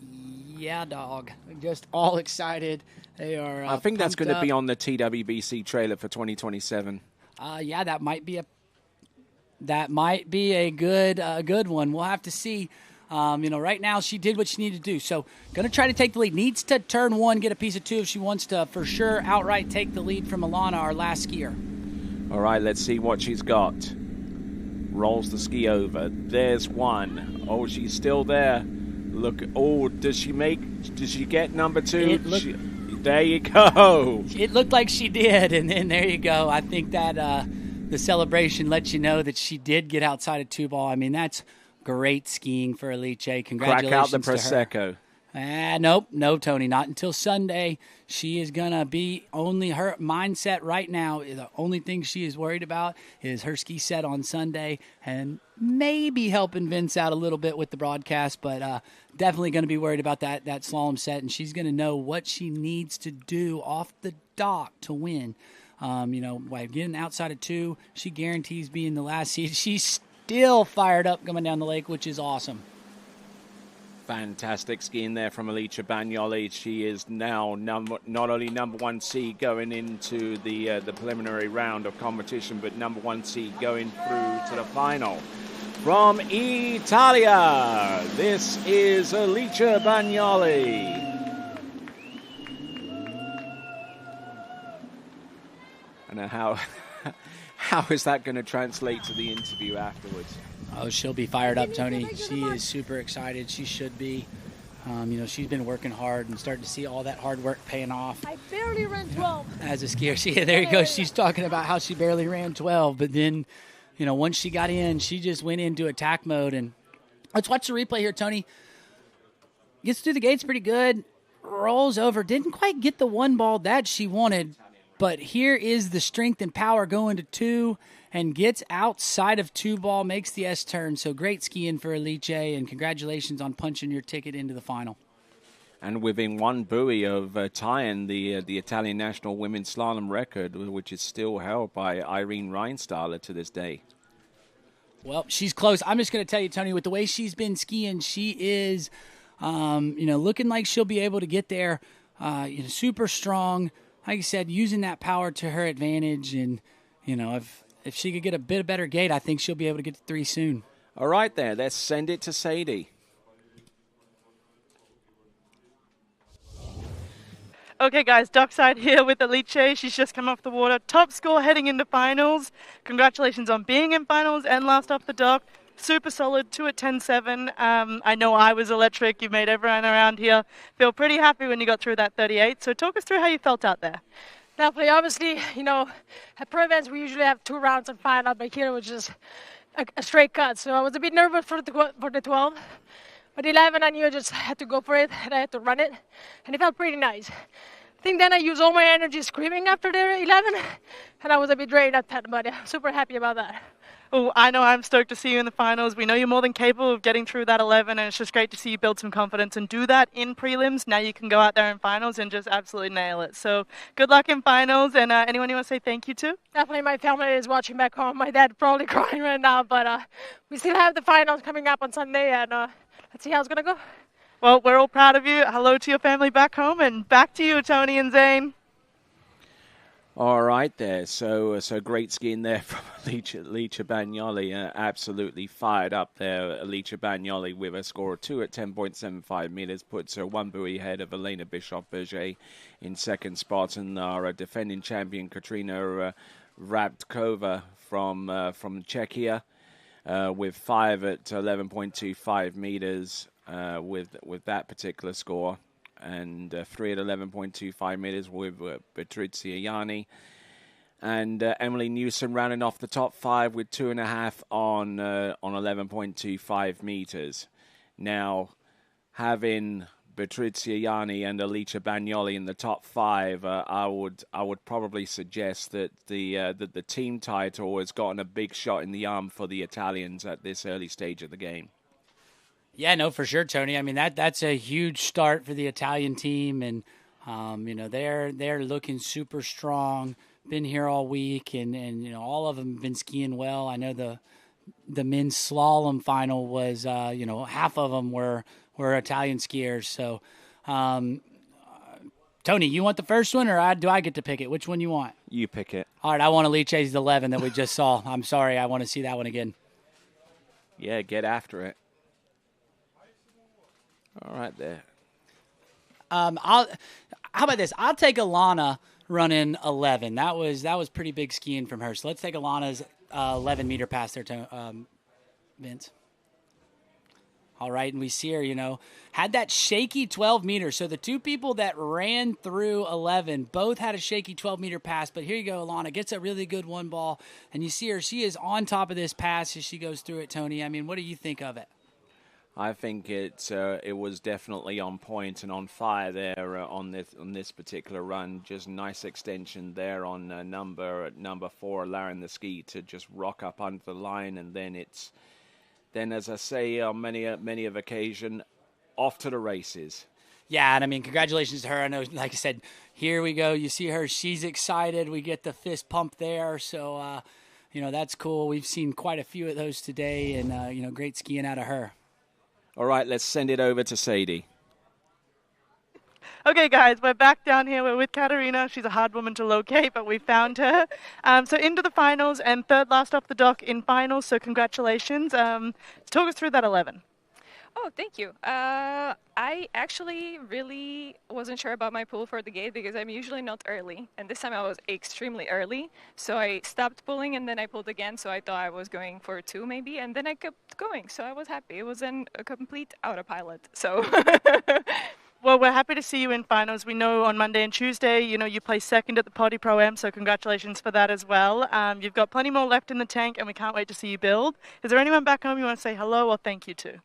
Speaker 16: Yeah, dog. Just all excited. They are.
Speaker 1: I think that's going to be on the TWBC trailer for 2027.
Speaker 16: Yeah, that might be a good one. We'll have to see. Right now she did what she needed to do. So going to try to take the lead. Needs to turn one, get a piece of two if she wants to for sure outright take the lead from Alana, our last skier.
Speaker 1: All right, let's see what she's got. Rolls the ski over. There's one. Oh, she's still there. Look. Oh, does she get number two? There you go.
Speaker 16: It looked like she did, and then there you go. I think that the celebration lets you know that she did get outside of two ball. I mean, that's great skiing for Alice. Congratulations.
Speaker 1: Crack out the
Speaker 16: Prosecco. Nope, no, Tony, not until Sunday. She is going to be only her mindset right now. The only thing she is worried about is her ski set on Sunday and maybe helping Vince out a little bit with the broadcast, but definitely going to be worried about that slalom set, and she's going to know what she needs to do off the dock to win. By getting outside of two, she guarantees being the last seed. She's still fired up coming down the lake, which is awesome.
Speaker 1: Fantastic skiing there from Alicia Bagnoli. She is now not only number one seed going into the preliminary round of competition, but number one seed going through to the final. From Italia, this is Alicia Bagnoli. And how is that going to translate to the interview afterwards?
Speaker 16: Oh, she'll be fired up, Tony. She is super excited. She should be. She's been working hard and starting to see all that hard work paying off.
Speaker 4: I barely ran 12.
Speaker 16: As a skier. There you go. She's talking about how she barely ran 12. But then, once she got in, she just went into attack mode. And let's watch the replay here, Tony. Gets through the gates pretty good. Rolls over. Didn't quite get the one ball that she wanted. But here is the strength and power going to two and gets outside of two ball, makes the S turn. So great skiing for Alice, and congratulations on punching your ticket into the final.
Speaker 1: And within one buoy of tying the Italian national women's slalom record, which is still held by Irene Reinstahler to this day.
Speaker 16: Well, she's close. I'm just going to tell you, Tony, with the way she's been skiing, she is, looking like she'll be able to get there. Super strong. Like I said, using that power to her advantage, and if she could get a bit better gate, I think she'll be able to get to three soon.
Speaker 1: All right, there. Let's send it to Sadie.
Speaker 2: Okay, guys, dockside here with Alice. She's just come off the water. Top score heading into finals. Congratulations on being in finals and last off the dock. Super solid, 2 at 10.7. I know I was electric. You made everyone around here feel pretty happy when you got through that 38. So talk us through how you felt out there.
Speaker 4: Definitely. Obviously, at pro events we usually have 2 rounds in final, but here it was just a straight cut. So I was a bit nervous for the 12. But 11, I knew I just had to go for it, and I had to run it, and it felt pretty nice. I think then I used all my energy screaming after the 11, and I was a bit drained at 10, but I'm super happy about that.
Speaker 2: Oh, I know I'm stoked to see you in the finals. We know you're more than capable of getting through that 11, and it's just great to see you build some confidence and do that in prelims. Now you can go out there in finals and just absolutely nail it. So good luck in finals, and anyone you want to say thank you to?
Speaker 4: Definitely my family is watching back home. My dad probably crying right now, but we still have the finals coming up on Sunday, and let's see how it's going to go.
Speaker 2: Well, we're all proud of you. Hello to your family back home, and back to you, Tony and Zane.
Speaker 1: All right there. So great skiing there from Alicia Bagnoli. Absolutely fired up there. Alicia Bagnoli with a score of 2 at 10.75 meters puts her one buoy ahead of Elena Bischoff-Berger in second spot, and our defending champion Katrina Rabkova from Czechia with 5 at 11.25 meters with that particular score. And 3 at 11.25 meters with Patrizia Yanni. And Emily Newsom rounding off the top 5 with 2.5 on 11.25 meters. Now, having Patrizia Yanni and Alicia Bagnoli in the top 5, I would probably suggest that the team title has gotten a big shot in the arm for the Italians at this early stage of the game.
Speaker 16: Yeah, no, for sure, Tony. I mean, that's a huge start for the Italian team, and they're looking super strong. Been here all week, and all of them have been skiing well. I know the men's slalom final was half of them were Italian skiers. So, Tony, you want the first one, or do I get to pick it? Which one you want?
Speaker 1: You pick it.
Speaker 16: All right, I want Alice's 11 that we just saw. I'm sorry, I want to see that one again.
Speaker 1: Yeah, get after it. All right, there.
Speaker 16: How about this? I'll take Alana running 11. That was pretty big skiing from her. So let's take Alana's 11-meter pass there, Vince. All right, and we see her, had that shaky 12-meter. So the two people that ran through 11 both had a shaky 12-meter pass. But here you go, Alana gets a really good one ball, and you see her. She is on top of this pass as she goes through it, Tony. I mean, what do you think of it?
Speaker 1: I think it was definitely on point and on fire there on this particular run. Just nice extension there on number 4, allowing the ski to just rock up onto the line, and then as I say on many of occasion, off to the races.
Speaker 16: Yeah, and I mean, congratulations to her. I know, like I said, here we go. You see her; she's excited. We get the fist pump there, so that's cool. We've seen quite a few of those today, and great skiing out of her.
Speaker 1: All right, let's send it over to Sadie.
Speaker 2: Okay, guys, we're back down here. We're with Katarina. She's a hard woman to locate, but we found her. So into the finals and third last off the dock in finals, so congratulations. Talk us through that 11.
Speaker 6: Oh, thank you. I actually really wasn't sure about my pull for the gate because I'm usually not early. And this time I was extremely early. So I stopped pulling and then I pulled again. So I thought I was going for 2 maybe. And then I kept going. So I was happy. It was a complete autopilot. So...
Speaker 2: Well, we're happy to see you in finals. We know on Monday and Tuesday, you placed second at the Potty Pro-Am, so congratulations for that as well. You've got plenty more left in the tank, and we can't wait to see you build. Is there anyone back home you want to say hello or thank you to?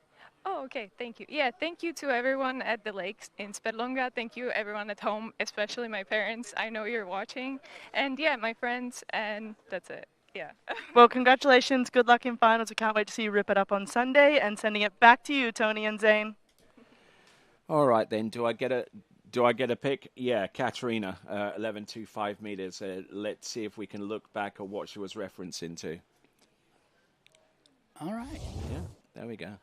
Speaker 6: Oh, okay. Thank you. Yeah, thank you to everyone at the lakes in Svedlonga. Thank you, everyone at home, especially my parents. I know you're watching. And, yeah, my friends, and that's it. Yeah.
Speaker 2: Well, congratulations. Good luck in finals. We can't wait to see you rip it up on Sunday. And sending it back to you, Tony and Zane.
Speaker 1: All right, then. Do I get a pick? Yeah, Katerina, 11.25 meters. Let's see if we can look back at what she was referencing to.
Speaker 16: All right.
Speaker 1: Yeah, there we go.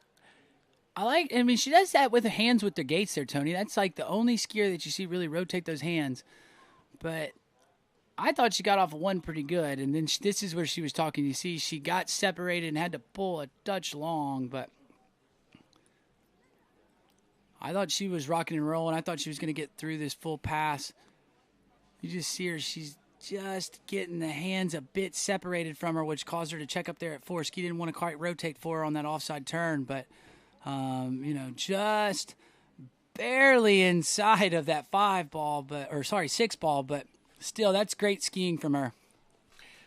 Speaker 16: She does that with her hands with the gates there, Tony. That's like the only skier that you see really rotate those hands. But I thought she got off of one pretty good. And then this is where she was talking. You see, she got separated and had to pull a touch long, but I thought she was rocking and rolling. I thought she was going to get through this full pass. You just see her. She's just getting the hands a bit separated from her, which caused her to check up there at 4. Ski didn't want to quite rotate for her on that offside turn, but, just barely inside of that 6 ball, but still, that's great skiing from her.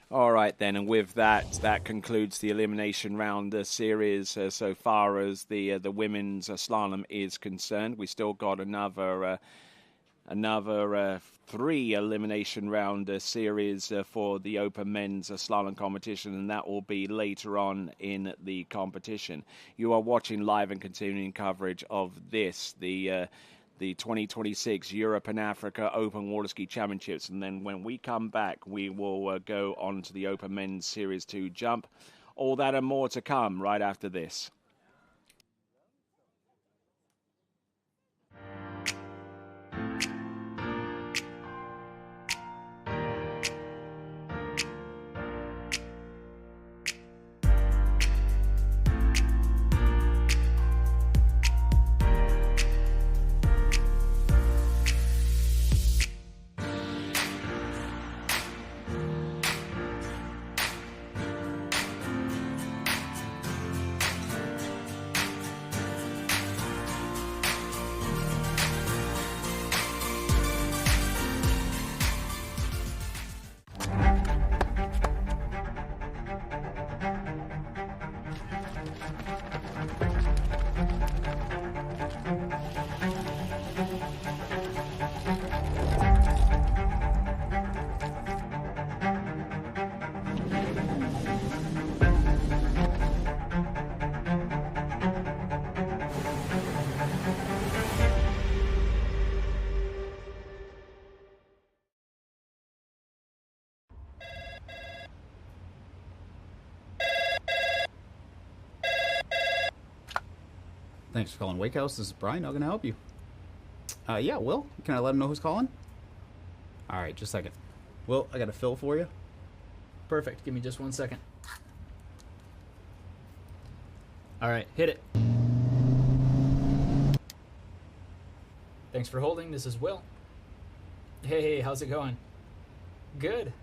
Speaker 1: All right, then, and with that concludes the elimination round series so far as the women's slalom is concerned. We still got another 3 elimination round series for the open men's slalom competition, and that will be later on in the competition. You are watching live and continuing coverage of this, the 2026 Europe and Africa Open Water Ski Championships. And then when we come back, we will go on to the Open Men's Series 2 jump. All that and more to come right after this.
Speaker 7: Thanks for calling Wake House. This is Brian. How can I help you? Yeah, Will. Can I let him know who's calling? All right, just a second. Will, I got a fill for you. Perfect. Give me just 1 second. All right, hit it. Thanks for holding. This is Will. Hey, how's it going? Good.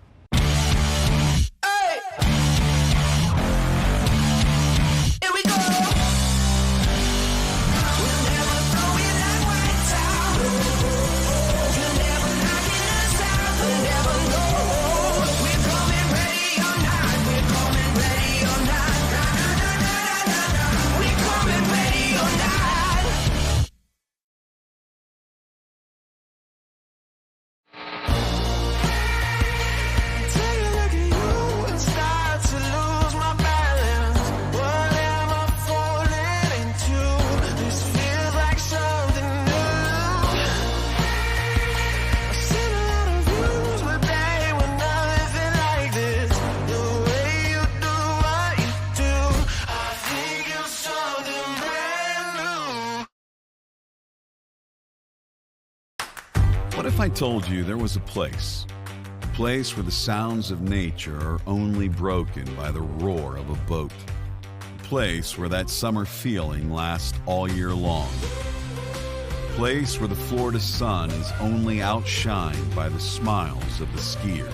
Speaker 22: What if I told you there was a place where the sounds of nature are only broken by the roar of a boat? A place where that summer feeling lasts all year long. A place where the Florida sun is only outshined by the smiles of the skiers.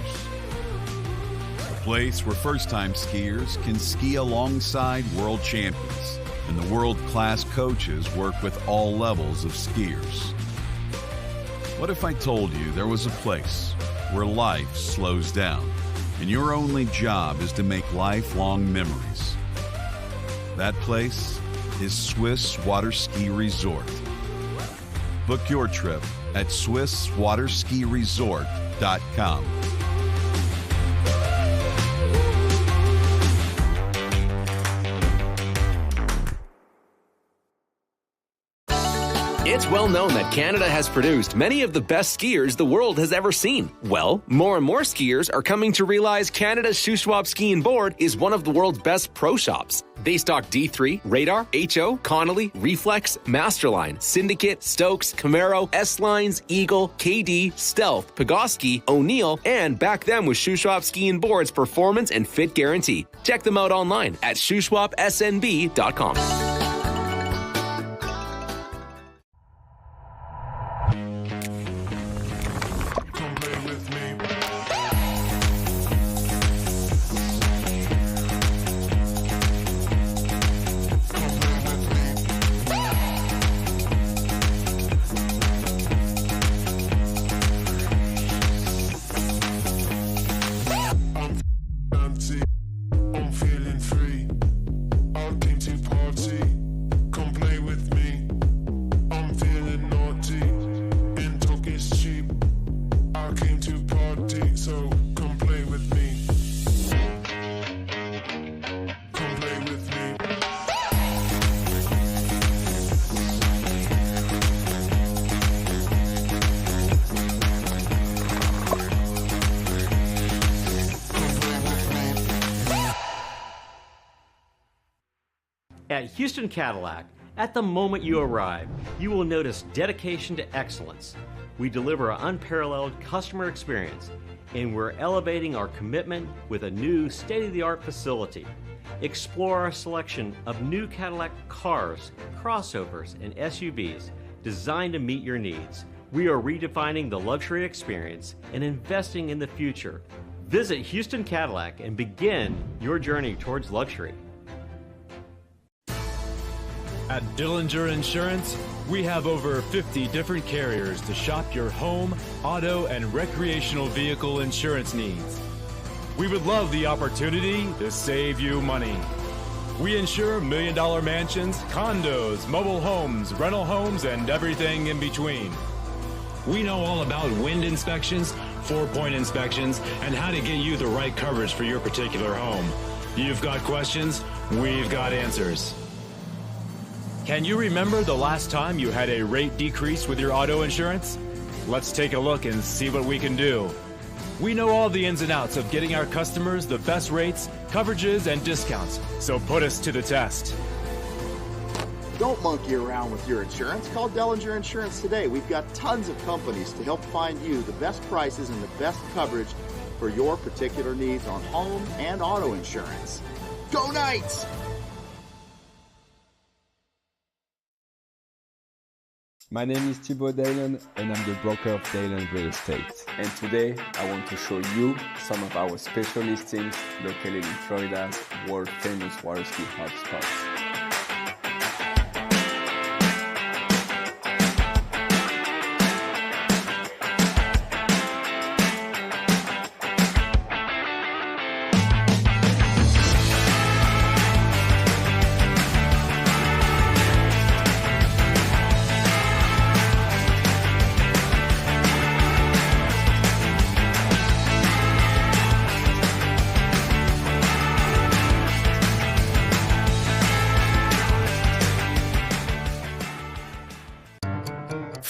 Speaker 22: A place where first-time skiers can ski alongside world champions, and the world-class coaches work with all levels of skiers. What if I told you there was a place where life slows down and your only job is to make lifelong memories? That place is Swiss Water Ski Resort. Book your trip at SwissWaterSkiResort.com.
Speaker 23: It's well known that Canada has produced many of the best skiers the world has ever seen. Well, more and more skiers are coming to realize Canada's Shuswap Ski and Board is one of the world's best pro shops. They stock D3, Radar, HO, Connolly, Reflex, Masterline, Syndicate, Stokes, Camaro, S-Lines, Eagle, KD, Stealth, Pegosky, O'Neill, and back them with Shuswap Ski and Board's performance and fit guarantee. Check them out online at shuswapsnb.com.
Speaker 9: At Houston Cadillac, at the moment you arrive, you will notice dedication to excellence. We deliver an unparalleled customer experience, and we're elevating our commitment with a new state-of-the-art facility. Explore our selection of new Cadillac cars, crossovers, and SUVs designed to meet your needs. We are redefining the luxury experience and investing in the future. Visit Houston Cadillac and begin your journey towards luxury.
Speaker 10: At Dillinger Insurance, we have over 50 different carriers to shop your home, auto, and recreational vehicle insurance needs. We would love the opportunity to save you money. We insure $1 million mansions, condos, mobile homes, rental homes, and everything in between. We know all about wind inspections, 4-point inspections, and how to get you the right coverage for your particular home. You've got questions, we've got answers. Can you remember the last time you had a rate decrease with your auto insurance? Let's take a look and see what we can do. We know all the ins and outs of getting our customers the best rates, coverages, and discounts, so put us to the test.
Speaker 8: Don't monkey around with your insurance. Call Dellinger Insurance today. We've got tons of companies to help find you the best prices and the best coverage for your particular needs on home and auto insurance. Go Knights!
Speaker 11: My name is Thibaut Dalen and I'm the broker of Dalen Real Estate. And today I want to show you some of our special listings located in Florida's world famous water ski hotspots.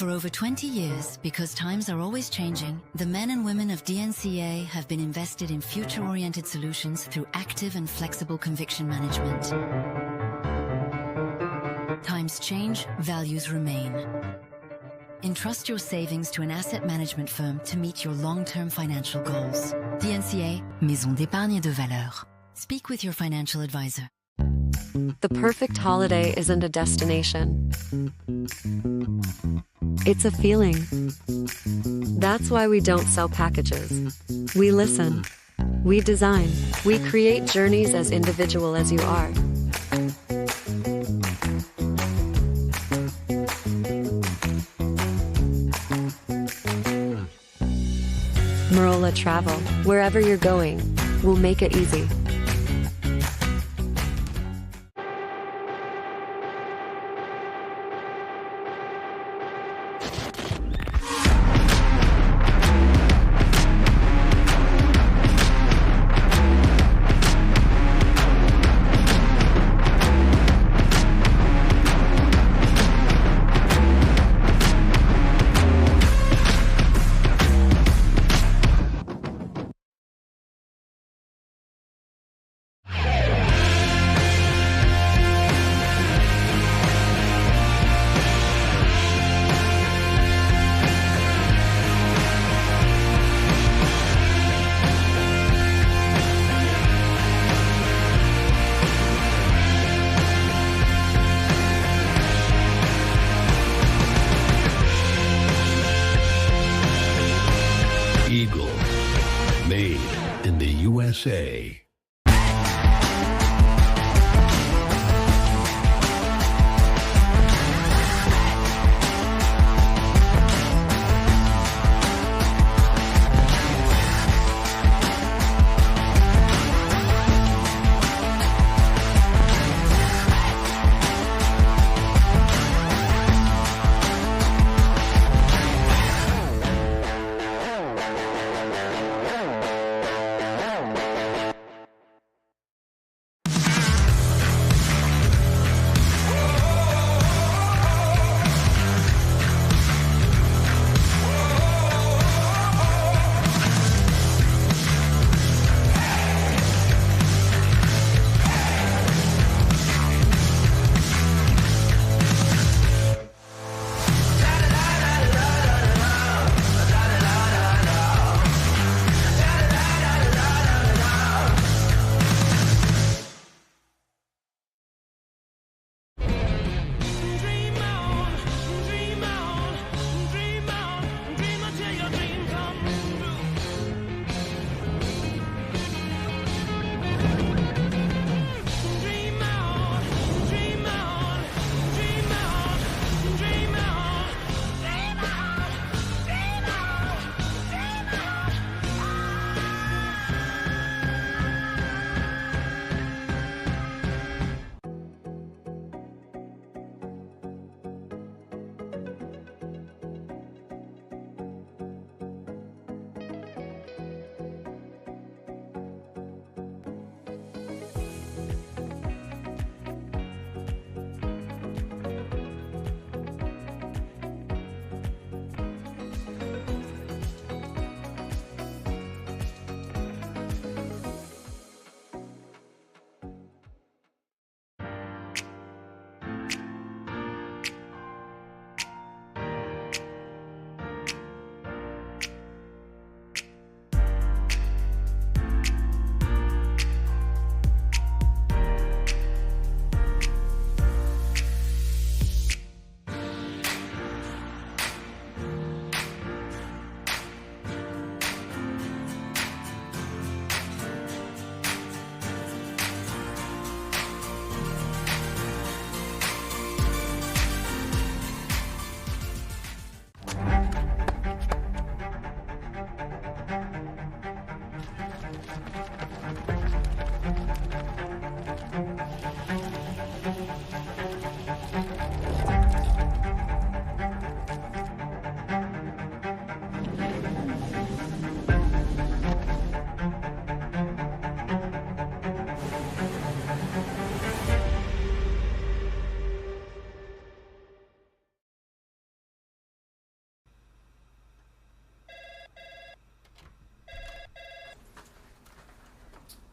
Speaker 13: For over 20 years, because times are always changing, the men and women of DNCA have been invested in future-oriented solutions through active and flexible conviction management. Times change, values remain. Entrust your savings to an asset management firm to meet your long-term financial goals. DNCA, Maison d'épargne de valeur. Speak with your financial advisor.
Speaker 12: The perfect holiday isn't a destination. It's a feeling. That's why we don't sell packages. We listen. We design. We create journeys as individual as you are. Marola Travel. Wherever you're going, we'll make it easy.
Speaker 15: Eagle, made in the USA.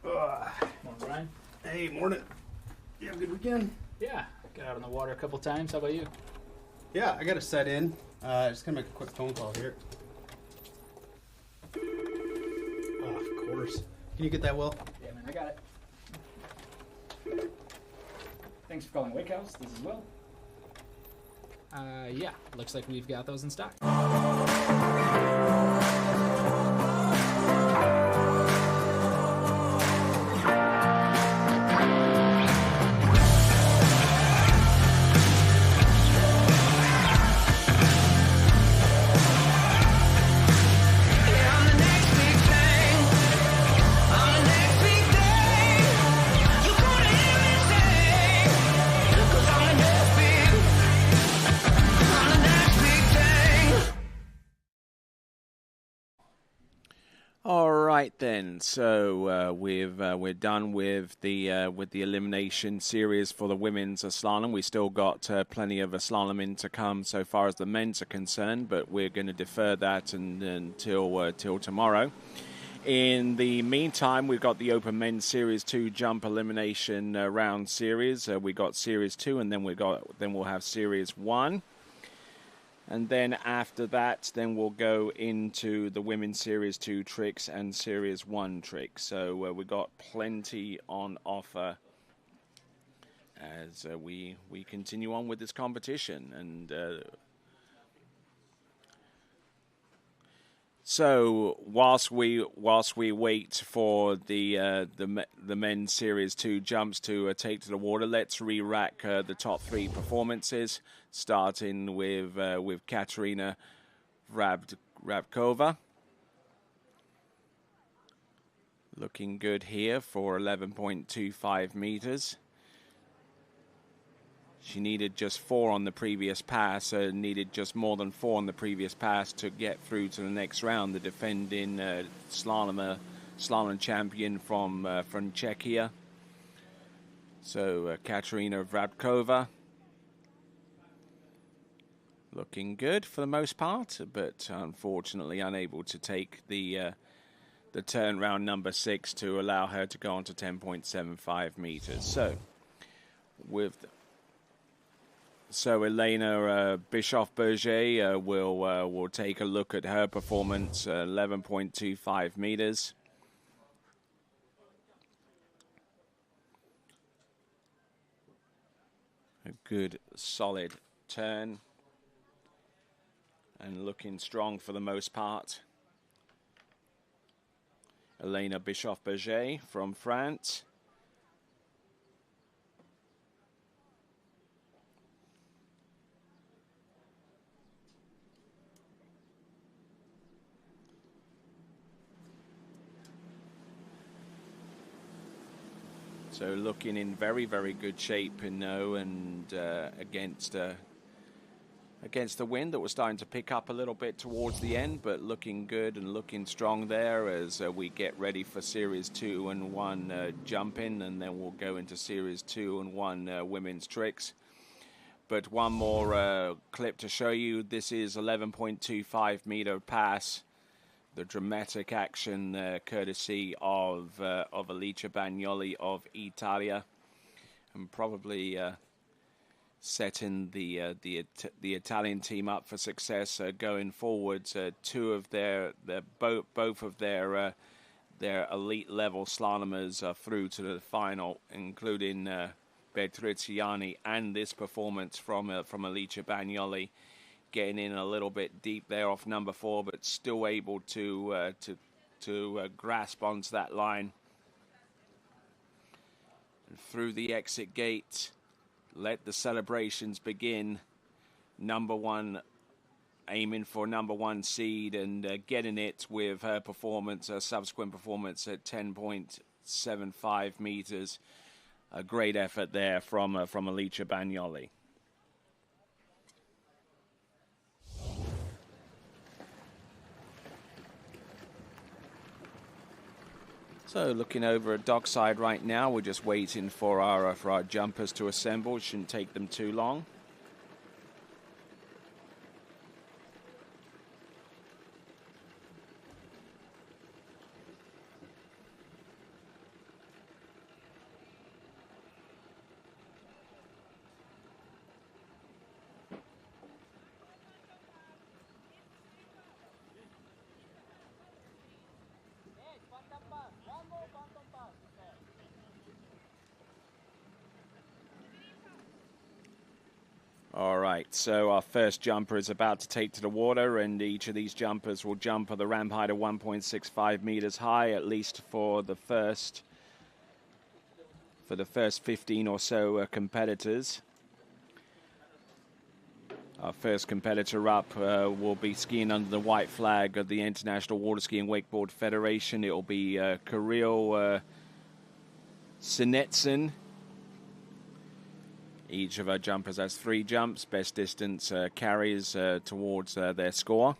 Speaker 7: Morning, Brian.
Speaker 3: Hey, morning. You have a good weekend?
Speaker 7: Yeah, got out on the water a couple times. How about you?
Speaker 3: Yeah, I got to set in. Just gonna make a quick phone call here. Oh, of course. Can you get that, Will?
Speaker 7: Yeah, man, I got it. Thanks for calling Wake House. This is Will. Yeah, looks like we've got those in stock.
Speaker 1: All right then. So we're done with the elimination series for the women's slalom. We still got plenty of slalom in to come so far as the men's are concerned, but we're going to defer that until tomorrow. In the meantime, we've got the Open Men's Series 2 Jump Elimination Round Series. We got Series 2, and then we'll have Series 1. And then after that, then we'll go into the Women's Series 2 tricks and Series 1 tricks. So we've got plenty on offer as we continue on with this competition. And so whilst we wait for the Men's Series 2 jumps to take to the water, let's re-rack the top 3 performances, starting with Katerina Rabkova. Looking good here for 11.25 meters. She needed just 4 on the previous pass, needed just more than 4 on the previous pass to get through to the next round. The defending slalom champion from Czechia. So Katerina Rabkova. Looking good for the most part, but unfortunately unable to take the turnaround number 6 to allow her to go on to 10.75 meters. So Elena Bischoff-Berger will take a look at her performance, 11.25 meters. A good solid turn and looking strong for the most part. Elena Bischoff-Berger from France. So looking in very, very good shape, and against the wind that was starting to pick up a little bit towards the end, but looking good and looking strong there as we get ready for Series 2 and 1 jumping, and then we'll go into Series 2 and 1 women's tricks. But one more clip to show you. This is 11.25 meter pass. The dramatic action courtesy of Alicia Bagnoli of Italia, and probably setting the Italian team up for success going forward. Two of both of their elite level slalomers are through to the final, including Bertriziani, and this performance from Alicia Bagnoli, getting in a little bit deep there off number 4, but still able to grasp onto that line. And through the exit gate, let the celebrations begin. Number 1, aiming for number 1 seed and getting it with her performance, her subsequent performance at 10.75 meters. A great effort there from Alicia Bagnoli. So looking over at dockside right now, we're just waiting for our jumpers to assemble. It shouldn't take them too long. right, so our first jumper is about to take to the water, and each of these jumpers will jump at the ramp height of 1.65 meters high, at least for the first 15 or so competitors. Our first competitor up will be skiing under the white flag of the International Water Ski and Wakeboard Federation. It will be Kirill Sinetsin. Each of our jumpers has 3 jumps. Best distance carries towards their score.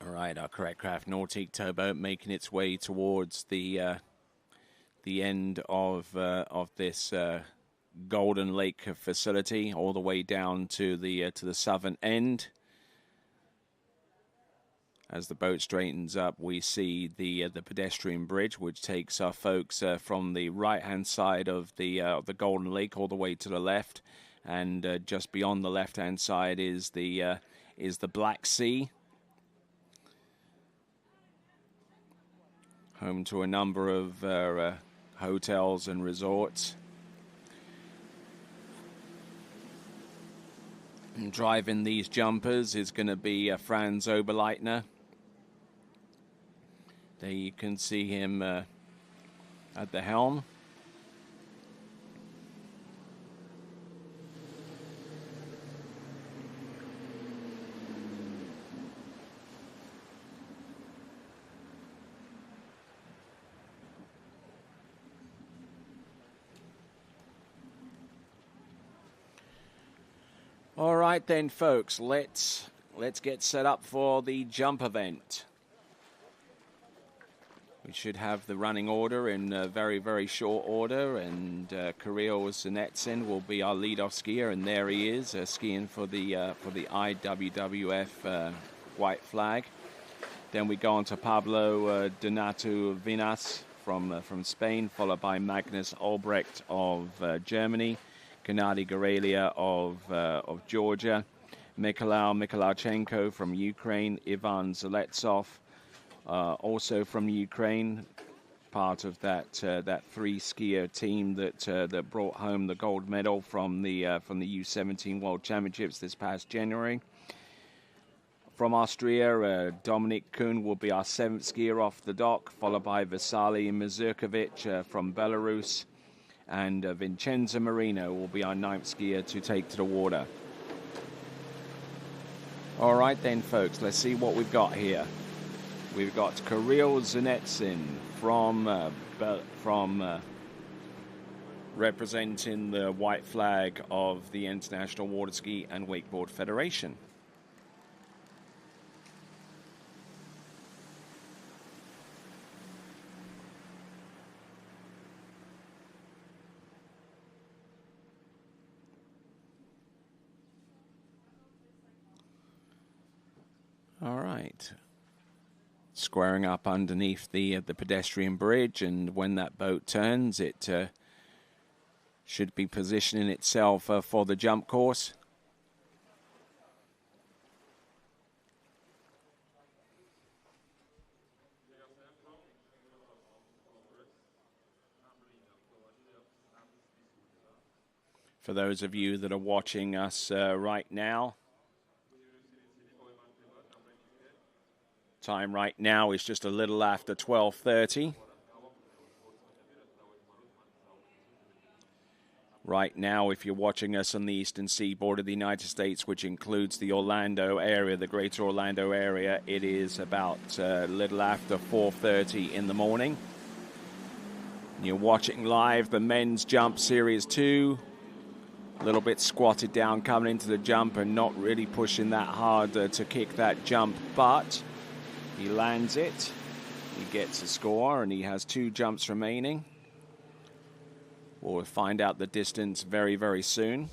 Speaker 1: All right, our Correct Craft Nautique towboat making its way towards the end of this Golden Lake facility, all the way down to the southern end. As the boat straightens up, we see the pedestrian bridge, which takes our folks from the right-hand side of the Golden Lake all the way to the left, and just beyond the left-hand side is the Black Sea. Home to a number of hotels and resorts. And driving these jumpers is going to be Franz Oberleitner. There you can see him at the helm. All right then, folks, let's get set up for the jump event. We should have the running order in very, very short order, and Kirill Sinetsin will be our leadoff skier, and there he is, skiing for the IWWF white flag. Then we go on to Pablo Donato Vinas from Spain, followed by Magnus Albrecht of Germany, Gennady Gorelia of Georgia, Mikhailchenko from Ukraine, Ivan Zeletsov, also from Ukraine, part of that 3-skier team that brought home the gold medal from the U17 World Championships this past January. From Austria, Dominik Kuhn will be our 7th skier off the dock, followed by Vasily Mazurkovic from Belarus, and Vincenzo Marino will be our 9th skier to take to the water. All right then, folks, let's see what we've got here. We've got Kirill Sinetsin from representing the white flag of the International Water Ski and Wakeboard Federation. All right. Squaring up underneath the pedestrian bridge, and when that boat turns, it should be positioning itself for the jump course. For those of you that are watching us right now, time right now is just a little after 12:30. Right now, if you're watching us on the eastern seaboard of the United States, which includes the Orlando area, the greater Orlando area, it is about a little after 4:30 in the morning. You're watching live the men's jump series 2. A little bit squatted down coming into the jump and not really pushing that hard to kick that jump, but he lands it, he gets a score, and he has 2 jumps remaining. We'll find out the distance very, very soon.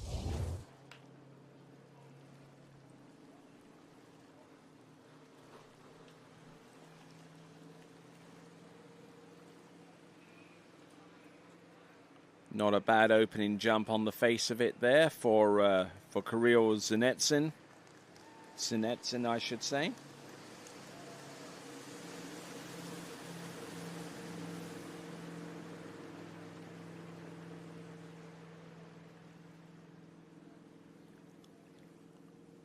Speaker 1: Not a bad opening jump on the face of it there for Kirill Zenetsin. Zenetsin, I should say.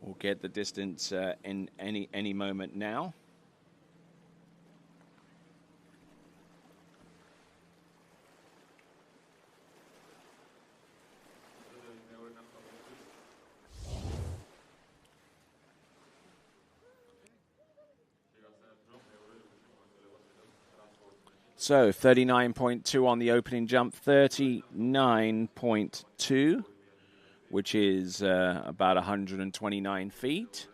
Speaker 1: We'll get the distance in any moment now. So 39.2 on the opening jump, 39.2, which is about 129 feet.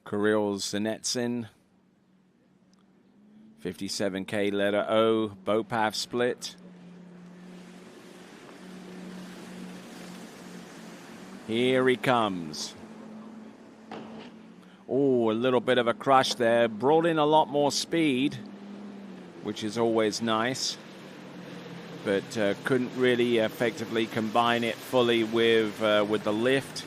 Speaker 1: Kirill Zenetsin, 57K letter O, boat path split. Here he comes. Oh, a little bit of a crush there. Brought in a lot more speed, which is always nice. But couldn't really effectively combine it fully with the lift.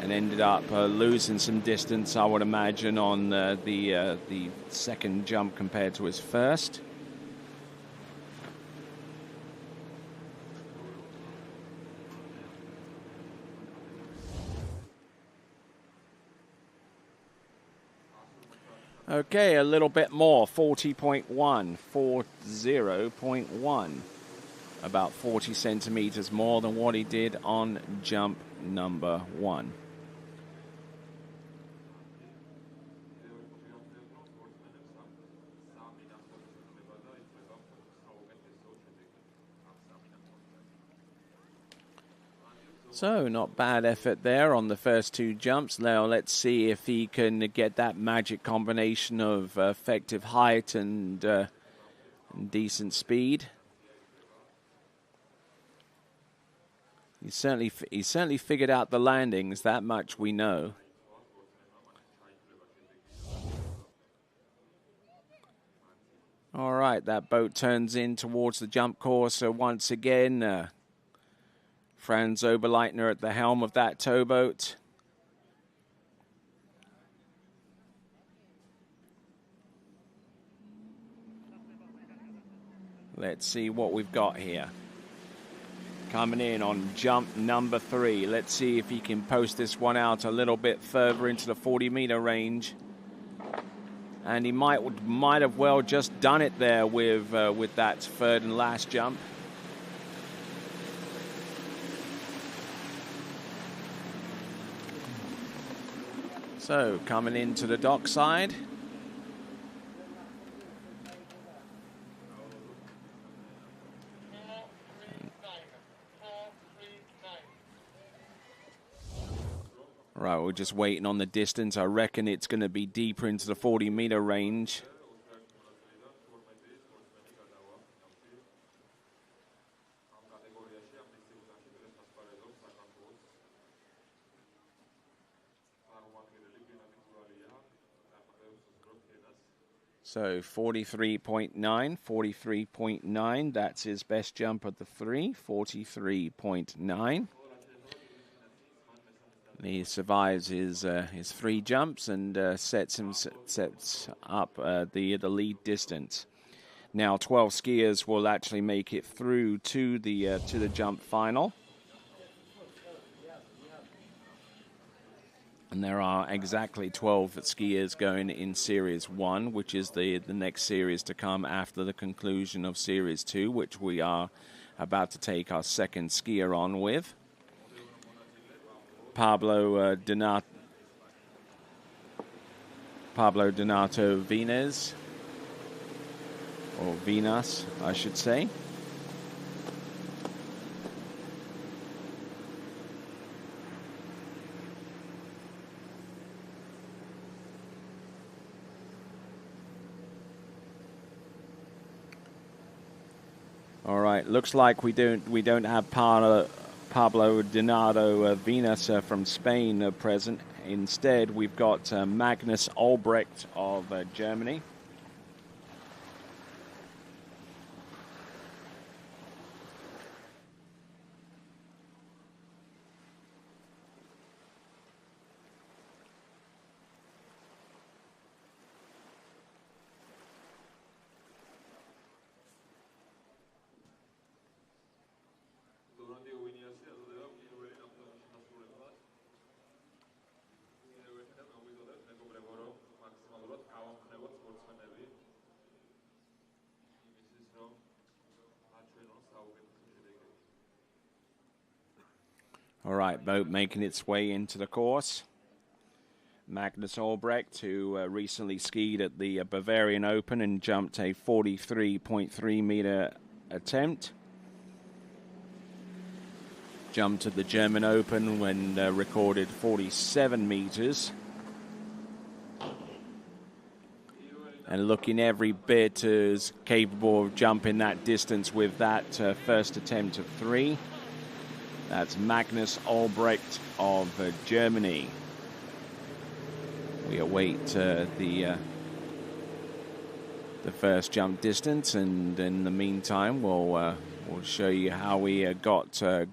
Speaker 1: And ended up losing some distance, I would imagine, on the second jump compared to his first. Okay, a little bit more, 40.1, 40.1. About 40 centimeters more than what he did on jump number 1. So, not bad effort there on the first two jumps. Now, let's see if he can get that magic combination of effective height and decent speed. He certainly figured out the landings, that much we know. All right, that boat turns in towards the jump course once again. Franz Oberleitner at the helm of that towboat. Let's see what we've got here. Coming in on jump number 3. Let's see if he can post this one out a little bit further into the 40-meter range. And he might have well just done it there with that third and last jump. So, coming into the dockside. Right, we're just waiting on the distance. I reckon it's going to be deeper into the 40-meter range. So 43.9, that's his best jump of the 3, 43.9. He survives his 3 jumps and sets up the lead distance. Now 12 skiers will actually make it through to the jump final. And there are exactly 12 skiers going in Series 1, which is the next series to come after the conclusion of Series 2, which we are about to take our second skier on with. Pablo Donato Vinas, or Vinas, I should say. All right, looks like we don't have Pablo Dinardo Vinas from Spain present. Instead, we've got Magnus Albrecht of Germany. All right, boat making its way into the course. Magnus Albrecht, who recently skied at the Bavarian Open and jumped a 43.3 meter attempt. Jumped at the German Open when recorded 47 meters. And looking every bit as capable of jumping that distance with that first attempt of 3. That's Magnus Albrecht of Germany. We await the first jump distance, and in the meantime, we'll show you how we got to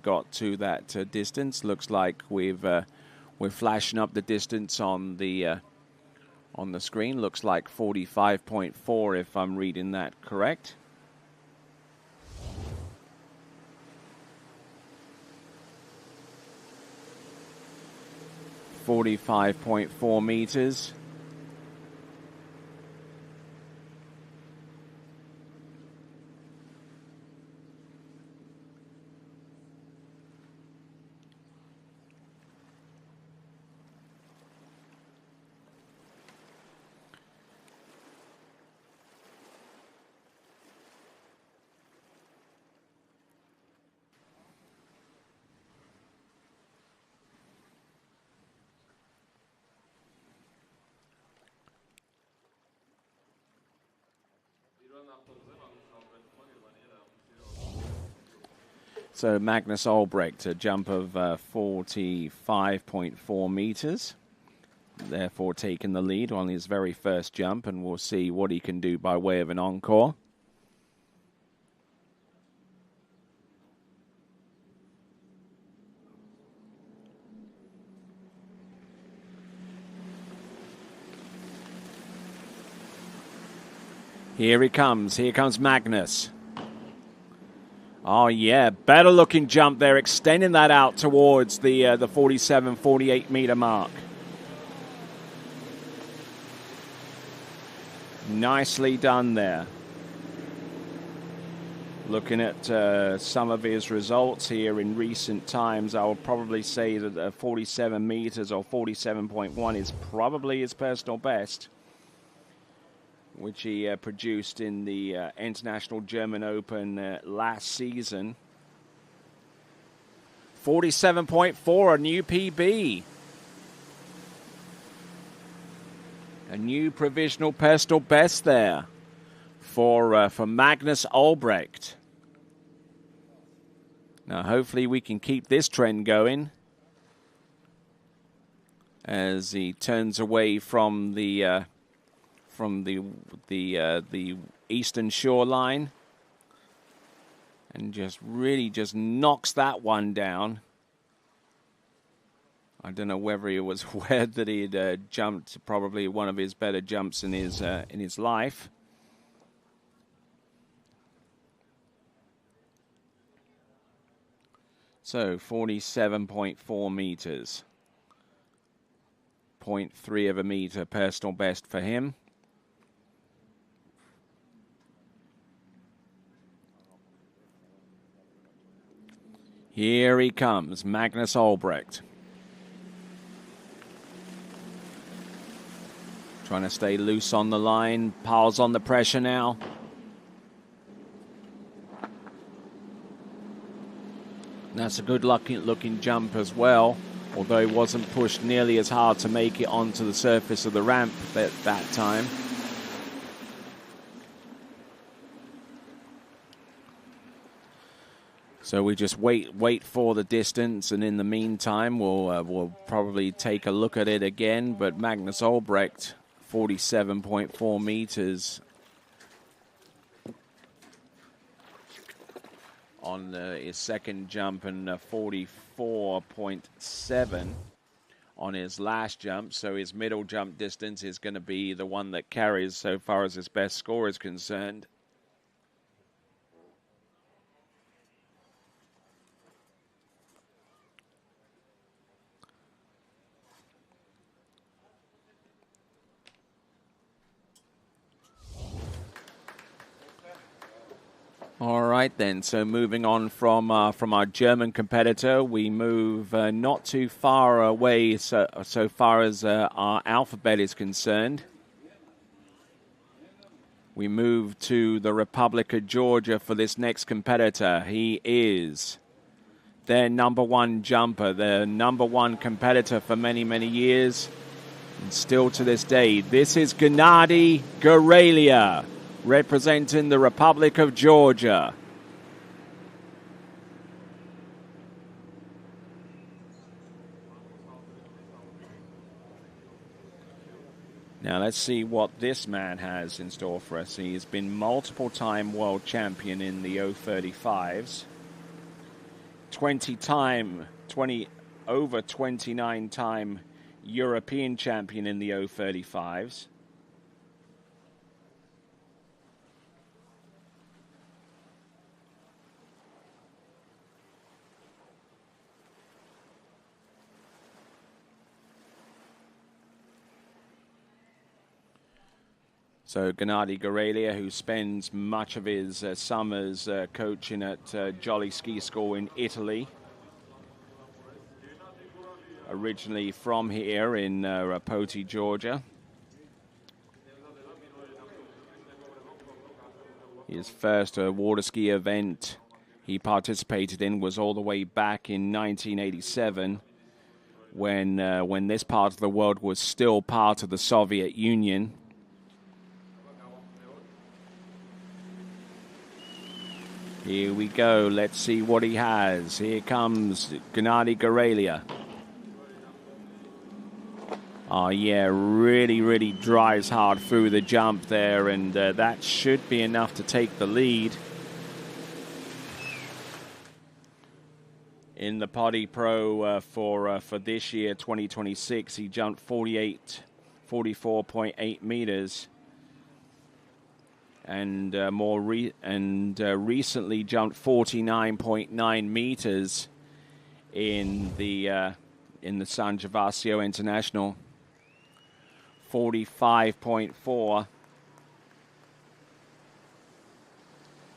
Speaker 1: that distance. Looks like we're flashing up the distance on the screen. Looks like 45.4, if I'm reading that correct. 45.4 meters. So Magnus Albrecht, a jump of 45.4 meters, therefore taking the lead on his very first jump, and we'll see what he can do by way of an encore. Here he comes. Here comes Magnus. Oh, yeah. Better looking jump there, extending that out towards the 47, 48 meter mark. Nicely done there. Looking at some of his results here in recent times, I would probably say that 47 meters or 47.1 is probably his personal best, which he produced in the International German Open last season. 47.4, a new PB. A new provisional personal best there for Magnus Albrecht. Now, hopefully we can keep this trend going as he turns away from the eastern shoreline and just knocks that one down. I don't know whether he was aware that he'd jumped probably one of his better jumps in his life. So 47.4 meters, 0.3 of a meter personal best for him. Here he comes, Magnus Albrecht. Trying to stay loose on the line, piles on the pressure now. That's a good looking jump as well, although he wasn't pushed nearly as hard to make it onto the surface of the ramp at that time. So we just wait for the distance, and in the meantime, we'll probably take a look at it again. But Magnus Albrecht, 47.4 meters on his second jump, and 44.7 on his last jump. So his middle jump distance is going to be the one that carries so far as his best score is concerned. All right, then. So moving on from our German competitor, we move not too far away so far as our alphabet is concerned. We move to the Republic of Georgia for this next competitor. He is their number one jumper, their number one competitor for many, many years, and still to this day. This is Gennady Gorelia, representing the Republic of Georgia. Now let's see what this man has in store for us. He has been multiple-time world champion in the 035s, over 29-time European champion in the 035s. So Gennady Gorelia, who spends much of his summers coaching at Jolly Ski School in Italy. Originally from here in Rapoti, Georgia. His first water ski event he participated in was all the way back in 1987, when this part of the world was still part of the Soviet Union. Here we go. Let's see what he has. Here comes Gennady Gorelia. Oh, yeah, really drives hard through the jump there, and that should be enough to take the lead. In the Potty Pro for this year, 2026, he jumped 44.8 meters. And recently jumped 49.9 meters in the San Gervasio International. 45.4.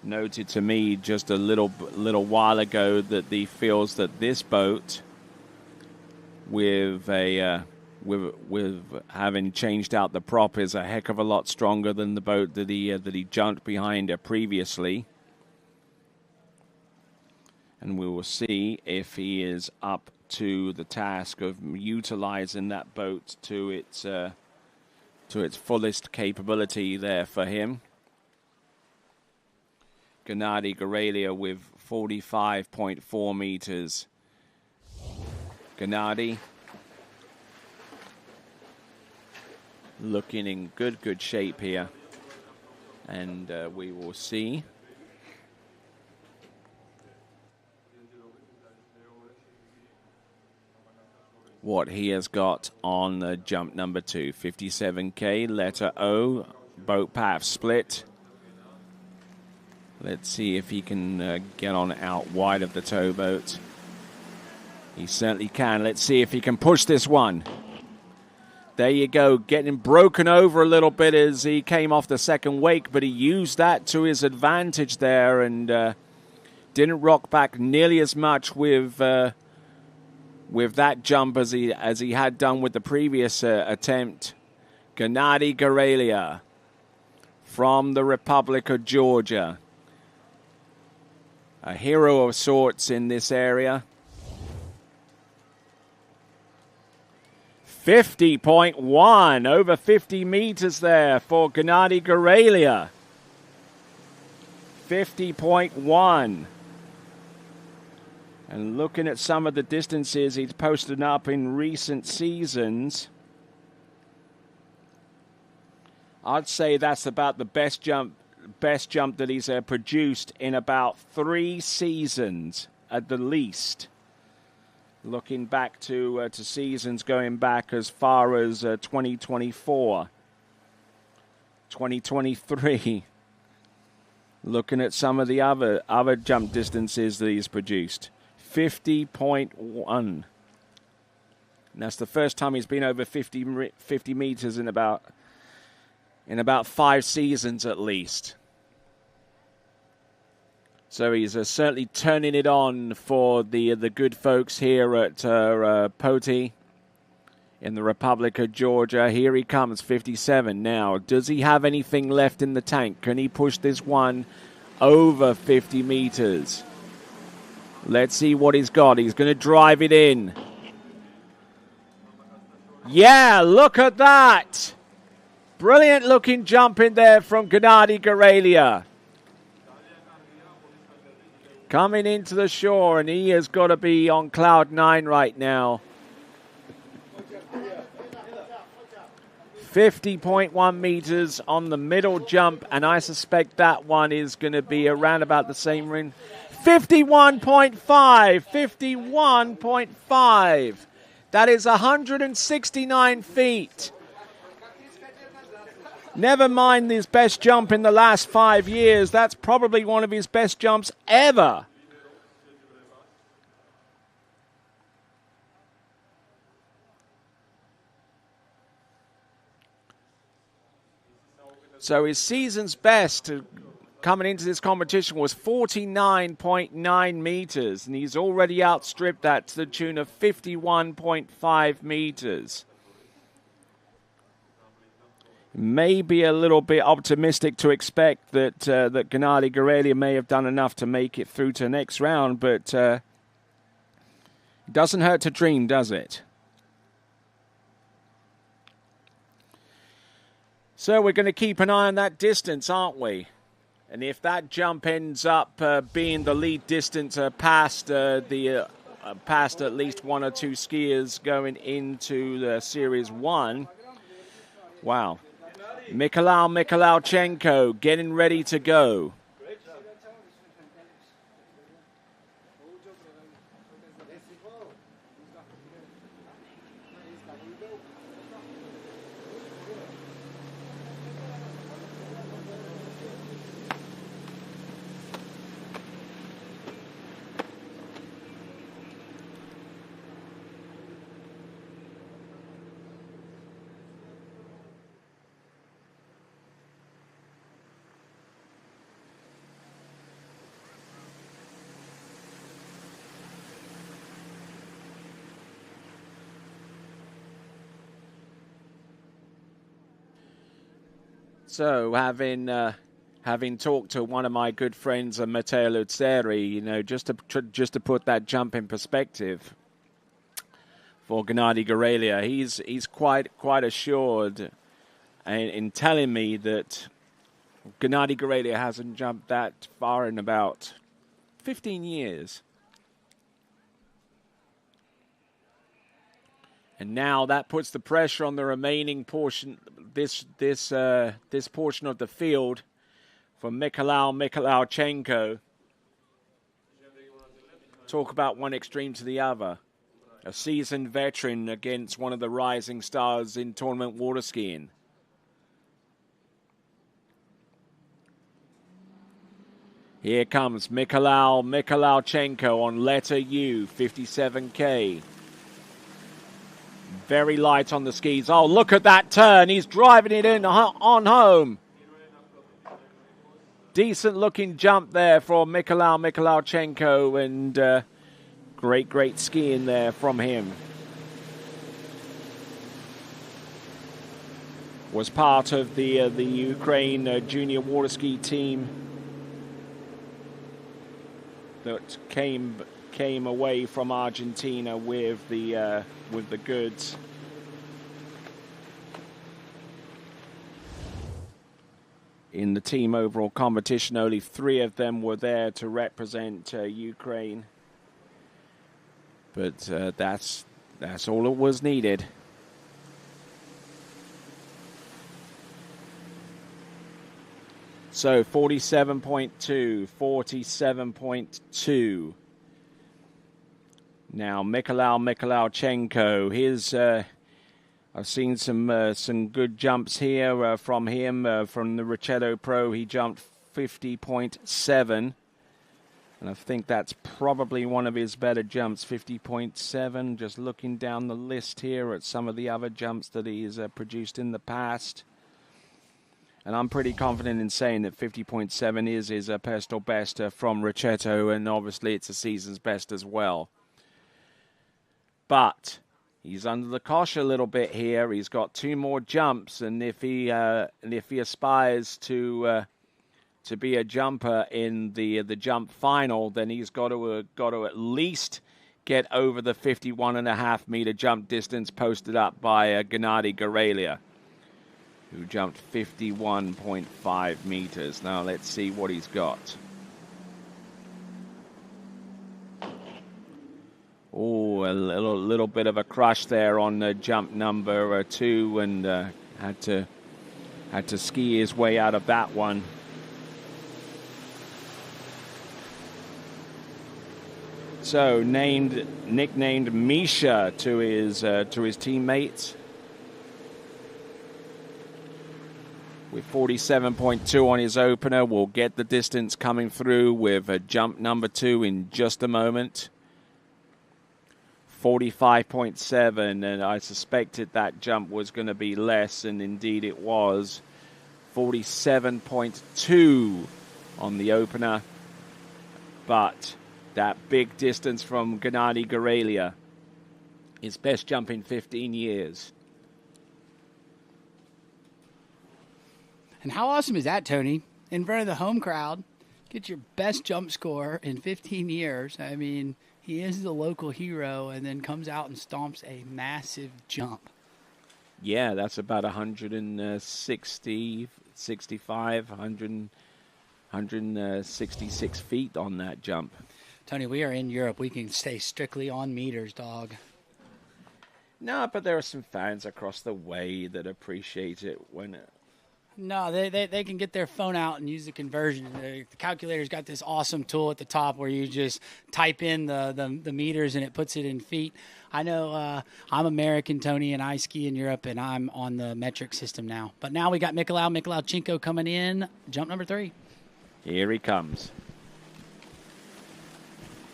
Speaker 1: Noted to me just a little while ago that he feels that this boat, with having changed out the prop, is a heck of a lot stronger than the boat that he jumped behind previously. And we will see if he is up to the task of utilizing that boat to its fullest capability there for him. Gennady Gorelia with 45.4 meters. Gennady looking in good shape here, and we will see what he has got on jump number 2. 57K, letter O, boat path split. Let's see if he can get on out wide of the towboat. He certainly can. Let's see if he can push this one. There you go, getting broken over a little bit as he came off the second wake, but he used that to his advantage there and didn't rock back nearly as much with that jump as he had done with the previous attempt. Gennady Gorelia from the Republic of Georgia. A hero of sorts in this area. 50.1, over 50 meters there for Gennady Gorelia. 50.1. And looking at some of the distances he's posted up in recent seasons, I'd say that's about the best jump that he's produced in about 3 seasons at the least. Looking back to seasons going back as far as 2024, 2023. Looking at some of the other jump distances that he's produced. 50.1. And that's the first time he's been over 50 meters in about 5 seasons at least. So he's certainly turning it on for the good folks here at Poti in the Republic of Georgia. Here he comes, 57 now. Does he have anything left in the tank? Can he push this one over 50 meters? Let's see what he's got. He's going to drive it in. Yeah, look at that. Brilliant looking jump in there from Gennady Gorelia. Coming into the shore, and he has got to be on cloud 9 right now. 50.1 meters on the middle jump, and I suspect that one is going to be around about the same ring. 51.5, 51.5. That is 169 feet. Never mind his best jump in the last 5 years. That's probably one of his best jumps ever. So his season's best coming into this competition was 49.9 meters, and he's already outstripped that to the tune of 51.5 meters. Maybe a little bit optimistic to expect that that Gennady Gorelia may have done enough to make it through to the next round, but it doesn't hurt to dream, does it? So we're going to keep an eye on that distance, aren't we? And if that jump ends up being the lead distance past at least 1 or 2 skiers going into the Series 1, wow. Mikhailovchenko getting ready to go. So, having talked to one of my good friends, Matteo Luzzeri, just to put that jump in perspective for Gennady Gorelia, he's quite assured in telling me that Gennady Gorelia hasn't jumped that far in about 15 years. And now that puts the pressure on the remaining portion, this portion of the field for Mikhailovchenko. Talk about one extreme to the other. A seasoned veteran against one of the rising stars in tournament water skiing. Here comes Mikhailovchenko on letter U, 57K. Very light on the skis. Oh, look at that turn. He's driving it in on home. Decent looking jump there for Mikhailovchenko, and great skiing there from him. Was part of the Ukraine junior water ski team that came away from Argentina with the goods. In the team overall competition, only 3 of them were there to represent Ukraine. But that's all it was needed. So 47.2, 47.2. Now Mikolajchenko, his I've seen some good jumps here from him from the Ricciotto Pro. He jumped 50.7, and I think that's probably one of his better jumps. 50.7. Just looking down the list here at some of the other jumps that he's produced in the past. And I'm pretty confident in saying that 50.7 is his personal best from Ricciotto, and obviously it's a season's best as well. But he's under the cosh a little bit here. He's got 2 more jumps, and if he aspires to be a jumper in the jump final, then he's got to at least get over the 51.5 meter jump distance posted up by Gennady Gorelia, who jumped 51.5 meters. Now let's see what he's got. Oh, a little bit of a crush there on jump number 2, and had to ski his way out of that one. So nicknamed Misha to his teammates. With 47.2 on his opener, we'll get the distance coming through with jump number 2 in just a moment. 45.7, and I suspected that jump was going to be less, and indeed it was. 47.2 on the opener, but that big distance from Gennady Gorelia, his best jump in 15 years.
Speaker 16: And how awesome is that, Tony? In front of the home crowd, get your best jump score in 15 years. I mean, he is the local hero, and then comes out and stomps a massive jump.
Speaker 1: Yeah, that's about 160, 65, 166 feet on that jump.
Speaker 16: Tony, we are in Europe. We can stay strictly on meters, dog.
Speaker 1: No, but there are some fans across the way that appreciate it when it...
Speaker 16: No, they can get their phone out and use the conversion. The calculator's got this awesome tool at the top where you just type in the meters and it puts it in feet. I know I'm American, Tony, and I ski in Europe, and I'm on the metric system now. But now we got Mikolajchenko coming in, jump number 3.
Speaker 1: Here he comes.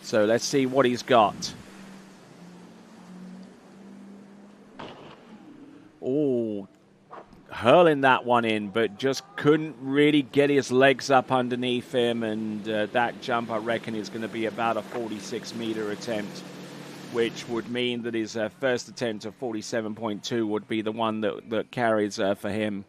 Speaker 1: So let's see what he's got. Oh, hurling that one in, but just couldn't really get his legs up underneath him, and that jump, I reckon, is going to be about a 46-meter attempt, which would mean that his first attempt of 47.2 would be the one that carries for him.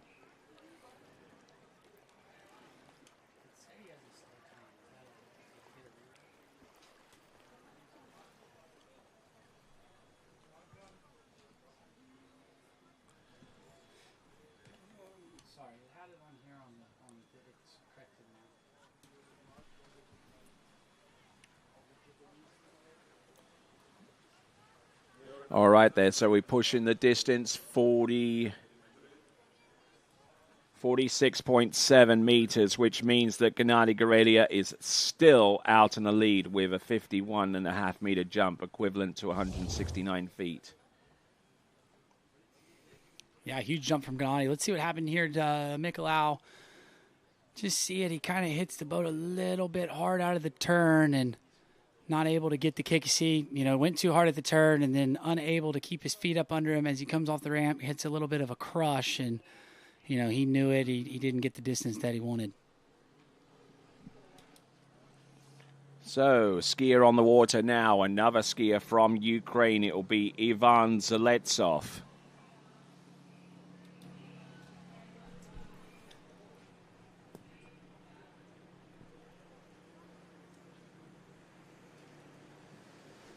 Speaker 1: All right there, so we push in the distance, 46.7 meters, which means that Gennady Gorelia is still out in the lead with a 51.5 meter jump, equivalent to 169 feet.
Speaker 16: Yeah, huge jump from Gennady. Let's see what happened here to Mikolaj. Just see it, he kind of hits the boat a little bit hard out of the turn and not able to get the kick. You see, went too hard at the turn and then unable to keep his feet up under him as he comes off the ramp. He hits a little bit of a crush, and, he knew it. He didn't get the distance that he wanted.
Speaker 1: So, skier on the water now. Another skier from Ukraine. It will be Ivan Zaletsov.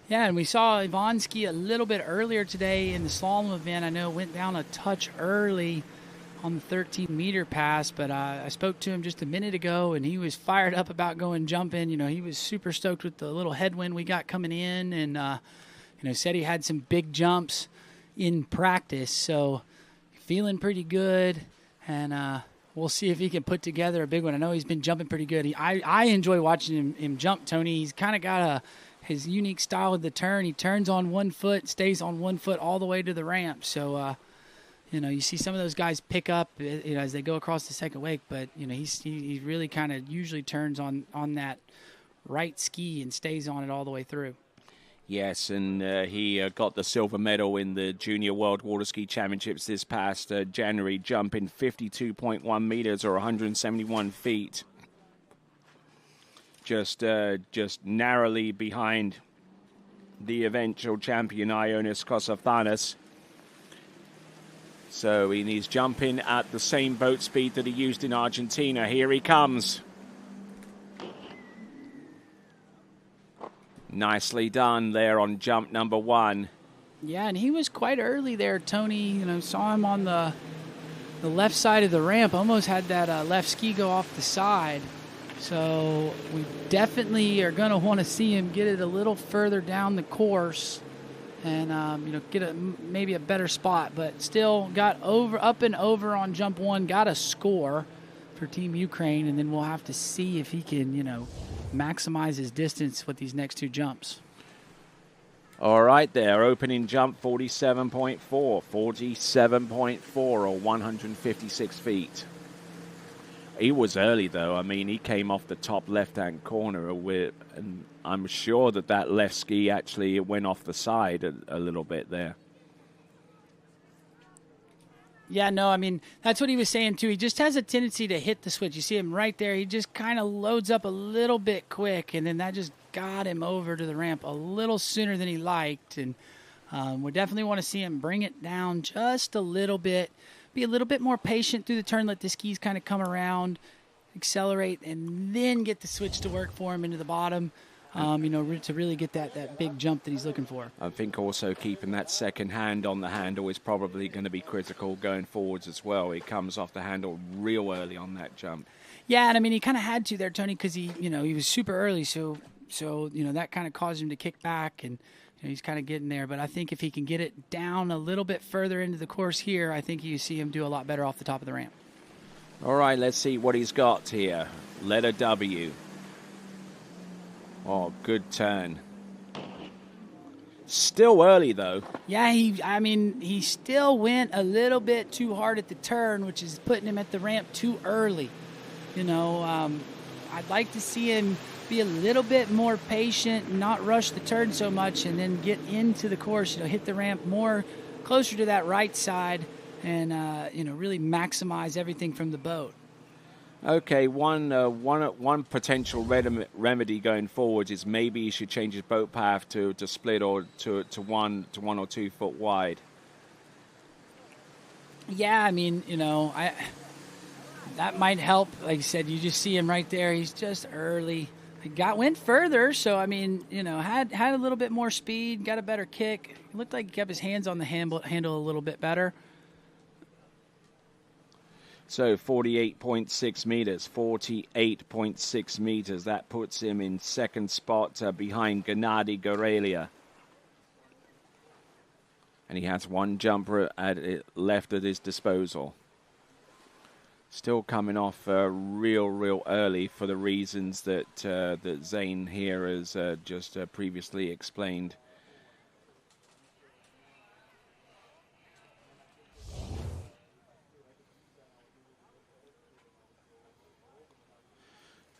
Speaker 16: Yeah, and we saw Ivan ski a little bit earlier today in the slalom event. I know it went down a touch early on the 13-meter pass, but I spoke to him just a minute ago, and he was fired up about going jumping. He was super stoked with the little headwind we got coming in, and said he had some big jumps in practice, so feeling pretty good, and we'll see if he can put together a big one. I know he's been jumping pretty good. I enjoy watching him jump, Tony. He's kind of got his unique style with the turn. He turns on one foot, stays on one foot all the way to the ramp. So, you see some of those guys pick up, as they go across the second wake, but, he really kind of usually turns on that right ski and stays on it all the way through.
Speaker 1: Yes, and he got the silver medal in the Junior World Water Ski Championships this past January, jumping 52.1 meters or 171 feet. Just narrowly behind the eventual champion, Ioannis Kosaftanis. So he's jumping at the same boat speed that he used in Argentina. Here he comes. Nicely done there on jump number 1.
Speaker 16: Yeah, and he was quite early there, Tony. Saw him on the left side of the ramp. Almost had that left ski go off the side. So we definitely are going to want to see him get it a little further down the course and, get maybe a better spot. But still got up and over on jump 1, got a score for Team Ukraine, and then we'll have to see if he can, maximize his distance with these next 2 jumps.
Speaker 1: All right there, opening jump 47.4 or 156 feet. He was early, though. I mean, he came off the top left-hand corner, and I'm sure that left ski actually went off the side a little bit there.
Speaker 16: Yeah, no, I mean, that's what he was saying, too. He just has a tendency to hit the switch. You see him right there. He just kind of loads up a little bit quick, and then that just got him over to the ramp a little sooner than he liked. And we definitely want to see him bring it down just a little bit, be a little bit more patient through the turn, let the skis kind of come around, accelerate, and then get the switch to work for him into the bottom. To really get that big jump that he's looking for.
Speaker 1: I think also keeping that second hand on the handle is probably going to be critical going forwards as well. He comes off the handle real early on that jump.
Speaker 16: Yeah, and I mean, he kind of had to there, Tony, because he was super early, so that kind of caused him to kick back, and he's kind of getting there. But I think if he can get it down a little bit further into the course here, I think you see him do a lot better off the top of the ramp.
Speaker 1: All right, let's see what he's got here. Letter W. Oh, good turn. Still early, though.
Speaker 16: Yeah, he still went a little bit too hard at the turn, which is putting him at the ramp too early. I'd like to see him be a little bit more patient, not rush the turn so much, and then get into the course, hit the ramp more closer to that right side and, really maximize everything from the boat.
Speaker 1: Okay, one potential remedy going forward is maybe he should change his boat path to split or to 1 or 2 foot wide.
Speaker 16: Yeah, I mean, that might help. Like I said, you just see him right there. He's just early. He went further, so I mean, had a little bit more speed, got a better kick. It looked like he kept his hands on the handle a little bit better.
Speaker 1: So 48.6 meters, 48.6 meters. That puts him in second spot behind Gennady Gorelia. And he has 1 jumper left at his disposal. Still coming off real early for the reasons that Zane here has just previously explained.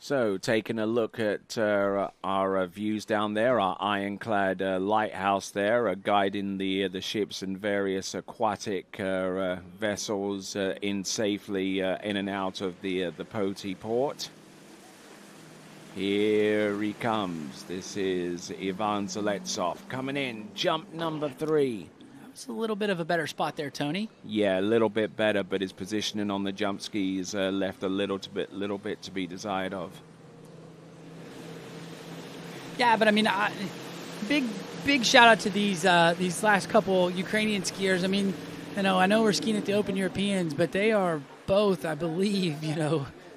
Speaker 1: So, taking a look at our views down there, our ironclad lighthouse there, guiding the ships and various aquatic vessels in safely in and out of the Poti port. Here he comes. This is Ivan Zaletsov coming in, jump number 3.
Speaker 16: It's a little bit of a better spot there, Tony.
Speaker 1: Yeah, a little bit better, but his positioning on the jump skis left a little bit to be desired of.
Speaker 16: Yeah, but I mean, big shout out to these last couple Ukrainian skiers. I mean, I know we're skiing at the Open Europeans, but they are both, I believe,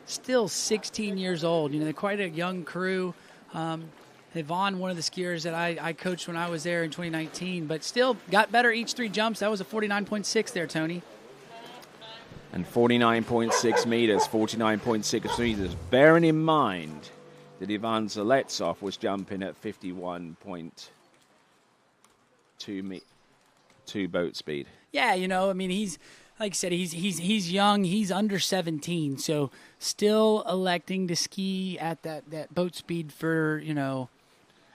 Speaker 16: still 16 years old. They're quite a young crew. And Yvonne, one of the skiers that I coached when I was there in 2019, but still got better each 3 jumps. That was a 49.6 there, Tony.
Speaker 1: And 49.6 meters, 49.6 meters. Bearing in mind that Ivan Zaletsov was jumping at 51.2 boat speed.
Speaker 16: Yeah, you know, I mean, he's like I said, he's young. He's under 17, so still electing to ski at that boat speed for, you know.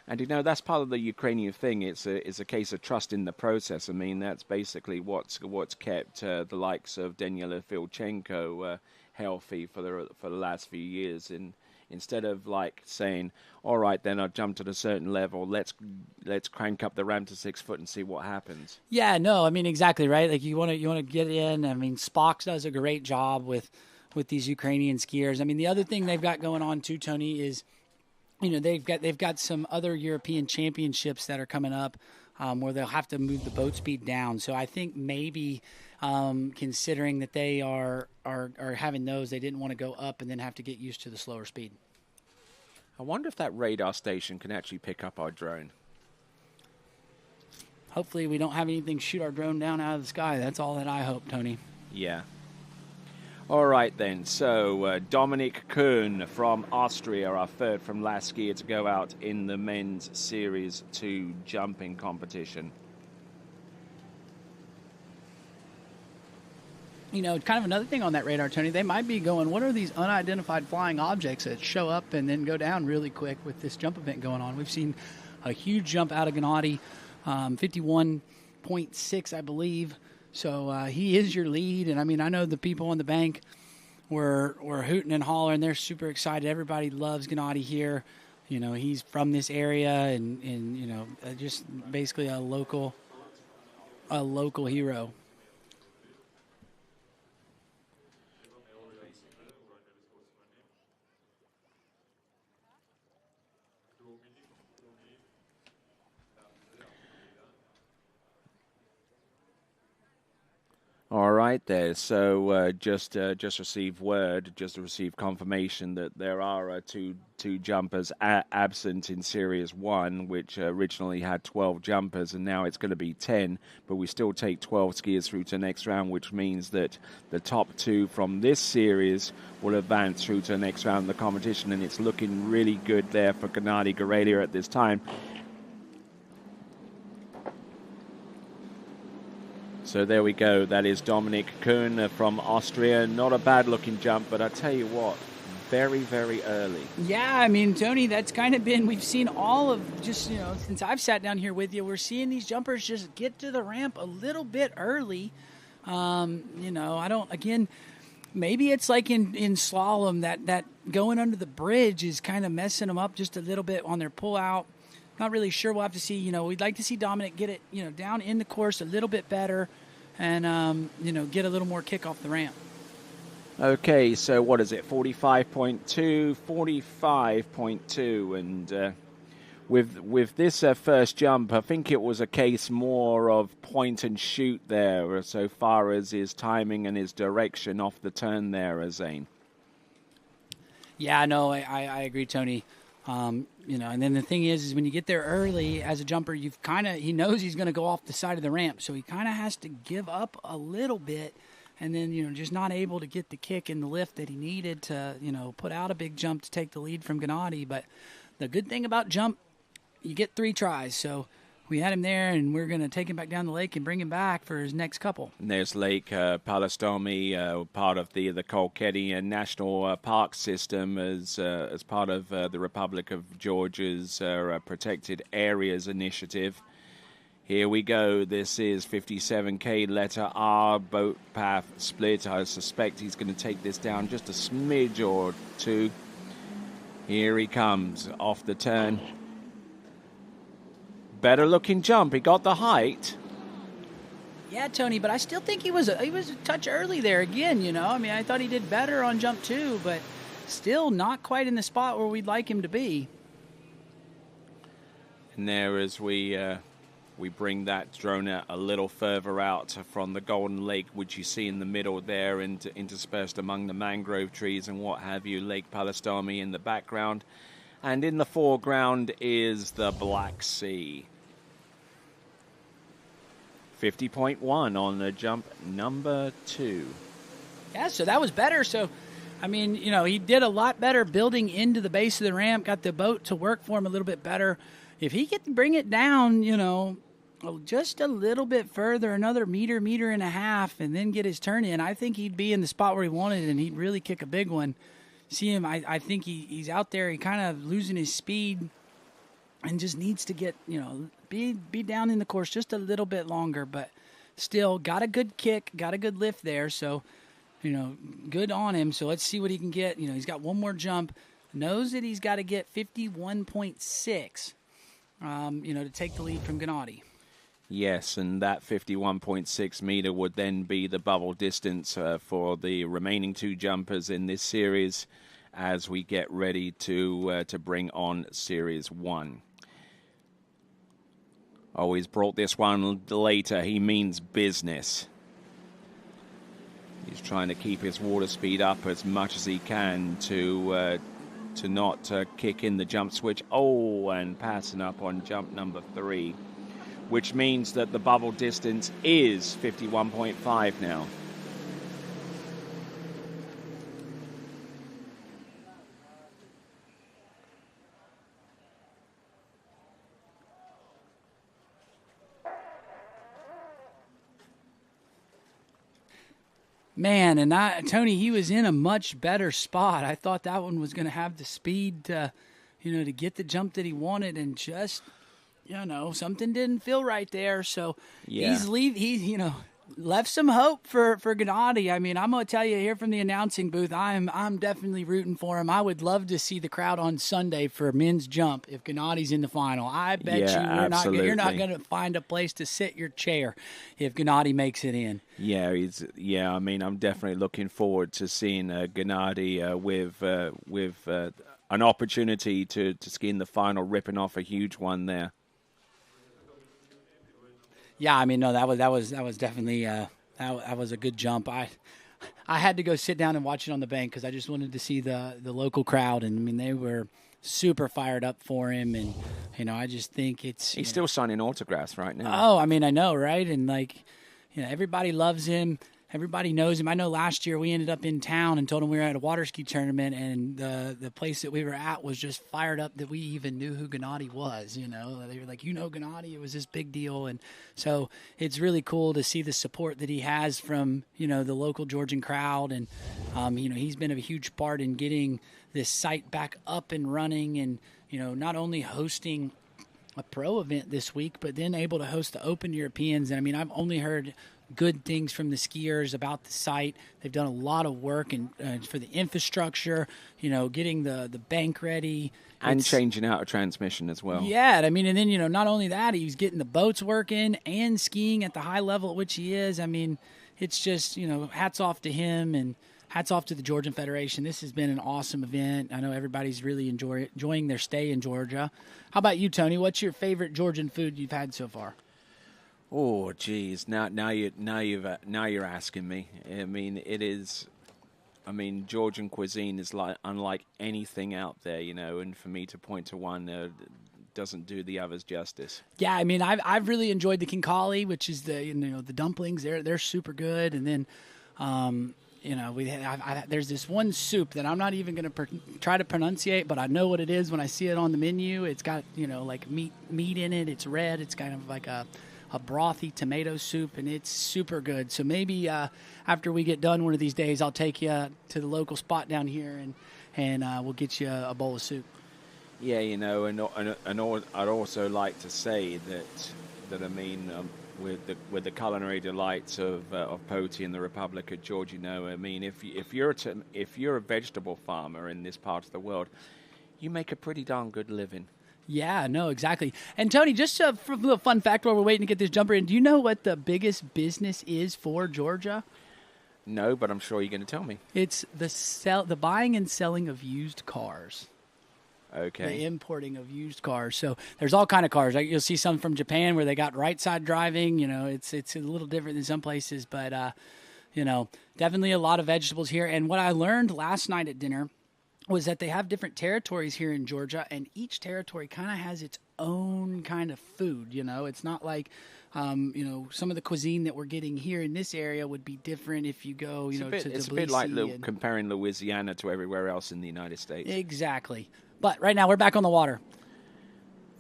Speaker 1: And, you know, that's part of the Ukrainian thing. It's a case of trust in the process. I mean, that's basically what's kept the likes of Daniela Filchenko healthy for the last few years. And instead of like saying, all right, then I've jumped at a certain level, let's crank up the ramp to 6 foot and see what happens.
Speaker 16: Yeah, no, I mean, exactly, right? Like you want to get in. I mean, Spock does a great job with these Ukrainian skiers. I mean, the other thing they've got going on too, Tony, is, you know, they've got some other European championships that are coming up where they'll have to move the boat speed down. So I think maybe considering that they are having those, they didn't want to go up and then have to get used to the slower speed.
Speaker 1: I wonder if that radar station can actually pick up our drone.
Speaker 16: Hopefully we don't have anything shoot our drone down out of the sky. That's all that I hope, Tony.
Speaker 1: Yeah. All right, then. So, Dominic Kuhn from Austria, our third from last skier to go out in the men's Series 2 jumping competition.
Speaker 16: You know, kind of another thing on that radar, Tony, they might be going, what are these unidentified flying objects that show up and then go down really quick with this jump event going on? We've seen a huge jump out of Gennady, 51.6, I believe. So he is your lead. And, I mean, I know the people on the bank were hooting and hollering. They're super excited. Everybody loves Gennady here. You know, he's from this area and you know, just basically a local hero.
Speaker 1: All right there. So just received confirmation that there are two jumpers absent in Series 1, which originally had 12 jumpers, and now it's going to be 10. But we still take 12 skiers through to the next round, which means that the top 2 from this series will advance through to the next round of the competition, and it's looking really good there for Gennady Gorelia at this time. So there we go. That is Dominic Kuhn from Austria. Not a bad-looking jump, but I tell you what, very, very early.
Speaker 16: Yeah, I mean, Tony, that's kind of been, we've seen all of just, you know, since I've sat down here with you, we're seeing these jumpers just get to the ramp a little bit early. You know, maybe it's like in slalom that going under the bridge is kind of messing them up just a little bit on their pull-out. Not really sure. We'll have to see. You know, we'd like to see Dominic get it, you know, down in the course a little bit better and, you know, get a little more kick off the ramp.
Speaker 1: Okay, so what is it, 45.2, and with this first jump, I think it was a case more of point and shoot there so far as his timing and his direction off the turn there, Zane.
Speaker 16: Yeah, no, I agree, Tony. You know, and then the thing is when you get there early as a jumper, he knows he's going to go off the side of the ramp, so he kind of has to give up a little bit, and then, you know, just not able to get the kick and the lift that he needed to, you know, put out a big jump to take the lead from Gennady. But the good thing about jump, you get 3 tries, so we had him there, and we're going to take him back down the lake and bring him back for his next couple.
Speaker 1: And there's Lake Palastomi, part of the Kolkheti National Park System as part of the Republic of Georgia's Protected Areas Initiative. Here we go. This is 57K letter R boat path split. I suspect he's going to take this down just a smidge or 2. Here he comes off the turn. Better looking jump. He got the height.
Speaker 16: Yeah, Tony, but I still think he was a touch early there again, you know. I mean, I thought he did better on jump 2, but still not quite in the spot where we'd like him to be.
Speaker 1: And there as we bring that drone out a little further out from the Golden Lake, which you see in the middle there and interspersed among the mangrove trees and what have you, Lake Palestami in the background. And in the foreground is the Black Sea. 50.1 on the jump number 2.
Speaker 16: Yeah, so that was better. So, I mean, he did a lot better building into the base of the ramp, got the boat to work for him a little bit better. If he could bring it down, just a little bit further, another meter and a half, and then get his turn in, I think he'd be in the spot where he wanted, and he'd really kick a big one. See him, I think he's out there, he kind of losing his speed and just needs to get, be down in the course just a little bit longer, but still got a good kick, got a good lift there, so, good on him. So let's see what he can get. He's got one more jump, knows that he's got to get 51.6, to take the lead from Gennady.
Speaker 1: Yes, and that 51.6 meter would then be the bubble distance for the remaining 2 jumpers in this series as we get ready to bring on Series 1. Oh, he's brought this one later. He means business. He's trying to keep his water speed up as much as he can to not kick in the jump switch. Oh, and passing up on jump number 3. Which means that the bubble distance is 51.5 now.
Speaker 16: Man, and Tony, he was in a much better spot. I thought that one was going to have the speed to get the jump that he wanted, and just... something didn't feel right there. So he's left some hope for Gennady. I mean, I'm going to tell you here from the announcing booth, I'm definitely rooting for him. I would love to see the crowd on Sunday for men's jump if Gennady's in the final. I bet you're not going to find a place to sit your chair if Gennady makes it in.
Speaker 1: Yeah, I mean, I'm definitely looking forward to seeing Gennady with an opportunity to ski in the final, ripping off a huge one there.
Speaker 16: Yeah, I mean, no, that was definitely that was a good jump. I had to go sit down and watch it on the bank because I just wanted to see the local crowd, and I mean they were super fired up for him, and I just think
Speaker 1: he's still signing autographs right now.
Speaker 16: Oh, I mean, I know, right? And everybody loves him. Everybody knows him. I know last year we ended up in town and told him we were at a water ski tournament, and the place that we were at was just fired up that we even knew who Gennady was. They were like, Gennady, it was this big deal. And so it's really cool to see the support that he has from, the local Georgian crowd. And, he's been a huge part in getting this site back up and running and, not only hosting a pro event this week, but then able to host the Open Europeans. And I mean, I've only heard good things from the skiers about the site. They've done a lot of work and for the infrastructure, getting the bank ready.
Speaker 1: And changing out a transmission as well.
Speaker 16: Yeah, I mean, and then, not only that, he's getting the boats working and skiing at the high level at which he is. I mean, it's just, hats off to him and hats off to the Georgian Federation. This has been an awesome event. I know everybody's really enjoying their stay in Georgia. How about you, Tony? What's your favorite Georgian food you've had so far?
Speaker 1: Oh, geez. Now you're asking me. I mean, it is. I mean, Georgian cuisine is unlike anything out there, And for me to point to one doesn't do the others justice.
Speaker 16: Yeah, I mean, I've really enjoyed the kinkali, which is the the dumplings. They're super good, and then. There's this one soup that I'm not even going to try to pronunciate, but I know what it is when I see it on the menu. It's got like meat in it. It's red. It's kind of like a brothy tomato soup, and it's super good. So maybe after we get done one of these days, I'll take you to the local spot down here, and we'll get you a bowl of soup.
Speaker 1: Yeah, and I'd also like to say that I mean, with the culinary delights of Poti and the Republic of Georgia, I mean, if you're a vegetable farmer in this part of the world, you make a pretty darn good living.
Speaker 16: Yeah, no, exactly. And Tony, just a little fun fact while we're waiting to get this jumper in, do you know what the biggest business is for Georgia?
Speaker 1: No, but I'm sure you're going to tell me.
Speaker 16: It's the buying and selling of used cars.
Speaker 1: Okay.
Speaker 16: The importing of used cars. So there's all kind of cars. You'll see some from Japan where they got right side driving. It's a little different in some places, but definitely a lot of vegetables here. And what I learned last night at dinner was that they have different territories here in Georgia, and each territory kind of has its own kind of food. It's not like, some of the cuisine that we're getting here in this area would be different if you go, to Tbilisi.
Speaker 1: It's a bit like comparing Louisiana to everywhere else in the United States.
Speaker 16: Exactly. But right now we're back on the water.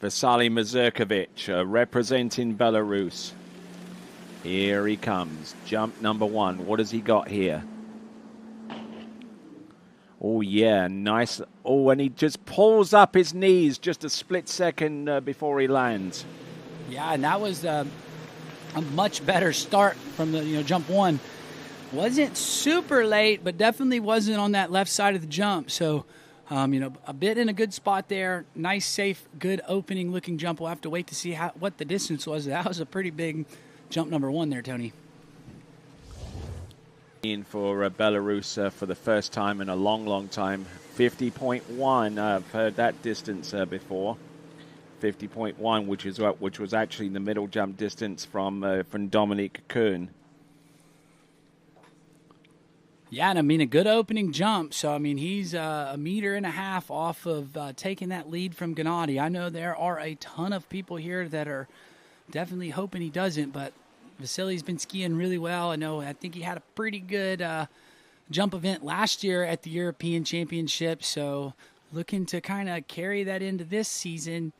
Speaker 1: Vasily Mazurkovic representing Belarus. Here he comes. Jump number 1. What has he got here? Oh, yeah, nice. Oh, and he just pulls up his knees just a split second before he lands.
Speaker 16: Yeah, and that was a much better start from the jump 1. Wasn't super late, but definitely wasn't on that left side of the jump. So, a bit in a good spot there. Nice, safe, good opening-looking jump. We'll have to wait to see what the distance was. That was a pretty big jump number 1 there, Tony.
Speaker 1: In for Belarus for the first time in a long, long time. 50.1. I've heard that distance before. 50.1, which was actually the middle jump distance from Dominic Kuhn.
Speaker 16: Yeah, and a good opening jump. So, he's a meter and a half off of taking that lead from Gennady. I know there are a ton of people here that are definitely hoping he doesn't, but Vasily's been skiing really well. I think he had a pretty good jump event last year at the European Championship, so looking to kind of carry that into this season.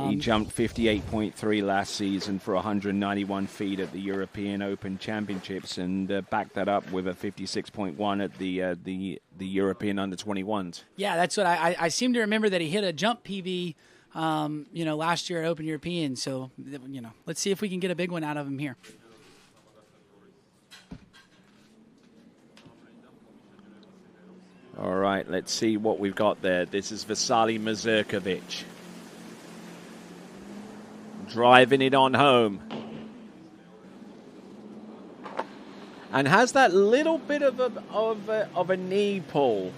Speaker 1: He jumped 58.3 last season for 191 feet at the European Open Championships and backed that up with a 56.1 at the European Under-21s.
Speaker 16: Yeah, that's what I seem to remember that he hit a jump PB last year at Open European. So, let's see if we can get a big one out of him here.
Speaker 1: All right, let's see what we've got there. This is Vasily Mazurkovic. Driving it on home. And has that little bit of a knee pull,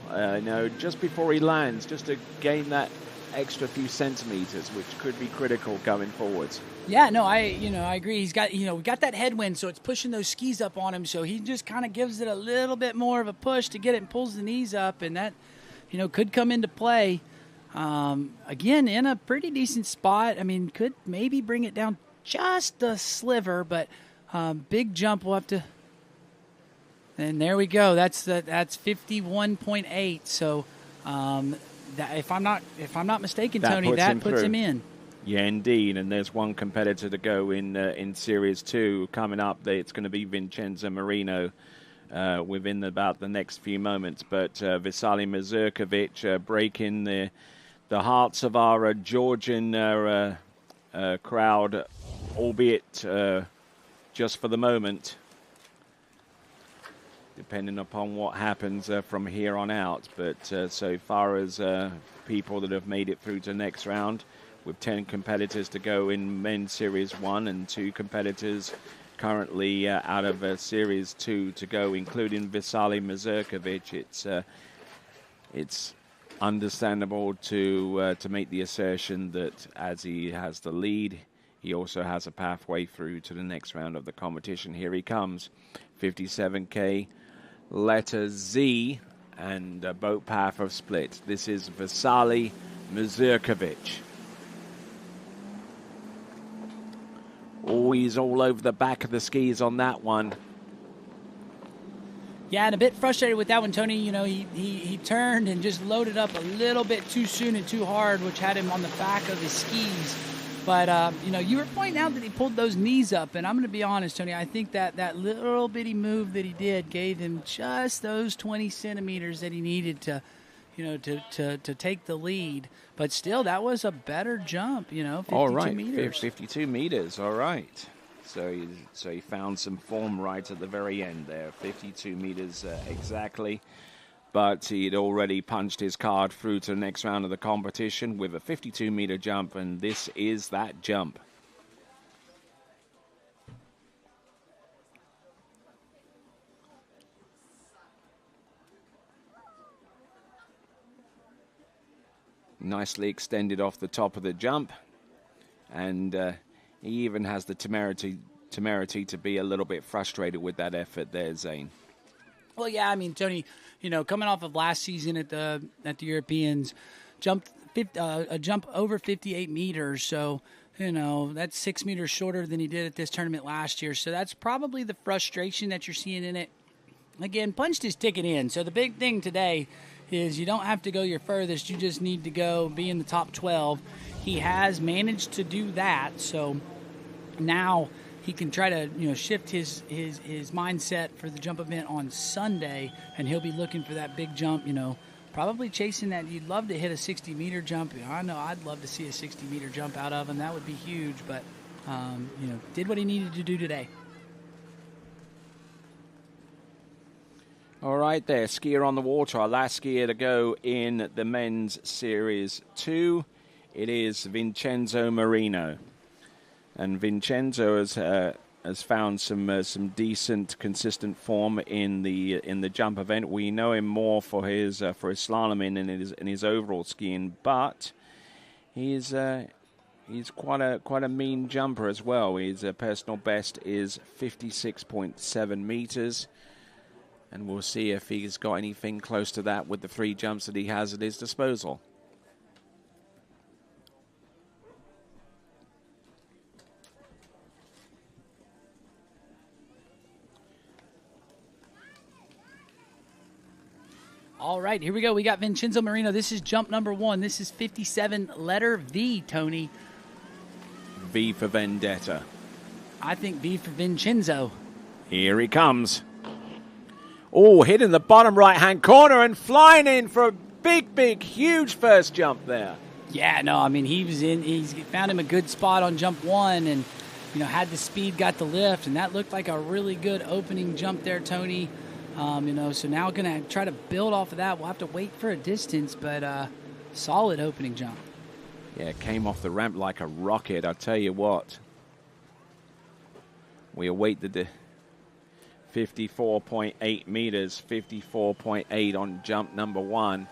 Speaker 1: just before he lands, just to gain that extra few centimeters, which could be critical going forwards.
Speaker 16: Yeah, no, I agree. He's got, we got that headwind, so it's pushing those skis up on him. So he just kind of gives it a little bit more of a push to get it and pulls the knees up, and that, could come into play. Again, in a pretty decent spot. Could maybe bring it down just a sliver, but big jump. We'll have to. And there we go. That's 51.8. So that, if I'm not mistaken, Tony, that puts him in.
Speaker 1: Yeah, indeed. And there's one competitor to go in Series 2 coming up. It's going to be Vincenzo Marino within about the next few moments. But Vasily Mazurkovic breaking the hearts of our Georgian crowd, albeit just for the moment, depending upon what happens from here on out. But so far as people that have made it through to the next round, with 10 competitors to go in Men's Series 1 and 2 competitors currently out of Series 2 to go, including Vasily Mazurkovic, it's understandable to make the assertion that as he has the lead, he also has a pathway through to the next round of the competition. Here he comes, 57K, letter Z, and boat path of split. This is Vasily Mazurkovic. Oh, he's all over the back of the skis on that one.
Speaker 16: Yeah, and a bit frustrated with that one, Tony. He turned and just loaded up a little bit too soon and too hard, which had him on the back of his skis. But, you were pointing out that he pulled those knees up, and I'm going to be honest, Tony, I think that little bitty move that he did gave him just those 20 centimeters that he needed to take the lead. But still, that was a better jump, 52
Speaker 1: all right,
Speaker 16: meters.
Speaker 1: 52 meters, all right. So he found some form right at the very end there, 52 meters exactly. But he'd already punched his card through to the next round of the competition with a 52-meter jump, and this is that jump. Nicely extended off the top of the jump, and he even has the temerity to be a little bit frustrated with that effort there, Zane.
Speaker 16: Well, yeah, I mean, Tony, coming off of last season at the Europeans, a jump over 58 meters. So, that's 6 meters shorter than he did at this tournament last year. So that's probably the frustration that you're seeing in it. Again, punched his ticket in. So the big thing today is you don't have to go your furthest. You just need to go be in the top 12. He has managed to do that. So now he can try to shift his mindset for the jump event on Sunday, and he'll be looking for that big jump, probably chasing that. You'd love to hit a 60-meter jump. I know I'd love to see a 60-meter jump out of him. That would be huge, but, did what he needed to do today.
Speaker 1: All right there, skier on the water. Our last skier to go in the men's Series 2. It is Vincenzo Marino. And Vincenzo has found some decent, consistent form in the jump event. We know him more for his slalom and his overall skiing, but he's quite a mean jumper as well. His personal best is 56.7 meters, and we'll see if he's got anything close to that with the 3 jumps that he has at his disposal.
Speaker 16: All right, here we go. We got Vincenzo Marino. This is jump number 1. This is 57, letter V, Tony.
Speaker 1: V for Vendetta.
Speaker 16: I think V for Vincenzo.
Speaker 1: Here he comes. Oh, hitting the bottom right-hand corner and flying in for a big, huge first jump there.
Speaker 16: Yeah, no, I mean, he's found him a good spot on jump 1 and, had the speed, got the lift, and that looked like a really good opening jump there, Tony. So now going to try to build off of that. We'll have to wait for a distance, but solid opening jump.
Speaker 1: Yeah, came off the ramp like a rocket, I'll tell you what. We await the 54.8 meters, 54.8 on jump number 1.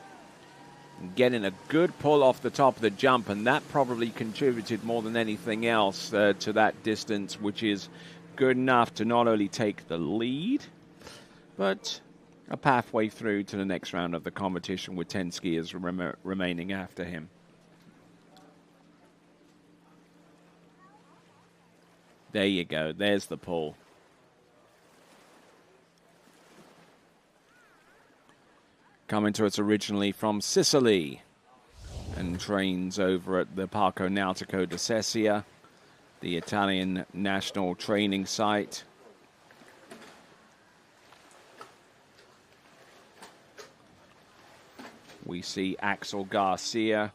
Speaker 1: Getting a good pull off the top of the jump, and that probably contributed more than anything else to that distance, which is good enough to not only take the lead, but a pathway through to the next round of the competition with 10 skiers remaining after him. There you go. There's the pull. Coming to us originally from Sicily and trains over at the Parco Nautico di Sesia, the Italian national training site. We see Axel Garcia.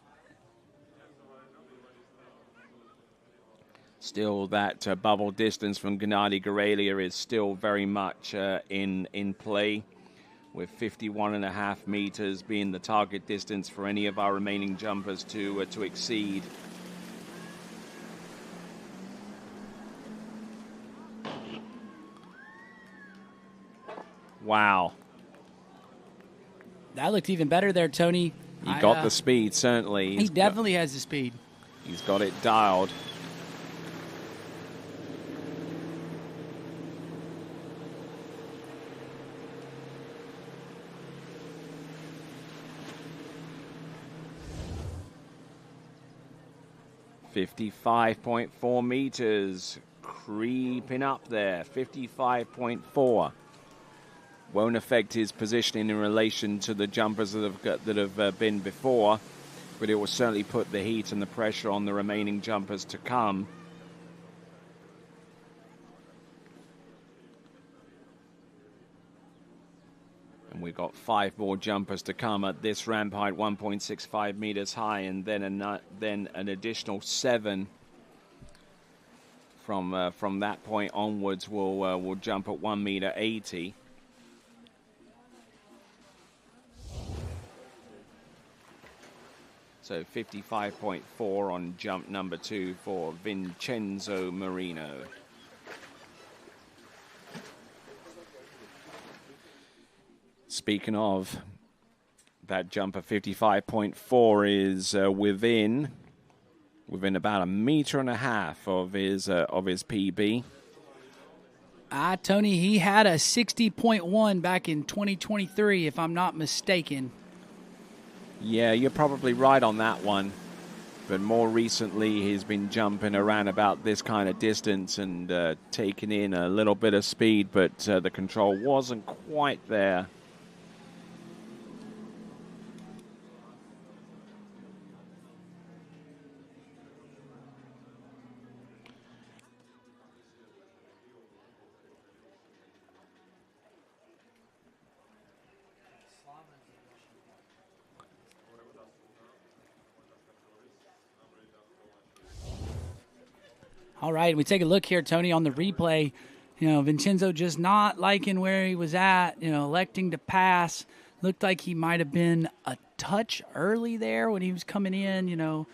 Speaker 1: Still that bubble distance from Gennady Gorelia is still very much in play, with 51.5 meters being the target distance for any of our remaining jumpers to exceed. Wow.
Speaker 16: That looked even better there, Tony.
Speaker 1: He got the speed, certainly.
Speaker 16: He definitely has the speed.
Speaker 1: He's got it dialed. .54 meters, creeping up there. 55.4. Won't affect his positioning in relation to the jumpers that have been before, but it will certainly put the heat and the pressure on the remaining jumpers to come. And we've got 5 more jumpers to come at this ramp height, 1.65 meters high, and then an additional 7 from that point onwards will jump at 1.80 meters. So 55.4 on jump number 2 for Vincenzo Marino. Speaking of, that jump of 55.4 is within about 1.5 meters of his PB.
Speaker 16: Tony, he had a 60.1 back in 2023, if I'm not mistaken.
Speaker 1: Yeah, you're probably right on that one. But more recently, he's been jumping around about this kind of distance and taking in a little bit of speed, but the control wasn't quite there.
Speaker 16: All right, we take a look here, Tony, on the replay. Vincenzo just not liking where he was at, electing to pass. Looked like he might have been a touch early there when he was coming in,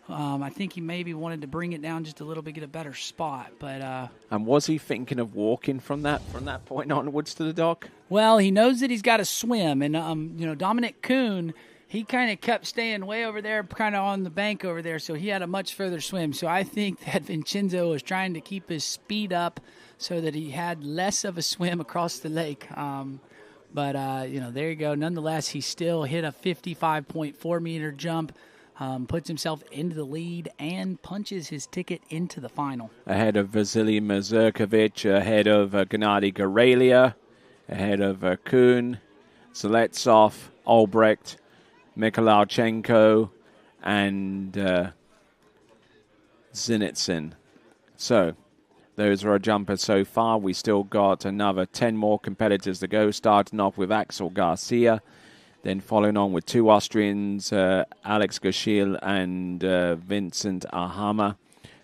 Speaker 16: I think he maybe wanted to bring it down just a little bit, get a better spot. But
Speaker 1: and was he thinking of walking from that point onwards to the dock?
Speaker 16: Well, he knows that he's got to swim, and Dominic Kuhn, he kind of kept staying way over there, kind of on the bank over there, so he had a much further swim. So I think that Vincenzo was trying to keep his speed up so that he had less of a swim across the lake. But there you go. Nonetheless, he still hit a 55.4-meter jump, puts himself into the lead, and punches his ticket into the final.
Speaker 1: Ahead of Vasily Mazurkovic, ahead of Gennady Gorelia, ahead of Kuhn, Zeletsov, Albrecht, Mikhailichenko, and Zinitsin. So, those are our jumpers so far. We still got another 10 more competitors to go, starting off with Axel Garcia, then following on with two Austrians, Alex Gashil and Vincent Ahama.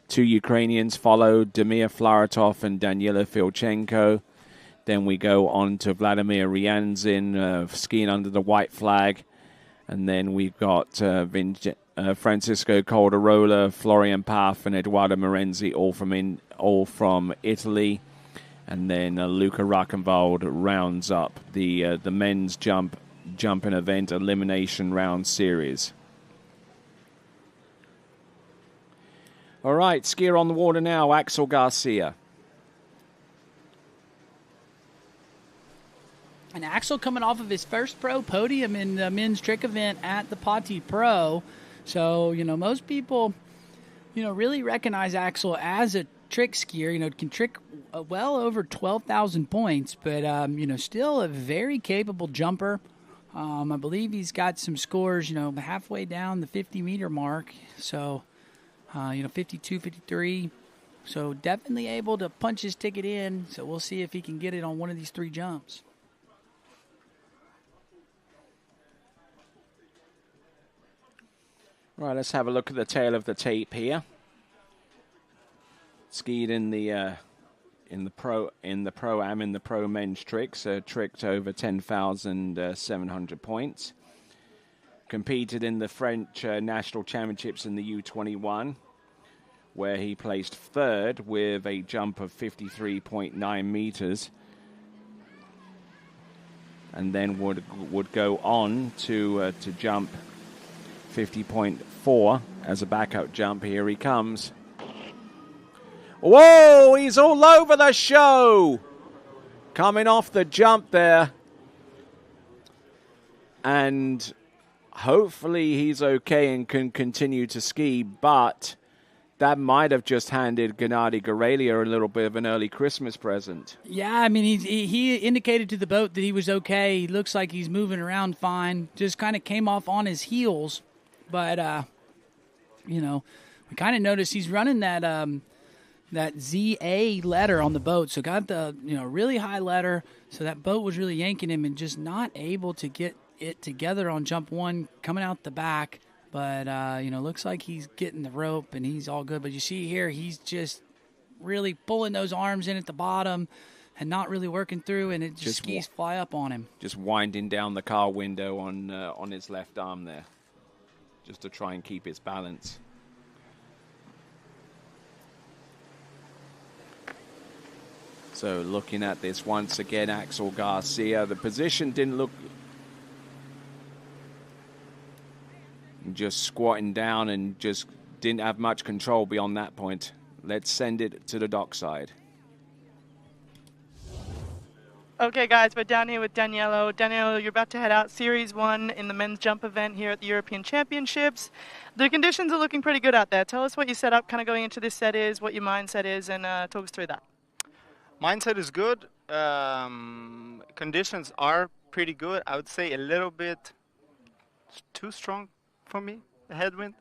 Speaker 1: Two Ukrainians follow, Damir Flaratov and Daniila Filchenko. Then we go on to Vladimir Ryanzin, skiing under the white flag. And then we've got Francisco Calderola, Florian Paf, and Eduardo Morenzi, all from Italy. And then Luca Rackenwald rounds up the men's jumping event elimination round series. All right, skier on the water now, Axel Garcia.
Speaker 16: And Axel coming off of his first pro podium in the men's trick event at the Pati Pro. So, most people, really recognize Axel as a trick skier. Can trick well over 12,000 points, but, still a very capable jumper. I believe he's got some scores, halfway down the 50-meter mark. So, 52, 53. So, definitely able to punch his ticket in. So, we'll see if he can get it on one of these three jumps.
Speaker 1: Right, let's have a look at the tail of the tape here. Skied in the pro men's tricks, tricked over 10,700 points. Competed in the French National Championships in the U21, where he placed third with a jump of 53.9 meters, and then would go on to jump 50.4 as a backup jump. Here he comes. Whoa, he's all over the show. Coming off the jump there. And hopefully he's okay and can continue to ski, but that might have just handed Gennady Gorelia a little bit of an early Christmas present.
Speaker 16: Yeah, I mean, he indicated to the boat that he was okay. He looks like he's moving around fine. Just kind of came off on his heels. But, we kind of noticed he's running that ZA letter on the boat. So got the, really high letter. So that boat was really yanking him and just not able to get it together on jump one coming out the back. But, looks like he's getting the rope and he's all good. But you see here, he's just really pulling those arms in at the bottom and not really working through, and it just skis fly up on him.
Speaker 1: Just winding down the car window on his left arm there, just to try and keep its balance. So looking at this once again, Axel Garcia, the position didn't look... Just squatting down and just didn't have much control beyond that point. Let's send it to the dockside.
Speaker 2: Okay, guys, we're down here with Danielo. Danielo, you're about to head out Series 1 in the men's jump event here at the European Championships. The conditions are looking pretty good out there. Tell us what your setup kind of going into this set is, what your mindset is, and talk us through that.
Speaker 14: Mindset is good. Conditions are pretty good. I would say a little bit too strong for me, the headwind.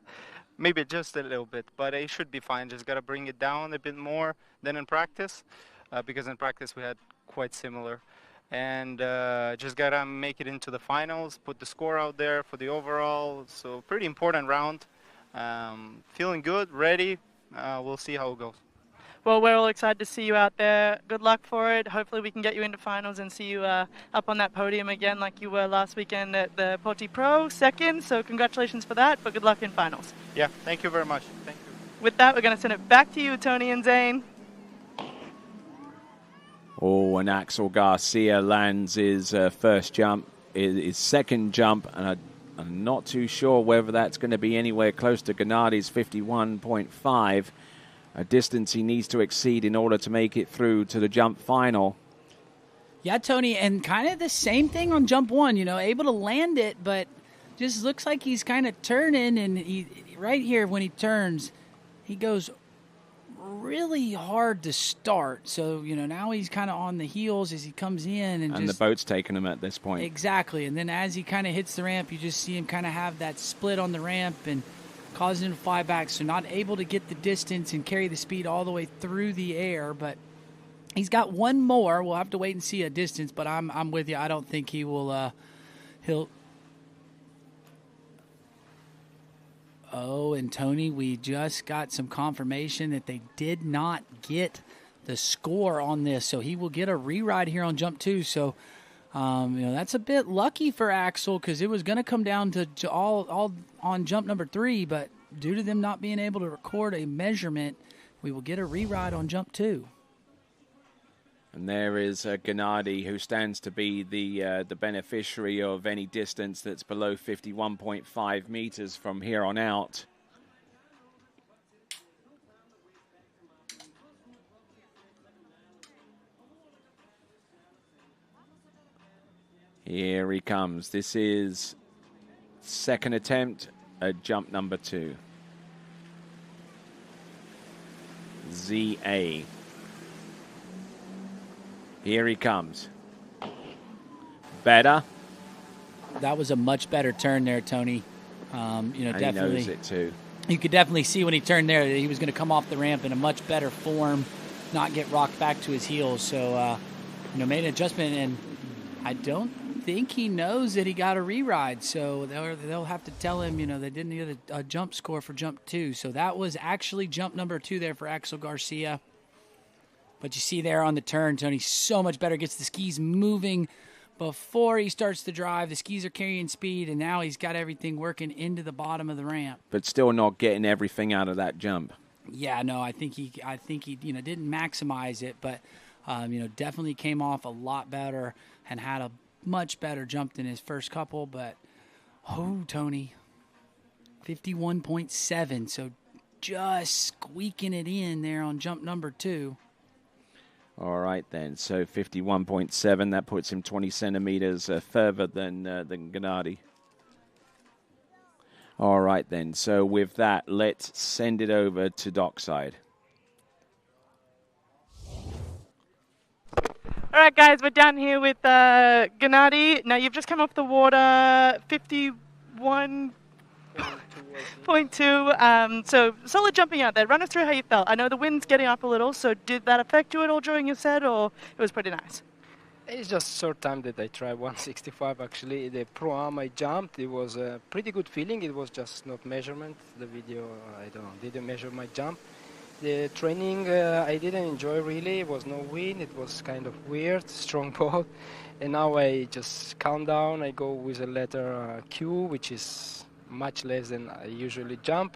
Speaker 14: Maybe just a little bit, but it should be fine. Just got to bring it down a bit more than in practice, because in practice we had quite similar. And just got to make it into the finals, put the score out there for the overall. So pretty important round. Feeling good, ready. We'll see how it goes.
Speaker 2: Well, we're all excited to see you out there. Good luck for it. Hopefully we can get you into finals and see you up on that podium again like you were last weekend at the Poti Pro, second. So congratulations for that, but good luck in finals.
Speaker 14: Yeah, thank you very much. Thank you.
Speaker 2: With that, we're going to send it back to you, Tony and Zane.
Speaker 1: Oh, and Axel Garcia lands his first jump, his second jump, and I'm not too sure whether that's going to be anywhere close to Gennadi's 51.5, a distance he needs to exceed in order to make it through to the jump final.
Speaker 16: Yeah, Tony, and kind of the same thing on jump 1, able to land it, but just looks like he's kind of turning, and he right here when he turns, he goes really hard to start. So, now he's kind of on the heels as he comes in. And
Speaker 1: the boat's taking him at this point.
Speaker 16: Exactly. And then as he kind of hits the ramp, you just see him kind of have that split on the ramp and causing him to fly back. So not able to get the distance and carry the speed all the way through the air. But he's got one more. We'll have to wait and see a distance. But I'm with you. I don't think he will. He'll. Oh, and Tony, we just got some confirmation that they did not get the score on this, so he will get a reride here on jump 2. So, that's a bit lucky for Axel because it was going to come down to all on jump number 3, but due to them not being able to record a measurement, we will get a reride on jump 2.
Speaker 1: And there is Gennadi, who stands to be the beneficiary of any distance that's below 51.5 meters from here on out. Here he comes. This is second attempt at jump number 2. ZA. Here he comes. Better.
Speaker 16: That was a much better turn there, Tony. Definitely.
Speaker 1: He knows it too.
Speaker 16: You could definitely see when he turned there that he was going to come off the ramp in a much better form, not get rocked back to his heels. So, made an adjustment, and I don't think he knows that he got a reride. So they'll have to tell him, they didn't get a jump score for jump 2. So that was actually jump number 2 there for Axel Garcia. But you see there on the turn, Tony, so much better. Gets the skis moving before he starts to drive. The skis are carrying speed, and now he's got everything working into the bottom of the ramp.
Speaker 1: But still not getting everything out of that jump.
Speaker 16: Yeah, no, I think he didn't maximize it, but definitely came off a lot better and had a much better jump than his first couple. But Tony, 51.7, so just squeaking it in there on jump number 2.
Speaker 1: All right, then. So 51.7, that puts him 20 centimeters further than Gennadi. All right, then. So with that, let's send it over to dockside.
Speaker 2: All right, guys, we're down here with Gennadi. Now, you've just come off the water, 51.2. So solid jumping out there. Run us through how you felt. I know the wind's getting up a little, so did that affect you at all during your set, or it was pretty nice?
Speaker 17: It's just short time that I tried 165 actually. The pro-am I jumped, it was a pretty good feeling. It was just not measurement. The video, didn't measure my jump. The training I didn't enjoy really. It was no wind. It was kind of weird, strong boat. And now I just calm down. I go with a letter Q, which is much less than I usually jump.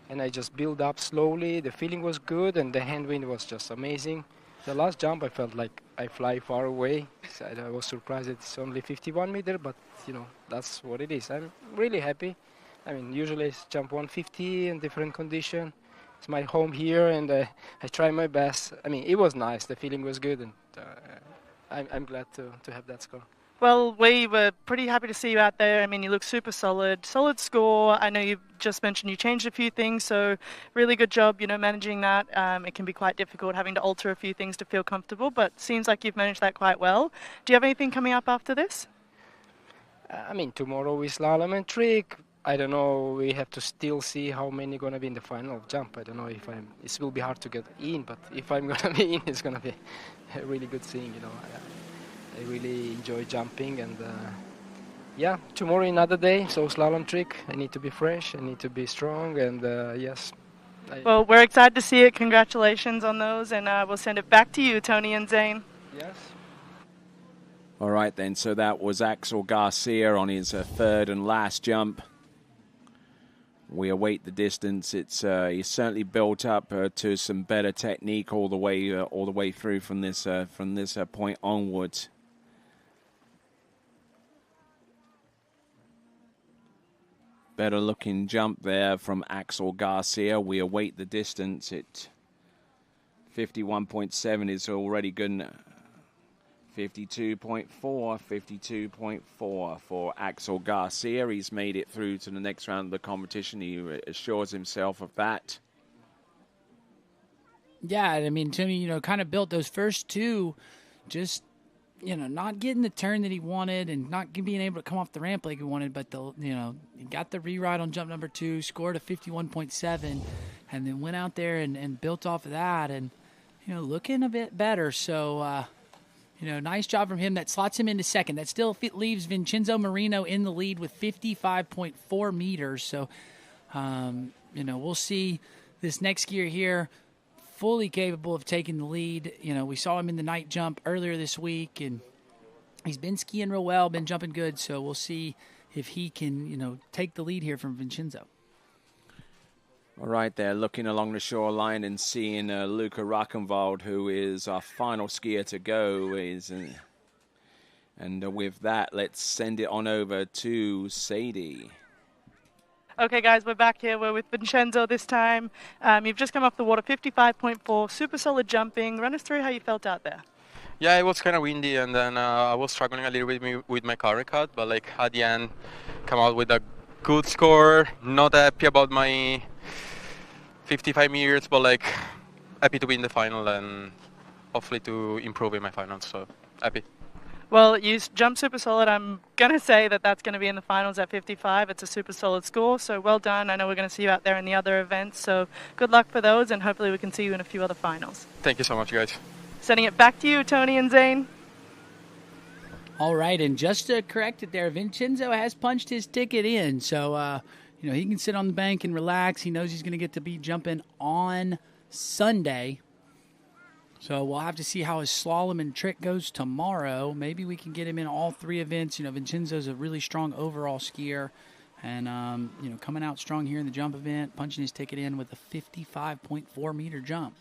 Speaker 17: And I just build up slowly. The feeling was good, and the hand wind was just amazing. The last jump, I felt like I fly far away. So I was surprised that it's only 51 meters, but that's what it is. I'm really happy. I mean, usually I jump 150 in different conditions. It's my home here, and I try my best. I mean, it was nice. The feeling was good, and I'm glad to have that score.
Speaker 2: Well, we were pretty happy to see you out there. I mean, you look super solid score. I know you've just mentioned you changed a few things, so really good job, managing that. It can be quite difficult having to alter a few things to feel comfortable, but seems like you've managed that quite well. Do you have anything coming up after this?
Speaker 17: Tomorrow is slalom and trick. I don't know. We have to still see how many gonna be in the final jump. I don't know if it will be hard to get in, but if I'm gonna be in, it's gonna be a really good thing. I really enjoy jumping, and tomorrow another day. So slalom trick. I need to be fresh. I need to be strong, and yes.
Speaker 2: Well, we're excited to see it. Congratulations on those, and we'll send it back to you, Tony and Zane.
Speaker 17: Yes.
Speaker 1: All right, then. So that was Axel Garcia on his third and last jump. We await the distance. He's certainly built up to some better technique all the way through from this point onwards. Better looking jump there from Axel Garcia. We await the distance. 51.7 is already good. 52.4 for Axel Garcia. He's made it through to the next round of the competition. He assures himself of that.
Speaker 16: Yeah, I mean, Tony, kind of built those first two, just, not getting the turn that he wanted and not being able to come off the ramp like he wanted, but, he got the reride on jump number 2, scored a 51.7, and then went out there and built off of that and, looking a bit better. So, nice job from him. That slots him into second. That still leaves Vincenzo Marino in the lead with 55.4 meters. So, we'll see this next skier here fully capable of taking the lead. We saw him in the night jump earlier this week, and he's been skiing real well, been jumping good. So we'll see if he can, take the lead here from Vincenzo.
Speaker 1: All right, there, looking along the shoreline and seeing Luca Rackenwald, who is our final skier to go. And with that, let's send it on over to Sadie.
Speaker 2: Okay, guys, we're back here. We're with Vincenzo this time. You've just come off the water, 55.4, super solid jumping. Run us through how you felt out there.
Speaker 5: Yeah, it was kind of windy, and then I was struggling a little bit with my car cut, but at the end, come out with a good score. Not happy about my 55 meters, but happy to be in the final and hopefully to improve in my finals. So happy.
Speaker 2: Well, you jumped super solid. I'm going to say that that's going to be in the finals at 55. It's a super solid score, so well done. I know we're going to see you out there in the other events, so good luck for those, and hopefully we can see you in a few other finals.
Speaker 5: Thank you so much, guys.
Speaker 2: Sending it back to you, Tony and Zane.
Speaker 16: All right, and just to correct it there, Vincenzo has punched his ticket in, so he can sit on the bank and relax. He knows he's going to get to be jumping on Sunday. So we'll have to see how his slalom and trick goes tomorrow. Maybe we can get him in all three events. Vincenzo's a really strong overall skier. And, coming out strong here in the jump event, punching his ticket in with a 55.4 meter jump.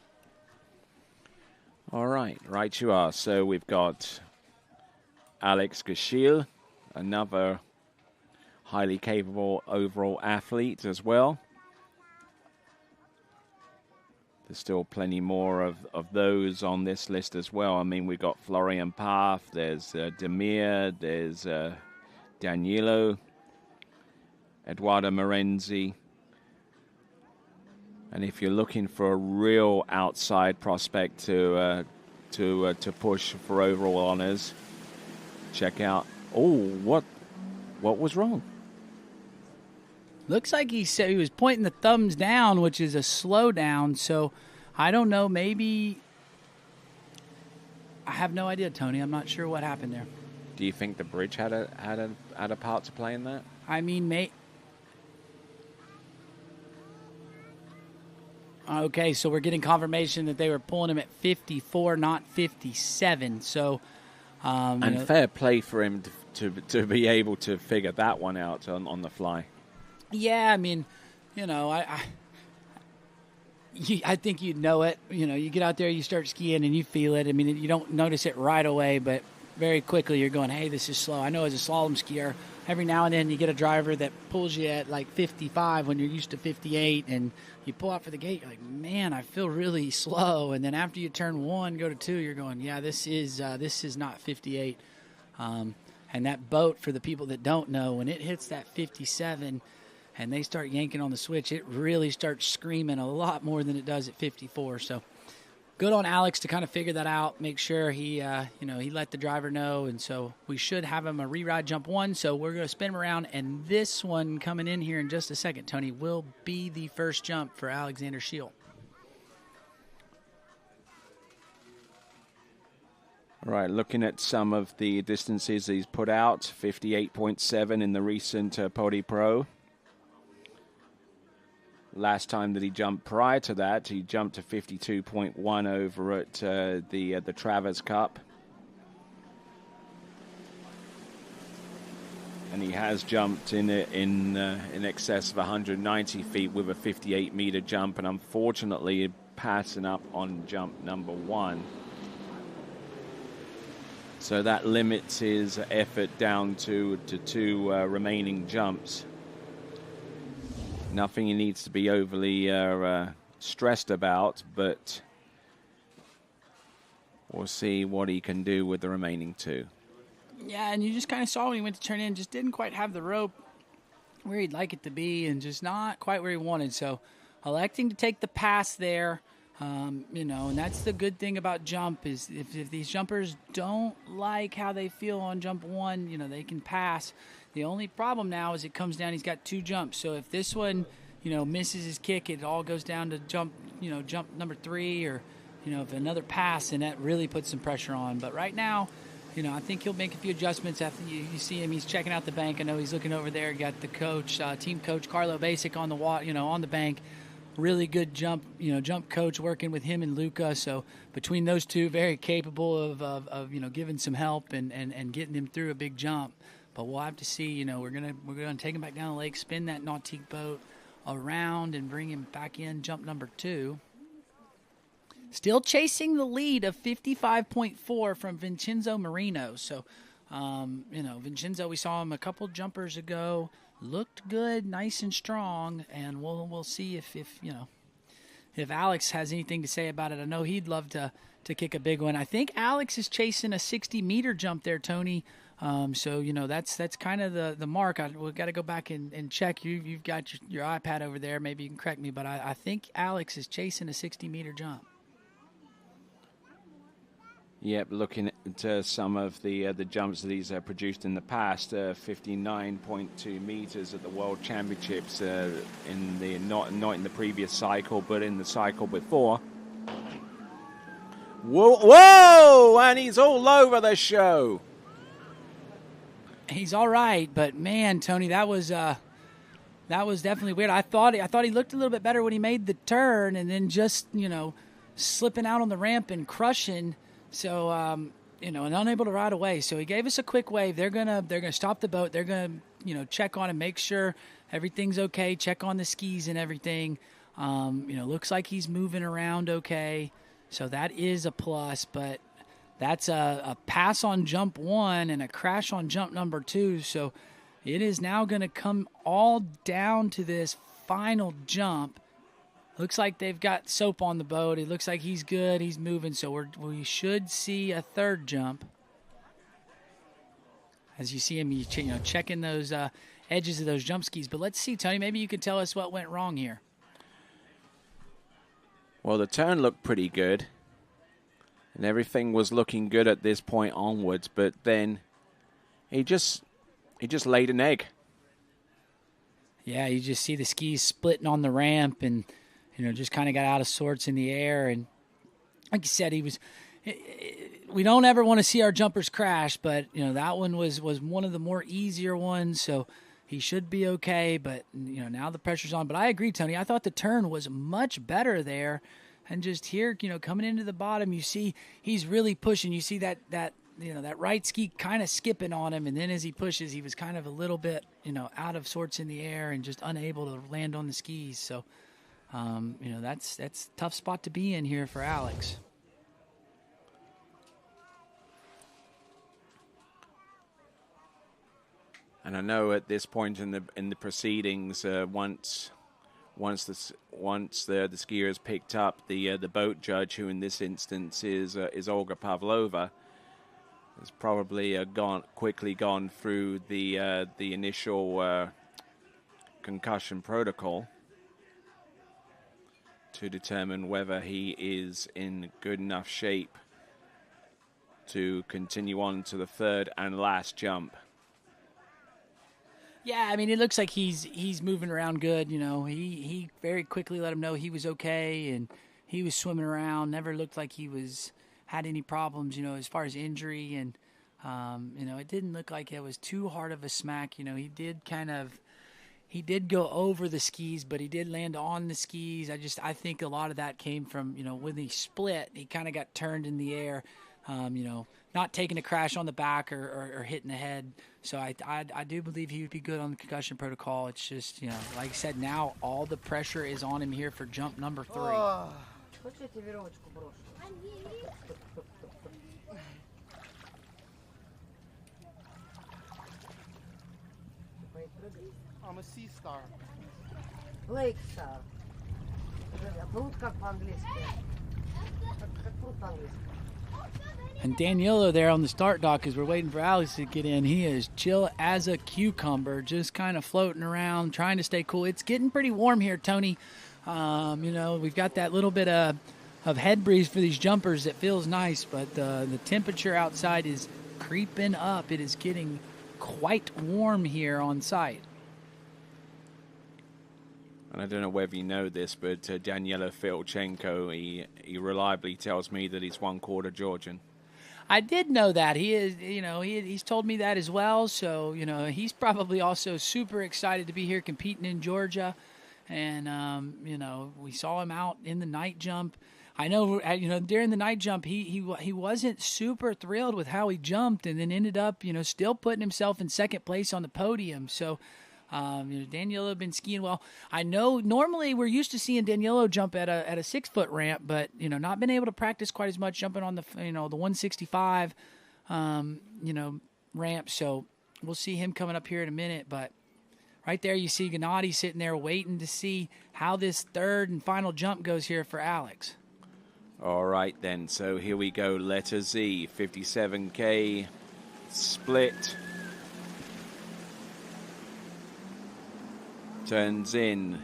Speaker 1: All right you are. So we've got Alex Gashil, another highly capable overall athlete as well. There's still plenty more of those on this list as well. I mean, we've got Florian Paff, there's Demir, there's Danilo, Eduardo Morenzi. And if you're looking for a real outside prospect to push for overall honors, check out. Oh, what was wrong?
Speaker 16: Looks like he said he was pointing the thumbs down, which is a slowdown. So I don't know. Maybe I have no idea, Tony. I'm not sure what happened there.
Speaker 1: Do you think the bridge had a part to play in that?
Speaker 16: I mean, okay, so we're getting confirmation that they were pulling him at 54, not 57. So,
Speaker 1: and fair play for him to be able to figure that one out on the fly.
Speaker 16: Yeah, I mean, I think you'd know it. You get out there, you start skiing, and you feel it. I mean, you don't notice it right away, but very quickly you're going, hey, this is slow. I know as a slalom skier, every now and then you get a driver that pulls you at like 55 when you're used to 58, and you pull out for the gate, you're like, man, I feel really slow. And then after you turn 1, go to 2, you're going, yeah, this is not 58. And that boat, for the people that don't know, when it hits that 57 and they start yanking on the switch, it really starts screaming a lot more than it does at 54. So good on Alex to kind of figure that out, make sure he let the driver know. And so we should have him a re-ride jump 1. So we're going to spin him around. And this one coming in here in just a second, Tony, will be the first jump for Alexander Shield.
Speaker 1: All right, looking at some of the distances he's put out, 58.7 in the recent Podi Pro. Last time that he jumped prior to that, he jumped to 52.1 over at the Travers Cup. And he has jumped in excess of 190 feet with a 58-meter jump, and unfortunately passing up on jump number 1. So that limits his effort down to 2 remaining jumps. Nothing he needs to be overly stressed about, but we'll see what he can do with the remaining 2.
Speaker 16: Yeah, and you just kind of saw when he went to turn in, just didn't quite have the rope where he'd like it to be and just not quite where he wanted. So electing to take the pass there. And that's the good thing about jump is if these jumpers don't like how they feel on jump 1, they can pass. The only problem now is it comes down, he's got 2 jumps. So if this one, misses his kick, it all goes down to jump number 3 or, if another pass, and that really puts some pressure on. But right now, I think he'll make a few adjustments after you see him. He's checking out the bank. I know he's looking over there. Got the coach, team coach Carlo Basic on the on the bank. Really good jump coach working with him and Luca. So between those two, very capable of giving some help and getting him through a big jump. But we'll have to see. We're gonna take him back down the lake, spin that Nautique boat around, and bring him back in. Jump number 2. Still chasing the lead of 55.4 from Vincenzo Marino. So, Vincenzo, we saw him a couple jumpers ago. Looked good, nice and strong, and we'll see if Alex has anything to say about it. I know he'd love to kick a big one. I think Alex is chasing a 60-meter jump there, Tony. So that's kind of the mark. We've got to go back and check. You've got your iPad over there. Maybe you can correct me, but I think Alex is chasing a 60-meter jump.
Speaker 1: Yep, looking at some of the jumps that he's produced in the past, 59.2 meters at the World Championships in the not in the previous cycle, but in the cycle before. Whoa! And he's all over the show.
Speaker 16: He's all right, but man, Tony, that was definitely weird. I thought he looked a little bit better when he made the turn, and then just slipping out on the ramp and crushing. So, and unable to ride away. So he gave us a quick wave. They're gonna stop the boat. They're gonna, check on him, make sure everything's okay. Check on the skis and everything. Looks like he's moving around okay. So that is a plus. But that's a pass on jump 1 and a crash on jump number 2. So it is now gonna come all down to this final jump. Looks like they've got soap on the boat. It looks like he's good. He's moving, so we should see a third jump. As you see him, checking those edges of those jump skis. But let's see, Tony, maybe you could tell us what went wrong here.
Speaker 1: Well, the turn looked pretty good, and everything was looking good at this point onwards. But then he just laid an egg.
Speaker 16: Yeah, you just see the skis splitting on the ramp, and just kind of got out of sorts in the air. And like you said, we don't ever want to see our jumpers crash, but, that one was one of the more easier ones. So he should be okay, but, now the pressure's on. But I agree, Tony. I thought the turn was much better there. And just here, coming into the bottom, you see he's really pushing. You see that right ski kind of skipping on him. And then as he pushes, he was kind of a little bit, out of sorts in the air and just unable to land on the skis. So, that's a tough spot to be in here for Alex.
Speaker 1: And I know at this point in the proceedings, once the skier has picked up, the boat judge, who in this instance is Olga Pavlova, has probably quickly gone through the initial concussion protocol to determine whether he is in good enough shape to continue on to the third and last jump.
Speaker 16: Yeah, I mean, it looks like he's moving around good. You know, he very quickly let him know he was okay, and he was swimming around. Never looked like he had any problems, you know, as far as injury. And, you know, it didn't look like it was too hard of a smack. You know, he did go over the skis, but he did land on the skis. I think a lot of that came from, you know, when he split, he kind of got turned in the air. You know, not taking a crash on the back or hitting the head. So I do believe he would be good on the concussion protocol. It's just, you know, like I said, now all the pressure is on him here for jump number 3.
Speaker 14: I'm a sea star.
Speaker 18: Lake star. Плывут как по-английски. Как плывут по-английски.
Speaker 16: And Daniello there on the start dock as we're waiting for Alex to get in. He is chill as a cucumber, just kind of floating around, trying to stay cool. It's getting pretty warm here, Tony. You know, we've got that little bit of head breeze for these jumpers that feels nice, but the temperature outside is creeping up. It is getting quite warm here on site.
Speaker 1: And I don't know whether you know this, but Daniello Filchenko, he reliably tells me that he's 1/4 Georgian.
Speaker 16: I did know that. He is, you know, he's told me that as well. So, you know, he's probably also super excited to be here competing in Georgia. And, you know, we saw him out in the night jump. I know, you know, during the night jump, he wasn't super thrilled with how he jumped, and then ended up, you know, still putting himself in second place on the podium. So, you know, Daniello been skiing well. I know normally we're used to seeing Daniello jump at a 6-foot ramp, but, you know, not been able to practice quite as much jumping on the, you know, the 165, you know, ramp. So we'll see him coming up here in a minute. But right there you see Gennady sitting there waiting to see how this third and final jump goes here for Alex.
Speaker 1: All right, then. So here we go. Letter Z, 57K split. Turns in.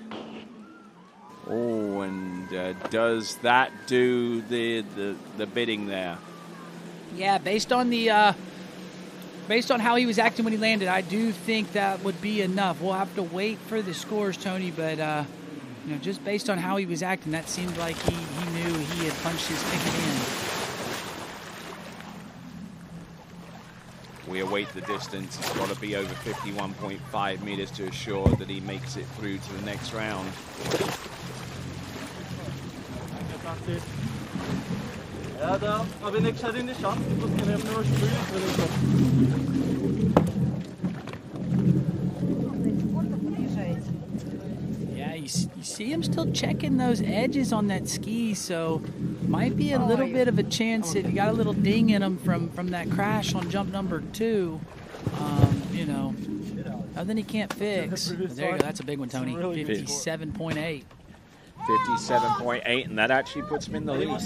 Speaker 1: Oh, and does that do the bidding there?
Speaker 16: Yeah, based on how he was acting when he landed, I do think that would be enough. We'll have to wait for the scores, Tony, but you know, just based on how he was acting, that seemed like he knew he had punched his ticket in.
Speaker 1: We await the distance. It's got to be over 51.5 meters to assure that he makes it through to the next round.
Speaker 16: Yeah, you see him still checking those edges on that ski, so might be a little bit of a chance that he got a little ding in him from that crash on jump number 2. You know, nothing he can't fix. But there you go. That's a big one, Tony. 57.8.
Speaker 1: 57.8, and that actually puts him in the lead.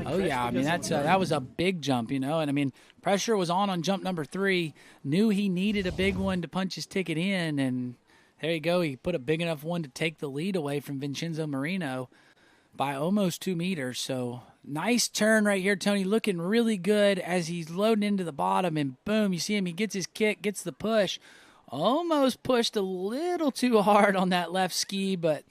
Speaker 16: Oh yeah, I mean that was a big jump, you know, and I mean pressure was on jump number 3. Knew he needed a big one to punch his ticket in, and there you go. He put a big enough one to take the lead away from Vincenzo Marino by almost 2 meters. So nice turn right here, Tony. Looking really good as he's loading into the bottom, and boom, you see him. He gets his kick, gets the push. Almost pushed a little too hard on that left ski, but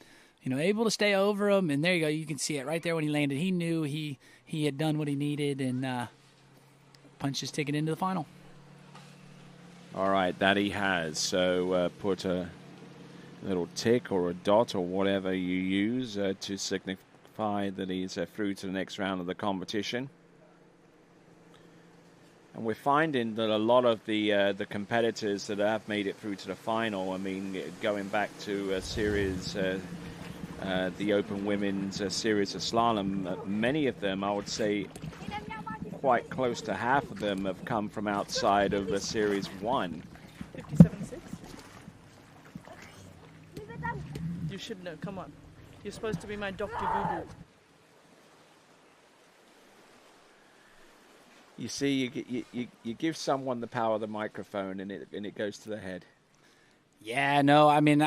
Speaker 16: you know, able to stay over him. And there you go. You can see it right there when he landed. He knew he had done what he needed and punched his ticket into the final.
Speaker 1: All right, that he has. So put a little tick or a dot or whatever you use to signify that he's through to the next round of the competition. And we're finding that a lot of the competitors that have made it through to the final, I mean, going back to a series, the Open Women's series of slalom, many of them, I would say quite close to half of them have come from outside of the Series 1.
Speaker 19: 57.6?
Speaker 2: should know. Come on. You're supposed to be my Dr. Boo-Boo.
Speaker 1: You see, you give someone the power of the microphone, and it goes to the head.
Speaker 16: Yeah, no, I mean,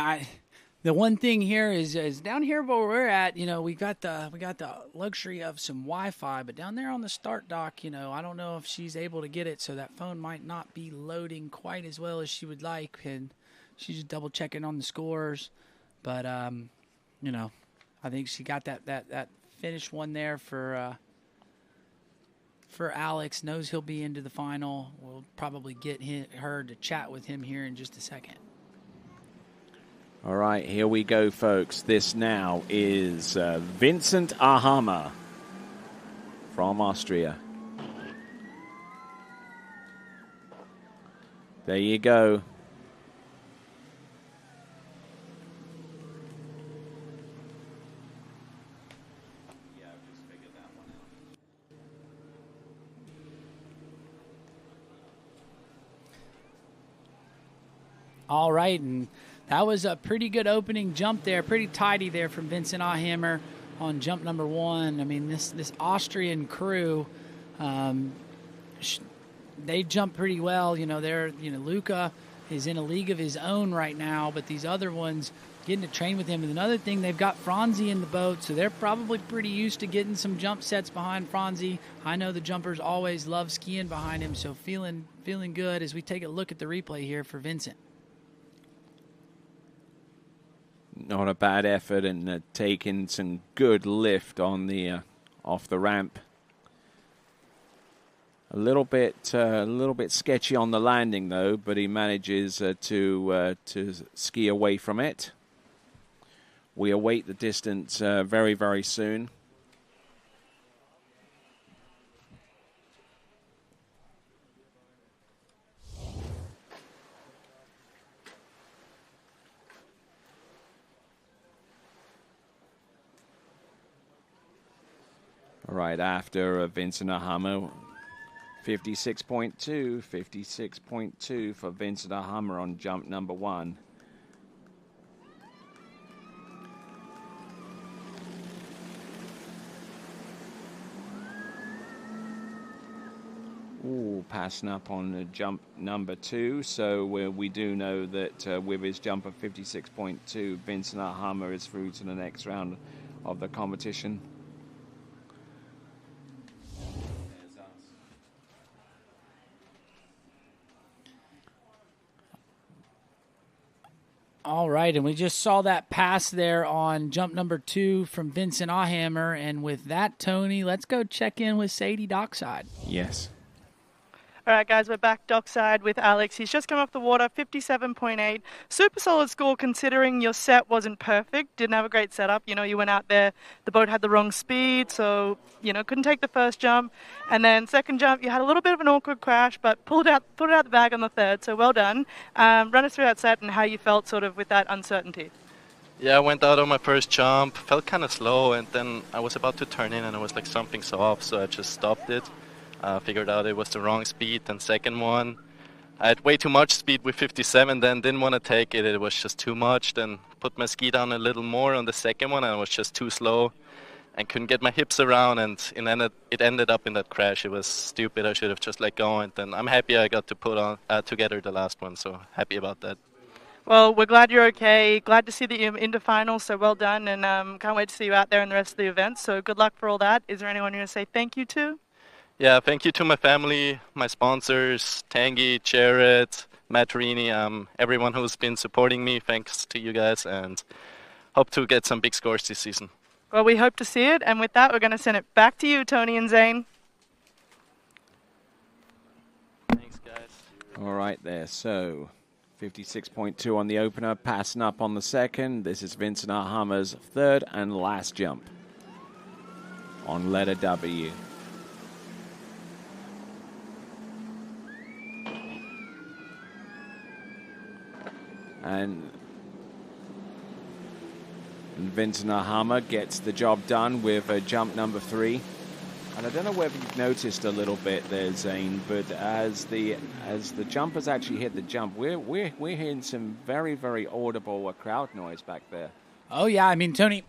Speaker 16: the one thing here is down here where we're at, you know, we got the luxury of some Wi-Fi, but down there on the start dock, you know, I don't know if she's able to get it, so that phone might not be loading quite as well as she would like, and she's just double checking on the scores, but you know, I think she got that finished one there for Alex. Knows he'll be into the final. We'll probably get her to chat with him here in just a second.
Speaker 1: All right, here we go, folks. This now is Vincent Ahama from Austria. There you go.
Speaker 16: All right, and that was a pretty good opening jump there, pretty tidy there from Vincent Ahama on jump number 1. I mean, this Austrian crew, they jump pretty well. You know, Luca is in a league of his own right now, but these other ones getting to train with him. And another thing, they've got Franzi in the boat, so they're probably pretty used to getting some jump sets behind Franzi. I know the jumpers always love skiing behind him, so feeling good as we take a look at the replay here for Vincent.
Speaker 1: Not a bad effort, and taking some good lift on the off the ramp. A little bit sketchy on the landing though, but he manages to ski away from it. We await the distance very, very soon. Right after Vincent Ahama, 56.2 for Vincent Ahama on jump number 1. Ooh, passing up on jump number 2. So we do know that with his jump of 56.2, Vincent Ahama is through to the next round of the competition.
Speaker 16: All right, and we just saw that pass there on jump number 2 from Vincent Ahama. And with that, Tony, let's go check in with Sadie dockside.
Speaker 1: Yes.
Speaker 2: All right, guys, we're back dockside with Alex. He's just come off the water, 57.8. Super solid score considering your set wasn't perfect. Didn't have a great setup. You know, you went out there, the boat had the wrong speed, so, you know, couldn't take the first jump. And then second jump, you had a little bit of an awkward crash, but pulled it out the bag on the third, so well done. Run us through that set and how you felt sort of with that uncertainty.
Speaker 14: Yeah, I went out on my first jump, felt kind of slow, and then I was about to turn in and I was like, something's off, so I just stopped it. Figured out it was the wrong speed. And second one, I had way too much speed with 57, then didn't want to take it. It was just too much. Then put my ski down a little more on the second one, and I was just too slow and couldn't get my hips around, and it ended up in that crash. It was stupid. I should have just let go, and then I'm happy I got to put on together the last one, so happy about that.
Speaker 2: Well, we're glad you're okay. Glad to see that you're into finals, so well done, and can't wait to see you out there in the rest of the event. So good luck for all that. Is there anyone you're going to say thank you to?
Speaker 14: Yeah, thank you to my family, my sponsors, Tanguy, Jared, Matt Rini, everyone who's been supporting me. Thanks to you guys, and hope to get some big scores this season.
Speaker 2: Well, we hope to see it, and with that, we're going to send it back to you, Tony and Zane.
Speaker 14: Thanks, guys.
Speaker 1: All right there, so 56.2 on the opener, passing up on the second. This is Vincent Ahama's third and last jump on letter W. And Vincent Ahama gets the job done with jump number 3. And I don't know whether you've noticed a little bit there, Zane, but as the jumpers actually hit the jump, we're hearing some very, very audible crowd noise back there.
Speaker 16: Oh, yeah. I mean, Tony,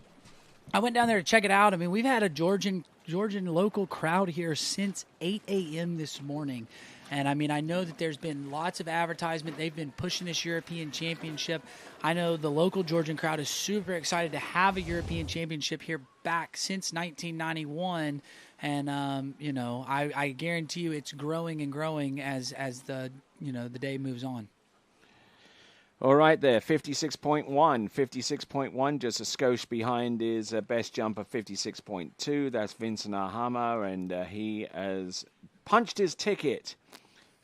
Speaker 16: I went down there to check it out. I mean, we've had a Georgian local crowd here since 8 a.m. this morning. And, I mean, I know that there's been lots of advertisement. They've been pushing this European Championship. I know the local Georgian crowd is super excited to have a European Championship here back since 1991. And, you know, I guarantee you it's growing and growing as the, you know, the day moves on.
Speaker 1: All right there, 56.1. 56.1, just a skosh behind his best jumper, 56.2. That's Vincent Ahama, and he has punched his ticket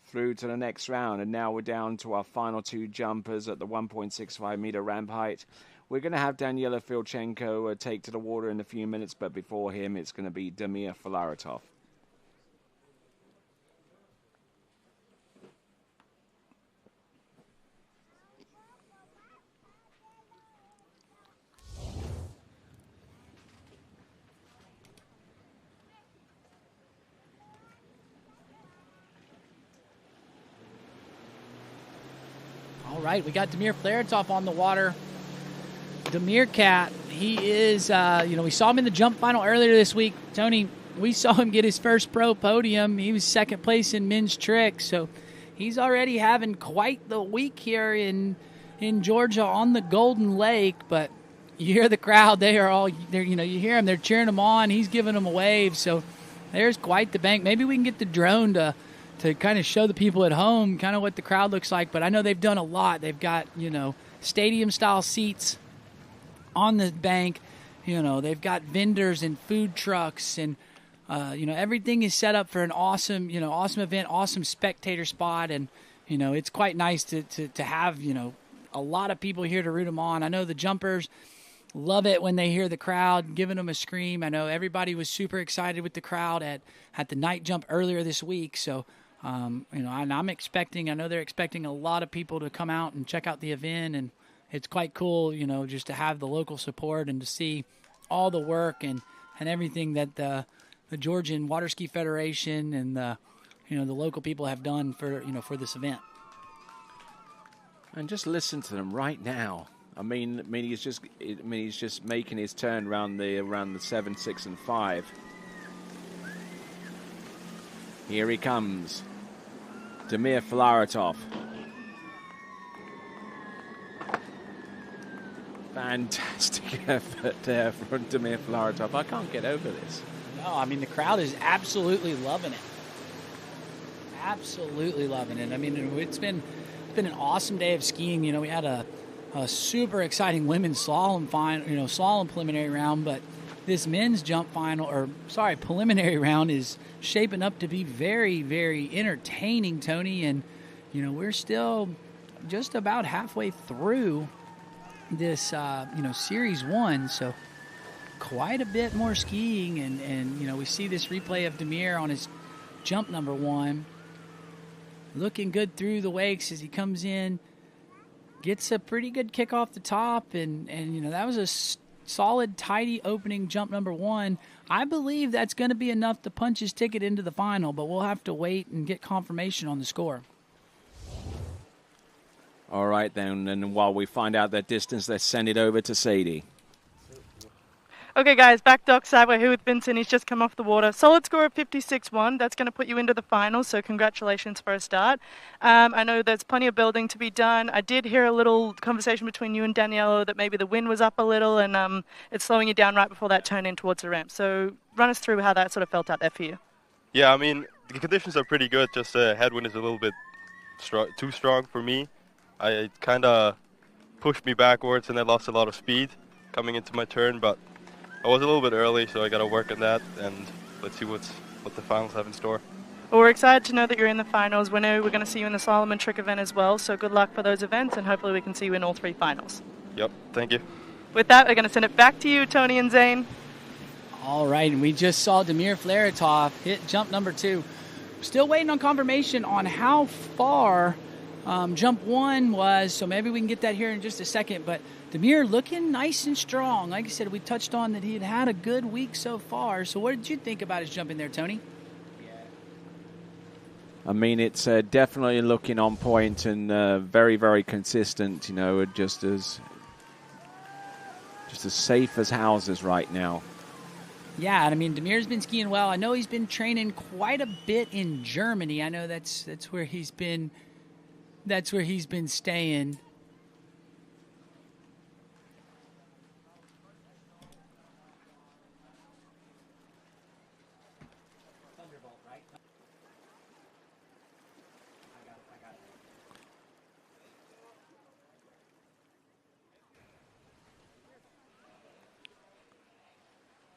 Speaker 1: through to the next round. And now we're down to our final two jumpers at the 1.65 meter ramp height. We're going to have Daniela Filchenko take to the water in a few minutes, but before him, it's going to be Damir Filaretov.
Speaker 16: All right, we got Damir Filaretov on the water. Damir Cat, he is, you know, we saw him in the jump final earlier this week. Tony, we saw him get his first pro podium. He was second place in men's trick, so he's already having quite the week here in Georgia on the Golden Lake. But you hear the crowd; they're you know, you hear them, they're cheering him on. He's giving them a wave, so there's quite the bank. Maybe we can get the drone to kind of show the people at home kind of what the crowd looks like. But I know they've done a lot. They've got, you know, stadium-style seats on the bank. You know, they've got vendors and food trucks, and you know, everything is set up for an awesome, you know, awesome event, awesome spectator spot. And you know, it's quite nice to have, you know, a lot of people here to root them on. I know the jumpers love it when they hear the crowd giving them a scream. I know everybody was super excited with the crowd at the night jump earlier this week. So you know, and I'm expecting, I know they're expecting a lot of people to come out and check out the event, and it's quite cool, you know, just to have the local support and to see all the work and everything that the Georgian Water Ski Federation and the, you know, the local people have done for, you know, for this event.
Speaker 1: And just listen to them right now. I mean, he's just making his turn around the 7, 6, and 5. Here he comes, Damir Filaretov. Fantastic effort there from Damir Filaretov. I can't get over this.
Speaker 16: No, I mean, the crowd is absolutely loving it. Absolutely loving it. I mean, it's been an awesome day of skiing. You know, we had a super exciting women's slalom final, you know, slalom preliminary round, but this men's jump preliminary round is shaping up to be very, very entertaining, Tony. And, you know, we're still just about halfway through this, you know, Series 1. So quite a bit more skiing. And you know, we see this replay of Damir on his jump number 1. Looking good through the wakes as he comes in. Gets a pretty good kick off the top. And you know, that was a solid, tidy opening jump number 1. I believe that's going to be enough to punch his ticket into the final, but we'll have to wait and get confirmation on the score.
Speaker 1: All right, then, and while we find out that distance, let's send it over to Sadie.
Speaker 2: Okay, guys, back dockside. We're here with Vincent. He's just come off the water. Solid score of 56.1. That's going to put you into the finals, so congratulations for a start. I know there's plenty of building to be done. I did hear a little conversation between you and Daniela that maybe the wind was up a little and it's slowing you down right before that turn in towards the ramp. So run us through how that sort of felt out there for you.
Speaker 19: Yeah, I mean, the conditions are pretty good. Just the headwind is a little bit too strong for me. It kind of pushed me backwards and I lost a lot of speed coming into my turn, but I was a little bit early, so I got to work on that, and let's see what the finals have in store.
Speaker 2: Well, we're excited to know that you're in the finals. We know we're going to see you in the Slalom and Trick event as well, so good luck for those events, and hopefully we can see you in all 3 finals.
Speaker 19: Yep, thank you.
Speaker 2: With that, we're going to send it back to you, Tony and Zane.
Speaker 16: All right, and we just saw Damir Filaretov hit jump number 2. Still waiting on confirmation on how far jump 1 was, so maybe we can get that here in just a second, but Damir looking nice and strong. Like I said, we touched on that he had a good week so far. So what did you think about his jump in there, Tony?
Speaker 1: I mean, it's definitely looking on point and very, very consistent, you know, just just as safe as houses right now.
Speaker 16: Yeah, and I mean, Damir's been skiing well. I know he's been training quite a bit in Germany. I know that's where he's been. That's where he's been staying.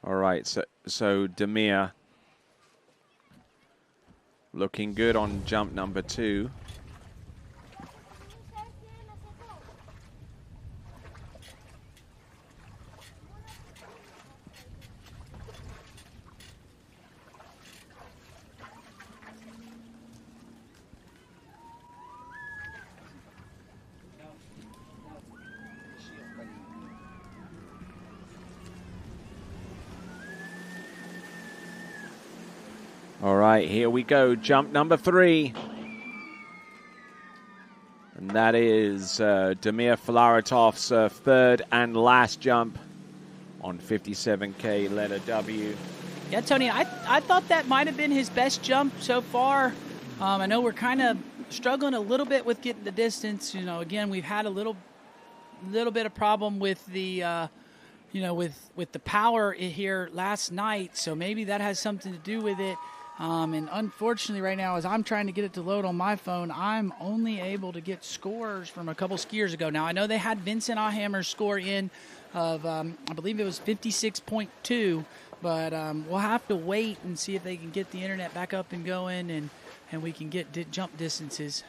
Speaker 1: All right, so Damir looking good on jump number 2. All right, here we go. Jump number 3. And that is Damir Filaretov's third and last jump on 57K letter W.
Speaker 16: Yeah, Tony, I thought that might have been his best jump so far. I know we're kind of struggling a little bit with getting the distance. You know, again, we've had a little bit of problem with the, with the power here last night. So maybe that has something to do with it. And unfortunately right now, as I'm trying to get it to load on my phone, I'm only able to get scores from a couple skiers ago. Now, I know they had Vincent Ahammer's score in of, I believe it was 56.2, but we'll have to wait and see if they can get the internet back up and going and we can get jump distances.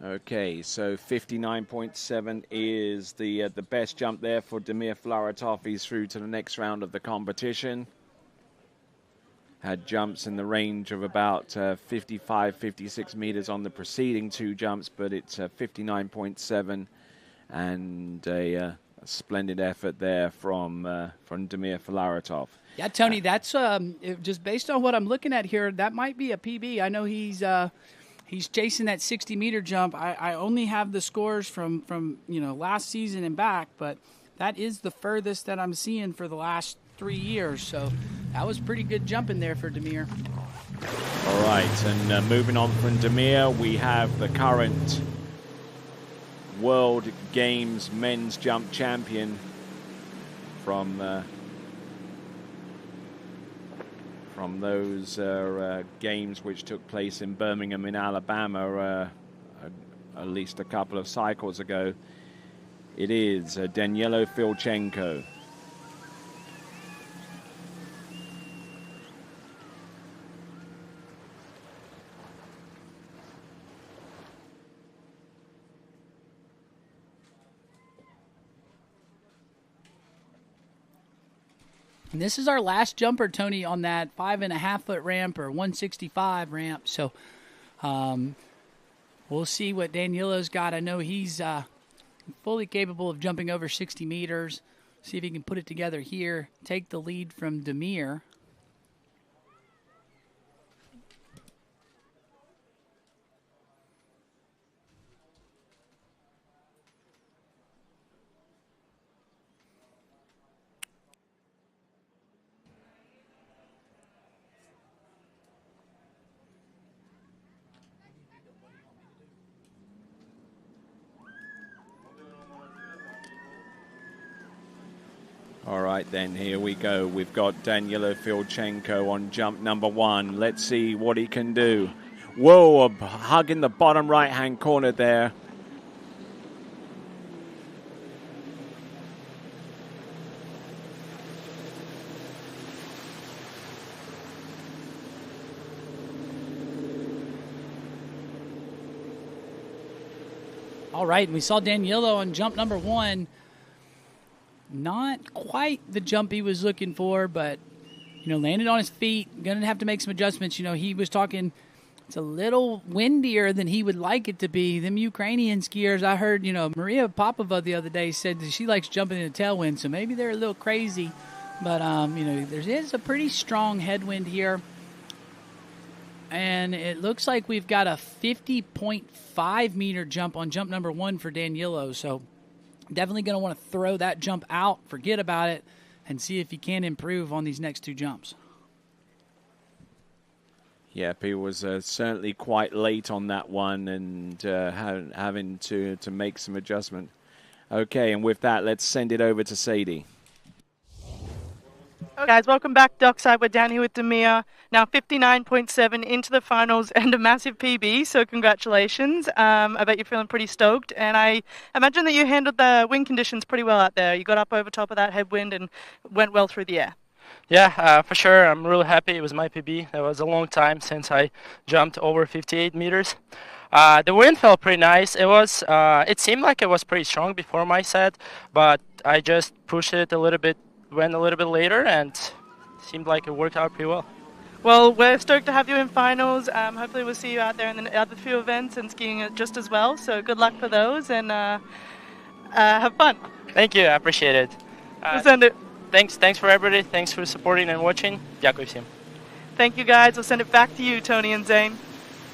Speaker 1: Okay, so 59.7 is the best jump there for Damir Filaretov. He's through to the next round of the competition. Had jumps in the range of about 55, 56 meters on the preceding 2 jumps, but it's 59.7 and a splendid effort there from Damir Filaretov.
Speaker 16: Yeah, Tony, that's just based on what I'm looking at here, that might be a PB. I know he's chasing that 60-meter jump. I only have the scores from last season and back, but that is the furthest that I'm seeing for the last 3 years. So that was pretty good jumping there for Damir.
Speaker 1: All right, and moving on from Damir, we have the current World Games men's jump champion from those games which took place in Birmingham in Alabama at least a couple of cycles ago. It is Danielo Filchenko.
Speaker 16: And this is our last jumper, Tony, on that 5.5-foot ramp or 165 ramp. So we'll see what Danielo's got. I know he's fully capable of jumping over 60 meters. See if he can put it together here. Take the lead from Damir.
Speaker 1: All right, then, here we go. We've got Danielo Filchenko on jump number 1. Let's see what he can do. Whoa, a hug in the bottom right-hand corner there.
Speaker 16: All right, and we saw Danilo on jump number 1. Not quite the jump he was looking for, but, landed on his feet. Going to have to make some adjustments. He was talking, it's a little windier than he would like it to be. Them Ukrainian skiers, I heard, Maria Popova the other day said that she likes jumping in a tailwind, so maybe they're a little crazy. But, there is a pretty strong headwind here. And it looks like we've got a 50.5 meter jump on jump number 1 for Danilo. So definitely going to want to throw that jump out, forget about it, and see if he can improve on these next 2 jumps.
Speaker 1: Yep, he was certainly quite late on that one and having to make some adjustment. Okay, and with that, let's send it over to Sadie.
Speaker 2: Okay, guys, welcome back Dockside. We're down here with Demir. Now 59.7 into the finals and a massive PB, so congratulations. I bet you're feeling pretty stoked, and I imagine that you handled the wind conditions pretty well out there. You got up over top of that headwind and went well through the air.
Speaker 4: Yeah, for sure. I'm really happy. It was my PB. It was a long time since I jumped over 58 meters. The wind felt pretty nice. It seemed like it was pretty strong before my set, but I just pushed it a little bit, went a little bit later, and seemed like it worked out pretty well.
Speaker 2: Well, we're stoked to have you in finals. Hopefully we'll see you out there in the other few events and skiing just as well. So good luck for those, and have fun.
Speaker 4: Thank you. I appreciate it.
Speaker 2: We'll send it.
Speaker 4: Thanks for everybody. Thanks for supporting and watching. Дякую всем.
Speaker 2: Thank you, guys. We'll send it back to you, Tony and Zane.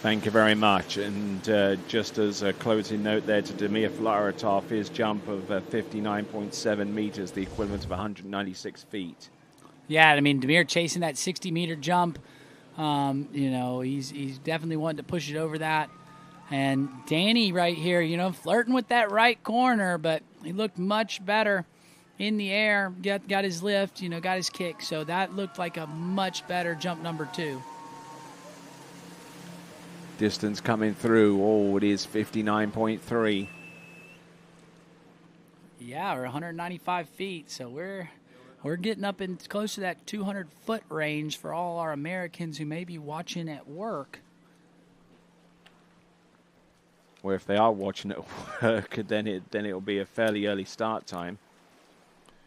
Speaker 1: Thank you very much. And just as a closing note there to Damir Flaratov, his jump of 59.7 meters, the equivalent of 196 feet.
Speaker 16: Yeah, I mean, Damir chasing that 60-meter jump. He's definitely wanting to push it over that. And Danny right here, flirting with that right corner, but he looked much better in the air, got his lift, got his kick. So that looked like a much better jump number 2.
Speaker 1: Distance coming through. Oh, it is 59.3.
Speaker 16: Yeah, or 195 feet. So we're getting up in close to that 200-foot range for all our Americans who may be watching at work.
Speaker 1: Or if they are watching at work, then it'll be a fairly early start time.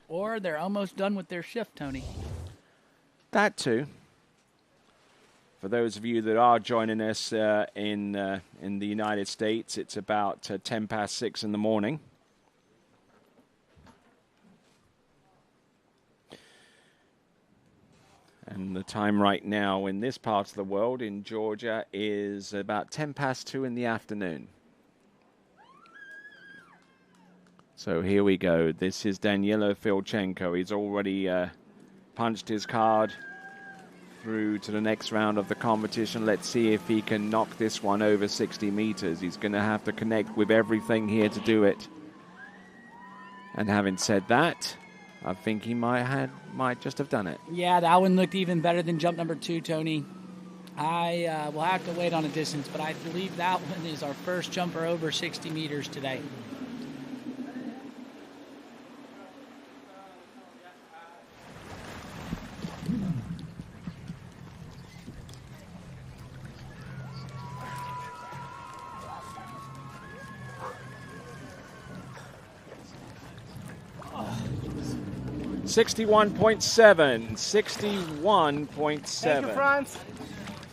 Speaker 16: Or they're almost done with their shift, Tony.
Speaker 1: That too. For those of you that are joining us in the United States, it's about 10 past 6 in the morning. And the time right now in this part of the world, in Georgia, is about 10 past 2 in the afternoon. So here we go. This is Danilo Filchenko. He's already punched his card through to the next round of the competition. Let's see if he can knock this one over 60 meters. He's going to have to connect with everything here to do it. And having said that, I think he might just have done it.
Speaker 16: Yeah, that one looked even better than jump number 2, Tony. I will have to wait on a distance, but I believe that one is our first jumper over 60 meters today.
Speaker 1: $61.7.
Speaker 16: Thank you, Franz.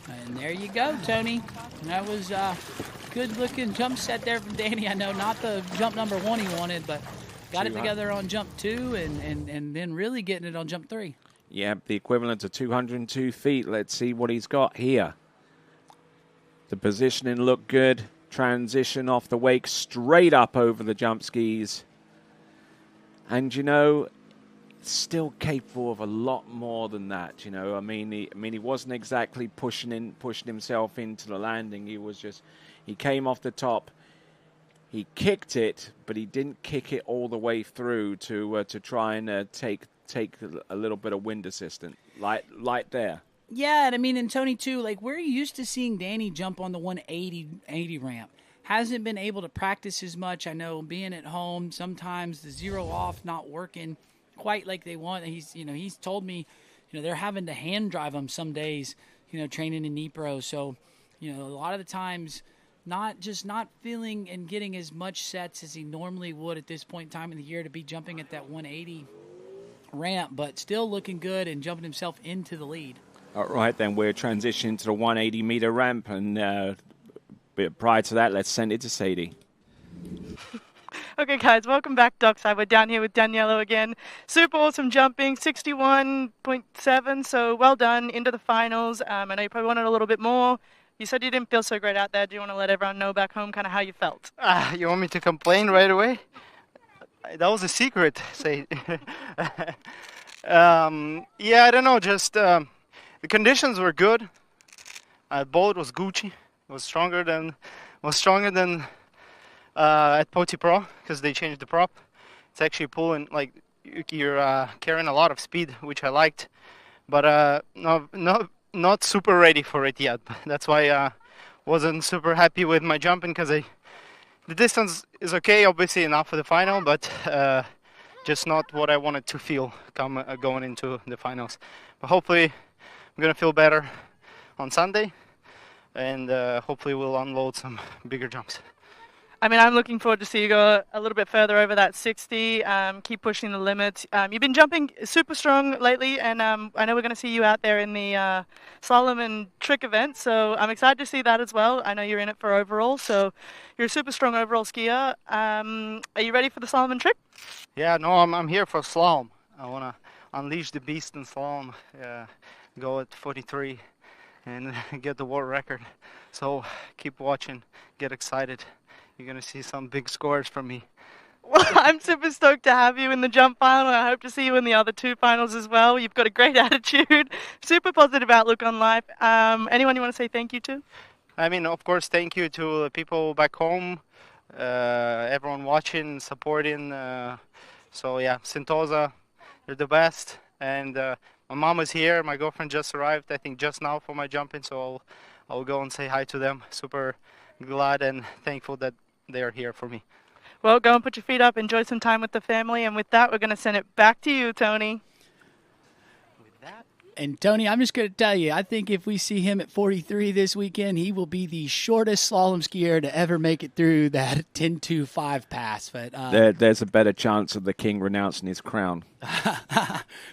Speaker 16: And there you go, Tony. That was a good-looking jump set there from Danny. I know not the jump number 1 he wanted, but got it together on jump 2 and then really getting it on jump 3.
Speaker 1: Yeah, the equivalent of 202 feet. Let's see what he's got here. The positioning looked good. Transition off the wake straight up over the jump skis. And, still capable of a lot more than that. I mean, he wasn't exactly pushing himself into the landing. He came off the top. He kicked it, but he didn't kick it all the way through to try and take a little bit of wind assistance, like there.
Speaker 16: Yeah, and Tony too. Like we're used to seeing Danny jump on the 180 ramp. Hasn't been able to practice as much. I know being at home, sometimes the zero off not working quite like they want. He's told me, they're having to hand drive him some days, training in Nipro. So, a lot of the times not feeling and getting as much sets as he normally would at this point in time in the year to be jumping at that 180 ramp, but still looking good and jumping himself into the lead.
Speaker 1: All right, then we're transitioning to the 180-meter ramp, and prior to that, let's send it to Sadie.
Speaker 2: Okay, guys, welcome back dockside. We're down here with Daniela again. Super awesome jumping, 61.7, so well done, into the finals. I know you probably wanted a little bit more. You said you didn't feel so great out there. Do you want to let everyone know back home kind of how you felt?
Speaker 14: You want me to complain right away? That was a secret, say. Yeah, I don't know, just the conditions were good. Boat was Gucci. It was stronger than at Poti Pro because they changed the prop. It's actually pulling, like, you're carrying a lot of speed, which I liked, but not super ready for it yet. That's why I wasn't super happy with my jumping, because the distance is okay, obviously enough for the final, but just not what I wanted to feel going into the finals. But hopefully I'm gonna feel better on Sunday, and hopefully we'll unload some bigger jumps.
Speaker 2: I mean, I'm looking forward to see you go a little bit further over that 60, keep pushing the limits. You've been jumping super strong lately, and I know we're going to see you out there in the slalom and trick event, so I'm excited to see that as well. I know you're in it for overall, so you're a super strong overall skier. Are you ready for the slalom and trick?
Speaker 14: Yeah, no, I'm here for slalom. I want to unleash the beast in slalom, go at 43 and get the world record. So keep watching, get excited. You're going to see some big scores from me.
Speaker 2: Well, I'm super stoked to have you in the jump final. I hope to see you in the other two finals as well. You've got a great attitude, super positive outlook on life. Anyone you want to say thank you to?
Speaker 14: I mean, of course, thank you to the people back home, everyone watching, supporting. So, yeah, Sentosa, you're the best. And my mom is here. My girlfriend just arrived, I think, just now for my jumping. So I'll go and say hi to them. Super glad and thankful that they are here for me.
Speaker 2: Well, go and put your feet up, enjoy some time with the family, and with that, we're going to send it back to you, Tony.
Speaker 16: And Tony, I'm just going to tell you, I think if we see him at 43 this weekend, he will be the shortest slalom skier to ever make it through that 10.25 pass. But
Speaker 1: there's a better chance of the king renouncing his crown.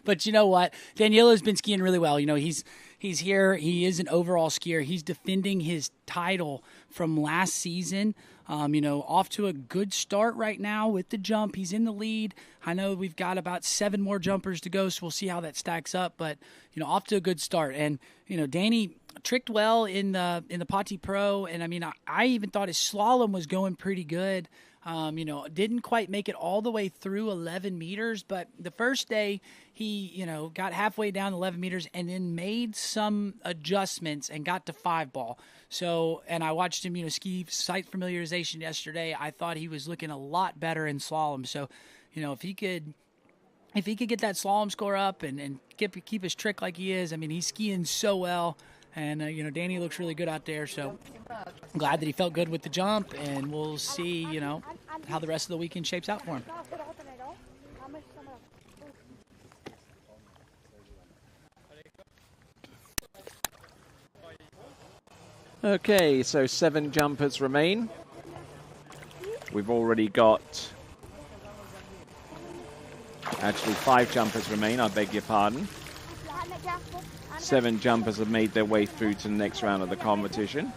Speaker 16: But you know what? Daniela's been skiing really well. You know, he's here. He is an overall skier. He's defending his title from last season. You know, off to a good start right now with the jump. He's in the lead. I know we've got about 7 more jumpers to go, so we'll see how that stacks up. But, you know, off to a good start. And, you know, Danny tricked well in the Poti Pro. And, I mean, I even thought his slalom was going pretty good. You know, didn't quite make it all the way through 11 meters, but the first day he, you know, got halfway down 11 meters and then made some adjustments and got to 5-ball. So, and I watched him, you know, ski sight familiarization yesterday. I thought he was looking a lot better in slalom. So, you know, if he could get that slalom score up and keep his trick like he is, I mean, he's skiing so well. And, you know, Danny looks really good out there, so I'm glad that he felt good with the jump, and we'll see, you know, how the rest of the weekend shapes out for him.
Speaker 1: Okay, so 7 jumpers remain. We've already got... Actually, 5 jumpers remain, I beg your pardon. 7 jumpers have made their way through to the next round of the competition.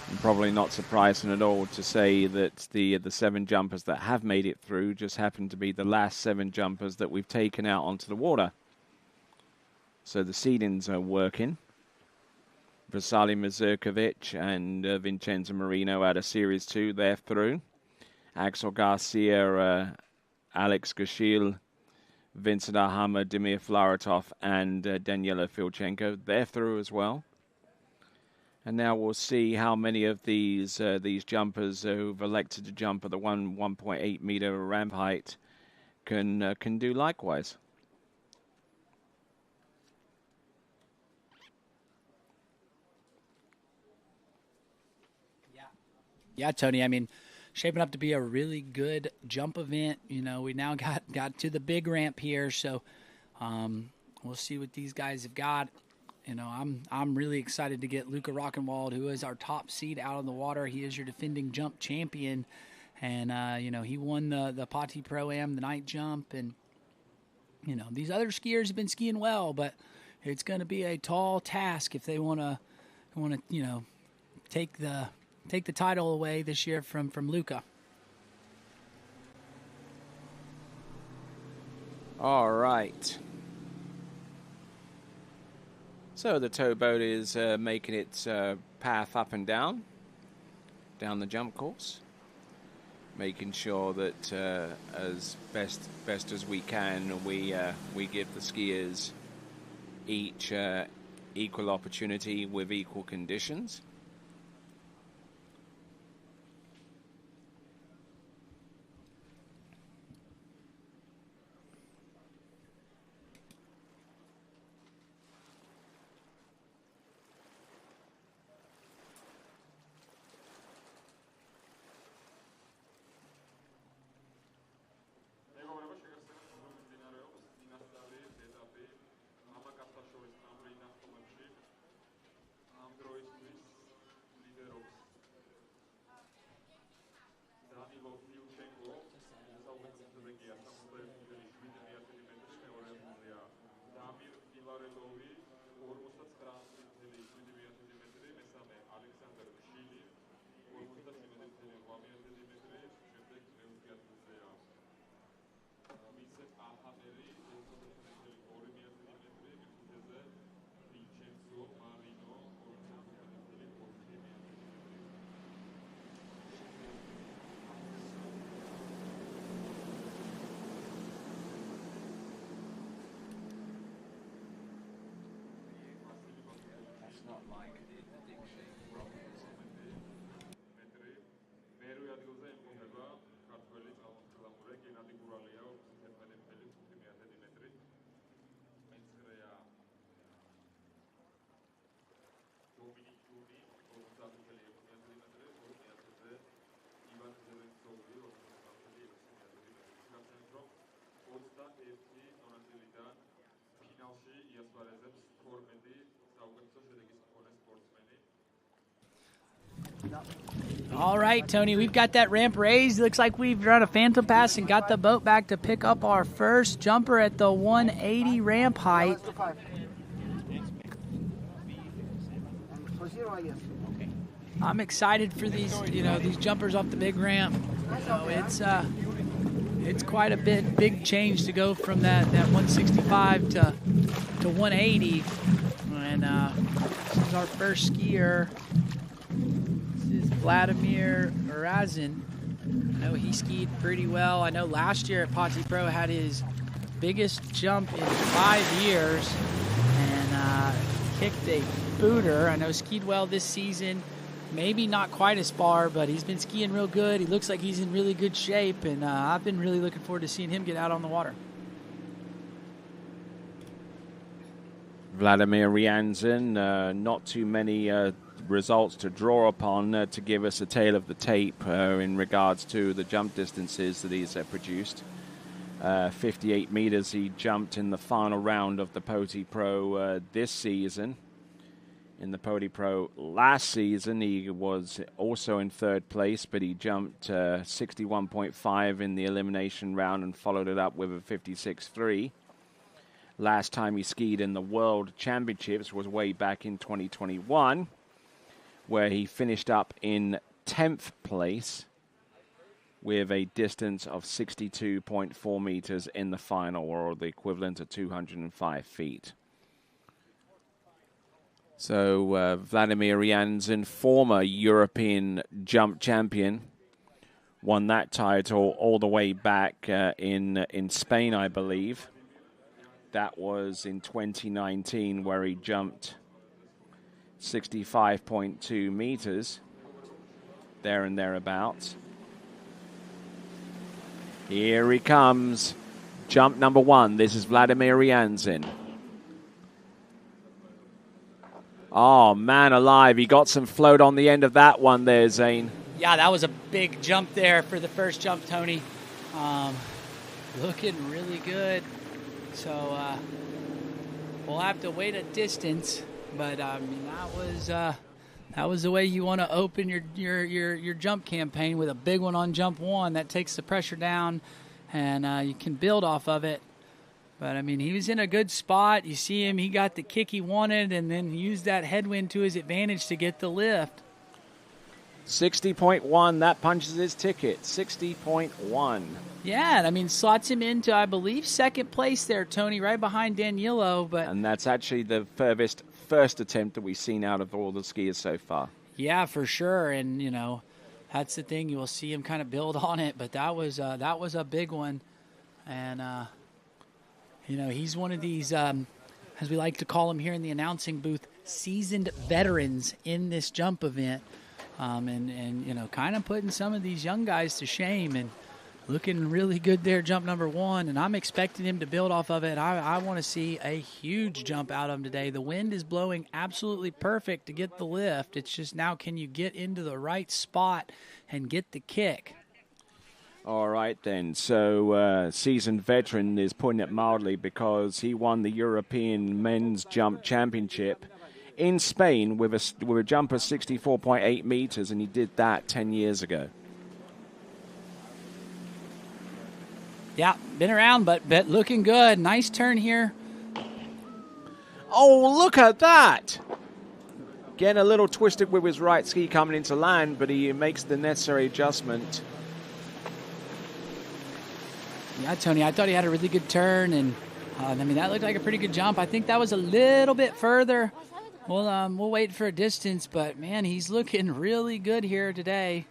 Speaker 1: And probably not surprising at all to say that the 7 jumpers that have made it through just happen to be the last 7 jumpers that we've taken out onto the water. So the seedings are working. Vasily Mazurkovic and Vincenzo Marino out of Series 2, they're through. Axel Garcia, Alex Gashil, Vincent Ahama, Dimir Flaratov, and Daniela Filchenko, they're through as well. And now we'll see how many of these jumpers who've elected to jump at the 1.8 meter ramp height can do likewise.
Speaker 16: Yeah, Tony, I mean, shaping up to be a really good jump event. You know, we now got to the big ramp here, so we'll see what these guys have got. I'm really excited to get Luca Rockenwald, who is our top seed, out on the water. He is your defending jump champion, and he won the Pati Pro-Am, the night jump, and these other skiers have been skiing well, but it's going to be a tall task if they want to take the title away this year from Luca.
Speaker 1: All right. So the towboat is making its path up and down the jump course, making sure that as best as we can, we give the skiers each equal opportunity with equal conditions.
Speaker 16: All right, Tony, we've got that ramp raised. Looks like we've run a phantom pass and got the boat back to pick up our first jumper at the 180 ramp height. I'm excited for these jumpers off the big ramp. It's quite a big change to go from that 165 to 180. And this is our first skier. This is Vladimir Razin. I know he skied pretty well. I know last year at Pati Pro had his biggest jump in 5 years and kicked a booter. I know skied well this season. Maybe not quite as far, but he's been skiing real good. He looks like he's in really good shape, and I've been really looking forward to seeing him get out on the water.
Speaker 1: Vladimir Rianzen, not too many results to draw upon to give us a tale of the tape in regards to the jump distances that he's produced. 58 meters he jumped in the final round of the Poti Pro this season. In the Poti Pro last season, he was also in third place, but he jumped 61.5 in the elimination round and followed it up with a 56.3. Last time he skied in the World Championships was way back in 2021, where he finished up in 10th place with a distance of 62.4 meters in the final, or the equivalent of 205 feet. So Vladimir Rianzen, former European jump champion, won that title all the way back in Spain, I believe. That was in 2019, where he jumped 65.2 meters, there and thereabouts. Here he comes, jump number one. This is Vladimir Rianzen. Oh, man alive. He got some float on the end of that one there, Zane.
Speaker 16: Yeah, that was a big jump there for the first jump, Tony. Looking really good. So we'll have to wait a distance But I mean, that was the way you want to open your jump campaign, with a big one on jump 1 that takes the pressure down, and you can build off of it. But I mean, he was in a good spot. You see him; he got the kick he wanted, and then used that headwind to his advantage to get the lift.
Speaker 1: 60.1, that punches his ticket. 60.1.
Speaker 16: Yeah, and I mean, slots him into, I believe, second place there, Tony, right behind Danilo.
Speaker 1: And that's actually the furthest first attempt that we've seen out of all the skiers so far.
Speaker 16: Yeah, for sure. And, you know, that's the thing. You will see him kind of build on it. But that was a big one. And, you know, he's one of these, as we like to call him here in the announcing booth, seasoned veterans in this jump event. And you know, kind of putting some of these young guys to shame, and looking really good there, jump number 1. And I'm expecting him to build off of it. I want to see a huge jump out of him today. The wind is blowing absolutely perfect to get the lift. It's just now, can you get into the right spot and get the kick?
Speaker 1: All right, then. So seasoned veteran is putting it mildly, because he won the European Men's Jump Championship in Spain with a jump of 64.8 meters, and he did that 10 years ago.
Speaker 16: Yeah, been around, but looking good. Nice turn here.
Speaker 1: Oh, look at that! Getting a little twisted with his right ski coming into land, but he makes the necessary adjustment.
Speaker 16: Yeah, Tony, I thought he had a really good turn, and I mean, that looked like a pretty good jump. I think that was a little bit further. We'll wait for a distance, but man, he's looking really good here today.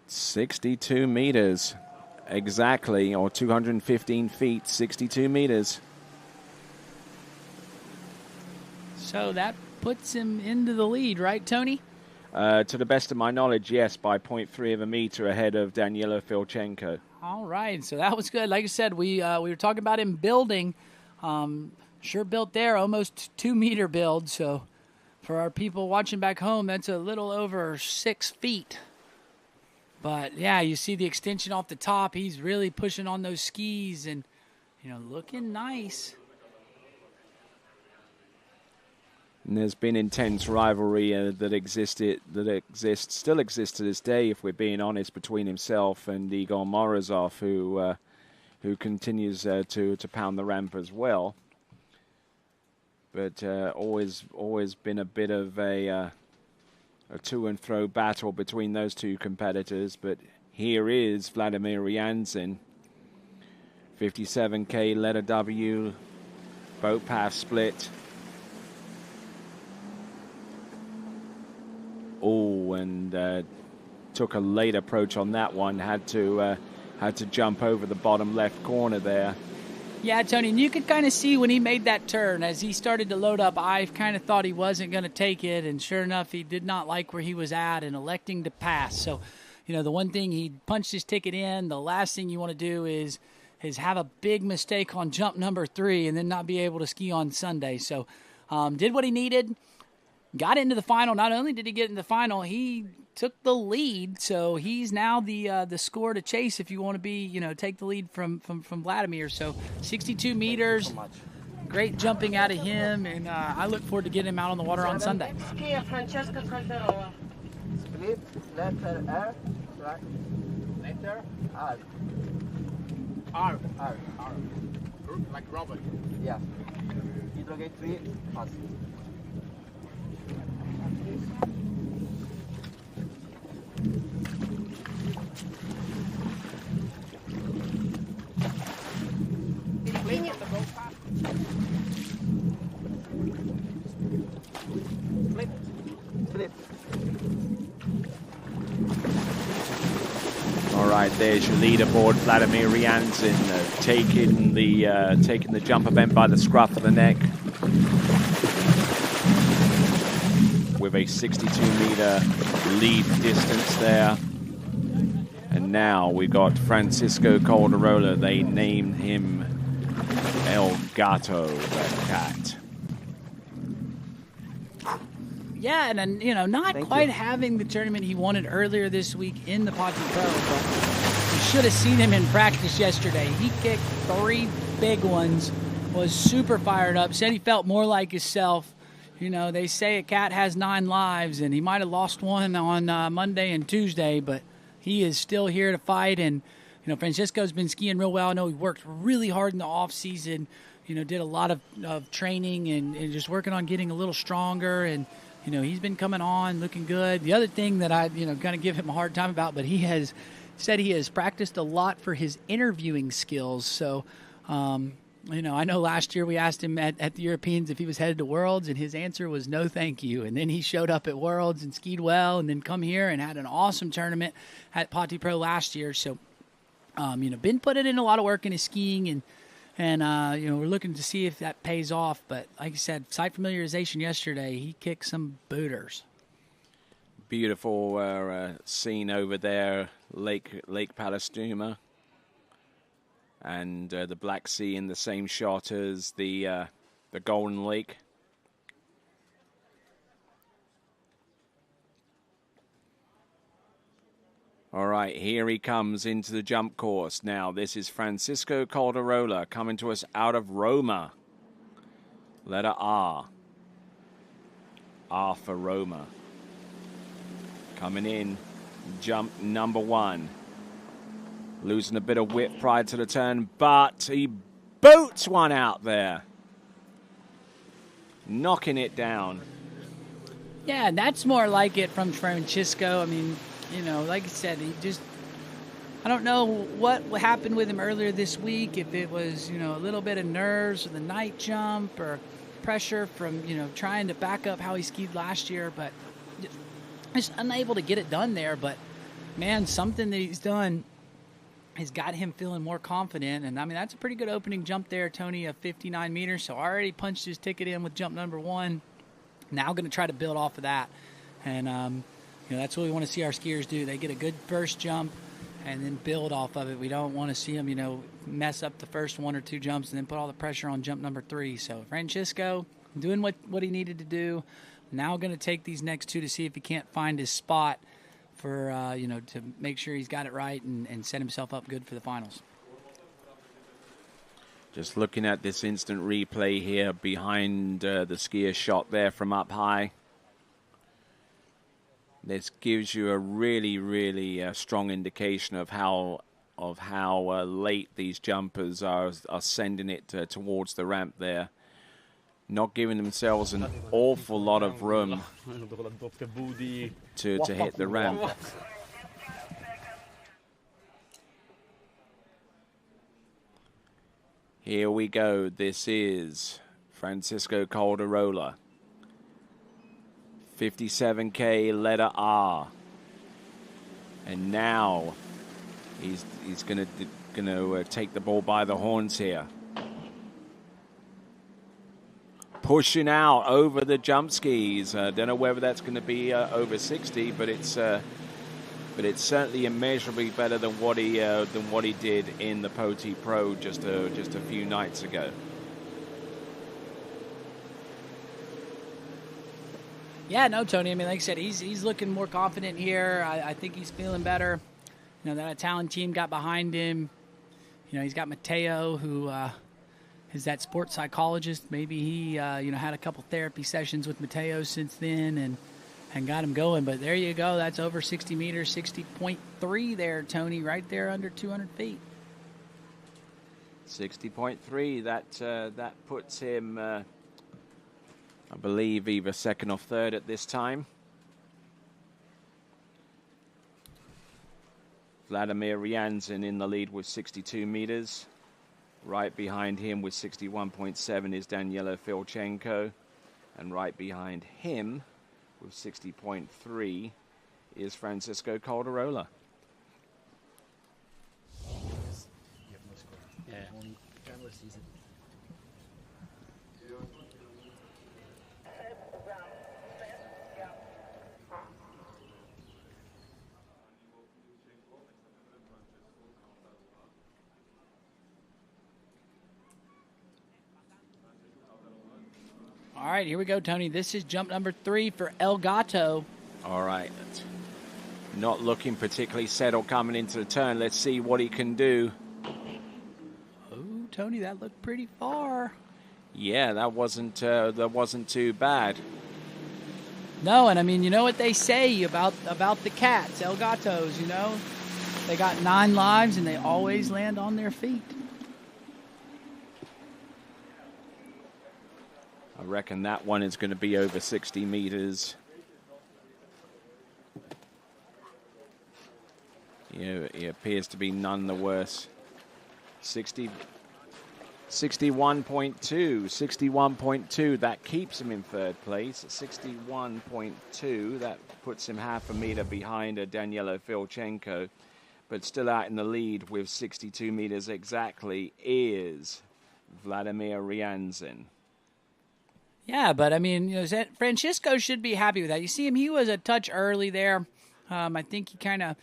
Speaker 1: .62 meters, exactly, or 215 feet, 62 meters.
Speaker 16: So that puts him into the lead, right, Tony?
Speaker 1: To the best of my knowledge, yes, by 0.3 of a meter ahead of Danilo Filchenko.
Speaker 16: All right, so that was good. Like I said, we were talking about him building. Sure built there, almost 2 meter build. So for our people watching back home, that's a little over 6 feet. But yeah, you see the extension off the top. He's really pushing on those skis and, you know, looking nice.
Speaker 1: And there's been intense rivalry still exists to this day, if we're being honest, between himself and Igor Morozov, who continues to pound the ramp as well. But always been a bit of a to and fro battle between those two competitors. But here is Vladimir Ryanzin, 57K letter W, boat path split. Oh, and took a late approach on that one. Had to jump over the bottom left corner there.
Speaker 16: Yeah, Tony, and you could kind of see when he made that turn, as he started to load up, I kind of thought he wasn't going to take it, and sure enough, he did not like where he was at and electing to pass. So, you know, the one thing, he punched his ticket in. The last thing you want to do is have a big mistake on jump number 3 and then not be able to ski on Sunday. So, did what he needed. Got into the final. Not only did he get in the final, he took the lead. So he's now the score to chase if you want to be, you know, take the lead from Vladimir. So 62 meters. Great jumping out of him, and I look forward to getting him out on the water on Sunday.
Speaker 18: Split, letter R, right? Letter R. R. Like robot. Yeah. Hydrogate 3, pass.
Speaker 1: All right, there's your leaderboard, Vladimir Ryanzin, taking the jump event by the scruff of the neck with a 62-meter lead distance there. And now we got Francisco Calderola. They named him El Gato, the cat.
Speaker 16: Yeah, and then, not quite having the tournament he wanted earlier this week in the Ponte Pro, but you should have seen him in practice yesterday. He kicked 3 big ones, was super fired up, said he felt more like himself. They say a cat has 9 lives, and he might have lost one on Monday and Tuesday, but he is still here to fight. And, Francisco's been skiing real well. I know he worked really hard in the off season, did a lot of training and just working on getting a little stronger. And, he's been coming on, looking good. The other thing that I, kind of give him a hard time about, but he has said he has practiced a lot for his interviewing skills. So, I know last year we asked him at the Europeans if he was headed to Worlds, and his answer was no thank you. And then he showed up at Worlds and skied well, and then come here and had an awesome tournament at Ponte Pro last year. So, been putting in a lot of work in his skiing, and we're looking to see if that pays off. But like I said, site familiarization yesterday, he kicked some booters.
Speaker 1: Beautiful scene over there, Lake Palestuma. And the Black Sea in the same shot as the Golden Lake. All right, here he comes into the jump course. Now, this is Francisco Calderola coming to us out of Roma. Letter R. R for Roma. Coming in, jump number 1. Losing a bit of whip prior to the turn, but he boots one out there. Knocking it down.
Speaker 16: Yeah, that's more like it from Francisco. I mean, like I said, I don't know what happened with him earlier this week, if it was, a little bit of nerves with the night jump or pressure from, trying to back up how he skied last year, but just unable to get it done there. But, man, something that he's done has got him feeling more confident. And, I mean, that's a pretty good opening jump there, Tony, of 59 meters. So already punched his ticket in with jump number 1. Now going to try to build off of that. And, that's what we want to see our skiers do. They get a good first jump and then build off of it. We don't want to see them, mess up the first 1 or 2 jumps and then put all the pressure on jump number 3. So Francisco doing what he needed to do. Now going to take these next 2 to see if he can't find his spot for, to make sure he's got it right and set himself up good for the finals.
Speaker 1: Just looking at this instant replay here behind the skier shot there from up high. This gives you a really, really strong indication of how late these jumpers are sending it towards the ramp there. Not giving themselves an awful lot of room to hit the ramp. Here we go. This is Francisco Calderola. 57K, letter R. And now he's gonna take the ball by the horns here. Pushing out over the jump skis. Don't know whether that's going to be over 60, but it's certainly immeasurably better than what he did in the Ponte Pro just a few nights ago.
Speaker 16: Yeah, no, Tony. I mean, like I said, he's looking more confident here. I think he's feeling better. That Italian team got behind him. He's got Matteo, who is that sports psychologist. Maybe he, had a couple therapy sessions with Matteo since then and got him going. But there you go. That's over 60 meters, 60.3 there, Tony, right there under 200 feet.
Speaker 1: 60.3. That puts him, I believe, either second or third at this time. Vladimir Ryanzin in the lead with 62 meters. Right behind him with 61.7 is Daniela Filchenko. And right behind him with 60.3 is Francisco Calderola.
Speaker 7: Yeah.
Speaker 16: All right, here we go, Tony. This is jump number 3 for El Gato.
Speaker 1: All right. Not looking particularly settled coming into the turn. Let's see what he can do.
Speaker 16: Oh, Tony, that looked pretty far.
Speaker 1: Yeah, that wasn't too bad.
Speaker 16: No, and I mean, you know what they say about the cats, El Gatos, you know? They got 9 lives, and they always land on their feet.
Speaker 1: I reckon that one is going to be over 60 meters. Yeah, it appears to be none the worse. 61.2. That keeps him in third place. 61.2. That puts him half a meter behind Daniela Filchenko. But still out in the lead with 62 meters exactly is Vladimir Ryanzin.
Speaker 16: Yeah, but I mean, you know, Francisco should be happy with that. You see him; he was a touch early there. I think he kind of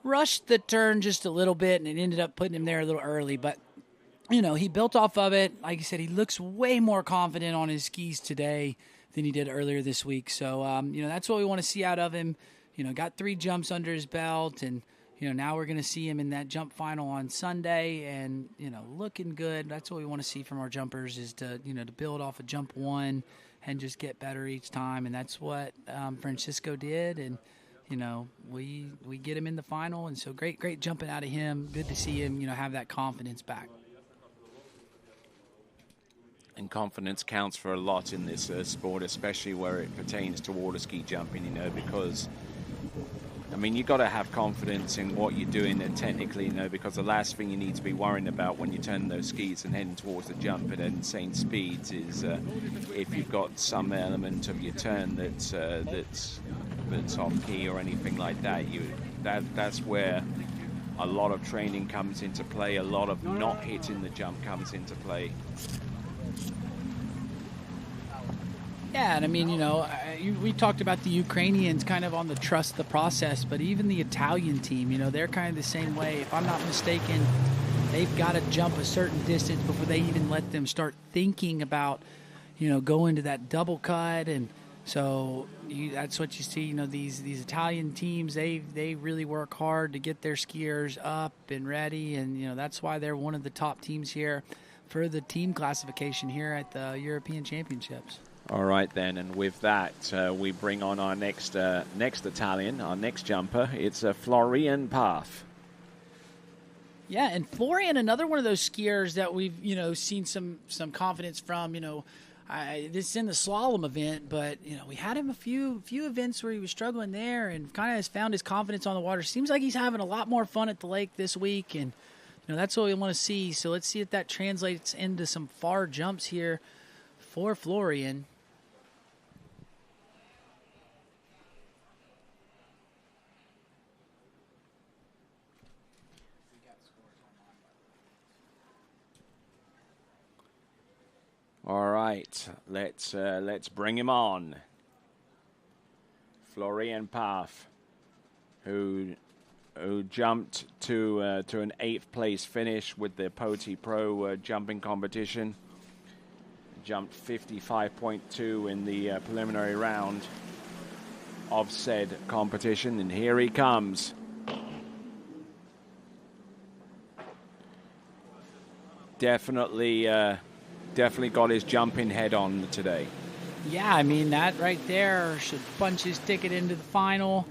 Speaker 16: rushed the turn just a little bit, and it ended up putting him there a little early. But you know, he built off of it. Like I said, he looks way more confident on his skis today than he did earlier this week. So you know, that's what we want to see out of him. You know, got 3 jumps under his belt, and you know, now we're going to see him in that jump final on Sunday, and you know, looking good. That's what we want to see from our jumpers, is to, you know, to build off of jump 1 and just get better each time. And that's what Francisco did. And you know, we get him in the final, and so great jumping out of him. Good to see him, you know, have that confidence back.
Speaker 1: And confidence counts for a lot in this sport, especially where it pertains to water ski jumping. You know, because I mean, you've got to have confidence in what you're doing technically, you know, because the last thing you need to be worrying about when you turn those skis and heading towards the jump at insane speeds is if you've got some element of your turn that's off key or anything like that. That's where a lot of training comes into play. A lot of not hitting the jump comes into play.
Speaker 16: Yeah, and I mean, you know, we talked about the Ukrainians kind of on the trust the process, but even the Italian team, you know, they're kind of the same way. If I'm not mistaken, they've got to jump a certain distance before they even let them start thinking about, you know, going to that double cut. And so that's what you see, you know, these Italian teams, they really work hard to get their skiers up and ready. And, you know, that's why they're one of the top teams here for the team classification here at the European Championships.
Speaker 1: All right, then, and with that, we bring on our next Italian, our next jumper. It's Florian Paff.
Speaker 16: Yeah, and Florian, another one of those skiers that we've, you know, seen some confidence from. You know, this is in the slalom event, but you know, we had him a few events where he was struggling there, and kind of has found his confidence on the water. Seems like he's having a lot more fun at the lake this week, and you know, that's what we want to see. So let's see if that translates into some far jumps here for Florian.
Speaker 1: All right, let's bring him on. Florian Paff, who jumped to an 8th place finish with the Poti Pro jumping competition. Jumped 55.2 in the preliminary round of said competition, and here he comes. Definitely got his jumping head on today.
Speaker 16: Yeah, I mean, that right there should punch his ticket into the final.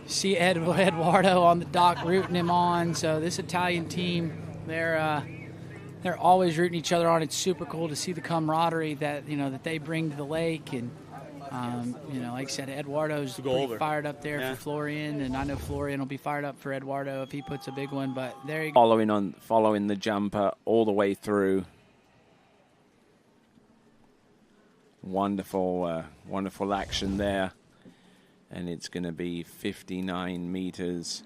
Speaker 16: See Eduardo on the dock rooting him on. So this Italian team, they're always rooting each other on. It's super cool to see the camaraderie that, you know, that they bring to the lake. And you know, like I said, Eduardo's pretty fired up there for Florian, and I know Florian will be fired up for Eduardo if he puts a big one. But there you go.
Speaker 1: Following the jumper all the way through. Wonderful action there, and it's going to be 59 meters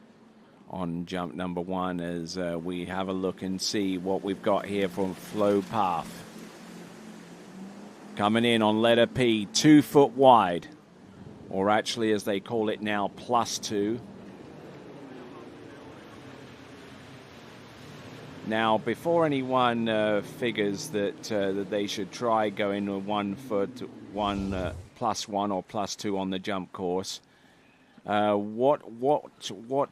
Speaker 1: on jump number 1 as we have a look and see what we've got here from Flo Paff. Coming in on letter P, 2 foot wide, or actually as they call it now, +2. Now, before anyone figures that they should try going with 1 foot, +1 or +2 on the jump course, what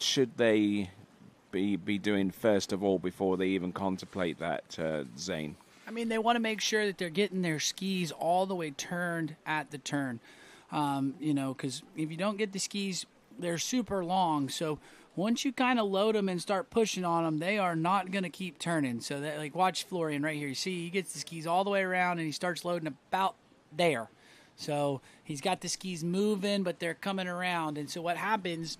Speaker 1: should they be doing first of all before they even contemplate that, Zane?
Speaker 16: I mean, they want to make sure that they're getting their skis all the way turned at the turn. Because if you don't get the skis, they're super long. So once you kind of load them and start pushing on them, they are not going to keep turning. So that, like, watch Florian right here. You see, he gets the skis all the way around and he starts loading about there. So he's got the skis moving, but they're coming around. And so what happens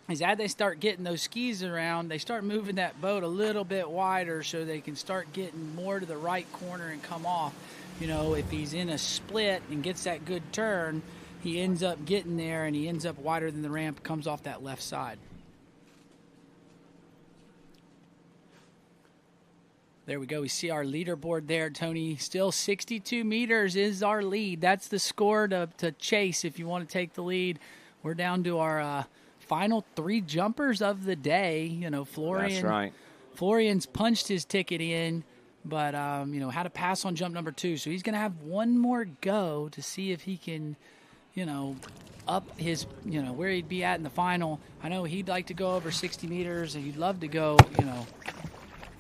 Speaker 16: is as they start getting those skis around, they start moving that boat a little bit wider so they can start getting more to the right corner and come off. If he's in a split and gets that good turn, he ends up getting there and he ends up wider than the ramp, comes off that left side. There we go. We see our leaderboard there, Tony. Still 62 meters is our lead. That's the score to chase if you want to take the lead. We're down to our final 3 jumpers of the day. Florian.
Speaker 1: That's right.
Speaker 16: Florian's punched his ticket in, but had to pass on jump number 2. So he's going to have one more go to see if he can, up his, where he'd be at in the final. I know he'd like to go over 60 meters, and he'd love to go,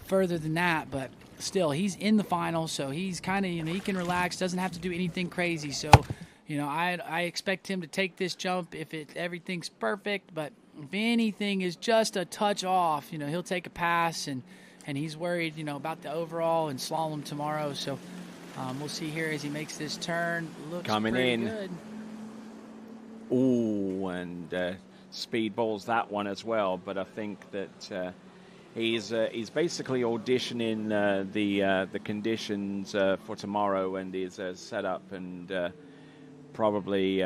Speaker 16: further than that, but still, he's in the final, so he's kind of, he can relax, doesn't have to do anything crazy. So, I expect him to take this jump if everything's perfect, but if anything is just a touch off, he'll take a pass, and he's worried, about the overall and slalom tomorrow. So we'll see here as he makes this turn. Looks
Speaker 1: coming
Speaker 16: pretty
Speaker 1: in.
Speaker 16: Good.
Speaker 1: Ooh, and speed balls that one as well, but I think that he's basically auditioning the conditions for tomorrow, and is set up and probably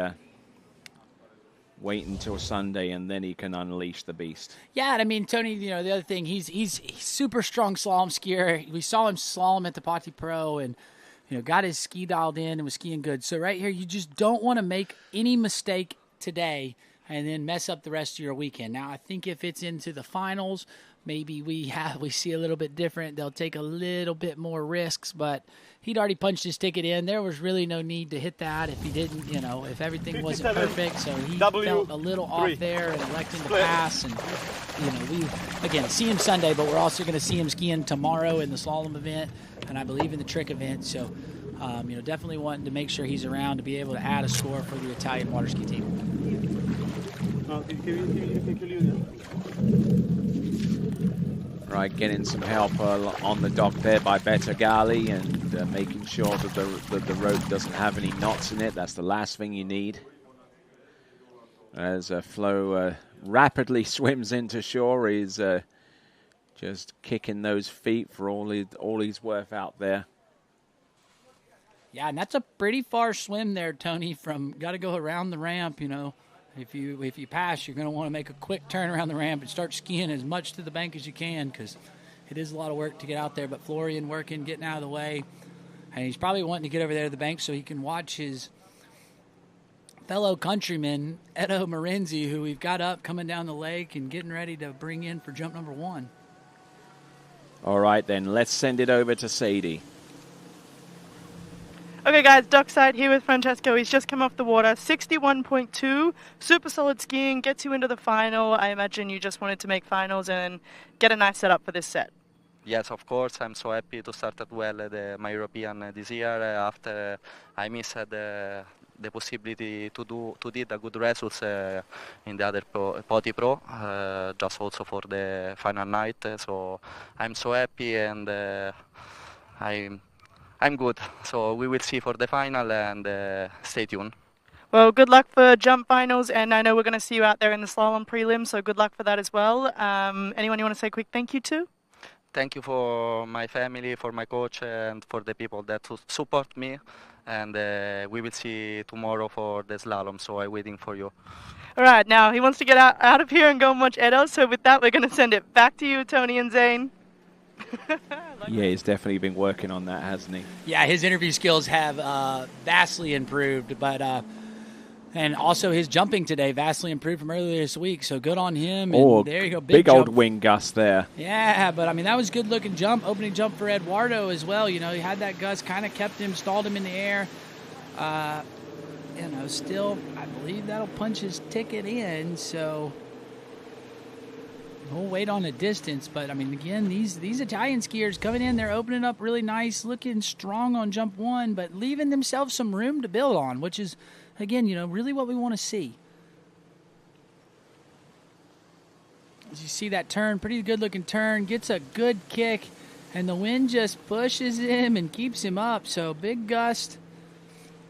Speaker 1: wait until Sunday, and then he can unleash the beast.
Speaker 16: Yeah, and I mean, Tony, the other thing, he's super strong slalom skier. We saw him slalom at the Poti Pro, and got his ski dialed in and was skiing good. So right here, you just don't want to make any mistake today and then mess up the rest of your weekend. Now, I think if it's into the finals, maybe we see a little bit different. They'll take a little bit more risks, but he'd already punched his ticket in. There was really no need to hit that if he didn't, if everything wasn't perfect. So he felt a little off there and electing to pass. And, we, again, see him Sunday, but we're also going to see him skiing tomorrow in the slalom event, and I believe in the trick event. So, definitely wanting to make sure he's around to be able to add a score for the Italian water ski team.
Speaker 1: Right, getting some help on the dock there by Bettergali, and making sure that the rope doesn't have any knots in it. That's the last thing you need. As Flo rapidly swims into shore, he's just kicking those feet for all he's worth out there.
Speaker 16: Yeah, and that's a pretty far swim there, Tony, got to go around the ramp, If you pass, you're going to want to make a quick turn around the ramp and start skiing as much to the bank as you can, because it is a lot of work to get out there. But Florian working, getting out of the way, and he's probably wanting to get over there to the bank so he can watch his fellow countryman, Edo Marenzi, who we've got up coming down the lake and getting ready to bring in for jump number 1.
Speaker 1: All right, then, let's send it over to Sadie.
Speaker 2: Okay, guys, dockside here with Francesco. He's just come off the water. 61.2, super solid skiing, gets you into the final. I imagine you just wanted to make finals and get a nice setup for this set.
Speaker 6: Yes, of course. I'm so happy to start as well my European this year after I missed the possibility to do the good results in the other Poti Pro, just also for the final night. So I'm so happy, and I'm good. So we will see for the final, and stay tuned.
Speaker 2: Well, good luck for jump finals, and I know we're going to see you out there in the slalom prelim, so good luck for that as well. Anyone you want to say a quick thank you to?
Speaker 6: Thank you for my family, for my coach, and for the people that support me. And we will see tomorrow for the slalom, so I'm waiting for you.
Speaker 2: All right, now he wants to get out of here and go and watch Edo, so with that, we're going to send it back to you, Tony and Zane.
Speaker 1: Yeah, he's definitely been working on that, hasn't he?
Speaker 16: Yeah, his interview skills have vastly improved, but And also his jumping today vastly improved from earlier this week, so good on him.
Speaker 1: Oh,
Speaker 16: and there you go,
Speaker 1: big
Speaker 16: jump.
Speaker 1: old wing gust there.
Speaker 16: Yeah, but I mean, that was good looking jump, opening jump for Eduardo as well. You know, he had that gust, kind of kept him, stalled him in the air. You know, still, I believe that'll punch his ticket in, so we'll wait on the distance. But I mean, again, these Italian skiers coming in, they're opening up really nice, looking strong on jump one, but leaving themselves some room to build on, which is, again, you know, really what we want to see. As you see that turn, pretty good looking turn, gets a good kick, and the wind just pushes him and keeps him up. So big gust.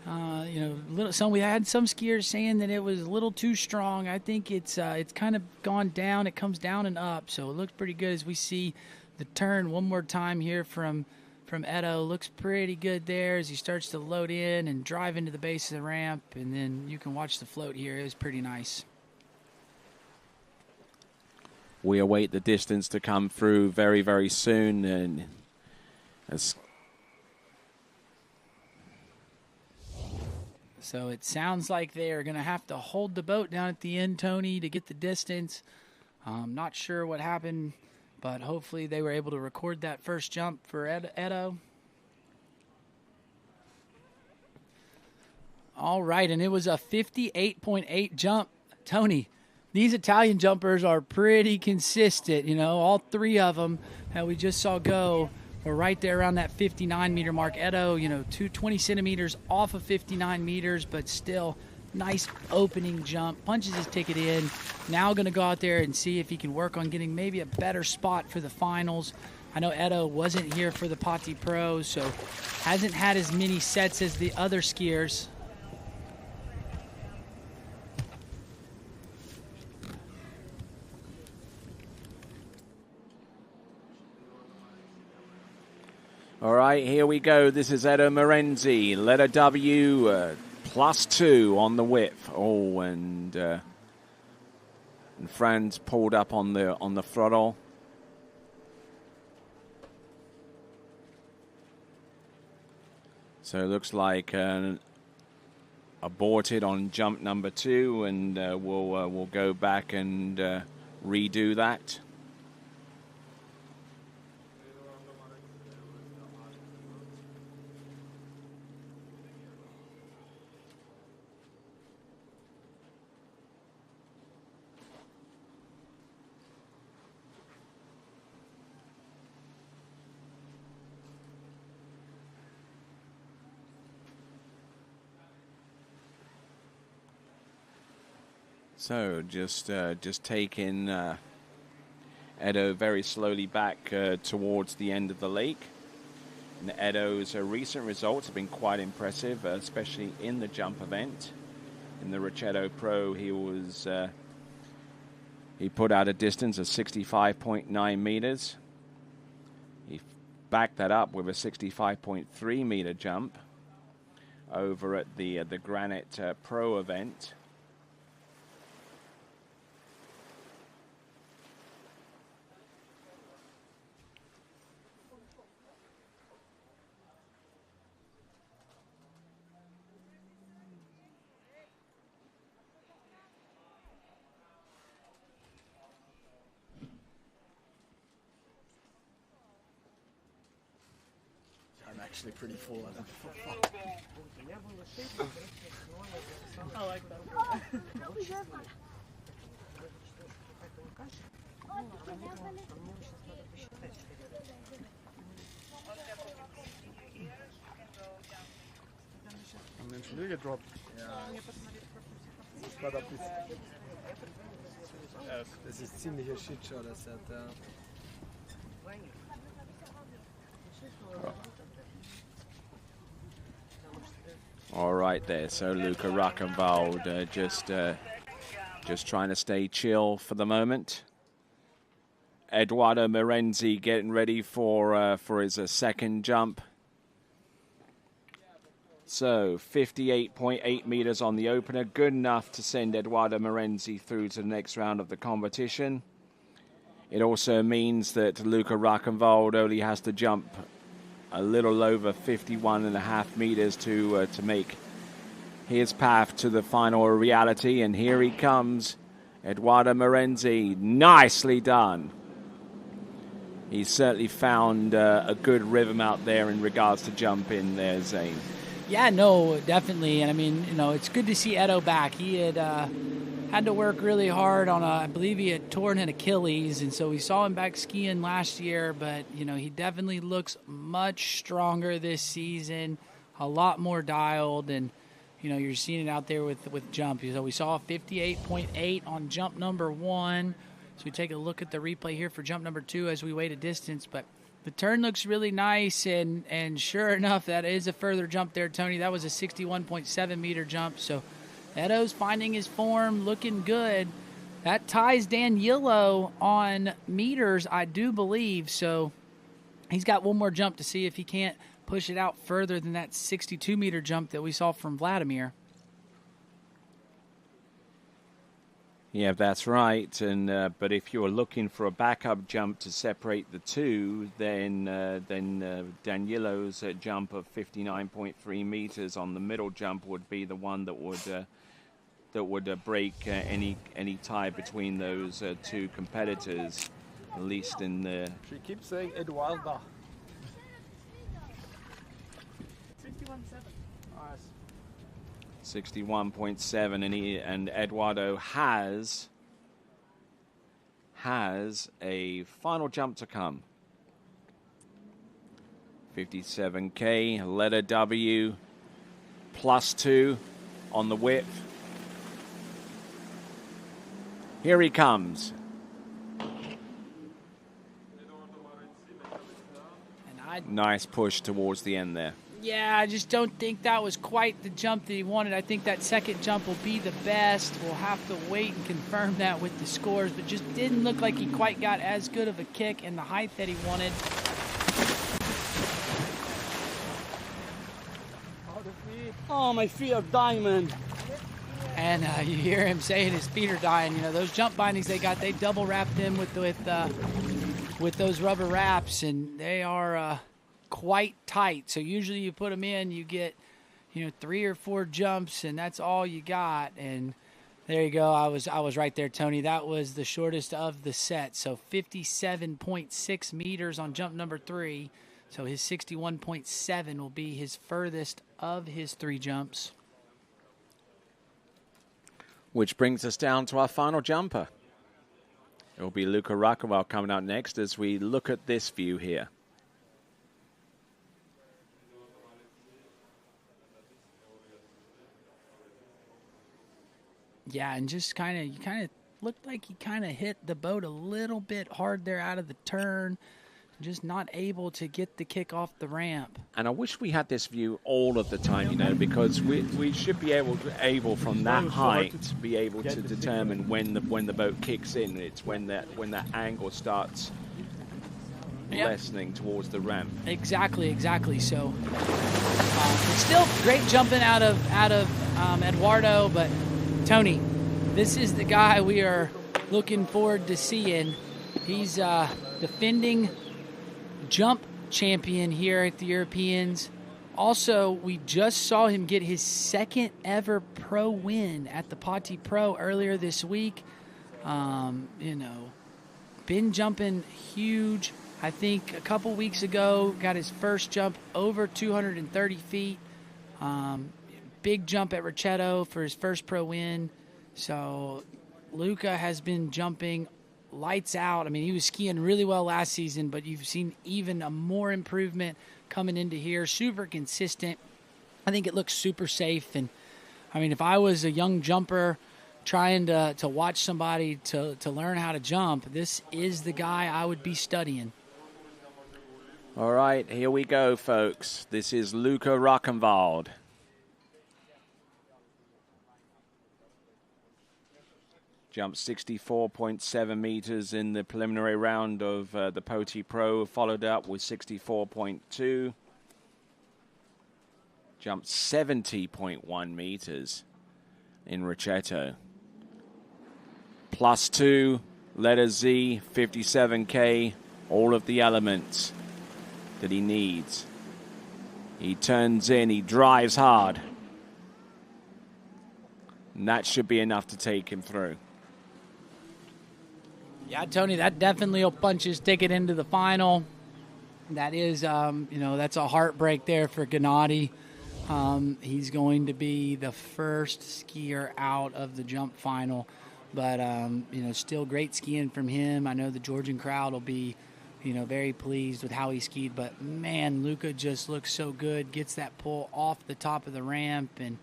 Speaker 16: You know, we had some skiers saying that it was a little too strong. I think it's kind of gone down. It comes down and up, so it looks pretty good as we see the turn one more time here from Edo. Looks pretty good there as he starts to load in and drive into the base of the ramp, and then you can watch the float here. It was pretty nice.
Speaker 1: We await the distance to come through very, very soon, and
Speaker 16: So it sounds like they are going to have to hold the boat down at the end, Tony, to get the distance. Not sure what happened, but hopefully they were able to record that first jump for Edo. All right, and it was a 58.8 jump. Tony, these Italian jumpers are pretty consistent. You know, all three of them that we just saw go were right there around that 59-meter mark. Edo, you know, 20 centimeters off of 59 meters, but still nice opening jump. Punches his ticket in. Now going to go out there and see if he can work on getting maybe a better spot for the finals. I know Edo wasn't here for the Patti Pro, so hasn't had as many sets as the other skiers.
Speaker 1: All right, here we go. This is Edo Morenzi. Letter W, +2 on the width. Oh, and Franz pulled up on the throttle. So it looks like aborted on jump number 2, and we'll go back and redo that. So just taking Edo very slowly back towards the end of the lake. And Edo's recent results have been quite impressive, especially in the jump event. In the Ricciotto Pro, he put out a distance of 65.9 meters. He backed that up with a 65.3 meter jump over at the Granite Pro event.
Speaker 20: I'm actually pretty full of them.
Speaker 2: I like that.
Speaker 20: Haben den Schnee gedroppt. Ja. Das ist ziemlicher Shitshow, das Set, ja.
Speaker 1: All right there, so Luca Rockenwald just trying to stay chill for the moment. Eduardo Morenzi getting ready for his second jump. So 58.8 meters on the opener, good enough to send Eduardo Morenzi through to the next round of the competition. It also means that Luca Rockenwald only has to jump a little over 51.5 meters to make his path to the final reality, and here he comes, Eduardo Morenzi. Nicely done. He's certainly found a good rhythm out there in regards to jumping there, Zane.
Speaker 16: Yeah, no, definitely. And I mean, it's good to see Edo back. He had had to work really hard on I believe he had torn an Achilles, and so we saw him back skiing last year, but, he definitely looks much stronger this season, a lot more dialed, and, you're seeing it out there with jump. So we saw 58.8 on jump number 1. So we take a look at the replay here for jump number 2 as we wait a distance, but the turn looks really nice, and sure enough, that is a further jump there, Tony. That was a 61.7 meter jump, so Edo's finding his form, looking good. That ties Danilo on meters, I do believe, so he's got one more jump to see if he can't push it out further than that 62 meter jump that we saw from Vladimir.
Speaker 1: Yeah, that's right. And but if you're looking for a backup jump to separate the two, then Danilo's jump of 59.3 meters on the middle jump would be the one that would break any tie between those two competitors, at least in the.
Speaker 20: She keeps saying Eduardo.
Speaker 1: 61.7, and Eduardo has a final jump to come. 57K, letter W, +2 on the width. Here he comes. Nice push towards the end there.
Speaker 16: Yeah, I just don't think that was quite the jump that he wanted. I think that second jump will be the best. We'll have to wait and confirm that with the scores, but just didn't look like he quite got as good of a kick and the height that he wanted.
Speaker 21: Oh, my feet are dying, man.
Speaker 16: And you hear him saying his feet are dying. Those jump bindings they got, they double wrapped him with those rubber wraps, and they are quite tight. So usually you put them in, you get 3 or 4 jumps, and that's all you got. And there you go. I was right there, Tony. That was the shortest of the set. So 57.6 meters on jump number 3. So his 61.7 will be his furthest of his 3 jumps.
Speaker 1: Which brings us down to our final jumper. It will be Luca Rockenwald coming out next as we look at this view here.
Speaker 16: Yeah, and just you looked like he kind of hit the boat a little bit hard there out of the turn. Just not able to get the kick off the ramp.
Speaker 1: And I wish we had this view all of the time, because we should be able from that height to be able to determine when the boat kicks in. It's when that angle starts lessening towards the ramp.
Speaker 16: Exactly. So it's still great jumping out of Eduardo, but Tony, this is the guy we are looking forward to seeing. He's defending jump champion here at the Europeans. Also, we just saw him get his second ever pro win at the Poti Pro earlier this week. Been jumping huge. I think a couple weeks ago, got his first jump over 230 feet. Big jump at Ricciotto for his first pro win. So Luca has been jumping lights out. I mean, he was skiing really well last season, but you've seen even a more improvement coming into here. Super consistent. I think it looks super safe. And, I mean, if I was a young jumper trying to watch somebody to learn how to jump, this is the guy I would be studying.
Speaker 1: All right, here we go, folks. This is Luca Rockenwald. Jumped 64.7 meters in the preliminary round of the Poti Pro, followed up with 64.2. Jumped 70.1 meters in Ricciotto. +2, letter Z, 57K, all of the elements that he needs. He turns in, he drives hard. And that should be enough to take him through.
Speaker 16: Yeah, Tony, that definitely will punch his ticket into the final. That is, that's a heartbreak there for Gennady. He's going to be the first skier out of the jump final. But, still great skiing from him. I know the Georgian crowd will be, very pleased with how he skied. But, man, Luka just looks so good, gets that pull off the top of the ramp. And,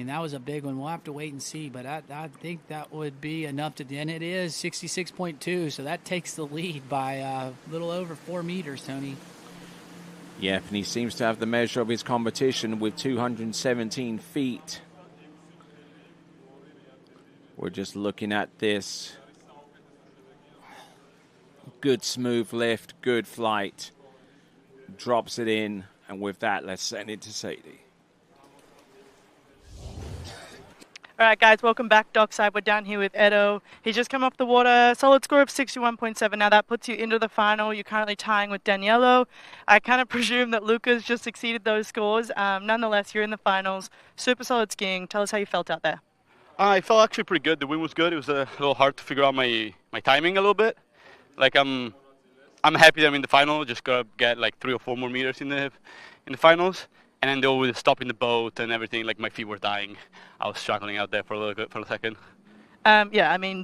Speaker 16: that was a big one. We'll have to wait and see. But I think that would be enough to – and it is 66.2, so that takes the lead by a little over 4 meters, Tony.
Speaker 1: Yeah, and he seems to have the measure of his competition with 217 feet. We're just looking at this. Good smooth lift, good flight. Drops it in, and with that, let's send it to Sadie.
Speaker 2: All right, guys, welcome back dockside. We're down here with Edo. He's just come off the water. Solid score of 61.7. Now that puts you into the final. You're currently tying with Daniello. I kind of presume that Luca's just exceeded those scores. Nonetheless, you're in the finals. Super solid skiing. Tell us how you felt out there.
Speaker 9: I felt actually pretty good. The wind was good. It was a little hard to figure out my timing a little bit. Like I'm happy that I'm in the final. Just gotta get like 3 or 4 more meters in the finals. And then though with stopping the boat and everything, like my feet were dying. I was struggling out there for a second.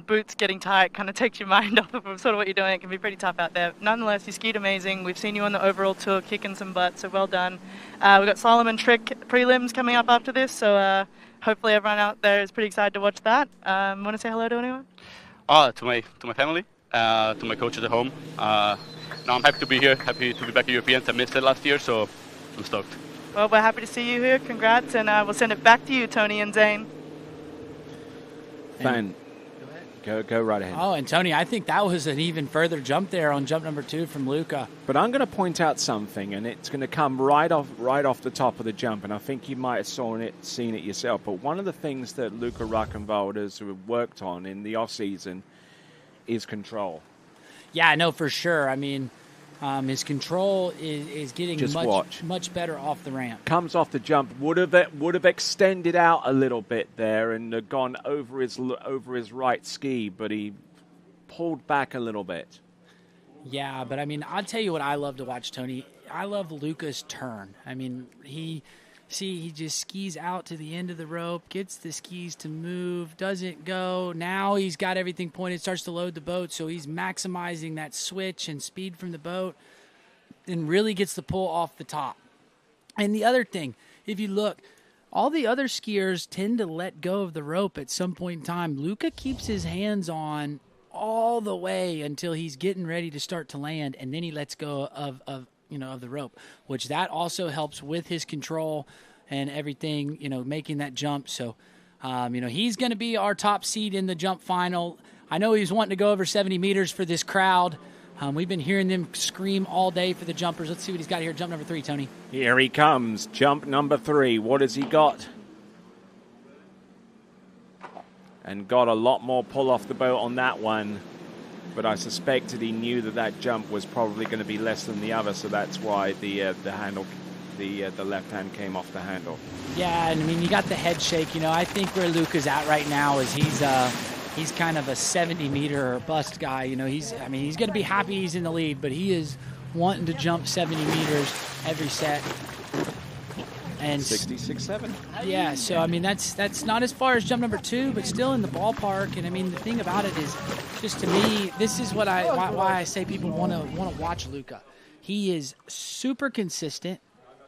Speaker 2: Boots getting tight kind of takes your mind off of sort of what you're doing. It can be pretty tough out there. Nonetheless, you skied amazing. We've seen you on the overall tour kicking some butt, so well done. We've got Slalom and Trick prelims coming up after this, so hopefully everyone out there is pretty excited to watch that. Want to say hello to anyone?
Speaker 9: To my family, to my coaches at home. No, I'm happy to be here. Happy to be back at Europeans. I missed it last year, so I'm stoked.
Speaker 2: Well, we're happy to see you here. Congrats, and we'll send it back to you, Tony and Zane.
Speaker 1: Fine. Go right ahead.
Speaker 16: Oh, and Tony, I think that was an even further jump there on jump number 2 from Luca.
Speaker 1: But I'm going to point out something, and it's going to come right off the top of the jump, and I think you might have seen it yourself. But one of the things that Luca Rackenwald has worked on in the off-season is control.
Speaker 16: Yeah, no, for sure. His control is getting much better off the ramp.
Speaker 1: Comes off the jump, would have extended out a little bit there and gone over his right ski, but he pulled back a little bit.
Speaker 16: Yeah, but I'll tell you what I love to watch, Tony. I love Luca's turn. He just skis out to the end of the rope, gets the skis to move, doesn't go. Now he's got everything pointed, starts to load the boat, so he's maximizing that switch and speed from the boat and really gets the pull off the top. And the other thing, if you look, all the other skiers tend to let go of the rope at some point in time. Luca keeps his hands on all the way until he's getting ready to start to land, and then he lets go of the rope, which that also helps with his control and everything, making that jump. So, he's going to be our top seed in the jump final. I know he's wanting to go over 70 meters for this crowd. We've been hearing them scream all day for the jumpers. Let's see what he's got here. Jump number 3, Tony.
Speaker 1: Here he comes. Jump number 3. What has he got? And got a lot more pull off the boat on that one. But I suspected he knew that jump was probably going to be less than the other, so that's why the handle, the left hand came off the handle.
Speaker 16: Yeah, and you got the head shake. I think where Luca's at right now is he's kind of a 70-meter bust guy. He's going to be happy he's in the lead, but he is wanting to jump 70 meters every set. And
Speaker 1: 66.7.
Speaker 16: Yeah, so that's not as far as jump number 2, but still in the ballpark. And the thing about it is, just to me, this is why I say people want to watch Luca. He is super consistent,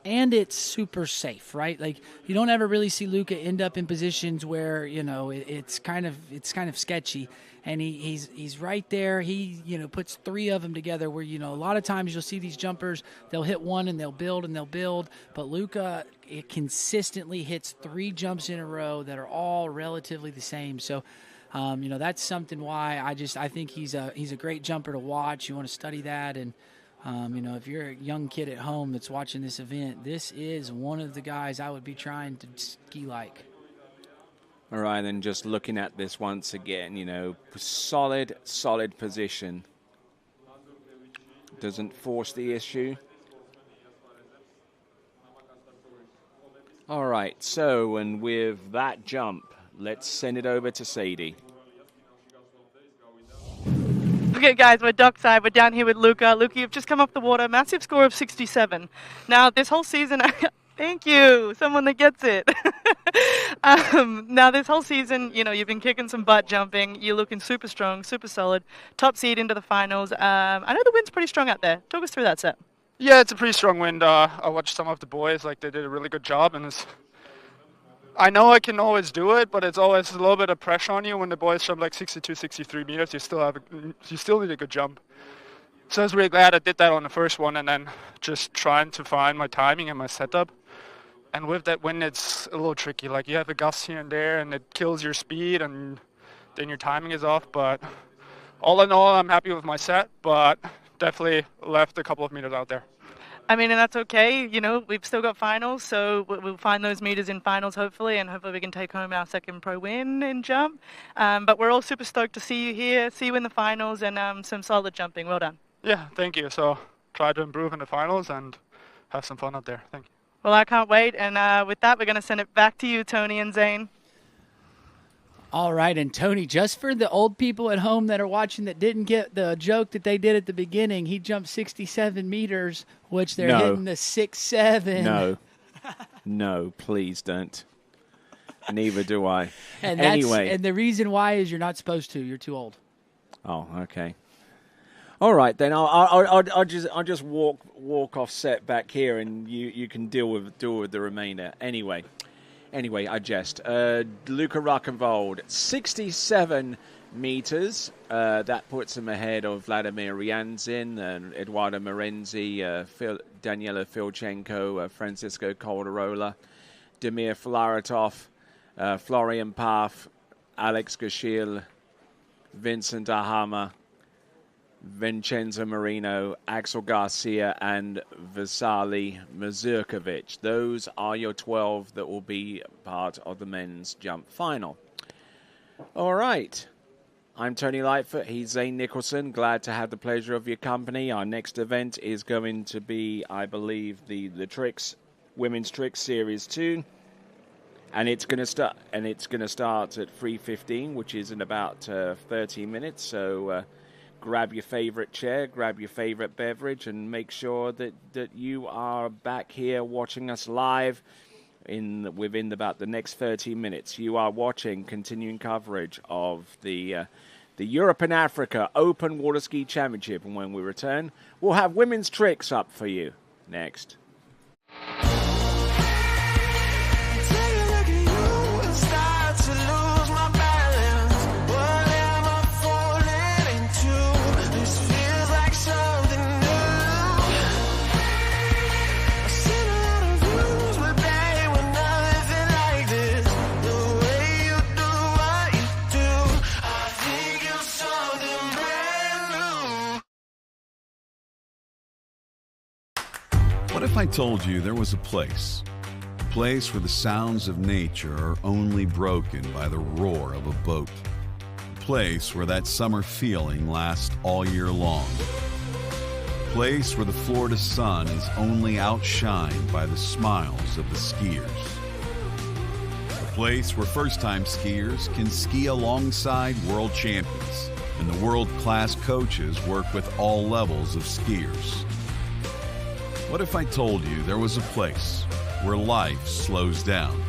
Speaker 16: and it's super safe, right? Like you don't ever really see Luca end up in positions where it's kind of sketchy. And he's right there. He puts 3 of them together where a lot of times you'll see these jumpers, they'll hit one and they'll build, but Luca consistently hits 3 jumps in a row that are all relatively the same. So that's something why I think he's a great jumper to watch. You want to study that, and if you're a young kid at home that's watching this event, this is one of the guys I would be trying to ski like.
Speaker 1: All right, then just looking at this once again, solid position. Doesn't force the issue. All right, so, and with that jump, let's send it over to Sadie.
Speaker 2: Okay, guys, we're dockside. We're down here with Luca. Luca, you've just come off the water. Massive score of 67. Now, this whole season... Thank you, someone that gets it. Now, this whole season, you know, you've been kicking some butt jumping. You're looking super strong, super solid. Top seed into the finals. I know the wind's pretty strong out there. Talk us through that, Seth.
Speaker 10: Yeah, it's a pretty strong wind. I watched some of the boys, like they did a really good job, and I know I can always do it, but it's always a little bit of pressure on you when the boys jump like 62, 63 meters. You still need a good jump. So I was really glad I did that on the first one, and then just trying to find my timing and my setup. And with that wind, it's a little tricky. Like you have a gust here and there, and it kills your speed, and then your timing is off. But all in all, I'm happy with my set, but definitely left a couple of meters out there.
Speaker 2: I mean, and that's okay. You know, we've still got finals, so we'll find those meters in finals, hopefully, and hopefully we can take home our second pro win in jump. But we're all super stoked to see you here, see you in the finals, and some solid jumping. Well done.
Speaker 10: Yeah, thank you. So try to improve in the finals and have some fun out there. Thank you.
Speaker 2: Well, I can't wait. And with that, we're going to send it back to you, Tony and Zane.
Speaker 16: All right, and Tony, just for the old people at home that are watching that didn't get the joke that they did at the beginning, he jumped 67 meters, which they're hitting the 6.7.
Speaker 1: No, please don't. Neither do I.
Speaker 16: And
Speaker 1: anyway.
Speaker 16: And the reason why is you're not supposed to. You're too old.
Speaker 1: Oh, okay. All right, then I'll just walk off set back here, and you can deal with the remainder. Anyway, I jest. Luca Rock'n'Vold, 67 meters. That puts him ahead of Vladimir Ryazin and Eduardo Morenzi, Daniela Filchenko, Francisco Calderola, Demir Flaratov, Florian Paf, Alex Gashil, Vincent Ahama, Vincenzo Marino, Axel Garcia, and Vasily Mazurkovic. Those are your 12 that will be part of the men's jump final. All right. I'm Tony Lightfoot. He's Zane Nicholson. Glad to have the pleasure of your company. Our next event is going to be, I believe, the Tricks Women's Tricks Series 2. And it's going to start at 3:15, which is in about 30 minutes. So grab your favorite chair, grab your favorite beverage, and make sure that you are back here watching us live within about the next 30 minutes. You are watching continuing coverage of the Europe and Africa Open Water Ski Championship. And when we return, we'll have women's tricks up for you next.
Speaker 22: What if I told you there was a place where the sounds of nature are only broken by the roar of a boat, a place where that summer feeling lasts all year long, a place where the Florida sun is only outshined by the smiles of the skiers, a place where first-time skiers can ski alongside world champions and the world-class coaches work with all levels of skiers. What if I told you there was a place where life slows down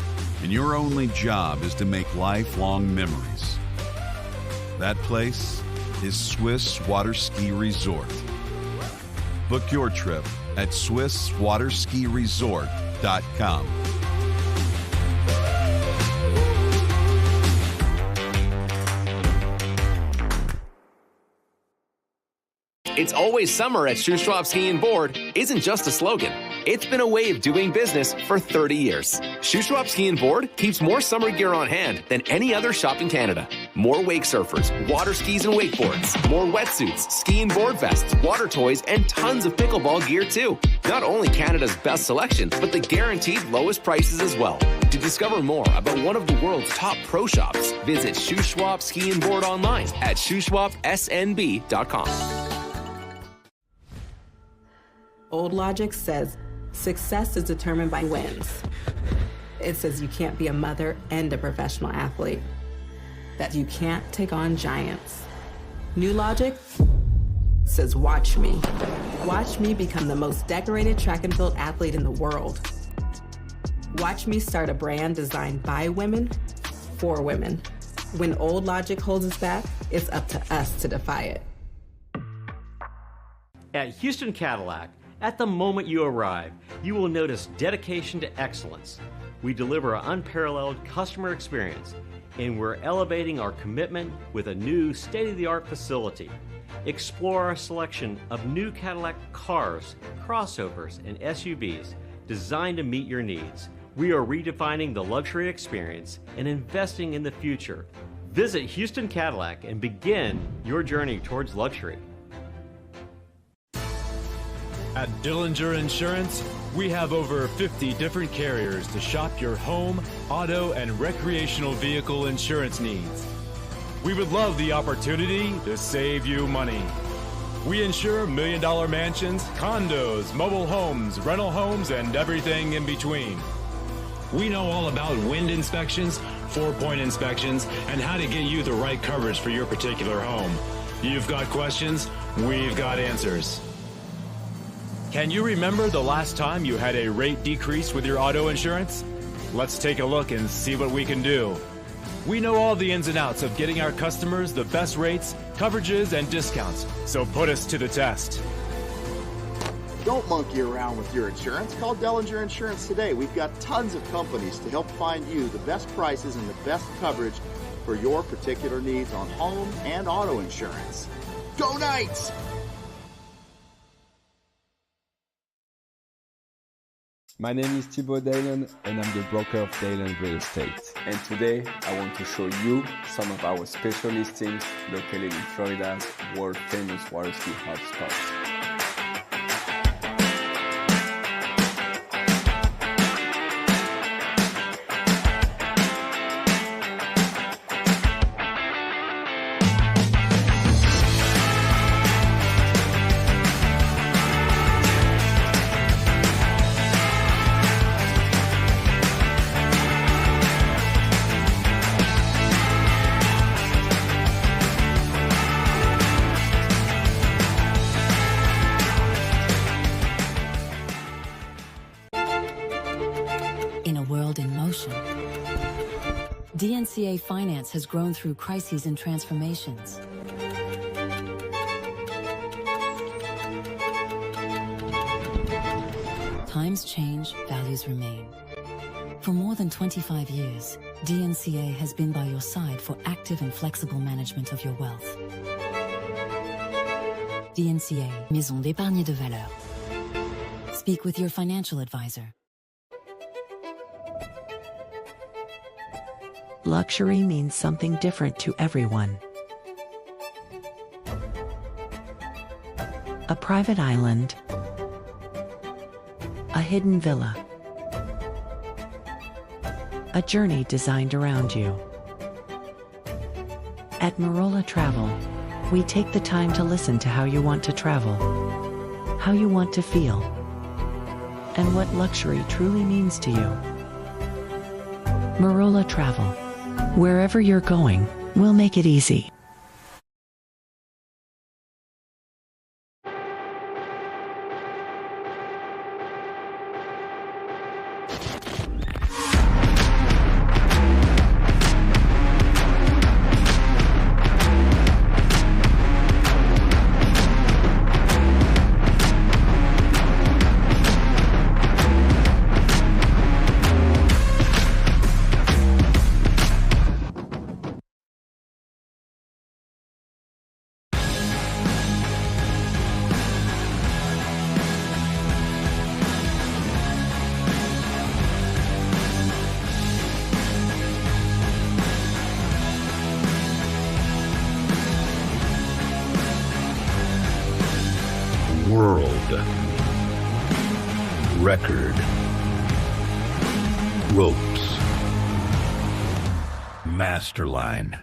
Speaker 22: and your only job is to make lifelong memories? That place is Swiss Water Ski Resort. Book your trip at SwissWaterSkiResort.com.
Speaker 23: It's always summer at Shoestrop Ski and Board isn't just a slogan. It's been a way of doing business for 30 years. Shoestrop Ski and Board keeps more summer gear on hand than any other shop in Canada. More wake surfers, water skis and wakeboards, more wetsuits, ski and board vests, water toys, and tons of pickleball gear too. Not only Canada's best selection, but the guaranteed lowest prices as well. To discover more about one of the world's top pro shops, visit Shoestrop Ski and Board online at shoeswapsnb.com.
Speaker 24: Old logic says success is determined by wins.
Speaker 8: It says you can't be a mother and a professional athlete, that you can't take on giants. New Logic says, watch me. Watch me become the most decorated track and field athlete in the world. Watch me start a brand designed by women, for women. When old logic holds us back, it's up to us to defy it.
Speaker 11: At Houston Cadillac, at the moment you arrive, you will notice dedication to excellence. We deliver an unparalleled customer experience, and we're elevating our commitment with a new state-of-the-art facility. Explore our selection of new Cadillac cars, crossovers, and SUVs designed to meet your needs. We are redefining the luxury experience and investing in the future. Visit Houston Cadillac and begin your journey towards luxury.
Speaker 13: At Dillinger Insurance, we have over 50 different carriers to shop your home, auto, and recreational vehicle insurance needs. We would love the opportunity to save you money. We insure million-dollar mansions, condos, mobile homes, rental homes, and everything in between. We know all about wind inspections, 4-point inspections, and how to get you the right coverage for your particular home. You've got questions, we've got answers. Can you remember the last time you had a rate decrease with your auto insurance? Let's take a look and see what we can do. We know all the ins and outs of getting our customers the best rates, coverages, and discounts, so put us to the test.
Speaker 24: Don't monkey around with your insurance. Call Dillinger Insurance today. We've got tons of companies to help find you the best prices and the best coverage for your particular needs on home and auto insurance. Go Knights!
Speaker 25: My name is Thibaut Dalen and I'm the broker of Dalen Real Estate. And today I want to show you some of our special listings located in Florida's world famous water ski hotspots.
Speaker 26: DNCA Finance has grown through crises and transformations. Times change, values remain. For more than 25 years, DNCA has been by your side for active and flexible management of your wealth. DNCA, Maison d'épargne de valeur. Speak with your financial advisor.
Speaker 27: Luxury means something different to everyone. A private island, a hidden villa, a journey designed around you. At Marola Travel, we take the time to listen to how you want to travel, how you want to feel, and what luxury truly means to you. Marola Travel. Wherever you're going, we'll make it easy.
Speaker 15: World record ropes masterline.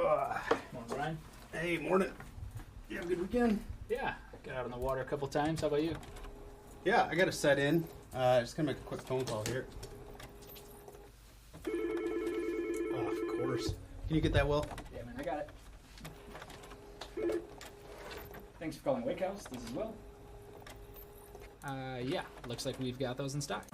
Speaker 7: Come on, Brian.
Speaker 3: Hey, morning. You have a good weekend?
Speaker 7: Yeah, got out on the water a couple times. How about you?
Speaker 3: Yeah, I got to set in. Just gonna make a quick phone call here. Oh, of course. Can you get that, Will?
Speaker 7: Yeah, man, I got it. Thanks for calling Wakehouse. This is Will. Yeah, looks like we've got those in stock.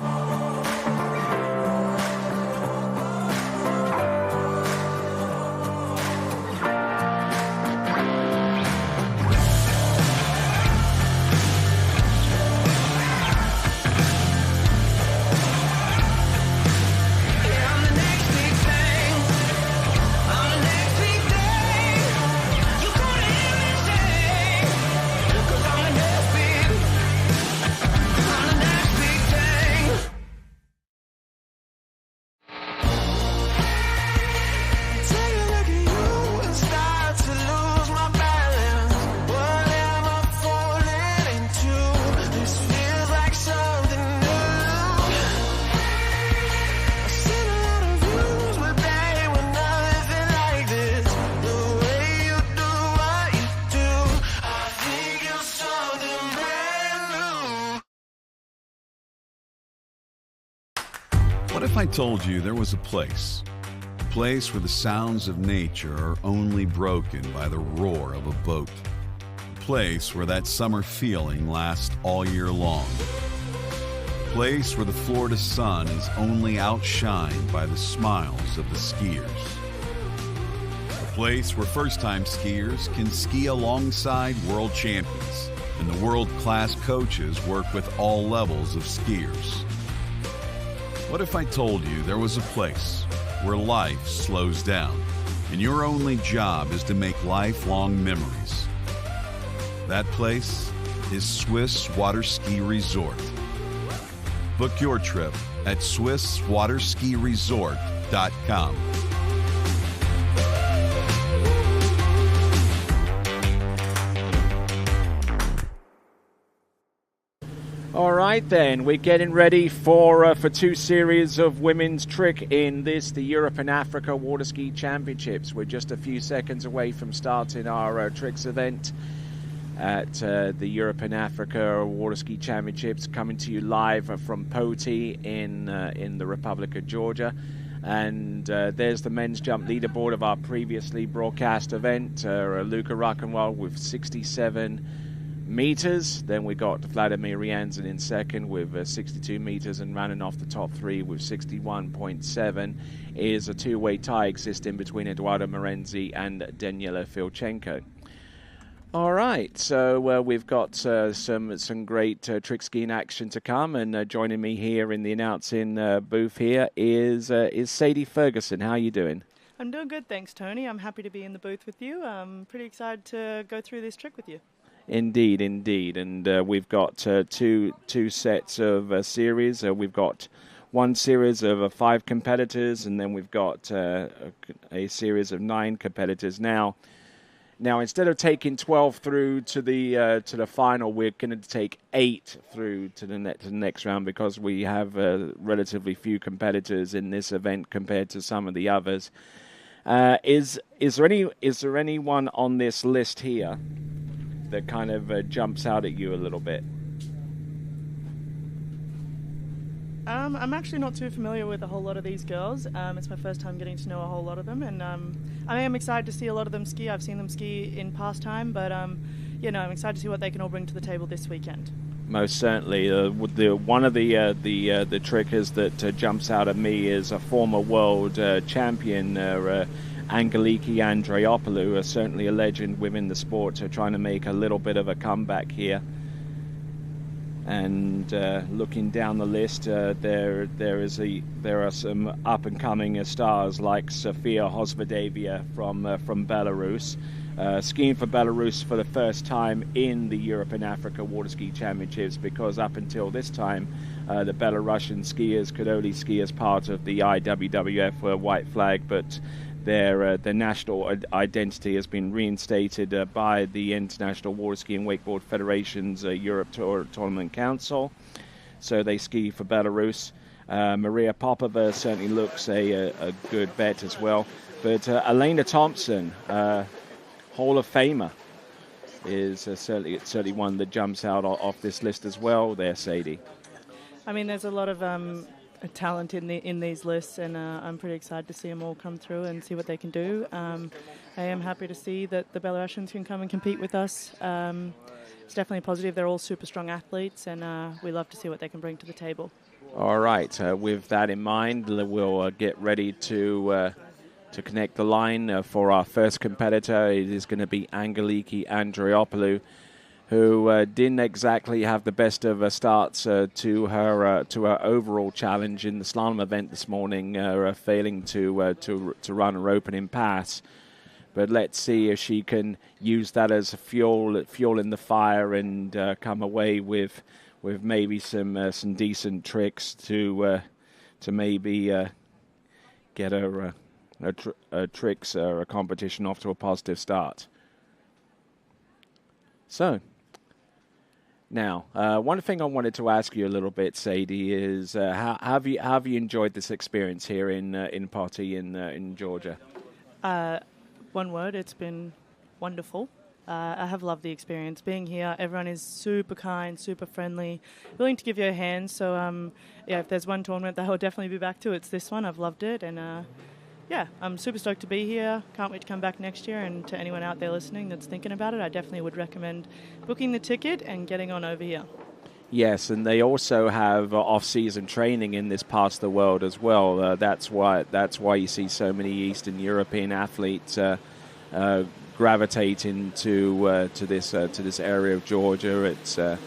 Speaker 22: What if I told you there was a place where the sounds of nature are only broken by the roar of a boat? A place where that summer feeling lasts all year long. A place where the Florida sun is only outshined by the smiles of the skiers. A place where first-time skiers can ski alongside world champions, and the world-class coaches work with all levels of skiers. What if I told you there was a place where life slows down and your only job is to make lifelong memories? That place is Swiss Water Ski Resort. Book your trip at SwissWaterSkiResort.com.
Speaker 1: All right, then we're getting ready for two series of women's trick in the Europe and Africa Water Ski Championships. We're just a few seconds away from starting our tricks event at the Europe and Africa Water Ski Championships, coming to you live from Poti in the Republic of Georgia. And there's the men's jump leaderboard of our previously broadcast event. Luca Rockenwald with 67 meters. Then we got Vladimir Jansen in second with 62 meters, and running off the top three with 61.7 is a two-way tie existing between Eduardo Morenzi and Daniela Filchenko. All right, so we've got some great trick skiing action to come, and joining me here in the announcing booth here is Sadie Ferguson. How are you doing?
Speaker 2: I'm doing good, thanks, Tony. I'm happy to be in the booth with you. I'm pretty excited to go through this trick with you.
Speaker 1: Indeed. And we've got two sets of series. We've got one series of 5 competitors, and then we've got a series of 9 competitors. Now, instead of taking 12 through to the final, we're going to take 8 through to the next round, because we have relatively few competitors in this event compared to some of the others. Is there anyone on this list here that kind of jumps out at you a little bit?
Speaker 2: I'm actually not too familiar with a whole lot of these girls. It's my first time getting to know a whole lot of them, and I am excited to see a lot of them ski. I've seen them ski in past time, but I'm excited to see what they can all bring to the table this weekend.
Speaker 1: Most certainly. One of the trickers that jumps out at me is a former world champion, Angeliki Andreopoulou, certainly a legend within the sport, trying to make a little bit of a comeback here. And looking down the list, there are some up-and-coming stars like Sofia Hosvedevia from Belarus, skiing for Belarus for the first time in the Europe and Africa Water Ski Championships, because up until this time, the Belarusian skiers could only ski as part of the IWWF white flag, but their national identity has been reinstated by the International Water Ski and Wakeboard Federation's Europe Tournament Council. So they ski for Belarus. Maria Popova certainly looks a good bet as well. But Elena Thompson, Hall of Famer, is certainly one that jumps out off this list as well there, Sadie.
Speaker 2: I mean, there's a lot of talent in these lists, and I'm pretty excited to see them all come through and see what they can do. I am happy to see that the Belarusians can come and compete with us. It's definitely positive. They're all super strong athletes, and we love to see what they can bring to the table.
Speaker 1: All right. With that in mind, we'll get ready to connect the line for our first competitor. It is going to be Angeliki Andreopoulou, who didn't exactly have the best of starts to her overall challenge in the slalom event this morning, failing to run her opening pass. But let's see if she can use that as fuel in the fire and come away with maybe some decent tricks to maybe get her tricks or a competition off to a positive start. So now, one thing I wanted to ask you a little bit, Sadie, is how have you enjoyed this experience here in Poti in Georgia?
Speaker 2: One word, it's been wonderful. I have loved the experience. Being here, everyone is super kind, super friendly, willing to give you a hand. So, if there's one tournament that I'll definitely be back to, it's this one. I've loved it. And, I'm super stoked to be here. Can't wait to come back next year. And to anyone out there listening that's thinking about it, I definitely would recommend booking the ticket and getting on over here.
Speaker 1: Yes, and they also have off-season training in this part of the world as well. That's why you see so many Eastern European athletes gravitating to this area of Georgia. It's a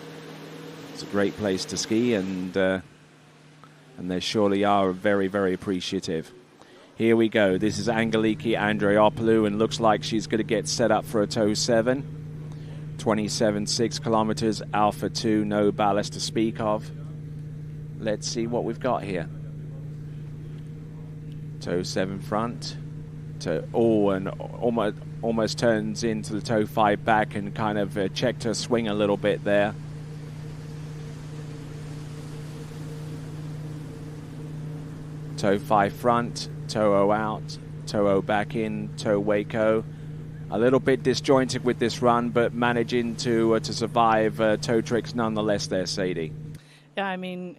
Speaker 1: great place to ski, and they surely are very, very appreciative. Here we go. This is Angeliki Andreopoulou, and looks like she's going to get set up for a toe 7. 27.6 kilometers, Alpha 2, no ballast to speak of. Let's see what we've got here. Toe 7 front. And almost turns into the toe 5 back and kind of checked her swing a little bit there. Toe 5 front, toe 0 out, toe 0 back in, toe Waco. A little bit disjointed with this run, but managing to survive toe tricks nonetheless there, Sadie.
Speaker 2: Yeah, I mean,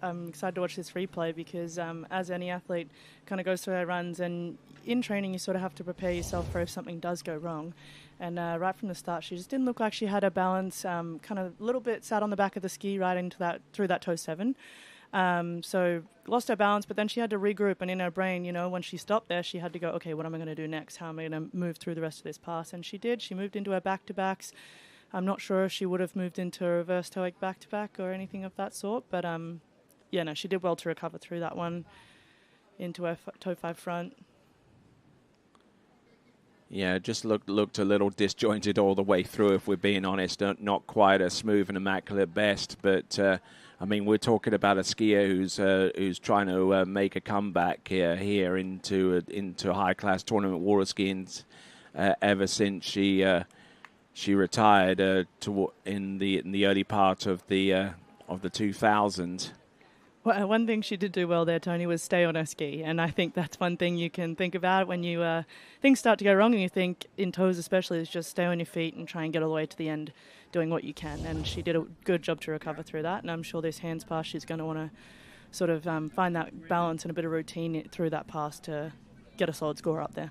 Speaker 2: I'm excited to watch this replay because as any athlete kind of goes through their runs, and in training you sort of have to prepare yourself for if something does go wrong. And right from the start, she just didn't look like she had her balance, kind of a little bit sat on the back of the ski right into through that toe 7. So lost her balance, but then she had to regroup, and in her brain, when she stopped there, she had to go, okay, what am I going to do next? How am I going to move through the rest of this pass? And she did. She moved into her back-to-backs. I'm not sure if she would have moved into a reverse toe back-to-back or anything of that sort, but she did well to recover through that one into her toe 5 front.
Speaker 1: Yeah, just looked a little disjointed all the way through, if we're being honest. Not quite a smooth and immaculate best, but I mean, we're talking about a skier who's trying to make a comeback here into high class tournament water skiing ever since she retired in the early part of the 2000s.
Speaker 2: Well, one thing she did do well there, Tony, was stay on her ski, and I think that's one thing you can think about when you things start to go wrong, and you think, in toes especially, is just stay on your feet and try and get all the way to the end, doing what you can. And she did a good job to recover through that, and I'm sure this hands pass, she's going to want to sort of find that balance and a bit of routine through that pass to get a solid score up there.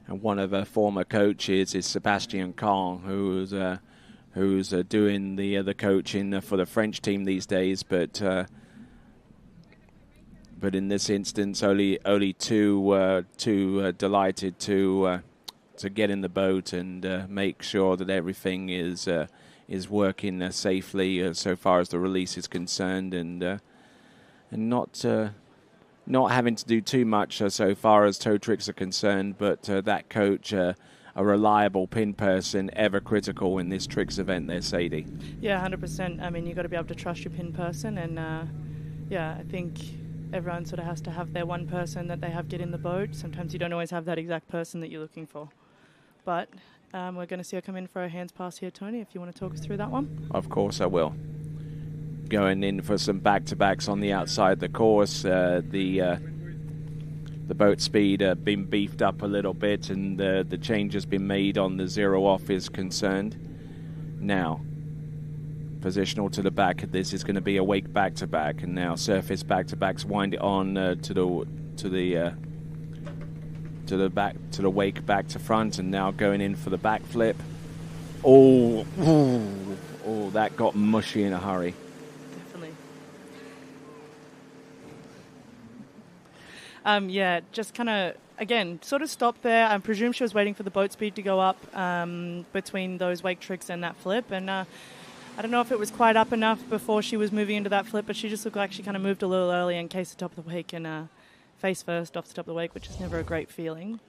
Speaker 1: And one of her former coaches is Sebastian Kahn, who's doing the coaching for the French team these days, but in this instance, only too delighted to get in the boat and make sure that everything is working safely so far as the release is concerned, and not having to do too much so far as toe tricks are concerned. But that coach, a reliable pin person, ever critical in this tricks event there, Sadie.
Speaker 2: Yeah, 100%. I mean, you've got to be able to trust your pin person, and I think everyone sort of has to have their one person that they have get in the boat. Sometimes you don't always have that exact person that you're looking for. But we're going to see her come in for a hands pass here, Tony, if you want to talk us through that one.
Speaker 1: Of course I will. going in for some back-to-backs on the outside of the course. The boat speed been beefed up a little bit, and the change has been made on the zero off is concerned. Now, positional to the back. This is going to be a wake back-to-back, and now surface back-to-backs wind it on to the wake back to front, and now going in for the backflip. Oh, that got mushy in a hurry.
Speaker 2: Definitely. Yeah, just kind of, again, sort of stopped there. I presume she was waiting for the boat speed to go up between those wake tricks and that flip. And I don't know if it was quite up enough before she was moving into that flip, but she just looked like she kind of moved a little early in case the top of the wake and face first off the top of the wake, which is never a great feeling.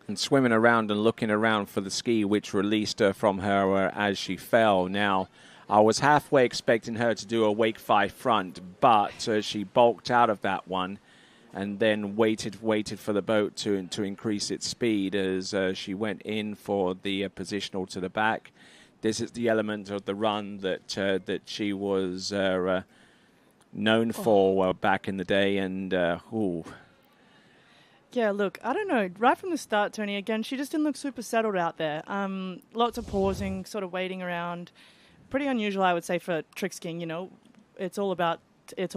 Speaker 1: And swimming around and looking around for the ski, which released her from her as she fell. Now, I was halfway expecting her to do a wake 5 front, but she bulked out of that one and then waited for the boat to increase its speed as she went in for the positional to the back. This is the element of the run that she was known for back in the day, and
Speaker 2: Yeah, look, I don't know. Right from the start, Tony, again, she just didn't look super settled out there. Lots of pausing, sort of waiting around. Pretty unusual, I would say, for trick skiing. You know, it's all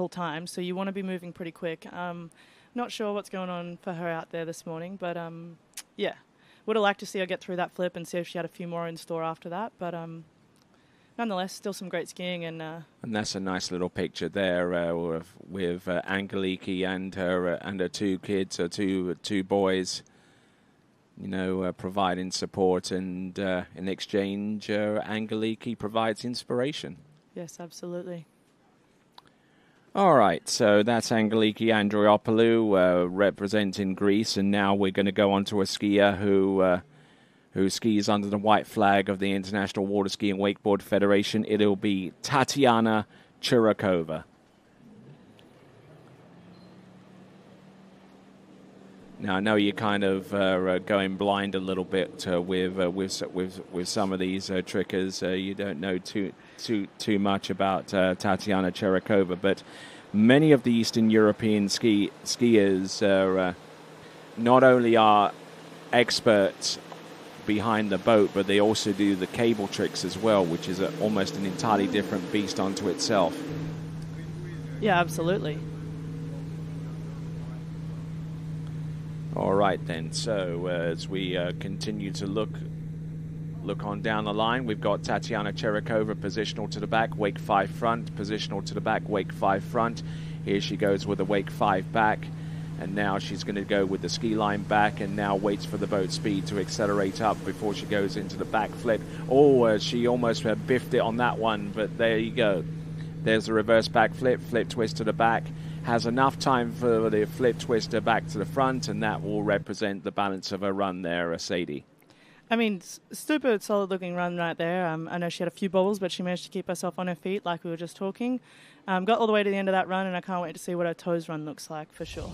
Speaker 2: time, so you want to be moving pretty quick. Not sure what's going on for her out there this morning, but yeah. Would have liked to see her get through that flip and see if she had a few more in store after that, but nonetheless, still some great skiing. And
Speaker 1: that's a nice little picture there with Angeliki and her 2 kids, her two boys, you know, providing support, and in exchange, Angeliki provides inspiration.
Speaker 2: Yes, absolutely.
Speaker 1: All right, so that's Angeliki Andriopoulou representing Greece, and now we're going to go on to a skier who skis under the white flag of the International Water Ski and Wakeboard Federation. It'll be Tatiana Churakova. Now I know you're kind of going blind a little bit with some of these trickers. You don't know too much about Tatiana Churakova, but many of the Eastern European skiers not only are experts behind the boat, but they also do the cable tricks as well, which is almost an entirely different beast unto itself.
Speaker 2: Yeah, absolutely.
Speaker 1: All right, then. So as we continue to look on down the line, we've got Tatiana Churakova positional to the back, wake 5 front, positional to the back, wake 5 front. Here she goes with a wake 5 back, and now she's going to go with the ski line back, and now waits for the boat speed to accelerate up before she goes into the back flip. She almost biffed it on that one, but there you go. There's the reverse back flip twist to the back. Has enough time for the flip twister back to the front, and that will represent the balance of her run there, Sadie.
Speaker 2: I mean, super solid-looking run right there. I know she had a few bobbles, but she managed to keep herself on her feet like we were just talking. Got all the way to the end of that run, and I can't wait to see what her toes run looks like for sure.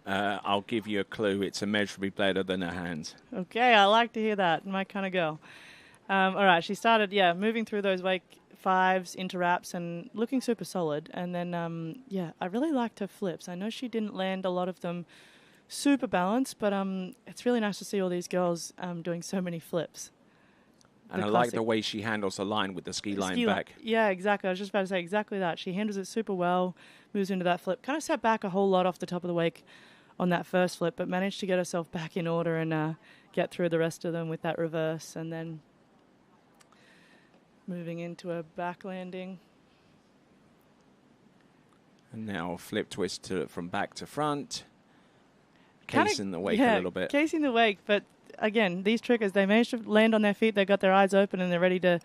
Speaker 1: I'll give you a clue. It's immeasurably better than her hands.
Speaker 2: Okay, I like to hear that. My kind of girl. All right, she started, moving through those wake 5s into wraps and looking super solid. And then, I really liked her flips. I know she didn't land a lot of them super balanced, but it's really nice to see all these girls doing so many flips.
Speaker 1: And I like the way she handles the line with the ski line back.
Speaker 2: Yeah, exactly. I was just about to say exactly that. She handles it super well, moves into that flip. Kind of sat back a whole lot off the top of the wake on that first flip, but managed to get herself back in order and get through the rest of them with that reverse, and then moving into a back landing.
Speaker 1: And now flip twist from back to front. Casing the wake a little bit.
Speaker 2: Casing the wake, but again, these trickers, they managed to land on their feet. They've got their eyes open and they're ready to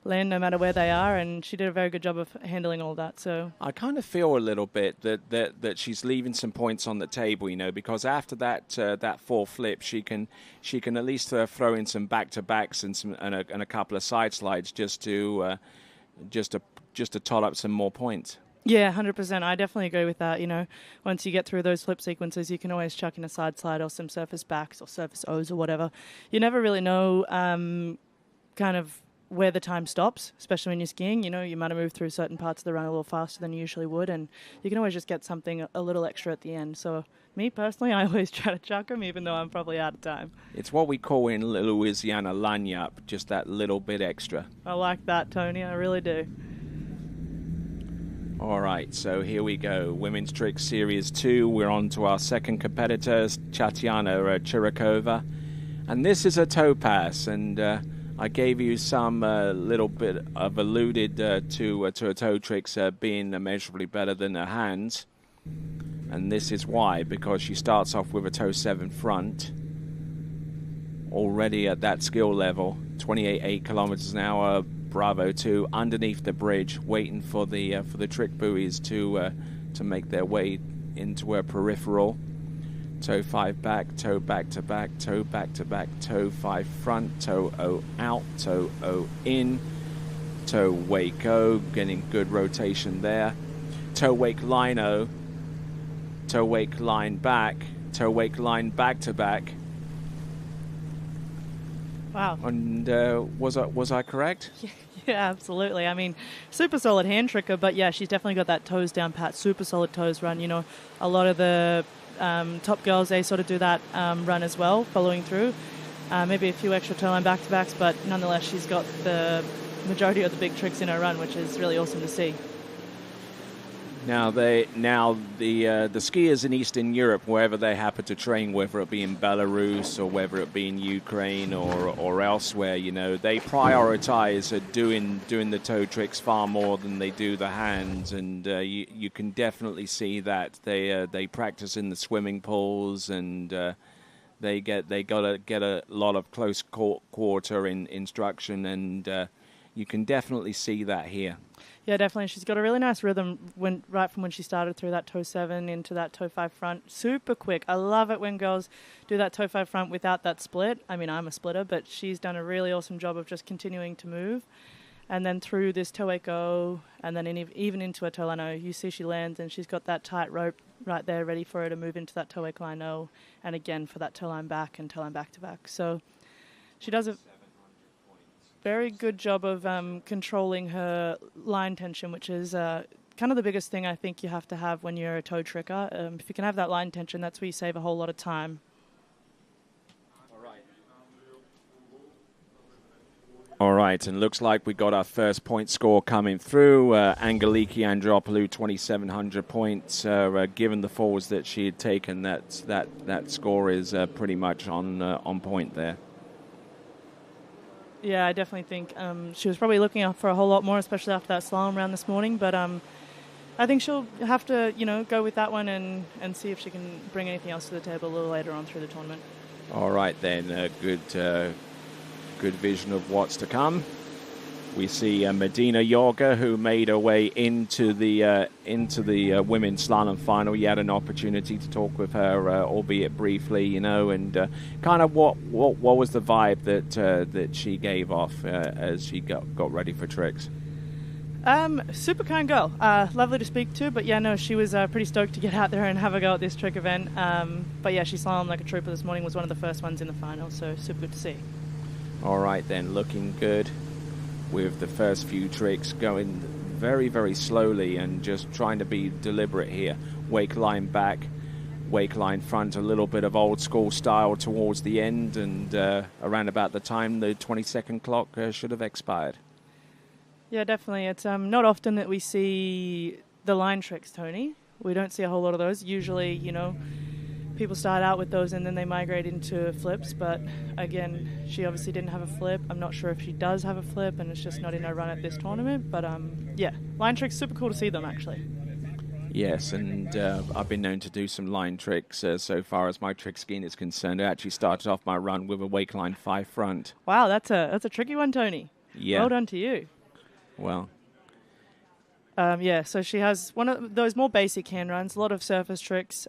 Speaker 2: land no matter where they are, and she did a very good job of handling all that. So
Speaker 1: I kind of feel a little bit that she's leaving some points on the table, you know, because after that 4 flip, she can at least throw in some back-to-backs and a couple of side slides just to tot up some more points.
Speaker 2: Yeah, 100%. I definitely agree with that. You know, once you get through those flip sequences, you can always chuck in a side slide or some surface backs or surface O's or whatever. You never really know kind of where the time stops, especially when you're skiing. You know, you might have moved through certain parts of the run a little faster than you usually would, and you can always just get something a little extra at the end. So me personally, I always try to chuck them, even though I'm probably out of time.
Speaker 1: It's what we call in Louisiana lagniappe, just that little bit extra.
Speaker 2: I like that, Tony. I really do.
Speaker 1: All right, so here we go. Women's Trick Series 2. We're on to our second competitor, Tatiana Chirikova. And this is a toe pass, and I gave you some little bit of alluded to her toe tricks being immeasurably better than her hands. And this is why, because she starts off with a toe 7 front. Already at that skill level, 28 kilometers an hour, Bravo 2, underneath the bridge, waiting for the trick buoys to make their way into her peripheral. Toe 5 back to back, toe back to back, toe 5 front, toe O out, toe O in, toe wake O, getting good rotation there. Toe wake line O, toe wake line back, toe wake line back to back.
Speaker 2: Wow.
Speaker 1: And was I correct?
Speaker 2: Yeah, absolutely. I mean, super solid hand tricker, but yeah, she's definitely got that toes down pat, super solid toes run. You know, a lot of the top girls, they sort of do that run as well, following through. Maybe a few extra toe line back-to-backs, but nonetheless, she's got the majority of the big tricks in her run, which is really awesome to see.
Speaker 1: Now the skiers in Eastern Europe, wherever they happen to train, whether it be in Belarus or whether it be in Ukraine or elsewhere, you know, they prioritize doing the toe tricks far more than they do the hands, and you can definitely see that they practice in the swimming pools, and they gotta get a lot of close quarter in instruction, and you can definitely see that here.
Speaker 2: Yeah, definitely. She's got a really nice rhythm right from when she started through that toe 7 into that toe 5 front. Super quick. I love it when girls do that toe 5 front without that split. I mean, I'm a splitter, but she's done a really awesome job of just continuing to move. And then through this toe 8 go, and then even into a toe line O, you see she lands and she's got that tight rope right there ready for her to move into that toe 8 line O, and again for that toe line back and toe line back to back. So she does a very good job of controlling her line tension, which is kind of the biggest thing I think you have to have when you're a toe tricker. If you can have that line tension, that's where you save a whole lot of time.
Speaker 1: All right, and looks like we got our first point score coming through. Angeliki Andropoulou, 2,700 points. Given the forwards that she had taken, that score is pretty much on point there.
Speaker 2: Yeah, I definitely think she was probably looking out for a whole lot more, especially after that slalom round this morning. But I think she'll have to, go with that one and see if she can bring anything else to the table a little later on through the tournament. All
Speaker 1: right, then. Good vision of what's to come. We see Medina Yorga, who made her way into the women's slalom final. You had an opportunity to talk with her, albeit briefly, and kind of what was the vibe that she gave off as she got ready for tricks.
Speaker 2: Super kind girl, lovely to speak to, but yeah, no, she was pretty stoked to get out there and have a go at this trick event. But yeah, she slalom like a trooper this morning, was one of the first ones in the final, so super good to see.
Speaker 1: All right, then, looking good with the first few tricks, going very, very slowly and just trying to be deliberate here. Wake line back, wake line front, a little bit of old school style towards the end, and around about the time the 20-second clock should have expired.
Speaker 2: Yeah, definitely. It's not often that we see the line tricks, Tony. We don't see a whole lot of those. Usually, people start out with those and then they migrate into flips, but again, she obviously didn't have a flip. I'm not sure if she does have a flip, and it's just not in her run at this tournament, but yeah, line tricks, super cool to see them actually.
Speaker 1: Yes, and I've been known to do some line tricks so far as my trick skiing is concerned. I actually started off my run with a wake line 5 front.
Speaker 2: Wow, that's a tricky one, Tony.
Speaker 1: Yeah.
Speaker 2: Well done to you.
Speaker 1: Well.
Speaker 2: Yeah, so she has one of those more basic hand runs, a lot of surface tricks,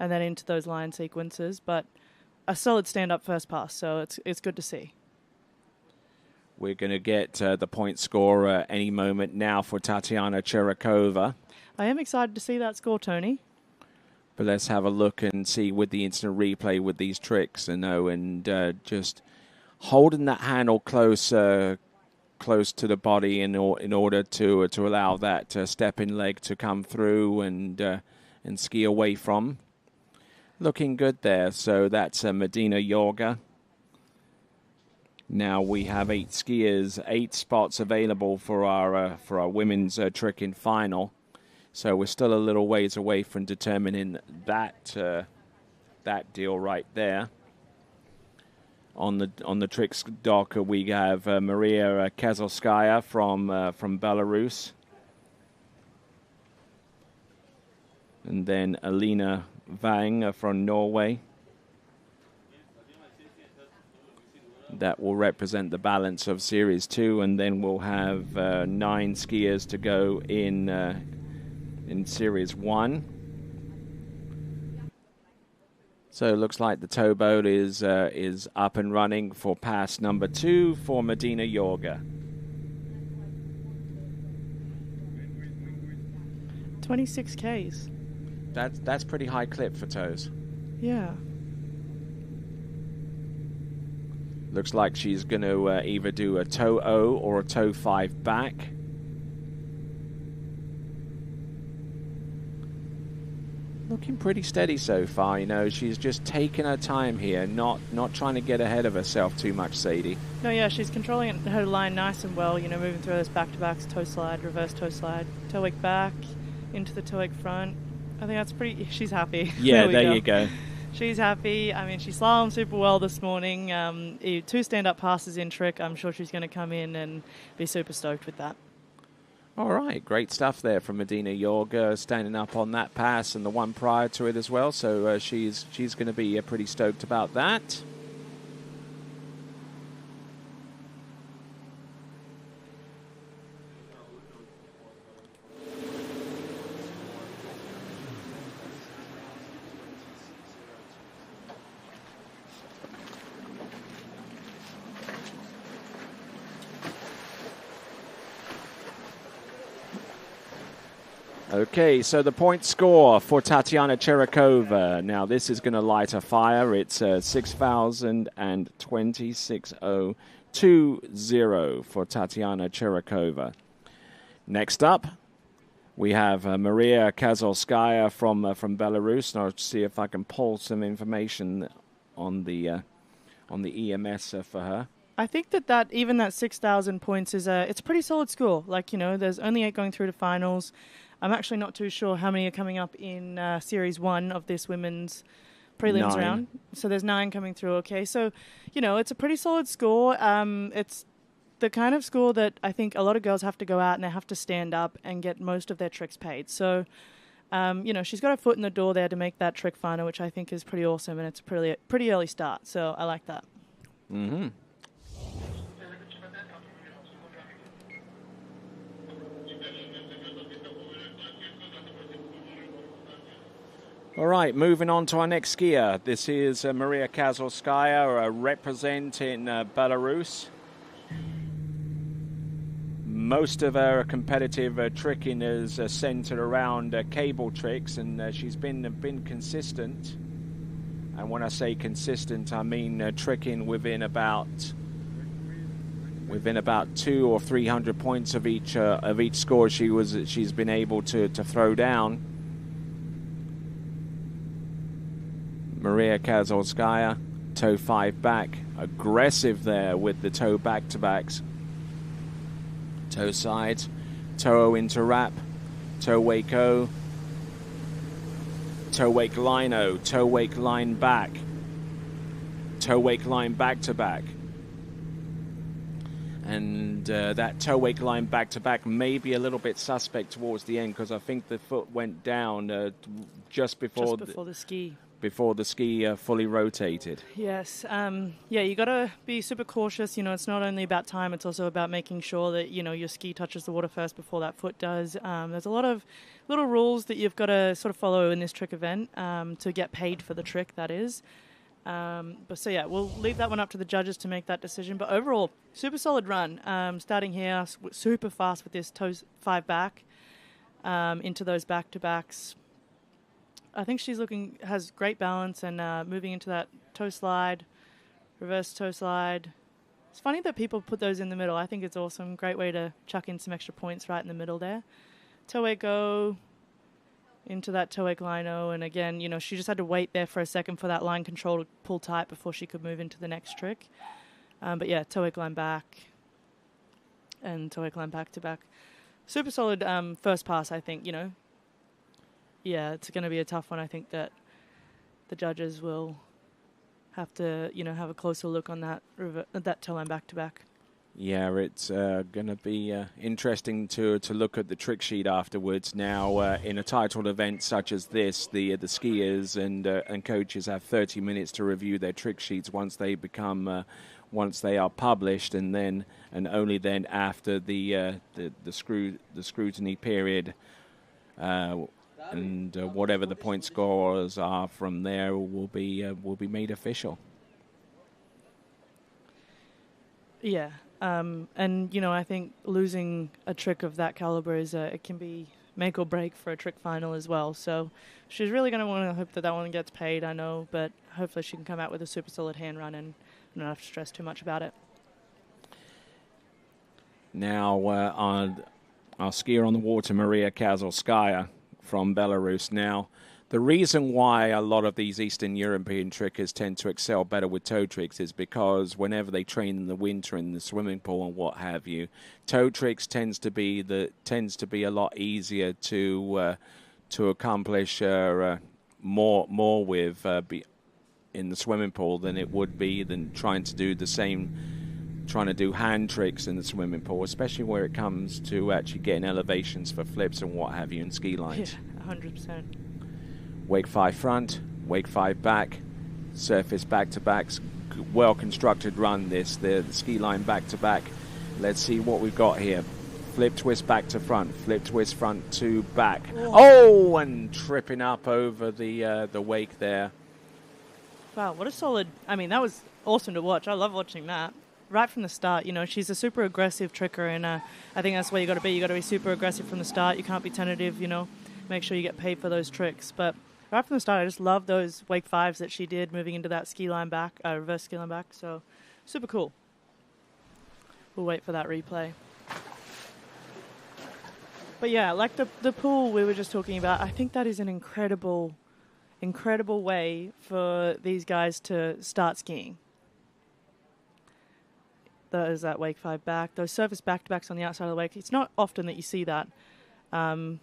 Speaker 2: and then into those line sequences, but a solid stand-up first pass, so it's good to see.
Speaker 1: We're going to get the point score any moment now for Tatiana Chirikova.
Speaker 2: I am excited to see that score, Tony.
Speaker 1: But let's have a look and see with the instant replay with these tricks, and just holding that handle close to the body in order to allow that stepping leg to come through and ski away from. Looking good there. So that's Medina Yorga. Now we have 8 skiers, 8 spots available for our women's tricking final. So we're still a little ways away from determining that deal right there. On the tricks dock, we have Maria Kazalskaya from Belarus, and then Alina Wang from Norway. That will represent the balance of Series 2, and then we'll have 9 skiers to go in Series 1. So it looks like the towboat is up and running for pass number 2 for Medina Yorga.
Speaker 2: 26 Ks.
Speaker 1: That's pretty high clip for tows.
Speaker 2: Yeah.
Speaker 1: Looks like she's going to either do a tow O or a tow 5 back. Looking pretty steady so far, you know. She's just taking her time here, not trying to get ahead of herself too much, Sadie.
Speaker 2: No, yeah, she's controlling her line nice and well, you know, moving through those back-to-backs, toe slide, reverse toe slide, toe wake back, into the toe wake front. I think that's pretty... She's happy.
Speaker 1: Yeah, there you go.
Speaker 2: She's happy. I mean, she slalomed super well this morning. 2 stand-up passes in trick. I'm sure she's going to come in and be super stoked with that.
Speaker 1: All right, great stuff there from Medina Yorga, standing up on that pass and the one prior to it as well. So she's going to be pretty stoked about that. Okay, so the point score for Tatiana Cherikova. Now, this is going to light a fire. It's 6,026.020 for Tatiana Cherikova. Next up, we have Maria Kazalskaya from Belarus. And I'll see if I can pull some information on the EMS for her.
Speaker 2: I think that even that 6,000 points it's a pretty solid score. Like, you know, there's only 8 going through to finals. I'm actually not too sure how many are coming up in Series 1 of this women's prelims
Speaker 1: 9
Speaker 2: round. So there's 9 coming through, okay. So, you know, it's a pretty solid score. It's the kind of score that I think a lot of girls have to go out and they have to stand up and get most of their tricks paid. So, you know, she's got her foot in the door there to make that trick final, which I think is pretty awesome, and it's a pretty early start. So I like that.
Speaker 1: Mm-hmm. All right, moving on to our next skier. This is Maria Kazalskaya, representing Belarus. Most of her competitive tricking is centered around cable tricks, and she's been consistent. And when I say consistent, I mean tricking within about 200 or 300 points of each score she's been able to throw down. Maria Kazalskaya, toe 5 back, aggressive there with the toe back-to-backs. Toe sides, toe O into wrap, toe wake O, toe wake line O, toe wake line back, toe wake line back-to-back. And that toe wake line back-to-back may be a little bit suspect towards the end, because I think the foot went down just before
Speaker 2: the ski.
Speaker 1: Before the ski fully rotated.
Speaker 2: Yes. Yeah, you got to be super cautious. You know, it's not only about time, it's also about making sure that, you know, your ski touches the water first before that foot does. There's a lot of little rules that you've got to sort of follow in this trick event to get paid for the trick, that is. But so, yeah, we'll leave that one up to the judges to make that decision. But overall, super solid run. Starting here, super fast with this toe 5 back into those back-to-backs. I think has great balance, and moving into that toe slide, reverse toe slide, It's funny that people put those in the middle. I think it's awesome. Great way to chuck in some extra points right in the middle there. Toe go into that toe lino, and again, you know, she just had to wait there for a second for that line control to pull tight before she could move into the next trick. But yeah, toe line back and toe line back to back. Super solid first pass, I think, you know. Yeah, it's going to be a tough one. I think that the judges will have to, you know, have a closer look on that toe line back to back.
Speaker 1: Yeah, it's going to be interesting to look at the trick sheet afterwards. Now, in a titled event such as this, the skiers and coaches have 30 minutes to review their trick sheets once they become once they are published, and only then after the scrutiny period. And whatever the point scorers are from there will be made official.
Speaker 2: Yeah, and you know, I think losing a trick of that caliber it can be make or break for a trick final as well. So she's really going to want to hope that one gets paid, I know, but hopefully she can come out with a super solid hand run and not have to stress too much about it.
Speaker 1: Now, our skier on the water, Maria Kazalskaya from Belarus. Now, the reason why a lot of these Eastern European trickers tend to excel better with toe tricks is because whenever they train in the winter in the swimming pool and what have you, toe tricks tends to be a lot easier to accomplish more with in the swimming pool than it would be than trying to do hand tricks in the swimming pool, especially where it comes to actually getting elevations for flips and what have you in ski lines.
Speaker 2: Yeah, 100%.
Speaker 1: Wake 5 front, wake 5 back, surface back to back, well constructed run this, the ski line back to back. Let's see what we've got here. Flip twist back to front, flip twist front to back. Oh, and tripping up over the wake there.
Speaker 2: Wow, what a solid, I mean, that was awesome to watch. I love watching that. Right from the start, you know, she's a super aggressive tricker, and I think that's where you got to be. You got to be super aggressive from the start. You can't be tentative, you know. Make sure you get paid for those tricks. But right from the start, I just love those wake fives that she did, moving into that ski line back, reverse ski line back. So super cool. We'll wait for that replay. But yeah, like the pool we were just talking about, I think that is an incredible way for these guys to start skiing. There's that wake 5 back. Those surface back-to-backs on the outside of the wake. It's not often that you see that. And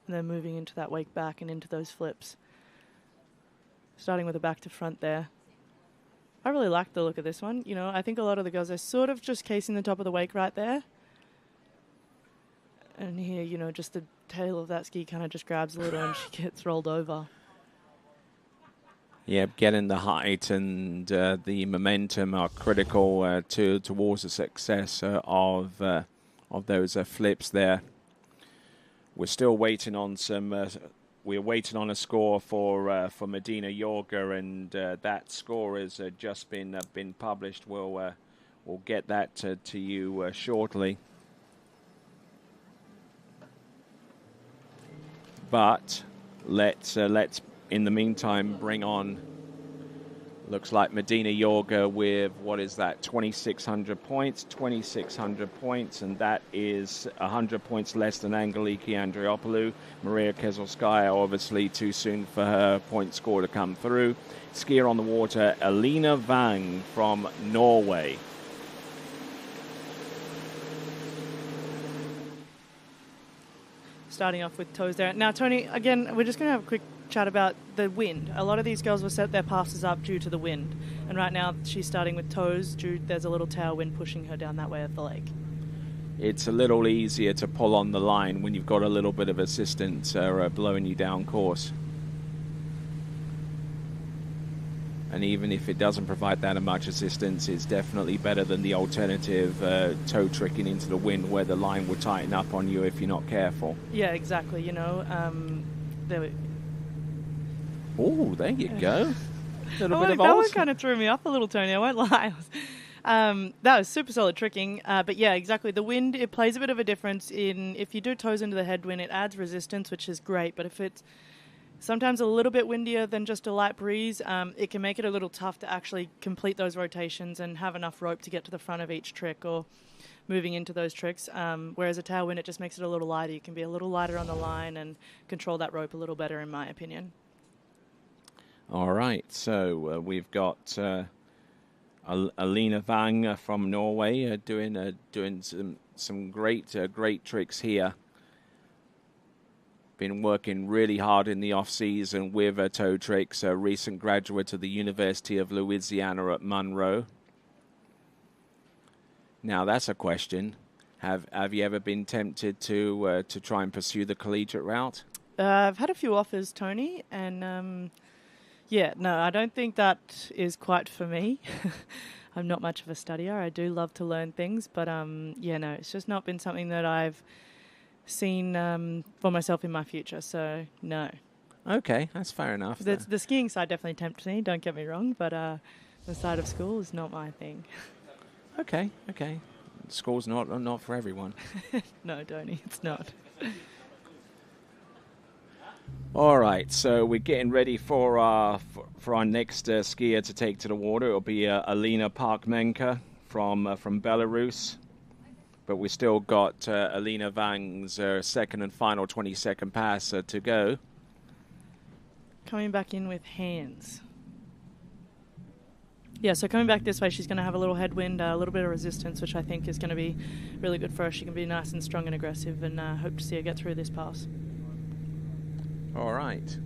Speaker 2: then moving into that wake back and into those flips. Starting with a back to front there. I really like the look of this one. You know, I think a lot of the girls are sort of just casing the top of the wake right there. And here, you know, just the tail of that ski kind of just grabs a little and she gets rolled over.
Speaker 1: Yeah, getting the height and the momentum are critical towards the success of those flips there. We're still waiting on we're waiting on a score for Medina Yorga, and that score has just been published. We'll get that to you shortly. But let's in the meantime bring on, looks like Medina Yorga with, what is that, 2,600 points, and that is 100 points less than Angeliki Andriopoulou. Maria Kazalskaya, obviously too soon for her point score to come through. Skier on the water, Alina Wang from Norway.
Speaker 2: Starting off with toes there. Now, Tony, again, we're just going to have a quick chat about the wind. A lot of these girls will set their passes up due to the wind. And right now, she's starting with toes. There's a little tailwind pushing her down that way of the lake.
Speaker 1: It's a little easier to pull on the line when you've got a little bit of assistance blowing you down course. And even if it doesn't provide that much assistance, it's definitely better than the alternative toe tricking into the wind where the line will tighten up on you if you're not careful.
Speaker 2: Yeah, exactly. You know,
Speaker 1: Oh, there you go.
Speaker 2: That one kind of threw me off a little, Tony. I won't lie. That was super solid tricking. But yeah, exactly. The wind, it plays a bit of a difference in if you do toes into the headwind, it adds resistance, which is great. But if it's sometimes a little bit windier than just a light breeze, it can make it a little tough to actually complete those rotations and have enough rope to get to the front of each trick or moving into those tricks. Whereas a tailwind, it just makes it a little lighter. You can be a little lighter on the line and control that rope a little better, in my opinion.
Speaker 1: All right, so we've got Alina Wang from Norway doing some great tricks here. Been working really hard in the off-season with toe tricks. A recent graduate of the University of Louisiana at Monroe. Now that's a question. Have you ever been tempted to try and pursue the collegiate route?
Speaker 2: I've had a few offers, Tony, and yeah, no, I don't think that is quite for me. I'm not much of a studier. I do love to learn things, but yeah, no, it's just not been something that I've seen for myself in my future, so no.
Speaker 1: Okay, that's fair enough.
Speaker 2: The skiing side definitely tempts me, don't get me wrong, but the side of school is not my thing.
Speaker 1: Okay. School's not for everyone.
Speaker 2: No, Tony, it's not.
Speaker 1: All right, so we're getting ready for our next skier to take to the water. It'll be Alina Parkmenka from Belarus. But we still got Alina Wang's second and final 20-second pass to go.
Speaker 2: Coming back in with hands. Yeah, so coming back this way, she's going to have a little headwind, a little bit of resistance, which I think is going to be really good for her. She can be nice and strong and aggressive, and hope to see her get through this pass.
Speaker 1: All right.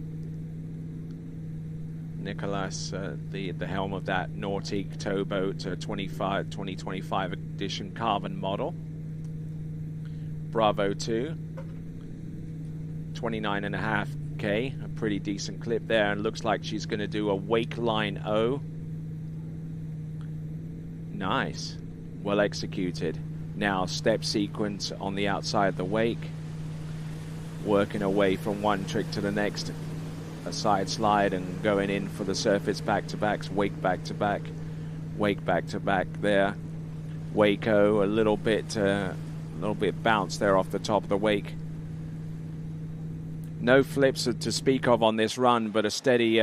Speaker 1: Nicholas, the helm of that Nautique towboat 2025 edition Carven model. Bravo 2, 29.5K, a pretty decent clip there, and looks like she's going to do a wake line O. Nice, well executed. Now step sequence on the outside of the wake, working away from one trick to the next, a side slide and going in for the surface back-to-backs, wake back-to-back, wake back-to-back there, wake O, a little bit bounce there off the top of the wake. No flips to speak of on this run, but a steady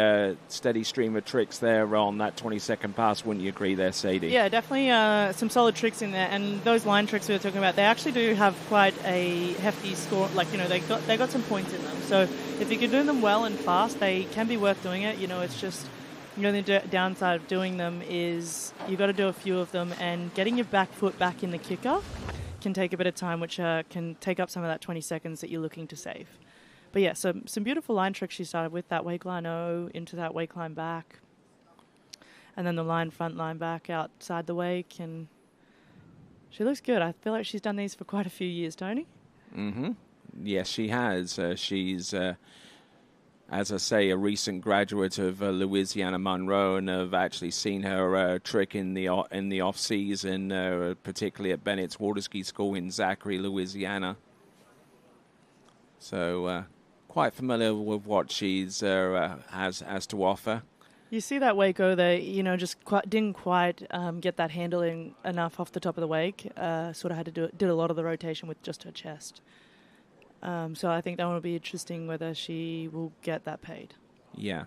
Speaker 1: stream of tricks there on that 20-second pass. Wouldn't you agree there, Sadie?
Speaker 2: Yeah, definitely some solid tricks in there, and those line tricks we were talking about, they actually do have quite a hefty score. Like, you know, they got some points in them. So if you can do them well and fast, they can be worth doing it. You know, it's just, you know, the downside of doing them is you got to do a few of them, and getting your back foot back in the kicker can take a bit of time, which can take up some of that 20 seconds that you're looking to save. But yeah, so some beautiful line tricks she started with, that wake line O into that wake line back, and then the line front line back outside the wake, and she looks good. I feel like she's done these for quite a few years, Tony.
Speaker 1: Mm-hmm. Yes, she has. She's, as I say, a recent graduate of Louisiana Monroe, and have actually seen her trick in the off season, particularly at Bennett's Water Ski School in Zachary, Louisiana. So quite familiar with what she's has to offer.
Speaker 2: You see that wake O there, you know, just didn't quite get that handling enough off the top of the wake. Sort of had to did a lot of the rotation with just her chest. So I think that will be interesting whether she will get that paid.
Speaker 1: Yeah.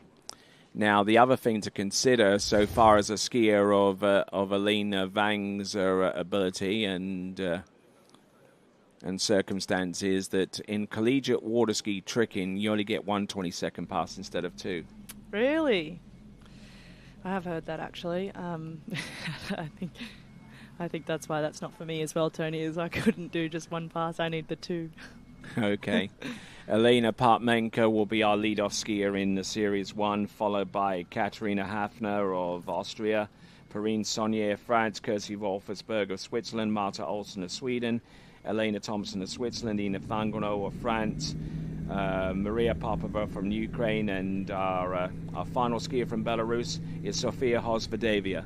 Speaker 1: Now, the other thing to consider so far as a skier of Alina Wang's ability and circumstance is that in collegiate water ski tricking, you only get one 20-second pass instead of two.
Speaker 2: Really? I have heard that, actually. I think that's why that's not for me as well, Tony, is I couldn't do just one pass. I need the two.
Speaker 1: Okay. Alina Parkmenka will be our lead-off skier in the Series 1, followed by Katharina Hafner of Austria, Perrine Saunier of France, Kirsty Wolfersberg of Switzerland, Marta Olsen of Sweden, Elena Thompson of Switzerland, Ina Fangono of France, Maria Popova from Ukraine, and our final skier from Belarus is Sofia Hosvedevia.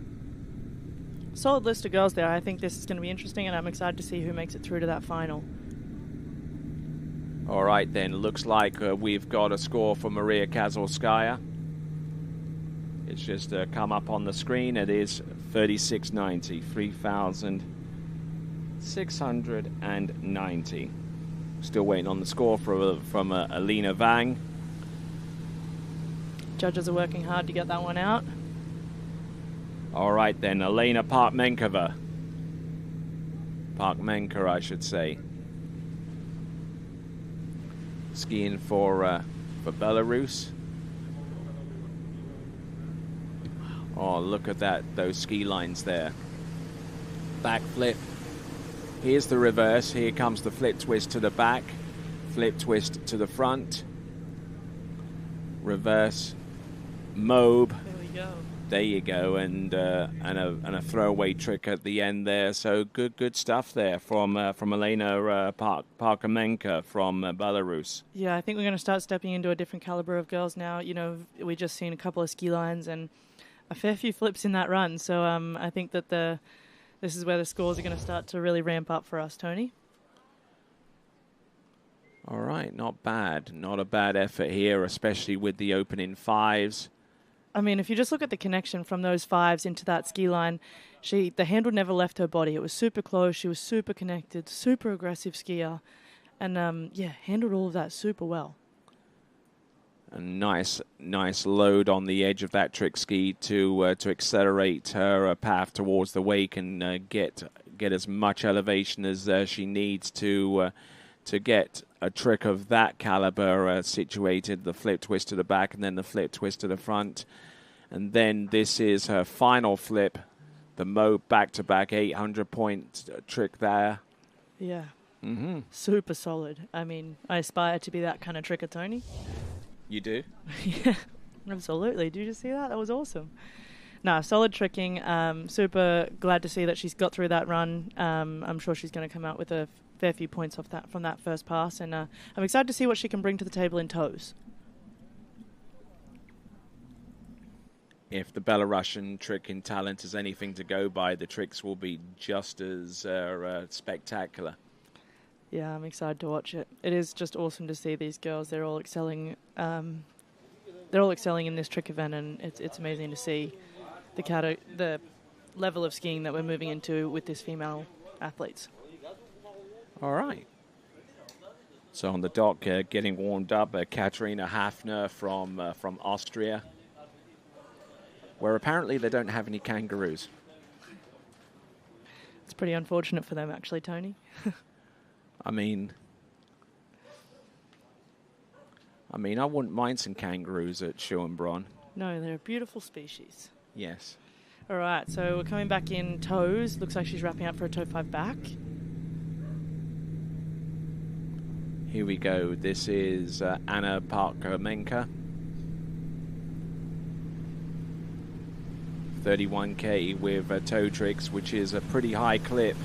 Speaker 2: Solid list of girls there. I think this is going to be interesting, and I'm excited to see who makes it through to that final.
Speaker 1: All right, then. Looks like we've got a score for Maria Kazalskaya. It's just come up on the screen. It is 36.90, 3,690. Still waiting on the score from Alina Wang.
Speaker 2: judges are working hard to get that one out.
Speaker 1: All right, then, Elena Parkmenkova. Parkmenka, I should say. Skiing for Belarus. Oh, look at that, those ski lines there. Back flip. Here's the reverse. Here comes the flip twist to the back. Flip twist to the front. Reverse. Mobe.
Speaker 2: There we go.
Speaker 1: There you go, and a throwaway trick at the end there. So good stuff there from Elena Parkamenka from Belarus.
Speaker 2: Yeah, I think we're going to start stepping into a different caliber of girls now. You know, we just seen a couple of ski lines and a fair few flips in that run. So I think that this is where the scores are going to start to really ramp up for us, Tony.
Speaker 1: All right, not bad. Not a bad effort here, especially with the opening fives.
Speaker 2: I mean, if you just look at the connection from those fives into that ski line, the handle never left her body. It was super close. She was super connected, super aggressive skier. And, handled all of that super well.
Speaker 1: A nice load on the edge of that trick ski to accelerate her path towards the wake and get as much elevation as she needs to get a trick of that caliber situated. The flip twist to the back and then the flip twist to the front. And then this is her final flip, the Mo back-to-back 800-point trick there.
Speaker 2: Yeah.
Speaker 1: Mm-hmm.
Speaker 2: Super solid. I mean, I aspire to be that kind of tricker, Tony.
Speaker 1: You do?
Speaker 2: Yeah, absolutely. Did you see that? That was awesome. No, solid tricking. Super glad to see that she's got through that run. I'm sure she's going to come out with a fair few points off that from that first pass, and I'm excited to see what she can bring to the table in toes.
Speaker 1: If the Belarusian tricking talent is anything to go by, the tricks will be just as spectacular.
Speaker 2: Yeah, I'm excited to watch it. It is just awesome to see these girls. They're all excelling. They're all excelling in this trick event, and it's amazing to see the level of skiing that we're moving into with this female athletes.
Speaker 1: All right. So on the dock, getting warmed up, Katarina Hafner from Austria, where apparently they don't have any kangaroos.
Speaker 2: It's pretty unfortunate for them, actually, Tony.
Speaker 1: I mean, I wouldn't mind some kangaroos at Schönbrunn.
Speaker 2: No, they're a beautiful species.
Speaker 1: Yes.
Speaker 2: All right, so we're coming back in toes. Looks like she's wrapping up for a toe 5 back.
Speaker 1: Here we go. This is Anna Parkamenka. 31K with toe tricks, which is a pretty high clip.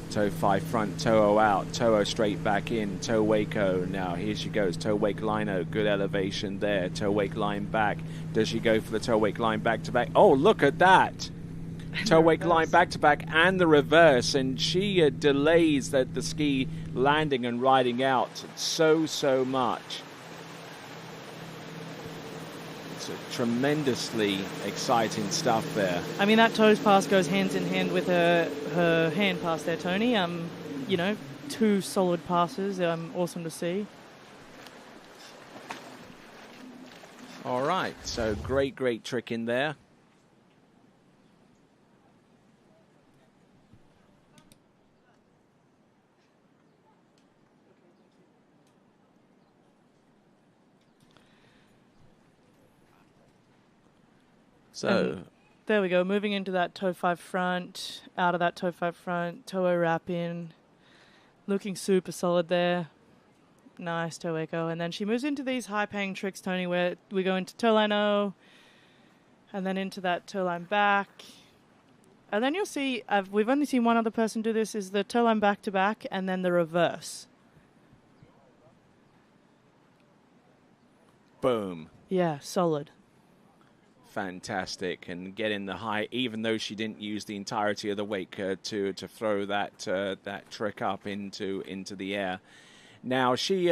Speaker 1: Toe 5 front, toe O out, toe O straight back in, toe wake O. Now here she goes, toe wake line O, good elevation there, toe wake line back. Does she go for the toe wake line back to back? Oh, look at that! Toe wake line back to back and the reverse, and she delays the ski landing and riding out so much. It's a tremendously exciting stuff there.
Speaker 2: I mean, that toes pass goes hands in hand with her hand pass there, Tony. You know, 2 solid passes. Awesome to see.
Speaker 1: All right, so great trick in there. So
Speaker 2: there we go. Moving into that toe 5 front, out of that toe 5 front, toe O wrap in. Looking super solid there. Nice toe echo. And then she moves into these high-paying tricks, Tony, where we go into toe line O, and then into that toe line back. And then you'll see, we've only seen one other person do this, is the toe line back to back, and then the reverse.
Speaker 1: Boom.
Speaker 2: Yeah, solid.
Speaker 1: Fantastic, and getting the high, even though she didn't use the entirety of the wake to throw that trick up into the air. Now she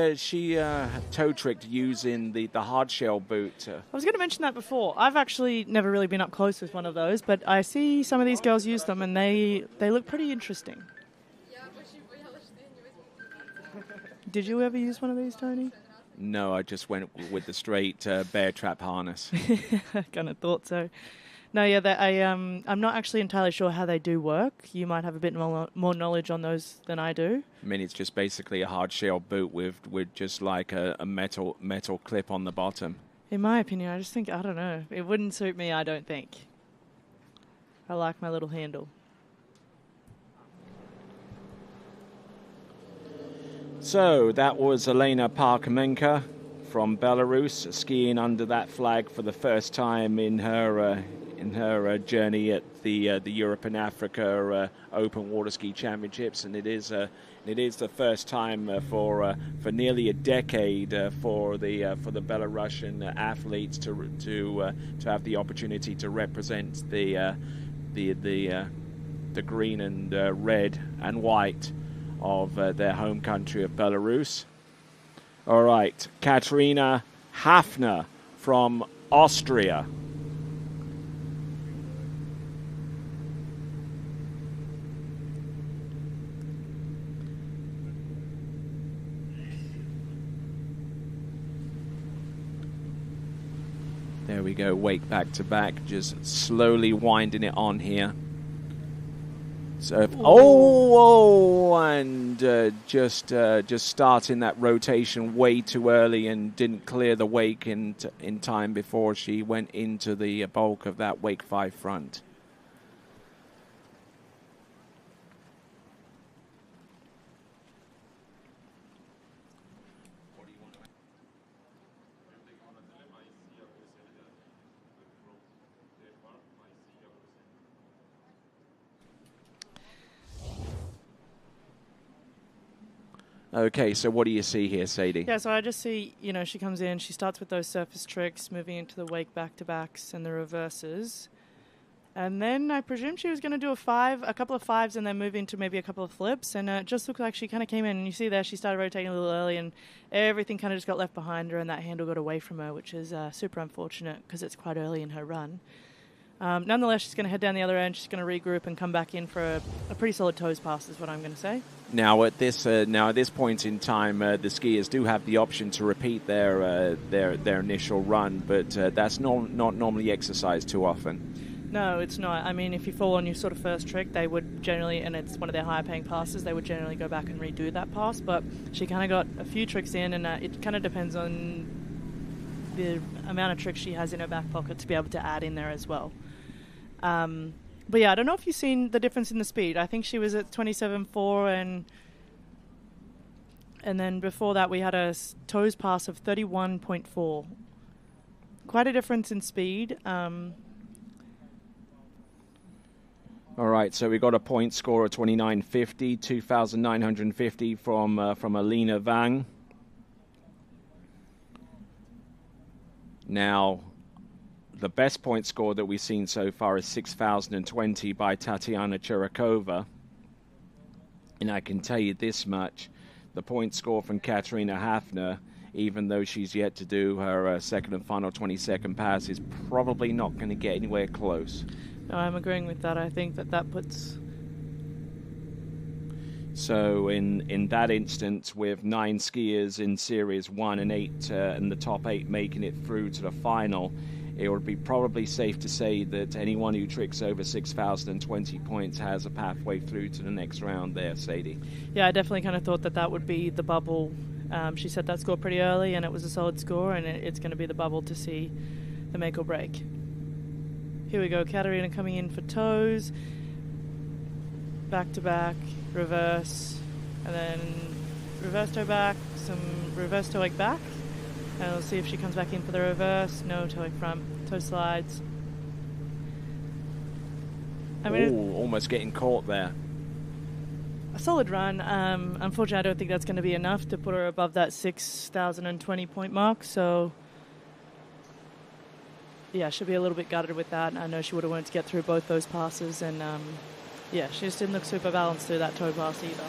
Speaker 1: toe tricked using the hard shell boot.
Speaker 2: I was going to mention that before. I've actually never really been up close with one of those, but I see some of these girls use them, and they look pretty interesting. Did you ever use one of these, Tony?
Speaker 1: No, I just went with the straight bear trap harness.
Speaker 2: I kind of thought so. No, yeah, I'm not actually entirely sure how they do work. You might have a bit more knowledge on those than I do.
Speaker 1: I mean, it's just basically a hard shell boot with just like a metal clip on the bottom.
Speaker 2: In my opinion, I just think, I don't know. It wouldn't suit me, I don't think. I like my little handle.
Speaker 1: So that was Elena Parkhomenko from Belarus skiing under that flag for the first time in her journey at the Europe and Africa Open Water Ski Championships, and it is the first time for nearly a decade for the Belarusian athletes to have the opportunity to represent the green and red and white of their home country of Belarus. All right, Katarina Hafner from Austria. There we go, wake back to back, just slowly winding it on here. So, and just starting that rotation way too early and didn't clear the wake in time before she went into the bulk of that wake 5 front. Okay, so what do you see here, Sadie?
Speaker 2: Yeah, so I just see, she comes in, she starts with those surface tricks, moving into the wake back-to-backs and the reverses. And then I presume she was going to do a couple of fives and then move into maybe a couple of flips. And it just looked like she kind of came in, and you see there she started rotating a little early, and everything kind of just got left behind her, and that handle got away from her, which is super unfortunate because it's quite early in her run. Nonetheless, she's going to head down the other end. She's going to regroup and come back in for a pretty solid toes pass is what I'm going to say.
Speaker 1: Now at this point in time, the skiers do have the option to repeat their initial run, but that's not normally exercised too often.
Speaker 2: No, it's not. I mean, if you fall on your sort of first trick, they would generally, and it's one of their higher paying passes, they would generally go back and redo that pass. But she kind of got a few tricks in, and it kind of depends on the amount of tricks she has in her back pocket to be able to add in there as well. But yeah, I don't know if you've seen the difference in the speed. I think she was at 27.4, and then before that we had a toes pass of 31.4. Quite a difference in speed.
Speaker 1: All right, so we got a point score of 29.50, 2,950 from Alina Vang. Now, the best point score that we've seen so far is 6,020 by Tatiana Chirikova. And I can tell you this much, the point score from Katarina Hafner, even though she's yet to do her second and final 20-second pass, is probably not going to get anywhere close.
Speaker 2: No, I'm agreeing with that. I think that puts...
Speaker 1: So in that instance, with 9 skiers in Series 1 and 8, and the top 8 making it through to the final, it would be probably safe to say that anyone who tricks over 6,020 points has a pathway through to the next round there, Sadie.
Speaker 2: Yeah, I definitely kind of thought that would be the bubble. She set that score pretty early, and it was a solid score, and it's going to be the bubble to see the make or break. Here we go, Katarina coming in for toes. Back to back, reverse, and then reverse toe back, some reverse toe leg back. And we'll see if she comes back in for the reverse. No, toe leg front, toe slides. I mean,
Speaker 1: almost getting caught there.
Speaker 2: A solid run. Unfortunately, I don't think that's going to be enough to put her above that 6,020 point mark. So, yeah, she'll be a little bit gutted with that. I know she would have wanted to get through both those passes. And, yeah, she just didn't look super balanced through that toe pass either.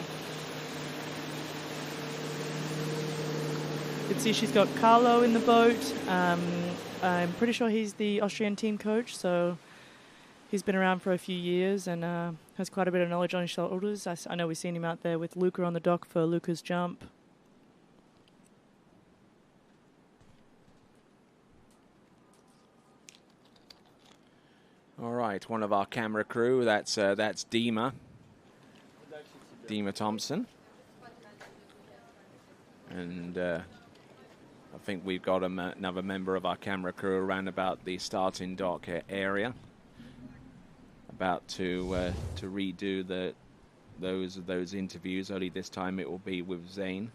Speaker 2: You can see she's got Carlo in the boat. I'm pretty sure he's the Austrian team coach, so he's been around for a few years and has quite a bit of knowledge on his shoulders. I know we've seen him out there with Luca on the dock for Luca's jump.
Speaker 1: All right, one of our camera crew. That's Dima Thompson, and I think we've got another member of our camera crew around about the starting dock area, about to redo those interviews. Only this time it will be with Zane.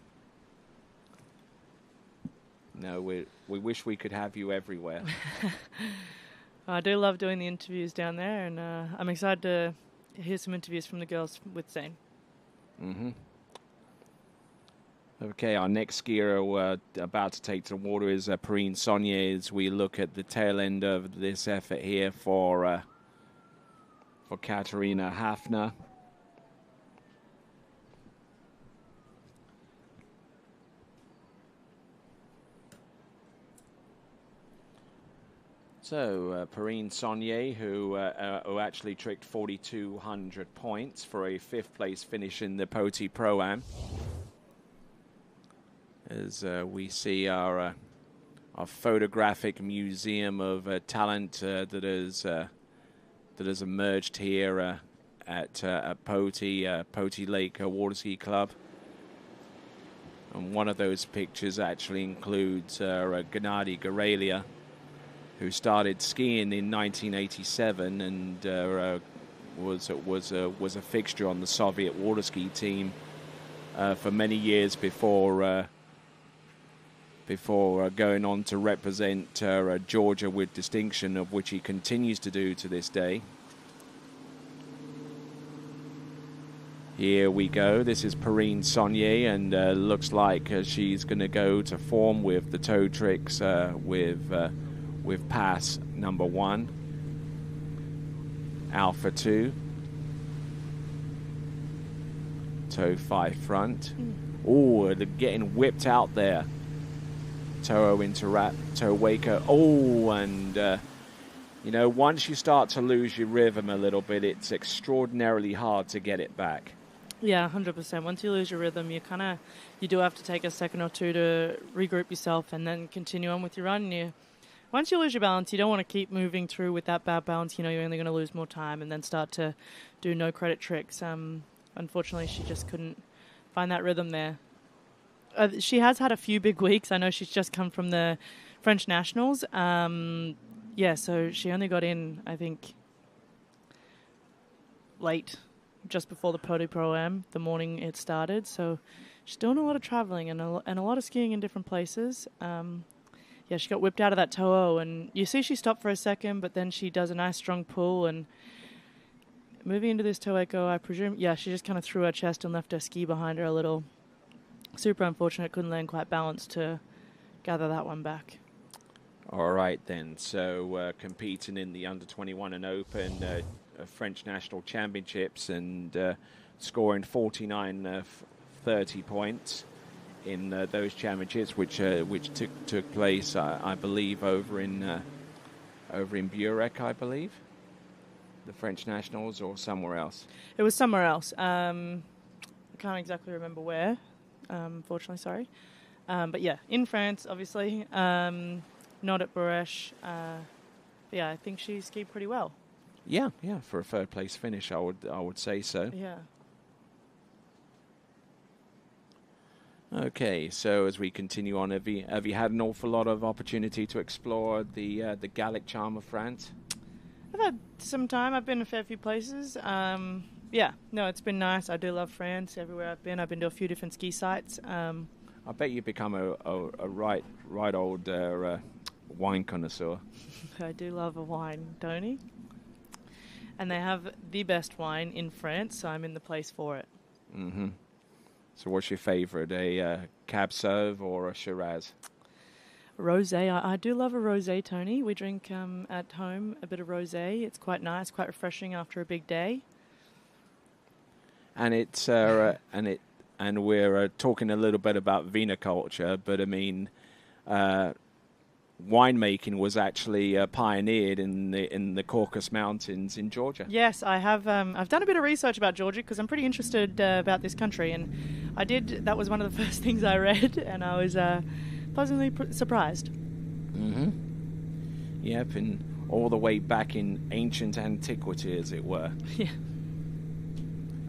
Speaker 1: No, we wish we could have you everywhere.
Speaker 4: I do love doing the interviews down there, and I'm excited to hear some interviews from the girls with Zane.
Speaker 1: Mm-hmm. Okay, our next skier about to take to the water is Perrine Saunier, as we look at the tail end of this effort here for Katarina Hafner. So, Perrine Saunier, who actually tricked 4,200 points for a 5th place finish in the Poti Pro-Am. As we see our photographic museum of talent that has emerged here at Poti Lake Water Ski Club. And one of those pictures actually includes Gennady Gorelia, who started skiing in 1987 and was a fixture on the Soviet water ski team for many years before going on to represent Georgia with distinction, of which he continues to do to this day. Here we go. This is Perrine Saunier, and looks like she's going to go to form with the toe tricks with pass number 1, Alpha 2, toe 5 front. Oh, they're getting whipped out there. Toe into wrap, toe waker. Oh, and you know, once you start to lose your rhythm a little bit, it's extraordinarily hard to get it back.
Speaker 4: Yeah, 100%. Once you lose your rhythm, you do have to take a second or two to regroup yourself and then continue on with your run. Once you lose your balance, you don't want to keep moving through with that bad balance. You know, you're only going to lose more time and then start to do no credit tricks. Unfortunately, she just couldn't find that rhythm there. She has had a few big weeks. I know she's just come from the French Nationals. So she only got in, I think, late, just before the Poti Pro-Am, the morning it started. So she's doing a lot of traveling and a lot of skiing in different places. She got whipped out of that toe-o, and you see she stopped for a second, but then she does a nice strong pull, and moving into this toe-echo, I presume, she just kind of threw her chest and left her ski behind her a little. Super unfortunate, couldn't land quite balanced to gather that one back.
Speaker 1: All right, then. So competing in the under-21 and Open French National Championships and scoring 49 30 points in those championships, which took place, I believe, over in Burek, I believe, the French Nationals, or somewhere else.
Speaker 4: It was somewhere else. I can't exactly remember where. Unfortunately, sorry. But yeah, in France, obviously. Not at Burek. I think she skied pretty well.
Speaker 1: Yeah, for a third place finish, I would say so.
Speaker 4: Yeah.
Speaker 1: Okay, so as we continue on, have you had an awful lot of opportunity to explore the Gallic charm of France?
Speaker 4: I've had some time. I've been a fair few places. It's been nice. I do love France. Everywhere I've been to a few different ski sites.
Speaker 1: I bet you've become a right old wine connoisseur.
Speaker 4: I do love a wine, Tony. And they have the best wine in France, so I'm in the place for it.
Speaker 1: Mm-hmm. So what's your favorite, a Cab Sauv or a Shiraz?
Speaker 4: Rosé. I do love a rosé, Tony. We drink at home a bit of rosé. It's quite nice, quite refreshing after a big day.
Speaker 1: And it's and we're talking a little bit about viniculture, but I mean, winemaking was actually pioneered in the Caucasus Mountains in Georgia.
Speaker 4: Yes, I have. I've done a bit of research about Georgia because I'm pretty interested about this country, and I did. That was one of the first things I read, and I was pleasantly surprised.
Speaker 1: Mm-hmm. Yep, and all the way back in ancient antiquity, as it were.
Speaker 4: Yeah.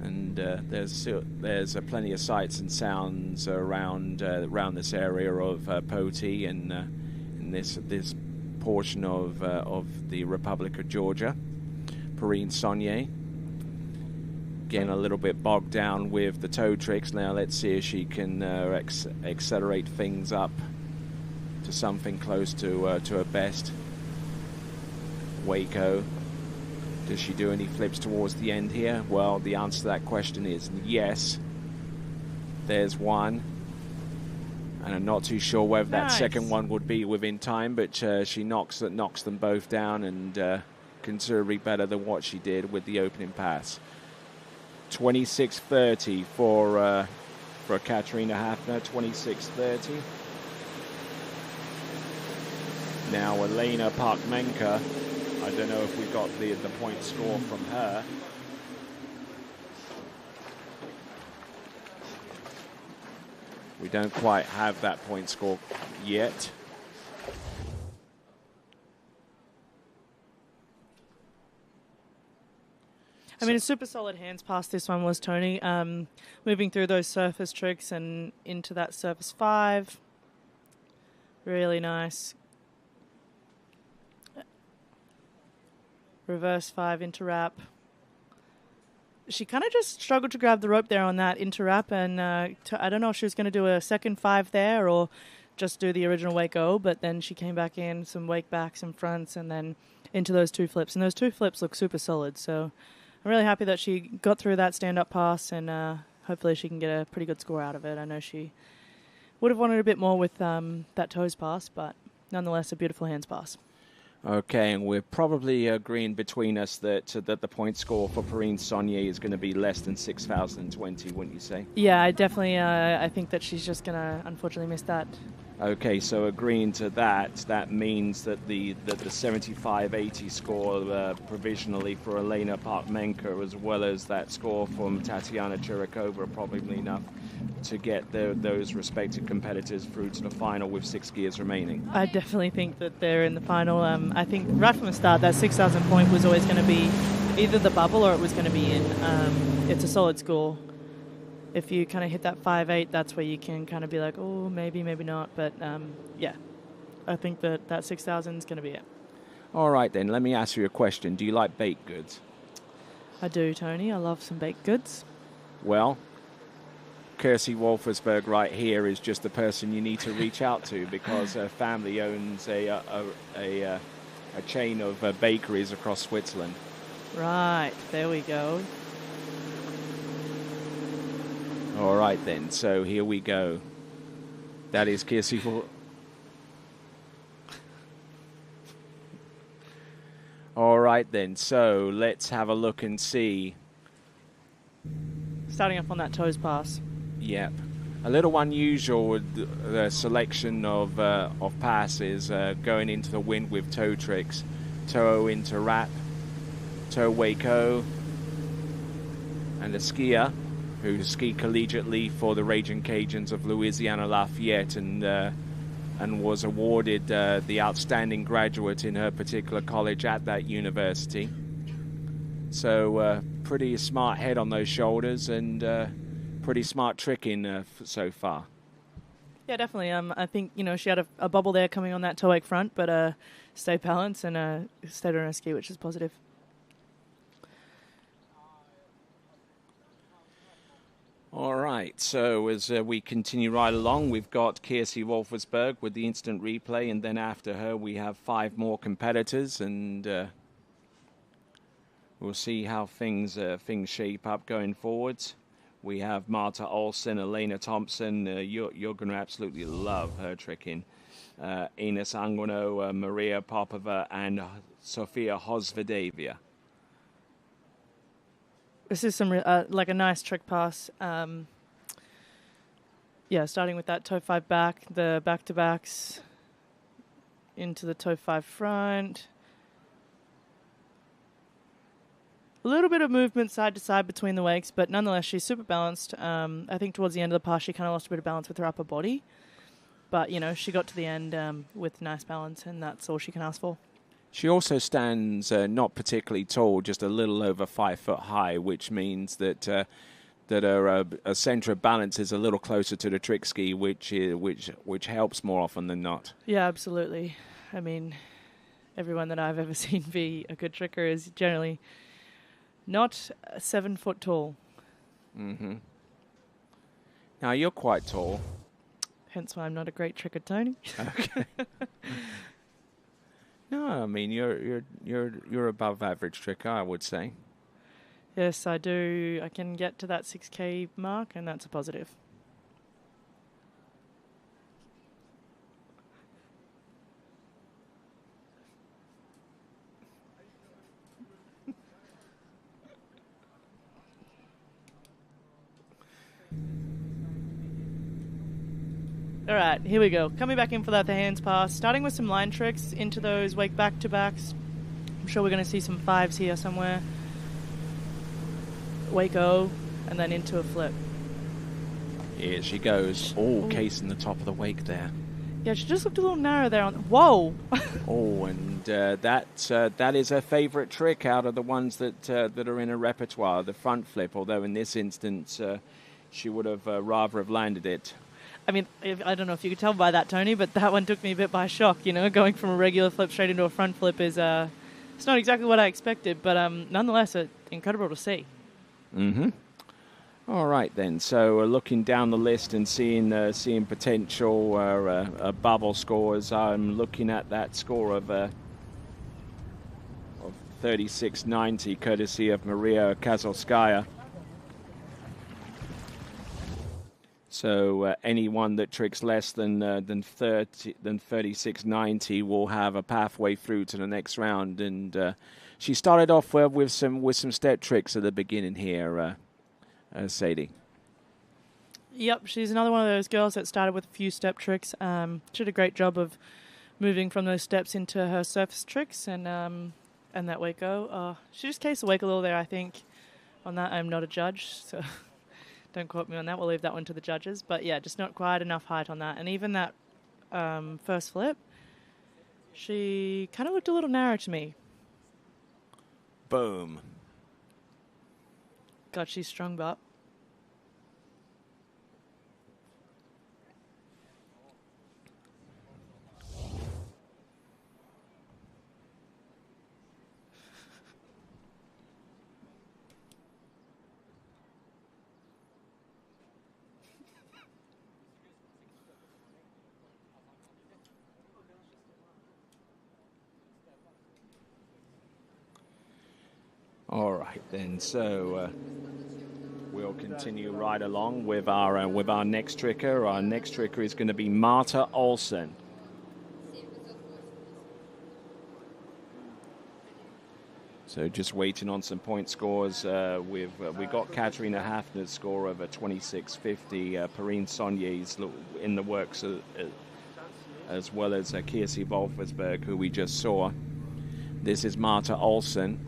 Speaker 1: And there's plenty of sights and sounds around this area of Poti and in this portion of the Republic of Georgia. Perrine Saunier getting a little bit bogged down with the toe tricks. Now let's see if she can accelerate things up to something close to her best. Waco. Does she do any flips towards the end here? Well, the answer to that question is yes. There's one. And I'm not too sure whether that second one would be within time, but she knocks them both down and considerably better than what she did with the opening pass. 26:30 for Katarina Hafner, 26:30. Now Elena Parkmenka, I don't know if we got the point score from her. We don't quite have that point score yet.
Speaker 4: I mean, a super solid hands pass this one was, Tony. Moving through those surface tricks and into that surface 5. Really nice. Reverse 5 into wrap. She kind of just struggled to grab the rope there on that into wrap, and I don't know if she was going to do a second 5 there or just do the original wake O, but then she came back in, some wake backs and fronts, and then into those 2 flips. And those 2 flips look super solid, so I'm really happy that she got through that stand-up pass, and hopefully she can get a pretty good score out of it. I know she would have wanted a bit more with that toes pass, but nonetheless a beautiful hands pass.
Speaker 1: Okay, and we're probably agreeing between us that the point score for Perrine Saunier is going to be less than 6,020, wouldn't you say?
Speaker 4: Yeah, I definitely I think that she's just going to unfortunately miss that.
Speaker 1: Okay, so agreeing to that means that the 75-80 score provisionally for Elena Parkmenka, as well as that score from Tatiana Chirikova, are probably enough to get those respective competitors through to the final with 6 gears remaining.
Speaker 4: I definitely think that they're in the final. I think right from the start that 6,000 point was always going to be either the bubble or it was going to be in. It's a solid score. If you kind of hit that 5-8, that's where you can kind of be like, oh, maybe not. But, yeah, I think that 6,000 is going to be it.
Speaker 1: All right, then. Let me ask you a question. Do you like baked goods?
Speaker 4: I do, Tony. I love some baked goods.
Speaker 1: Well, Kirsty Wolfersberg right here is just the person you need to reach out to because her family owns a chain of bakeries across Switzerland.
Speaker 4: Right. There we go.
Speaker 1: All right, then. So here we go. That is Kirsty. All right, then. So let's have a look and see.
Speaker 4: Starting off on that toes pass.
Speaker 1: Yep. A little unusual with the selection of passes going into the wind with toe tricks. Toe into wrap, toe wake O, and a skier who skied collegiately for the Raging Cajuns of Louisiana Lafayette and was awarded the outstanding graduate in her particular college at that university. So pretty smart head on those shoulders and pretty smart tricking so far.
Speaker 4: Yeah, definitely. I think, she had a bubble there coming on that toe wake front, but stayed balanced and stayed on her ski, which is positive.
Speaker 1: All right, so as we continue right along, we've got Kirsty Wolfersberg with the instant replay, and then after her we have 5 more competitors, and we'll see how things shape up going forwards. We have Marta Olsen, Elena Thompson. You're going to absolutely love her tricking. Ines Anguino, Maria Popova, and Sofia Hosvedavia.
Speaker 4: This is some like a nice trick pass. Yeah, starting with that toe 5 back, the back-to-backs into the toe 5 front. A little bit of movement side to side between the wakes, but nonetheless, she's super balanced. I think towards the end of the pass, she kind of lost a bit of balance with her upper body. But, she got to the end with nice balance, and that's all she can ask for.
Speaker 1: She also stands not particularly tall, just a little over 5 foot high, which means that that her center of balance is a little closer to the trick ski, which helps more often than not.
Speaker 4: Yeah, absolutely. I mean, everyone that I've ever seen be a good tricker is generally not 7 foot tall.
Speaker 1: Mm-hmm. Now, you're quite tall.
Speaker 4: Hence why I'm not a great tricker, Tony.
Speaker 1: Okay. No, I mean you're above average tricker, I would say.
Speaker 4: Yes, I do. I can get to that 6K mark, and that's a positive. All right, here we go. Coming back in for that the hands pass, starting with some line tricks into those wake back-to-backs. I'm sure we're going to see some 5s here somewhere. Wake O, and then into a flip.
Speaker 1: Here she goes. Oh, case in the top of the wake there.
Speaker 4: Yeah, she just looked a little narrow there. Whoa!
Speaker 1: Oh, and that is her favorite trick out of the ones that are in her repertoire, the front flip, although in this instance she would have rather have landed it.
Speaker 4: I mean, I don't know if you could tell by that, Tony, but that one took me a bit by shock. You know, going from a regular flip straight into a front flip is it's not exactly what I expected, but nonetheless, incredible to see.
Speaker 1: Mm-hmm. All right then. So looking down the list and seeing potential bubble scores, I'm looking at that score of 36.90, courtesy of Maria Kazalskaya. So anyone that tricks less than 36.90 will have a pathway through to the next round. And she started off with some step tricks at the beginning here, Sadie.
Speaker 4: Yep, she's another one of those girls that started with a few step tricks. She did a great job of moving from those steps into her surface tricks and that wake go. She just cased the wake a little there, I think. On that, I'm not a judge, so. Don't quote me on that. We'll leave that one to the judges. But, yeah, just not quite enough height on that. And even that first flip, she kind of looked a little narrow to me.
Speaker 1: Boom.
Speaker 4: God, she's strong, but.
Speaker 1: All right then, so we'll continue right along with our next tricker. Our next tricker is going to be Marta Olsen. So just waiting on some point scores. We got Katerina Hafner's score of a 26.50. Perrine Saulnier's in the works, as well as Kirsi Wolfersberg, who we just saw. This is Marta Olsen,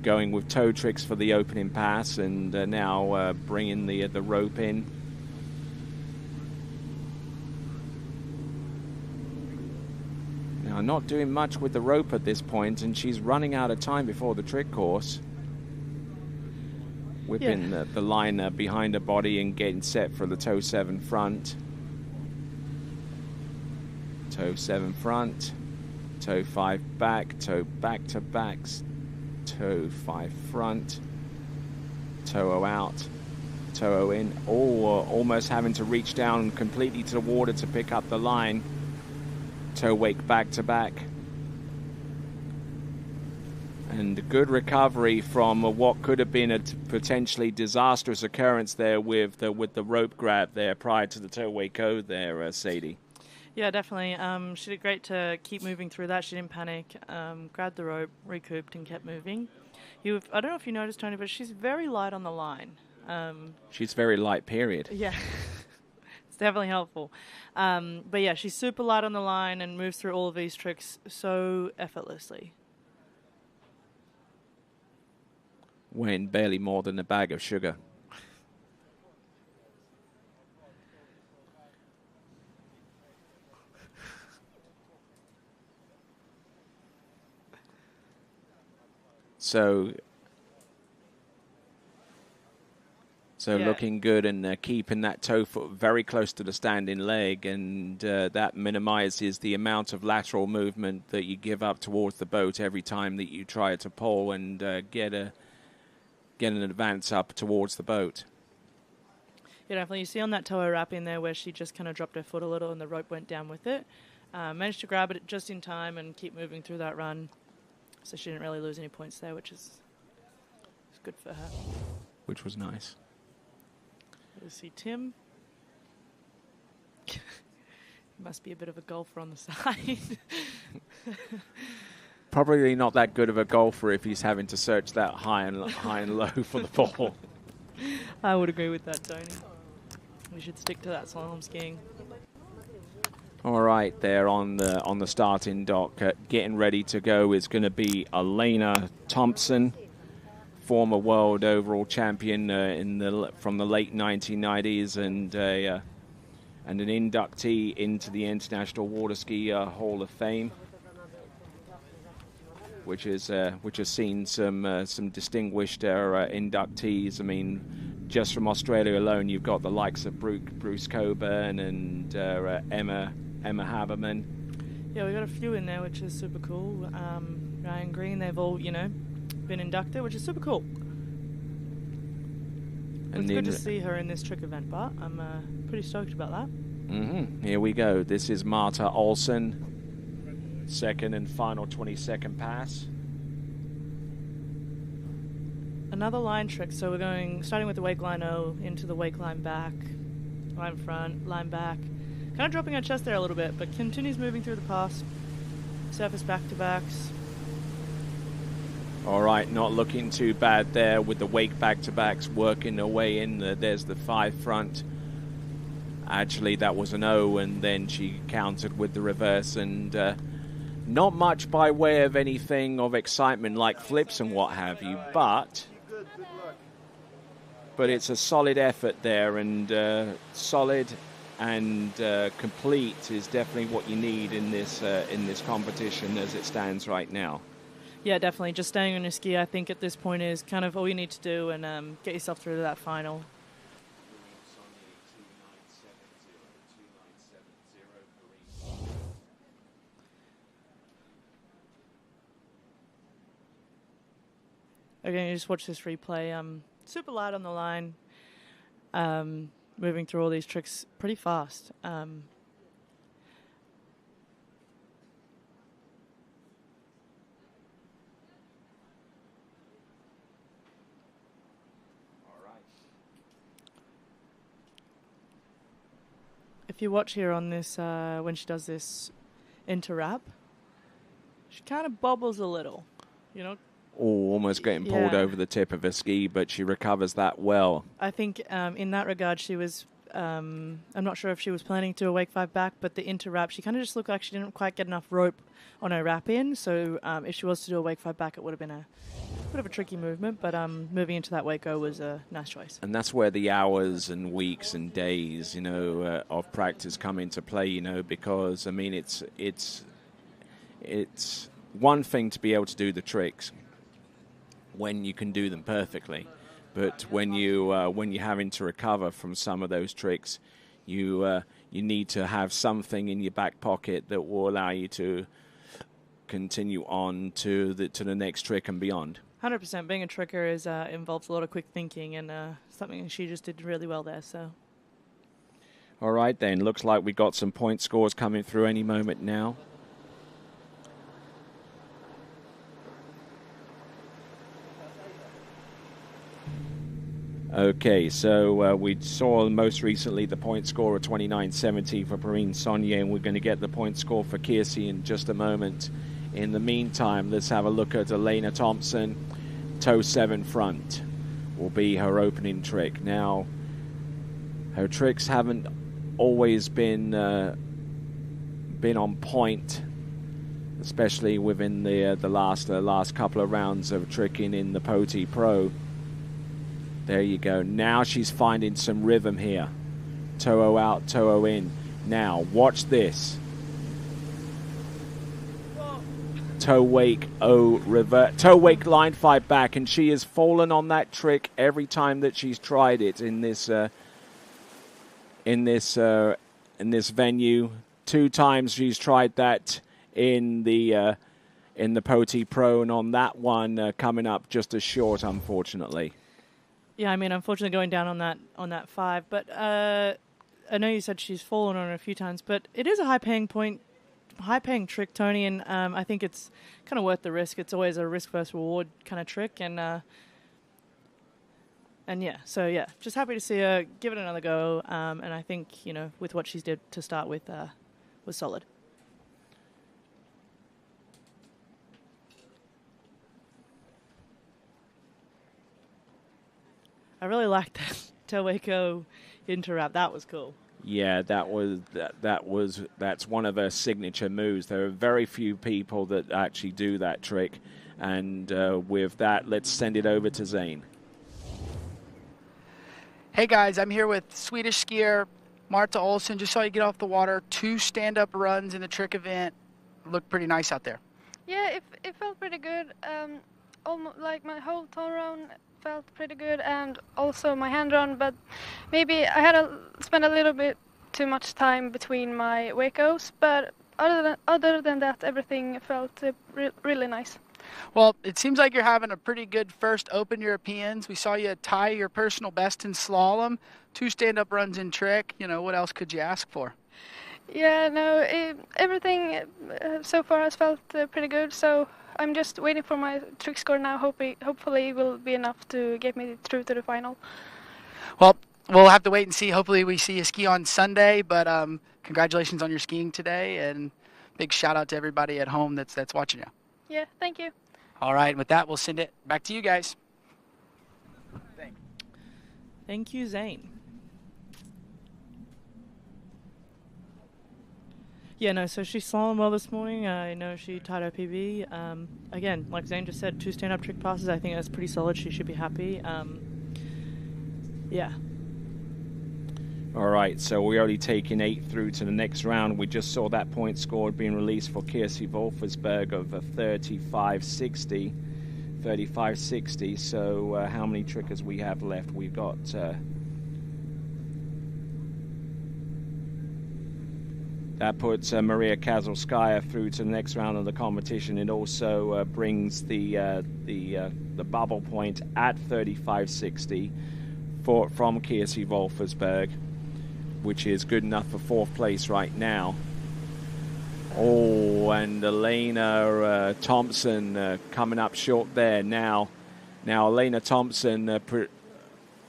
Speaker 1: going with toe tricks for the opening pass, and now bringing the rope in. Now, not doing much with the rope at this point, and she's running out of time before the trick course. Whipping the line behind her body and getting set for the toe 7 front. Toe 7 front, toe 5 back, toe back to backs. Toe 5 front, toe O out, toe O in. Almost having to reach down completely to the water to pick up the line. Toe wake back to back. And a good recovery from what could have been a potentially disastrous occurrence there with the rope grab there prior to the toe wake O there, Sadie.
Speaker 4: Yeah, definitely. She did great to keep moving through that. She didn't panic, grabbed the rope, recouped, and kept moving. I don't know if you noticed, Tony, but she's very light on the line.
Speaker 1: She's very light, period.
Speaker 4: Yeah. It's definitely helpful. But, yeah, she's super light on the line and moves through all of these tricks so effortlessly.
Speaker 1: Weighing barely more than a bag of sugar. So
Speaker 4: Yeah.
Speaker 1: looking good and keeping that toe foot very close to the standing leg, and that minimizes the amount of lateral movement that you give up towards the boat every time that you try to pull and get an advance up towards the boat.
Speaker 4: Yeah, definitely. You see on that toe wrap in there where she just kind of dropped her foot a little and the rope went down with it. Managed to grab it just in time and keep moving through that run. So she didn't really lose any points there, which is good for her.
Speaker 1: Which was nice.
Speaker 4: You see Tim. He must be a bit of a golfer on the side.
Speaker 1: Probably not that good of a golfer if he's having to search that high and low for the ball.
Speaker 4: I would agree with that, Tony. We should stick to that slalom skiing.
Speaker 1: All right, there on the starting dock, getting ready to go is going to be Elena Thompson, former world overall champion from the late 1990s, and an inductee into the International Water Ski Hall of Fame, which has seen some distinguished inductees. I mean, just from Australia alone, you've got the likes of Bruce Coburn and Emma Haberman.
Speaker 4: Yeah, we got a few in there, which is super cool. Ryan Green, they've all, been inducted, which is super cool. It's good to see her in this trick event, Bart. I'm pretty stoked about that.
Speaker 1: Here we go. This is Marta Olsen, second and final 20-second pass.
Speaker 4: Another line trick. So we're starting with the wake line O into the wake line back, line front, line back. Kind of dropping our chest there a little bit, but continues moving through the pass. Surface back-to-backs.
Speaker 1: All right, not looking too bad there with the wake back-to-backs working their way in. There's the 5 front. Actually, that was an O, and then she countered with the reverse, and not much by way of anything of excitement like flips and what have you, but it's a solid effort there, and solid and complete is definitely what you need in this competition as it stands right now.
Speaker 4: Yeah, definitely. Just staying on your ski, I think, at this point is kind of all you need to do, and get yourself through to that final. Again, you just watch this replay. Super light on the line. Moving through all these tricks pretty fast. If you watch here on this, when she does this inter-wrap, she kind of bobbles a little,
Speaker 1: almost getting pulled over the tip of her ski, but she recovers that well.
Speaker 4: I think in that regard, she was, I'm not sure if she was planning to do a wake 5 back, but the inter-wrap, she kind of just looked like she didn't quite get enough rope on her wrap in, so if she was to do a wake 5 back, it would have been a bit of a tricky movement, but moving into that wake O was a nice choice.
Speaker 1: And that's where the hours and weeks and days, of practice come into play, because, I mean, it's one thing to be able to do the tricks when you can do them perfectly, but when you're having to recover from some of those tricks, you need to have something in your back pocket that will allow you to continue on to the next trick and beyond.
Speaker 4: 100%. Being a tricker involves a lot of quick thinking, and something she just did really well there. So.
Speaker 1: All right, then. Looks like we got some point scores coming through any moment now. Okay, so we saw most recently the point score of 29.70 for Perrine Saunier, and we're going to get the point score for Kiersey in just a moment. In the meantime, let's have a look at Elena Thompson. Toe 7 front will be her opening trick. Now, her tricks haven't always been on point, especially within the last couple of rounds of tricking in the Poti Pro. There you go. Now she's finding some rhythm here. Toe out, toe in. Now, watch this. toe wake toe wake line 5 back, and she has fallen on that trick every time that she's tried it in this venue. 2 times she's tried that in the Poti Pro, and on that one coming up just as short, unfortunately.
Speaker 4: Yeah, I mean, unfortunately going down on that 5, but I know you said she's fallen on it a few times, but it is a high-paying trick, Tony, and I think it's kind of worth the risk. It's always a risk versus reward kind of trick, and yeah, so yeah, just happy to see her give it another go, and I think, with what she did to start with was solid. I really liked that Towako interrupt. That was cool.
Speaker 1: Yeah, that's one of her signature moves. There are very few people that actually do that trick, and with that, let's send it over to Zane.
Speaker 5: Hey guys, I'm here with Swedish skier Marta Olsson. Just saw you get off the water. 2 stand-up runs in the trick event. Looked pretty nice out there.
Speaker 6: Yeah, it felt pretty good. Almost like my whole turnaround felt pretty good, and also my hand run, but maybe I had spent a little bit too much time between my wakos, but other than that, everything felt really nice.
Speaker 5: Well, it seems like you're having a pretty good first Open Europeans. We saw you tie your personal best in slalom, 2 stand-up runs in trick. What else could you ask for?
Speaker 6: Yeah, no, everything so far has felt pretty good, so I'm just waiting for my trick score now. Hopefully it will be enough to get me through to the final.
Speaker 5: Well, we'll have to wait and see. Hopefully we see you ski on Sunday, but congratulations on your skiing today, and big shout out to everybody at home that's watching you.
Speaker 6: Yeah, thank you.
Speaker 5: All right, with that, we'll send it back to you guys.
Speaker 4: Thank you, Zane. Yeah, no, so she slalom well this morning. I know she tied her PB. Again, like Zane just said, 2 stand-up trick passes. I think that's pretty solid. She should be happy. Yeah.
Speaker 1: All right, so we're already taking 8 through to the next round. We just saw that point scored being released for Kirsi Wolfersberg of 35.60. So how many trickers we have left? We've got... that puts Maria Kazalskaya through to the next round of the competition. It also brings the bubble point at 35.60 from Kirsi Wolfersberg, which is good enough for 4th place right now. Oh, and Elena Thompson coming up short there now. Now Elena Thompson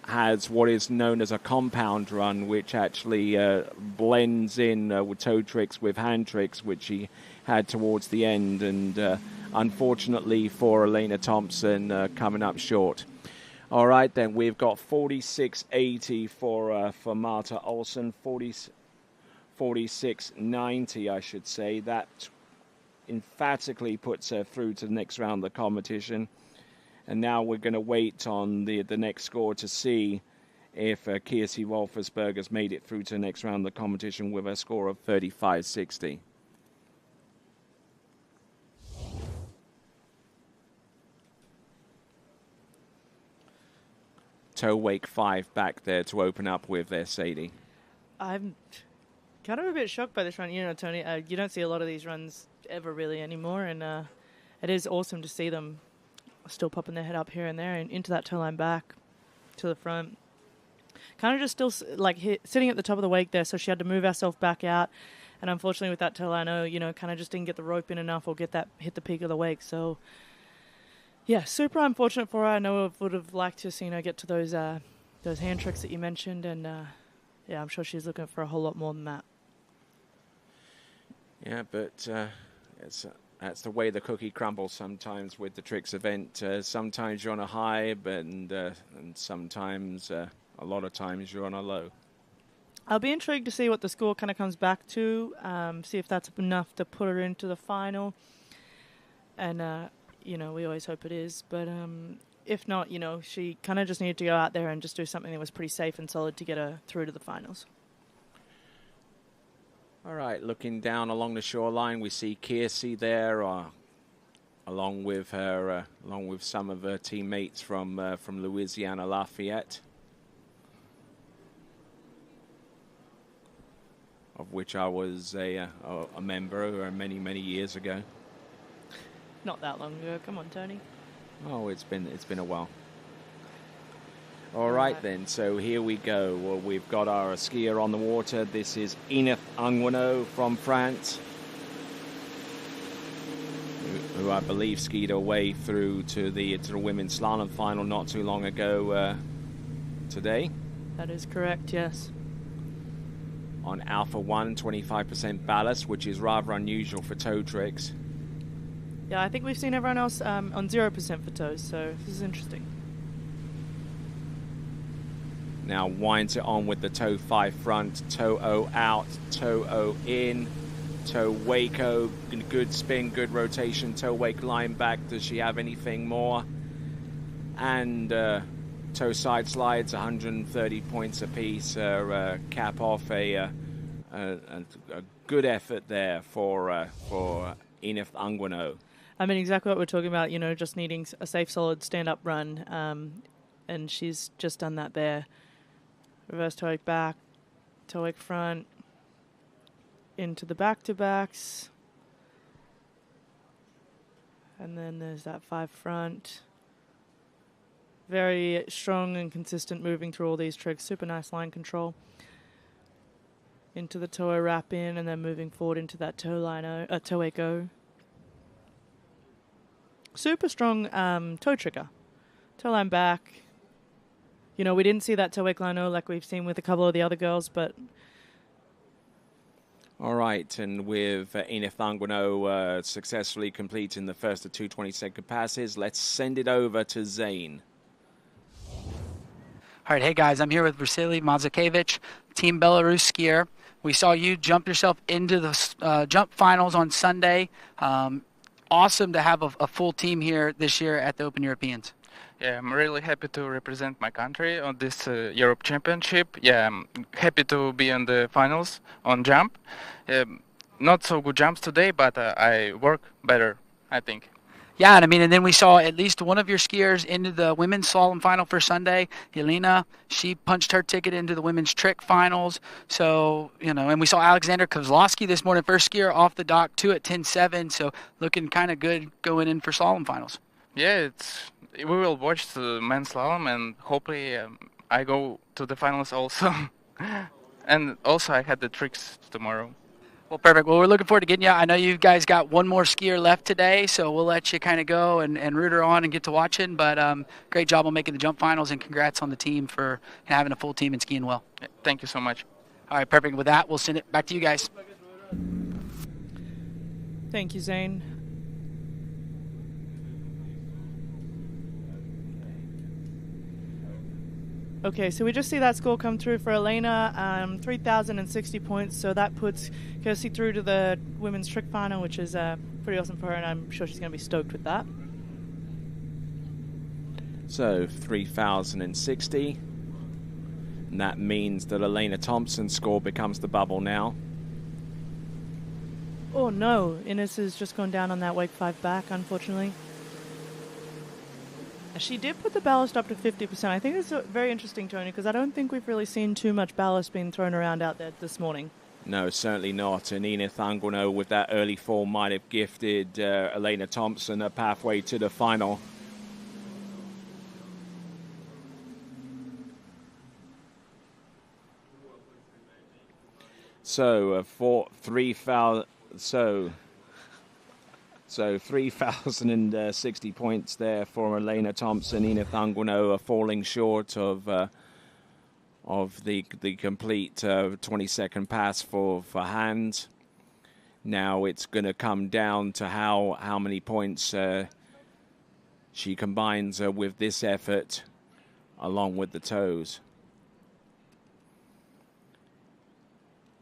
Speaker 1: has what is known as a compound run, which actually blends in with toe tricks with hand tricks, which she had towards the end. And unfortunately for Elena Thompson, coming up short. All right, then we've got 46.80 for Marta Olsson, 46.90, I should say. That emphatically puts her through to the next round of the competition. And now we're going to wait on the next score to see if Kirsi Wolfersberg has made it through to the next round of the competition with a score of 35.60. Toe wake 5 back there to open up with there, Sadie.
Speaker 4: I'm kind of a bit shocked by this run. Tony, you don't see a lot of these runs ever really anymore, and it is awesome to see them still popping their head up here and there and into that toe line back to the front. Kind of just still sitting at the top of the wake there, so she had to move herself back out. And unfortunately with that toe line, kind of just didn't get the rope in enough or hit the peak of the wake. So yeah, super unfortunate for her. I know I would have liked to have seen her get to those hand tricks that you mentioned, and yeah, I'm sure she's looking for a whole lot more than that.
Speaker 1: Yeah, but that's the way the cookie crumbles sometimes with the tricks event. Sometimes you're on a high, and sometimes, a lot of times, you're on a low.
Speaker 4: I'll be intrigued to see what the score kind of comes back to, see if that's enough to put her into the final. And, we always hope it is. But if not, she kind of just needed to go out there and just do something that was pretty safe and solid to get her through to the finals.
Speaker 1: All right, looking down along the shoreline, we see Kirsi there along with some of her teammates from Louisiana Lafayette, of which I was a member many years ago.
Speaker 4: Not that long ago. Come on, Tony.
Speaker 1: Oh, it's been a while. All right then, so here we go. Well, we've got our skier on the water. This is Enith Anguino from France, who I believe skied her way through to the women's slalom final not too long ago today.
Speaker 4: That is correct, yes.
Speaker 1: On Alpha 1, 25% ballast, which is rather unusual for toe tricks.
Speaker 4: Yeah, I think we've seen everyone else on 0% for toes, so this is interesting.
Speaker 1: Now winds it on with the toe 5 front, toe O out, toe O in, toe wake O, good spin, good rotation, toe wake line back. Does she have anything more? And toe side slides, 130 points apiece, cap off a good effort there for Enith Anguino.
Speaker 4: I mean, exactly what we're talking about, just needing a safe, solid stand-up run, and she's just done that there. Reverse toe wake back, toe wake front, into the back-to-backs, and then there's that 5 front. Very strong and consistent moving through all these tricks. Super nice line control. Into the toe wrap in, and then moving forward into that toe wake O. Super strong toe trigger. Toe line back. We didn't see that toe wake line O like we've seen with a couple of the other girls, but...
Speaker 1: All right, and with Enith Anguino successfully completing the first of 2 20-second passes, let's send it over to Zane.
Speaker 5: All right, hey guys, I'm here with Vasily Mazakevich, Team Belarus skier. We saw you jump yourself into the jump finals on Sunday. Awesome to have a full team here this year at the Open Europeans.
Speaker 12: Yeah, I'm really happy to represent my country on this Europe Championship. Yeah, I'm happy to be in the finals on jump. Not so good jumps today, but I work better, I think.
Speaker 5: Yeah, and then we saw at least one of your skiers into the women's slalom final for Sunday. Elena, she punched her ticket into the women's trick finals. So, and we saw Alexander Kozlowski this morning, first skier off the dock, 2 at 10.7. So looking kind of good going in for slalom finals.
Speaker 12: Yeah, we will watch the men's slalom, and hopefully I go to the finals also. And also I had the tricks tomorrow.
Speaker 5: Well, perfect. Well, we're looking forward to getting you. I know you guys got one more skier left today, so we'll let you kind of go and root her on and get to watching. But great job on making the jump finals, and congrats on the team for having a full team and skiing well.
Speaker 12: Yeah, thank you so much.
Speaker 5: All right, perfect. With that, we'll send it back to you guys.
Speaker 4: Thank you, Zane. Okay, so we just see that score come through for Elena, 3,060 points. So that puts Kirsty through to the women's trick final, which is pretty awesome for her, and I'm sure she's going to be stoked with that.
Speaker 1: So 3,060. And that means that Elena Thompson's score becomes the bubble now.
Speaker 4: Oh no, Ines has just gone down on that wake 5 back, unfortunately. She did put the ballast up to 50%. I think it's very interesting, Tony, because I don't think we've really seen too much ballast being thrown around out there this morning.
Speaker 1: No, certainly not. And Enith Anguino with that early fall might have gifted Elena Thompson a pathway to the final. So for 3,000, so 3,060 points there for Elena Thompson. Enith Anguino falling short of the complete 20-second pass for Hand. Now it's going to come down to how many points she combines with this effort along with the toes.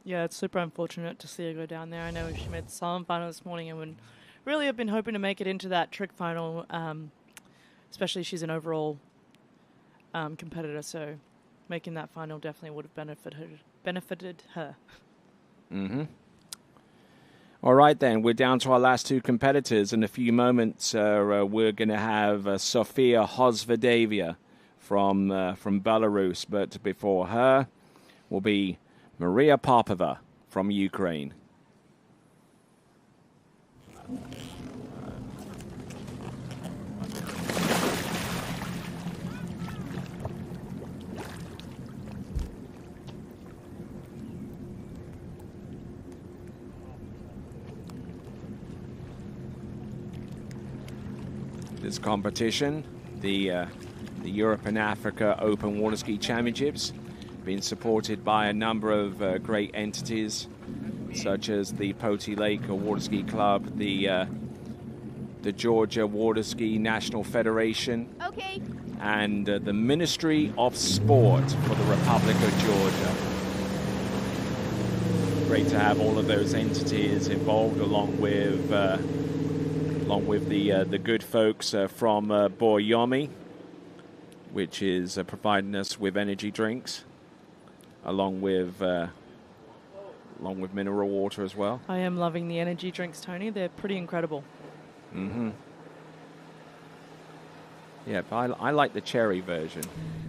Speaker 4: Yeah, it's super unfortunate to see her go down there. I know she made the slalom final this morning and would really have been hoping to make it into that trick final, especially she's an overall competitor, so making that final definitely would have benefited her.
Speaker 1: Mm-hmm. All right, then. We're down to our last two competitors. In a few moments, we're going to have Sofia Hosvedavia from Belarus. But before her will be Maria Popova from Ukraine. This competition, the Europe and Africa Open Water Ski Championships, being supported by a number of great entities, such as the Poti Lake Water Ski Club, the Georgia Water Ski National Federation, and the Ministry of Sport for the Republic of Georgia. Great to have all of those entities involved, along with the good folks from Boryomi, which is providing us with energy drinks, along with mineral water as well.
Speaker 4: I am loving the energy drinks, Tony. They're pretty incredible.
Speaker 1: Mm-hmm. Yeah, but I like the cherry version.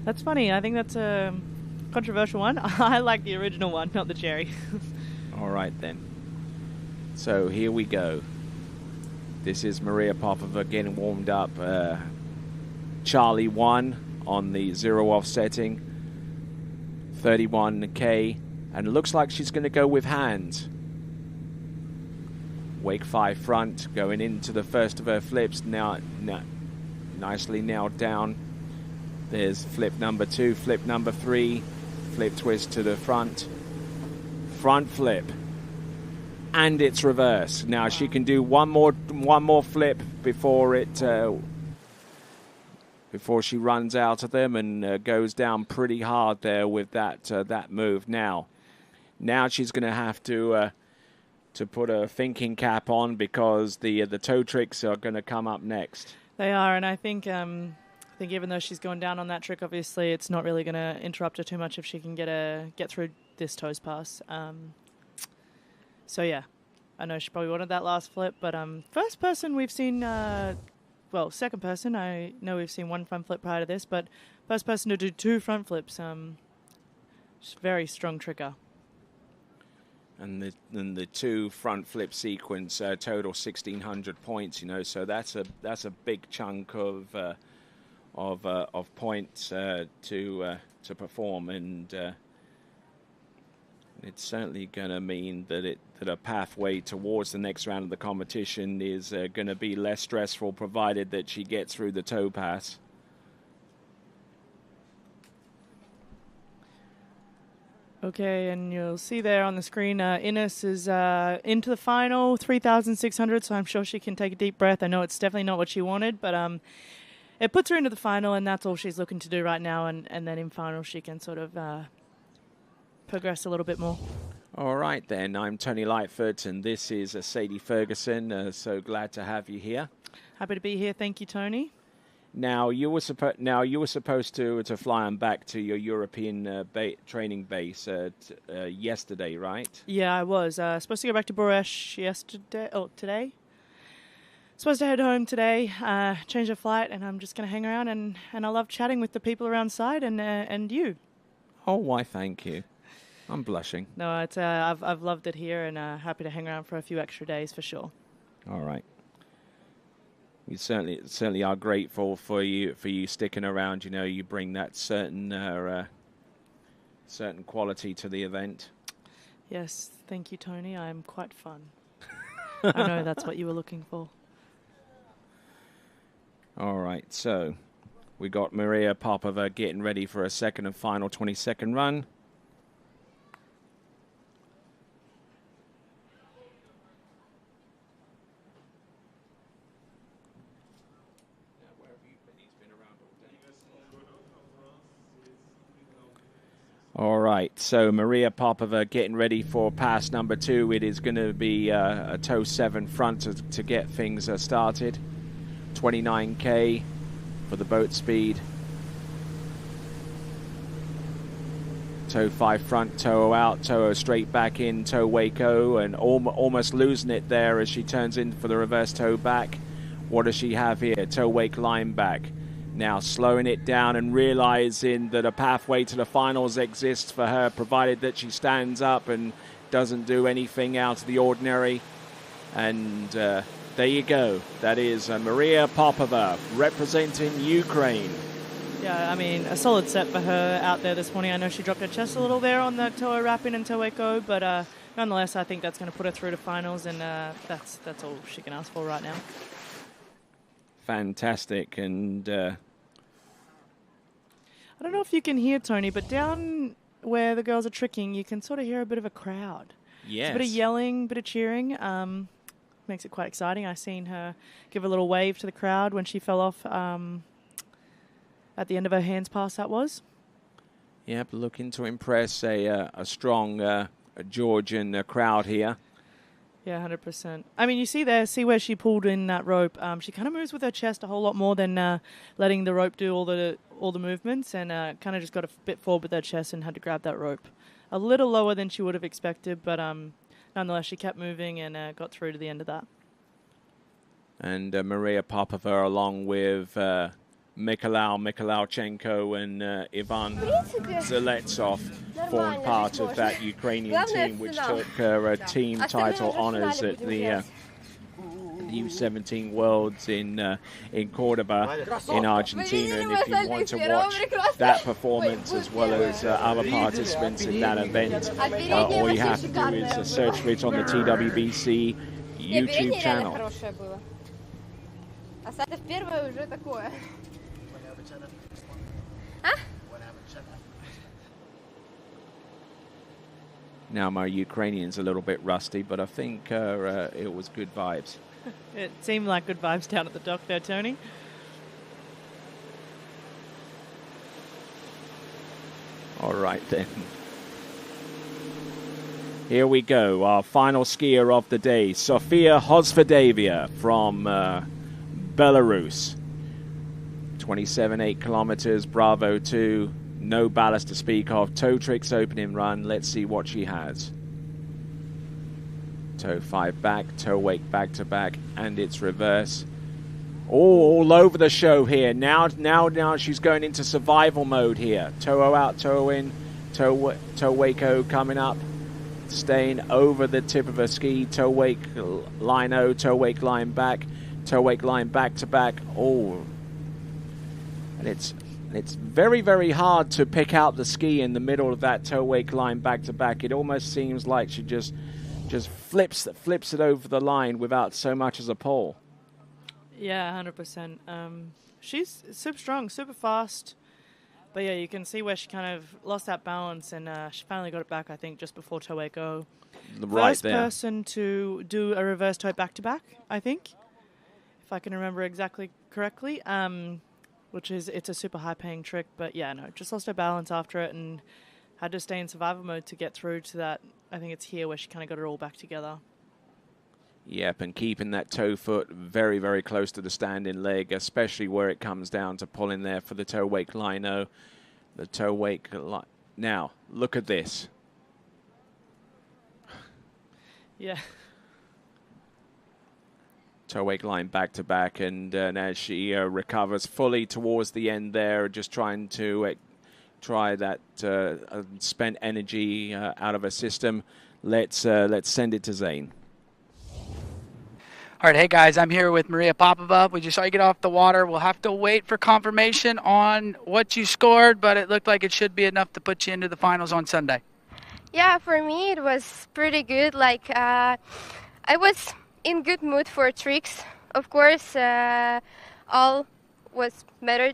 Speaker 4: That's funny. I think that's a controversial one. I like the original one, not the cherry.
Speaker 1: All right, then. So here we go. This is Maria Popova getting warmed up. Charlie 1 on the 0 off setting. 31K. And it looks like she's going to go with hands. Wake 5 front, going into the first of her flips. Now nicely nailed down. There's flip number 2, flip number 3. Flip twist to the front. Front flip. And it's reverse. Now she can do one more flip before she runs out of them and goes down pretty hard there with that move. Now she's going to have to put a thinking cap on, because the toe tricks are going to come up next.
Speaker 4: They are, and I think even though she's going down on that trick, obviously it's not really going to interrupt her too much if she can get through this toes pass. So yeah, I know she probably wanted that last flip, but first person we've seen, second person, I know we've seen one front flip prior to this, but first person to do 2 front flips, just very strong tricker.
Speaker 1: And the 2 front flip sequence total 1,600 points, so that's a big chunk of points to perform, and it's certainly going to mean that a pathway towards the next round of the competition is going to be less stressful, provided that she gets through the toe pass.
Speaker 4: Okay, and you'll see there on the screen, Ines is into the final, 3,600, so I'm sure she can take a deep breath. I know it's definitely not what she wanted, but it puts her into the final, and that's all she's looking to do right now, and then in final she can sort of progress a little bit more.
Speaker 1: All right, then. I'm Tony Lightfoot, and this is Sadie Ferguson. So glad to have you here.
Speaker 4: Happy to be here. Thank you, Tony.
Speaker 1: Now you were supposed to fly on back to your European training base yesterday, right?
Speaker 4: Yeah, I was supposed to go back to Buresh today. Supposed to head home today, change the flight, and I'm just going to hang around and I love chatting with the people around side and you.
Speaker 1: Oh, why? Thank you. I'm blushing.
Speaker 4: No, it's I've loved it here, and happy to hang around for a few extra days for sure.
Speaker 1: All right. We certainly are grateful for you sticking around. You bring that certain quality to the event.
Speaker 4: Yes, thank you, Tony. I'm quite fun. I know that's what you were looking for.
Speaker 1: All right, so we got Maria Popova getting ready for a second and final 20-second run. All right, so Maria Popova getting ready for pass number 2. It is going to be a toe 7 front to get things started. 29K for the boat speed. Toe 5 front, toe out, toe straight back in, toe Waco, and almost losing it there as she turns in for the reverse toe back. What does she have here? Toe wake line back. Now slowing it down and realizing that a pathway to the finals exists for her, provided that she stands up and doesn't do anything out of the ordinary. And there you go. That is Maria Popova representing Ukraine.
Speaker 4: Yeah, I mean, a solid set for her out there this morning. I know she dropped her chest a little there on the toe wrapping and toe echo, but nonetheless, I think that's going to put her through to finals, and that's all she can ask for right now.
Speaker 1: Fantastic. And
Speaker 4: I don't know if you can hear, Tony, but down where the girls are tricking, you can sort of hear a bit of a crowd.
Speaker 1: Yes.
Speaker 4: It's a bit of yelling, bit of cheering. Makes it quite exciting. I seen her give a little wave to the crowd when she fell off at the end of her hands pass, that was.
Speaker 1: Yep, looking to impress a strong Georgian crowd here.
Speaker 4: Yeah, 100%. I mean, you see where she pulled in that rope. She kind of moves with her chest a whole lot more than letting the rope do all the movements, and kind of just got a bit forward with her chest and had to grab that rope. A little lower than she would have expected, but nonetheless, she kept moving and got through to the end of that.
Speaker 1: And Maria Popova, along with Mikhailchenko and Ivan Zeletsov, formed part of that Ukrainian team, which took team title honors at the U17 Worlds in Cordoba in Argentina. And if you want to watch that performance as well as other participants in that event, all you have to do is search for it on the TWBC YouTube channel. Now my Ukrainian's a little bit rusty, but I think it was good vibes.
Speaker 4: It seemed like good vibes down at the dock there, Tony.
Speaker 1: All right, then. Here we go. Our final skier of the day, Sofia Hosvedavia from Belarus. 27.8 kilometers, Bravo 2. No ballast to speak of. Toe tricks opening run. Let's see what she has. Toe 5 back, toe wake back to back, and it's reverse. All over the show here. Now she's going into survival mode here. Toe out, toe in, toe wake-o coming up. Staying over the tip of her ski. Toe wake line O, toe wake line back to back. Oh, and it's very, very hard to pick out the ski in the middle of that toe wake line back to back. It almost seems like she just flips it over the line without so much as a pull.
Speaker 4: Yeah, 100%. She's super strong, super fast. But yeah, you can see where she kind of lost that balance, and she finally got it back, I think, just before toe wake go.
Speaker 1: Right
Speaker 4: First
Speaker 1: there.
Speaker 4: person to do a reverse toe back to back, I think, if I can remember exactly correctly. It's a super high paying trick, but yeah, no, just lost her balance after it and had to stay in survival mode to get through to that. I think it's here where she kind of got it all back together.
Speaker 1: Yep, and keeping that toe foot very, very close to the standing leg, especially where it comes down to pulling there for the toe wake lino. The toe wake line. Now, look at this.
Speaker 4: Yeah.
Speaker 1: Toe wake line back to back, and as she recovers fully towards the end there, just trying to try that spent energy out of her system. Let's send it to Zane.
Speaker 5: All right, hey guys, I'm here with Maria Popova. We just saw you get off the water. We'll have to wait for confirmation on what you scored, but it looked like it should be enough to put you into the finals on Sunday.
Speaker 6: Yeah, for me it was pretty good. Like I was in good mood for tricks. Of course, all was better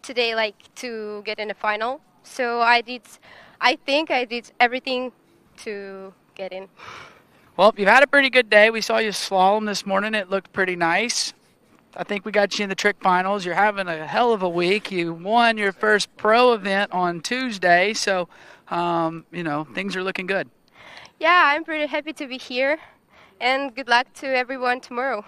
Speaker 6: today, like to get in the final. So I think I did everything to get in.
Speaker 5: Well, you've had a pretty good day. We saw you slalom this morning. It looked pretty nice. I think we got you in the trick finals. You're having a hell of a week. You won your first pro event on Tuesday, so, things are looking good.
Speaker 6: Yeah, I'm pretty happy to be here, and good luck to everyone tomorrow.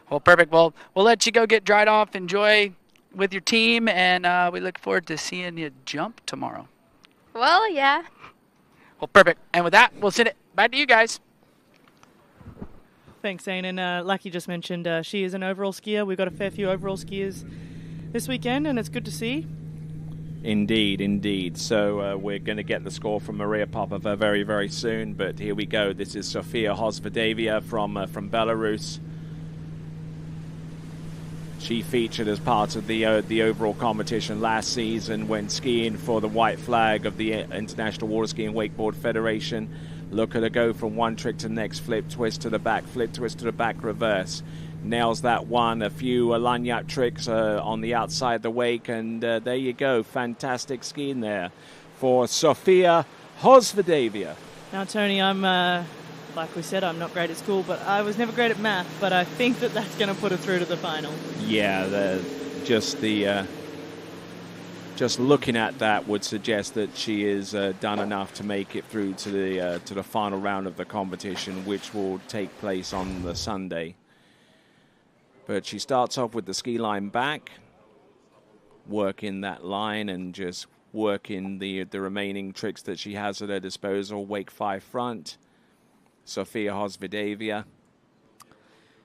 Speaker 5: Well, perfect. Well, we'll let you go get dried off, enjoy with your team, and we look forward to seeing you jump tomorrow.
Speaker 6: Well, yeah.
Speaker 5: Well, perfect. And with that, we'll send it back to you guys.
Speaker 4: Thanks, Zane. And like you just mentioned, she is an overall skier. We've got a fair few overall skiers this weekend, and it's good to see.
Speaker 1: Indeed, indeed. So we're going to get the score from Maria Popova very, very soon. But here we go. This is Sofia Hosvedevia from Belarus. She featured as part of the overall competition last season when skiing for the white flag of the International Water Skiing Wakeboard Federation. Look at her go from one trick to the next, flip, twist to the back, flip, twist to the back, reverse. Nails that one. A few lanyard tricks on the outside of the wake, and there you go. Fantastic skiing there for Sofia Hosvedevia.
Speaker 4: Now, Tony, I'm, like we said, I'm not great at school, but I was never great at math, but I think that's going to put her through to the final.
Speaker 1: Yeah, just looking at that would suggest that she is done enough to make it through to the final round of the competition, which will take place on the Sunday. But she starts off with the ski line back, working that line and just working the remaining tricks that she has at her disposal. Wake 5 front, Sofia Hosvedevia.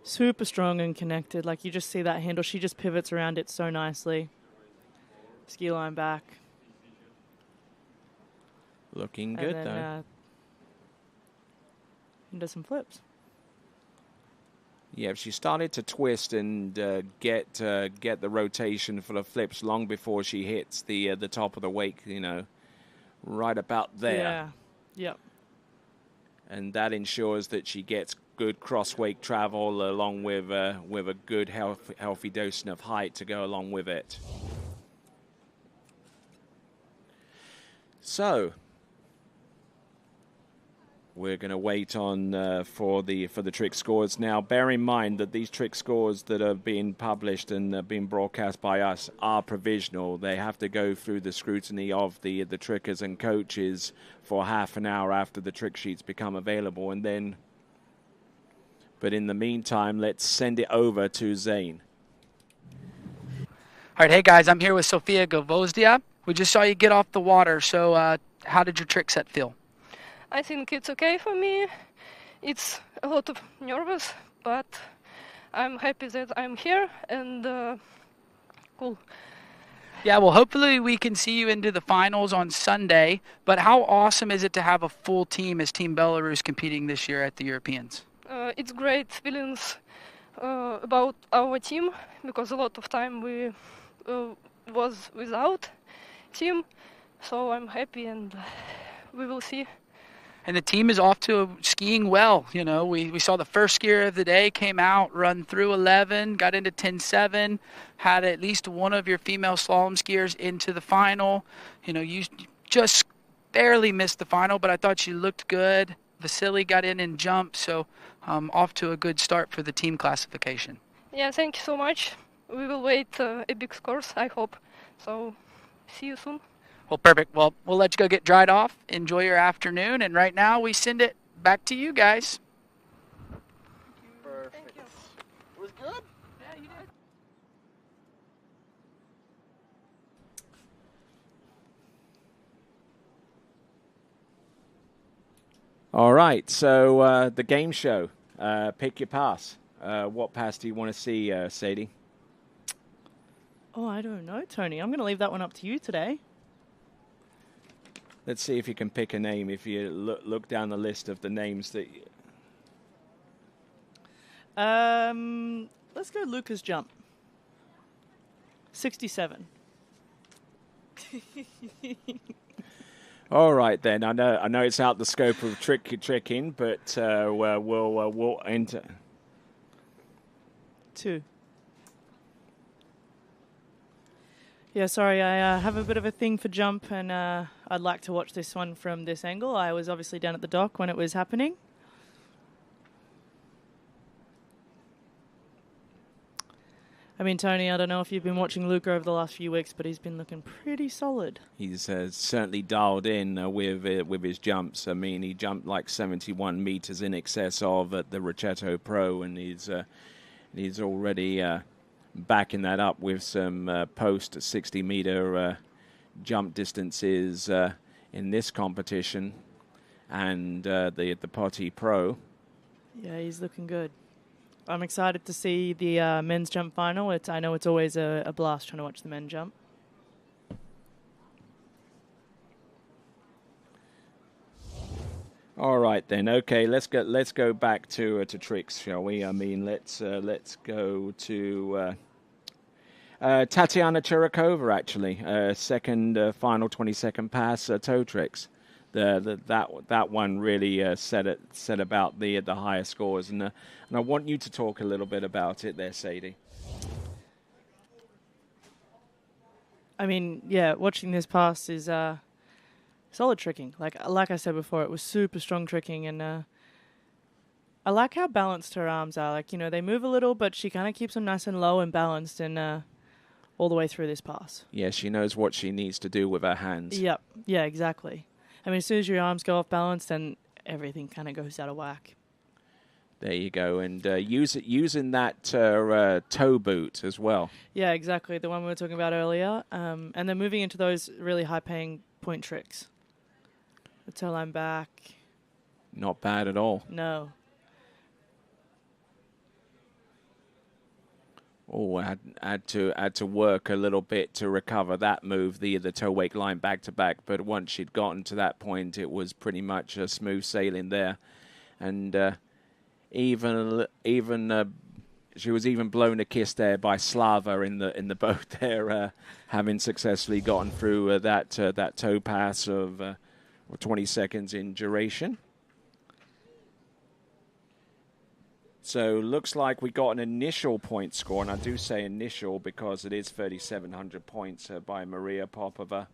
Speaker 4: Super strong and connected. Like, you just see that handle. She just pivots around it so nicely. Ski line back.
Speaker 1: Looking good,
Speaker 4: and then,
Speaker 1: though.
Speaker 4: And does some flips.
Speaker 1: Yeah, she started to twist and get the rotation for the flips long before she hits the top of the wake, right about there.
Speaker 4: Yeah, yep.
Speaker 1: And that ensures that she gets good cross-wake travel along with a good healthy dosing of height to go along with it. So we're going to wait on for the trick scores. Now, bear in mind that these trick scores that are being published and being broadcast by us are provisional. They have to go through the scrutiny of the trickers and coaches for half an hour after the trick sheets become available, and then. But in the meantime, let's send it over to Zane.
Speaker 5: All right, hey guys, I'm here with Sofia Gvozdia. We just saw you get off the water, so how did your trick set feel?
Speaker 6: I think it's okay for me. It's a lot of nervous, but I'm happy that I'm here and cool.
Speaker 5: Yeah, well, hopefully we can see you into the finals on Sunday. But how awesome is it to have a full team as Team Belarus competing this year at the Europeans?
Speaker 6: It's great feelings about our team because a lot of time we was without team, so I'm happy and we will see.
Speaker 5: And the team is off to skiing well. We saw the first skier of the day came out, run through 11, got into 10.7, had at least one of your female slalom skiers into the final. You just barely missed the final, but I thought she looked good. Vasily got in and jumped, so off to a good start for the team classification.
Speaker 6: Yeah, thank you so much. We will wait a big scores, I hope. So, see you soon.
Speaker 5: Well, perfect. Well, we'll let you go get dried off. Enjoy your afternoon. And right now, we send it back to you guys.
Speaker 3: Perfect. Thank you. It was good?
Speaker 6: Yeah, you did.
Speaker 1: All right, so the game show. Pick your pass. What pass do you want to see, Sadie?
Speaker 4: Oh, I don't know, Tony. I'm going to leave that one up to you today.
Speaker 1: Let's see if you can pick a name. If you look down the list of the names that.
Speaker 4: Let's go Lucas jump. 67.
Speaker 1: All right then. I know it's out the scope of tricking, but we'll enter.
Speaker 4: 2. Yeah, sorry, I have a bit of a thing for jump, and I'd like to watch this one from this angle. I was obviously down at the dock when it was happening. I mean, Tony, I don't know if you've been watching Luca over the last few weeks, but he's been looking pretty solid.
Speaker 1: He's certainly dialed in with his jumps. I mean, he jumped like 71 meters in excess of at the Ricetto Pro, and he's already backing that up with some post 60-meter jump distances in this competition, and the Potty Pro.
Speaker 4: Yeah, he's looking good. I'm excited to see the men's jump final. I know it's always a blast trying to watch the men jump.
Speaker 1: All right then. Okay, let's go back to tricks, shall we? I mean, let's go to Tatiana Chirikova, actually, second final 20-second pass toe tricks. That one really said about the higher scores, and I want you to talk a little bit about it there, Sadie.
Speaker 4: I mean, yeah, watching this pass is solid tricking. Like I said before, it was super strong tricking, and I like how balanced her arms are. Like, they move a little, but she kind of keeps them nice and low and balanced, and all the way through this pass.
Speaker 1: Yeah, she knows what she needs to do with her hands.
Speaker 4: Yep. Yeah, exactly. I mean, as soon as your arms go off balance, then everything kind of goes out of whack.
Speaker 1: There you go, and using that toe boot as well.
Speaker 4: Yeah, exactly, the one we were talking about earlier. And then moving into those really high-paying point tricks. The toe line back.
Speaker 1: Not bad at all.
Speaker 4: No.
Speaker 1: Oh, I had to work a little bit to recover that move, the toe wake line back to back. But once she'd gotten to that point, it was pretty much a smooth sailing there, and even she was even blown a kiss there by Slava in the boat there, having successfully gotten through that toe pass of 20 seconds in duration. So looks like we got an initial point score, and I do say initial because it is 3,700 points by Maria Popova.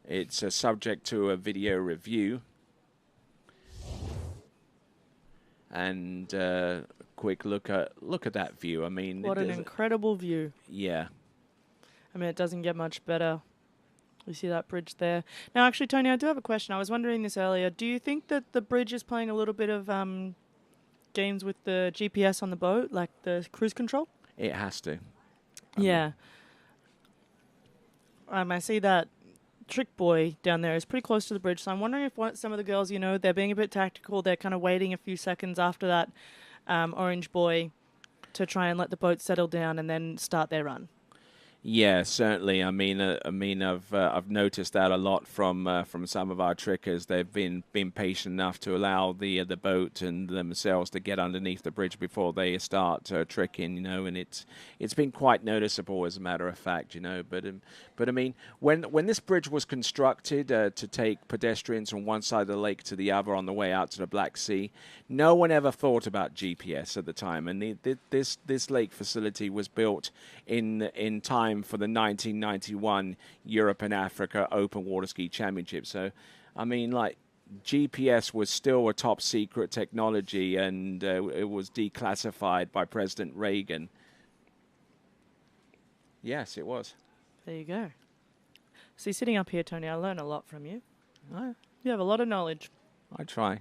Speaker 1: It's subject to a video review. And quick look at that view. I mean,
Speaker 4: what an incredible view.
Speaker 1: Yeah.
Speaker 4: I mean, it doesn't get much better. You see that bridge there. Now, actually, Tony, I do have a question. I was wondering this earlier. Do you think that the bridge is playing a little bit of games with the GPS on the boat, like the cruise control?
Speaker 1: It has to.
Speaker 4: Yeah. I see that Trick Boy down there is pretty close to the bridge, so I'm wondering if some of the girls, they're being a bit tactical. They're kind of waiting a few seconds after that orange boy to try and let the boat settle down and then start their run.
Speaker 1: Yeah, certainly. I mean, I've noticed that a lot from some of our trickers. They've been patient enough to allow the boat and themselves to get underneath the bridge before they start tricking. And it's been quite noticeable, as a matter of fact. But I mean, when this bridge was constructed to take pedestrians from one side of the lake to the other on the way out to the Black Sea, no one ever thought about GPS at the time. And this lake facility was built in time for the 1991 Europe and Africa Open Water Ski Championship. So, I mean, like, GPS was still a top secret technology, and it was declassified by President Reagan. Yes, it was.
Speaker 4: There you go. See, sitting up here, Tony, I learn a lot from you. You have a lot of knowledge.
Speaker 1: I try.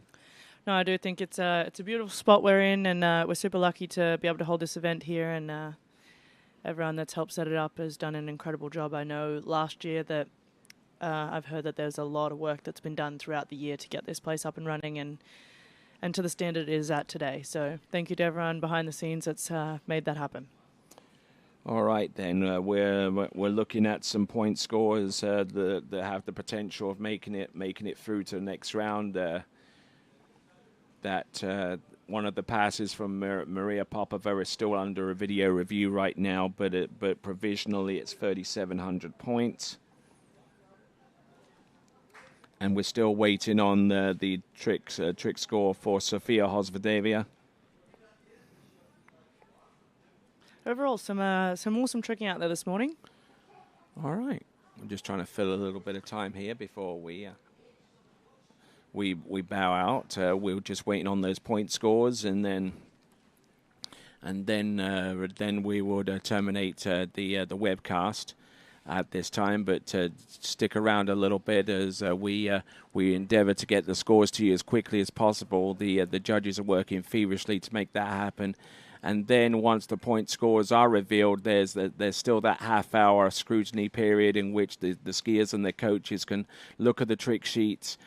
Speaker 4: No, I do think it's a beautiful spot we're in, and we're super lucky to be able to hold this event here, and everyone that's helped set it up has done an incredible job. I know last year that I've heard that there's a lot of work that's been done throughout the year to get this place up and running and to the standard it is at today. So thank you to everyone behind the scenes that's made that happen.
Speaker 1: All right, then we're looking at some point scores that have the potential of making it through to the next round. One of the passes from Maria Popova is still under a video review right now, but provisionally it's 3,700 points. And we're still waiting on the trick score for Sofia Hosvedevia.
Speaker 4: Overall, some awesome tricking out there this morning.
Speaker 1: All right. I'm just trying to fill a little bit of time here before we bow out. We're just waiting on those point scores, and then we would terminate the webcast at this time. But stick around a little bit as we endeavour to get the scores to you as quickly as possible. The judges are working feverishly to make that happen. And then once the point scores are revealed, there's still that half-hour scrutiny period in which the skiers and their coaches can look at the trick sheets,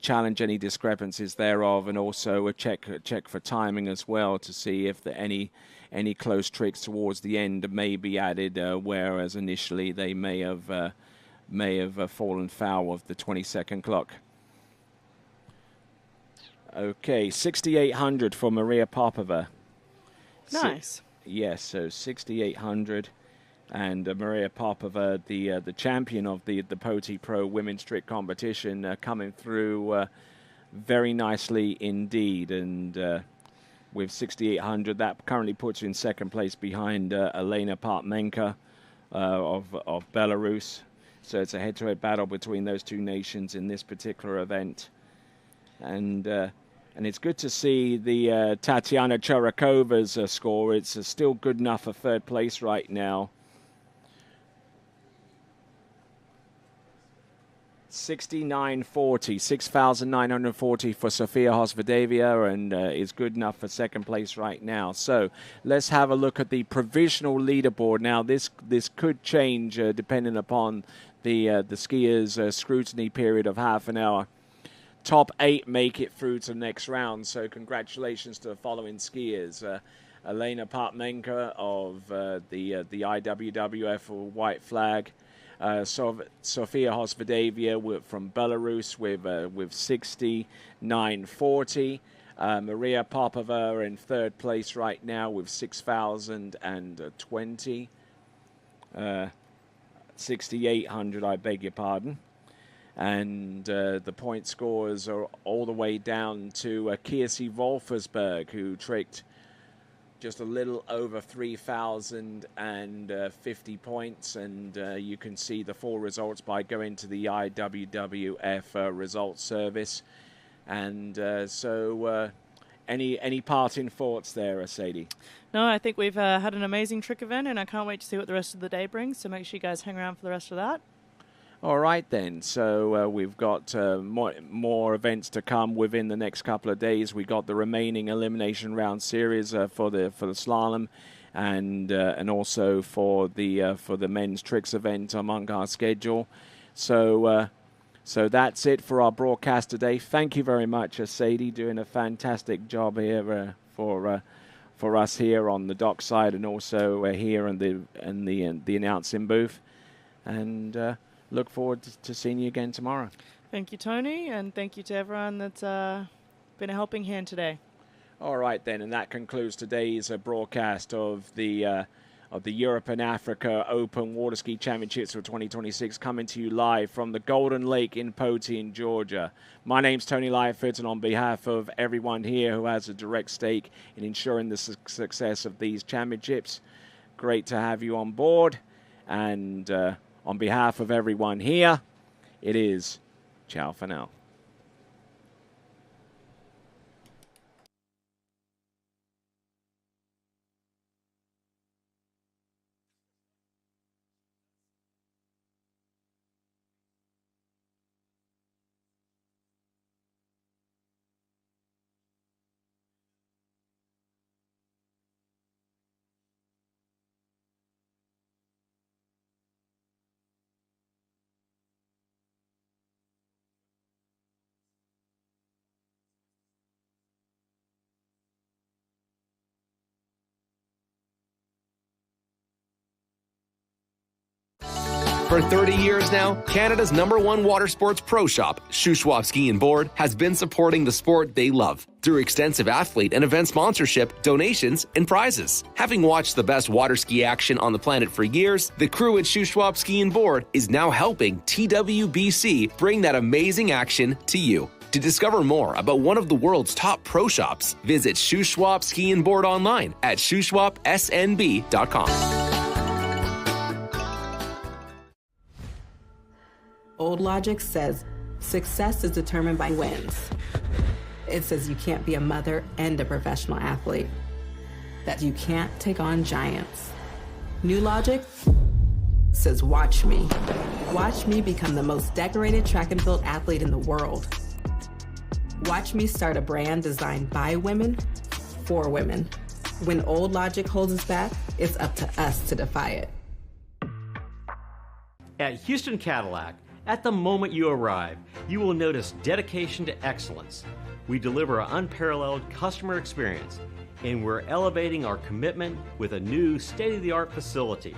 Speaker 1: challenge any discrepancies thereof, and also check for timing as well to see if any close tricks towards the end may be added, whereas initially they may have fallen foul of the 20-second clock. Okay, 6,800 for Maria Popova.
Speaker 4: Nice.
Speaker 1: Yes, so 6,800, and Maria Popova, the champion of the Poti Pro Women's Trick Competition, coming through very nicely indeed, and with 6,800, that currently puts her in second place behind Elena Partmenka of Belarus. So it's a head-to-head battle between those two nations in this particular event, and it's good to see the Tatiana Churakova's score. It's still good enough for third place right now. 6,940, 6,940 for Sofia Hosvedevia, and is good enough for second place right now. So let's have a look at the provisional leaderboard. Now this could change depending upon the skiers' scrutiny period of half an hour. Top 8 make it through to the next round, so congratulations to the following skiers. Elena Partmenka of the IWWF White Flag, Sofia Hosvedevia from Belarus with 6,940. Maria Popova in third place right now with 6,020. 6,800, I beg your pardon. And the point scores are all the way down to Kirsi Wolfersberg, who tricked just a little over 3,050 points. And you can see the full results by going to the IWWF results service. And so any parting thoughts there, Sadie?
Speaker 4: No, I think we've had an amazing trick event, and I can't wait to see what the rest of the day brings. So make sure you guys hang around for the rest of that.
Speaker 1: All right, then. So we've got more events to come within the next couple of days. We got the remaining elimination round series for the slalom, and also for the men's tricks event among our schedule. So that's it for our broadcast today. Thank you very much, Sadie, doing a fantastic job here for us here on the dock side, and also here in the announcing booth. And look forward to seeing you again tomorrow.
Speaker 4: Thank you, Tony, and thank you to everyone that's been a helping hand today.
Speaker 1: All right, then, and that concludes today's broadcast of the Europe and Africa Open Water Ski Championships for 2026, coming to you live from the Golden Lake in Poti in Georgia. My name's Tony Lightfoot, and on behalf of everyone here who has a direct stake in ensuring the success of these championships, great to have you on board, and on behalf of everyone here, it is ciao for now.
Speaker 23: For 30 years now, Canada's #1 water sports pro shop, Shuswap Ski and Board, has been supporting the sport they love through extensive athlete and event sponsorship, donations, and prizes. Having watched the best water ski action on the planet for years, the crew at Shuswap Ski and Board is now helping TWBC bring that amazing action to you. To discover more about one of the world's top pro shops, visit Shuswap Ski and Board online at shuswapsnb.com.
Speaker 8: Old logic says success is determined by wins. It says you can't be a mother and a professional athlete, that you can't take on giants. New logic says watch me. Watch me become the most decorated track and field athlete in the world. Watch me start a brand designed by women, for women. When old logic holds us back, it's up to us to defy it.
Speaker 11: At Houston Cadillac, at the moment you arrive, you will notice dedication to excellence. We deliver an unparalleled customer experience, and we're elevating our commitment with a new state-of-the-art facility.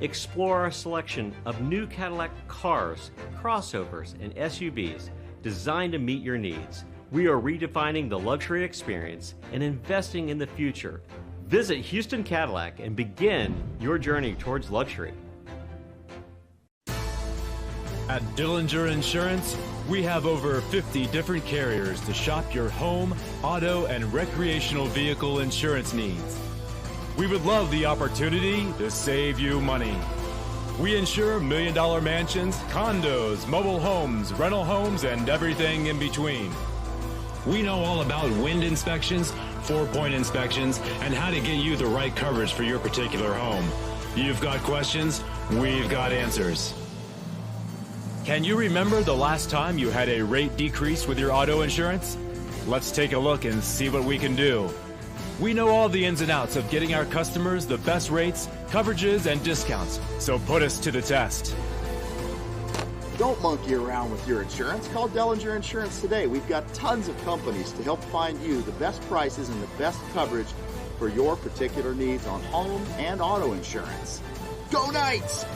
Speaker 11: Explore our selection of new Cadillac cars, crossovers, and SUVs designed to meet your needs. We are redefining the luxury experience and investing in the future. Visit Houston Cadillac and begin your journey towards luxury.
Speaker 13: At Dillinger Insurance, we have over 50 different carriers to shop your home, auto, and recreational vehicle insurance needs. We would love the opportunity to save you money. We insure million-dollar mansions, condos, mobile homes, rental homes, and everything in between. We know all about wind inspections, 4-point inspections, and how to get you the right coverage for your particular home. You've got questions, we've got answers. Can you remember the last time you had a rate decrease with your auto insurance? Let's take a look and see what we can do. We know all the ins and outs of getting our customers the best rates, coverages, and discounts, so put us to the test.
Speaker 24: Don't monkey around with your insurance. Call Dellinger Insurance today. We've got tons of companies to help find you the best prices and the best coverage for your particular needs on home and auto insurance. Go Knights!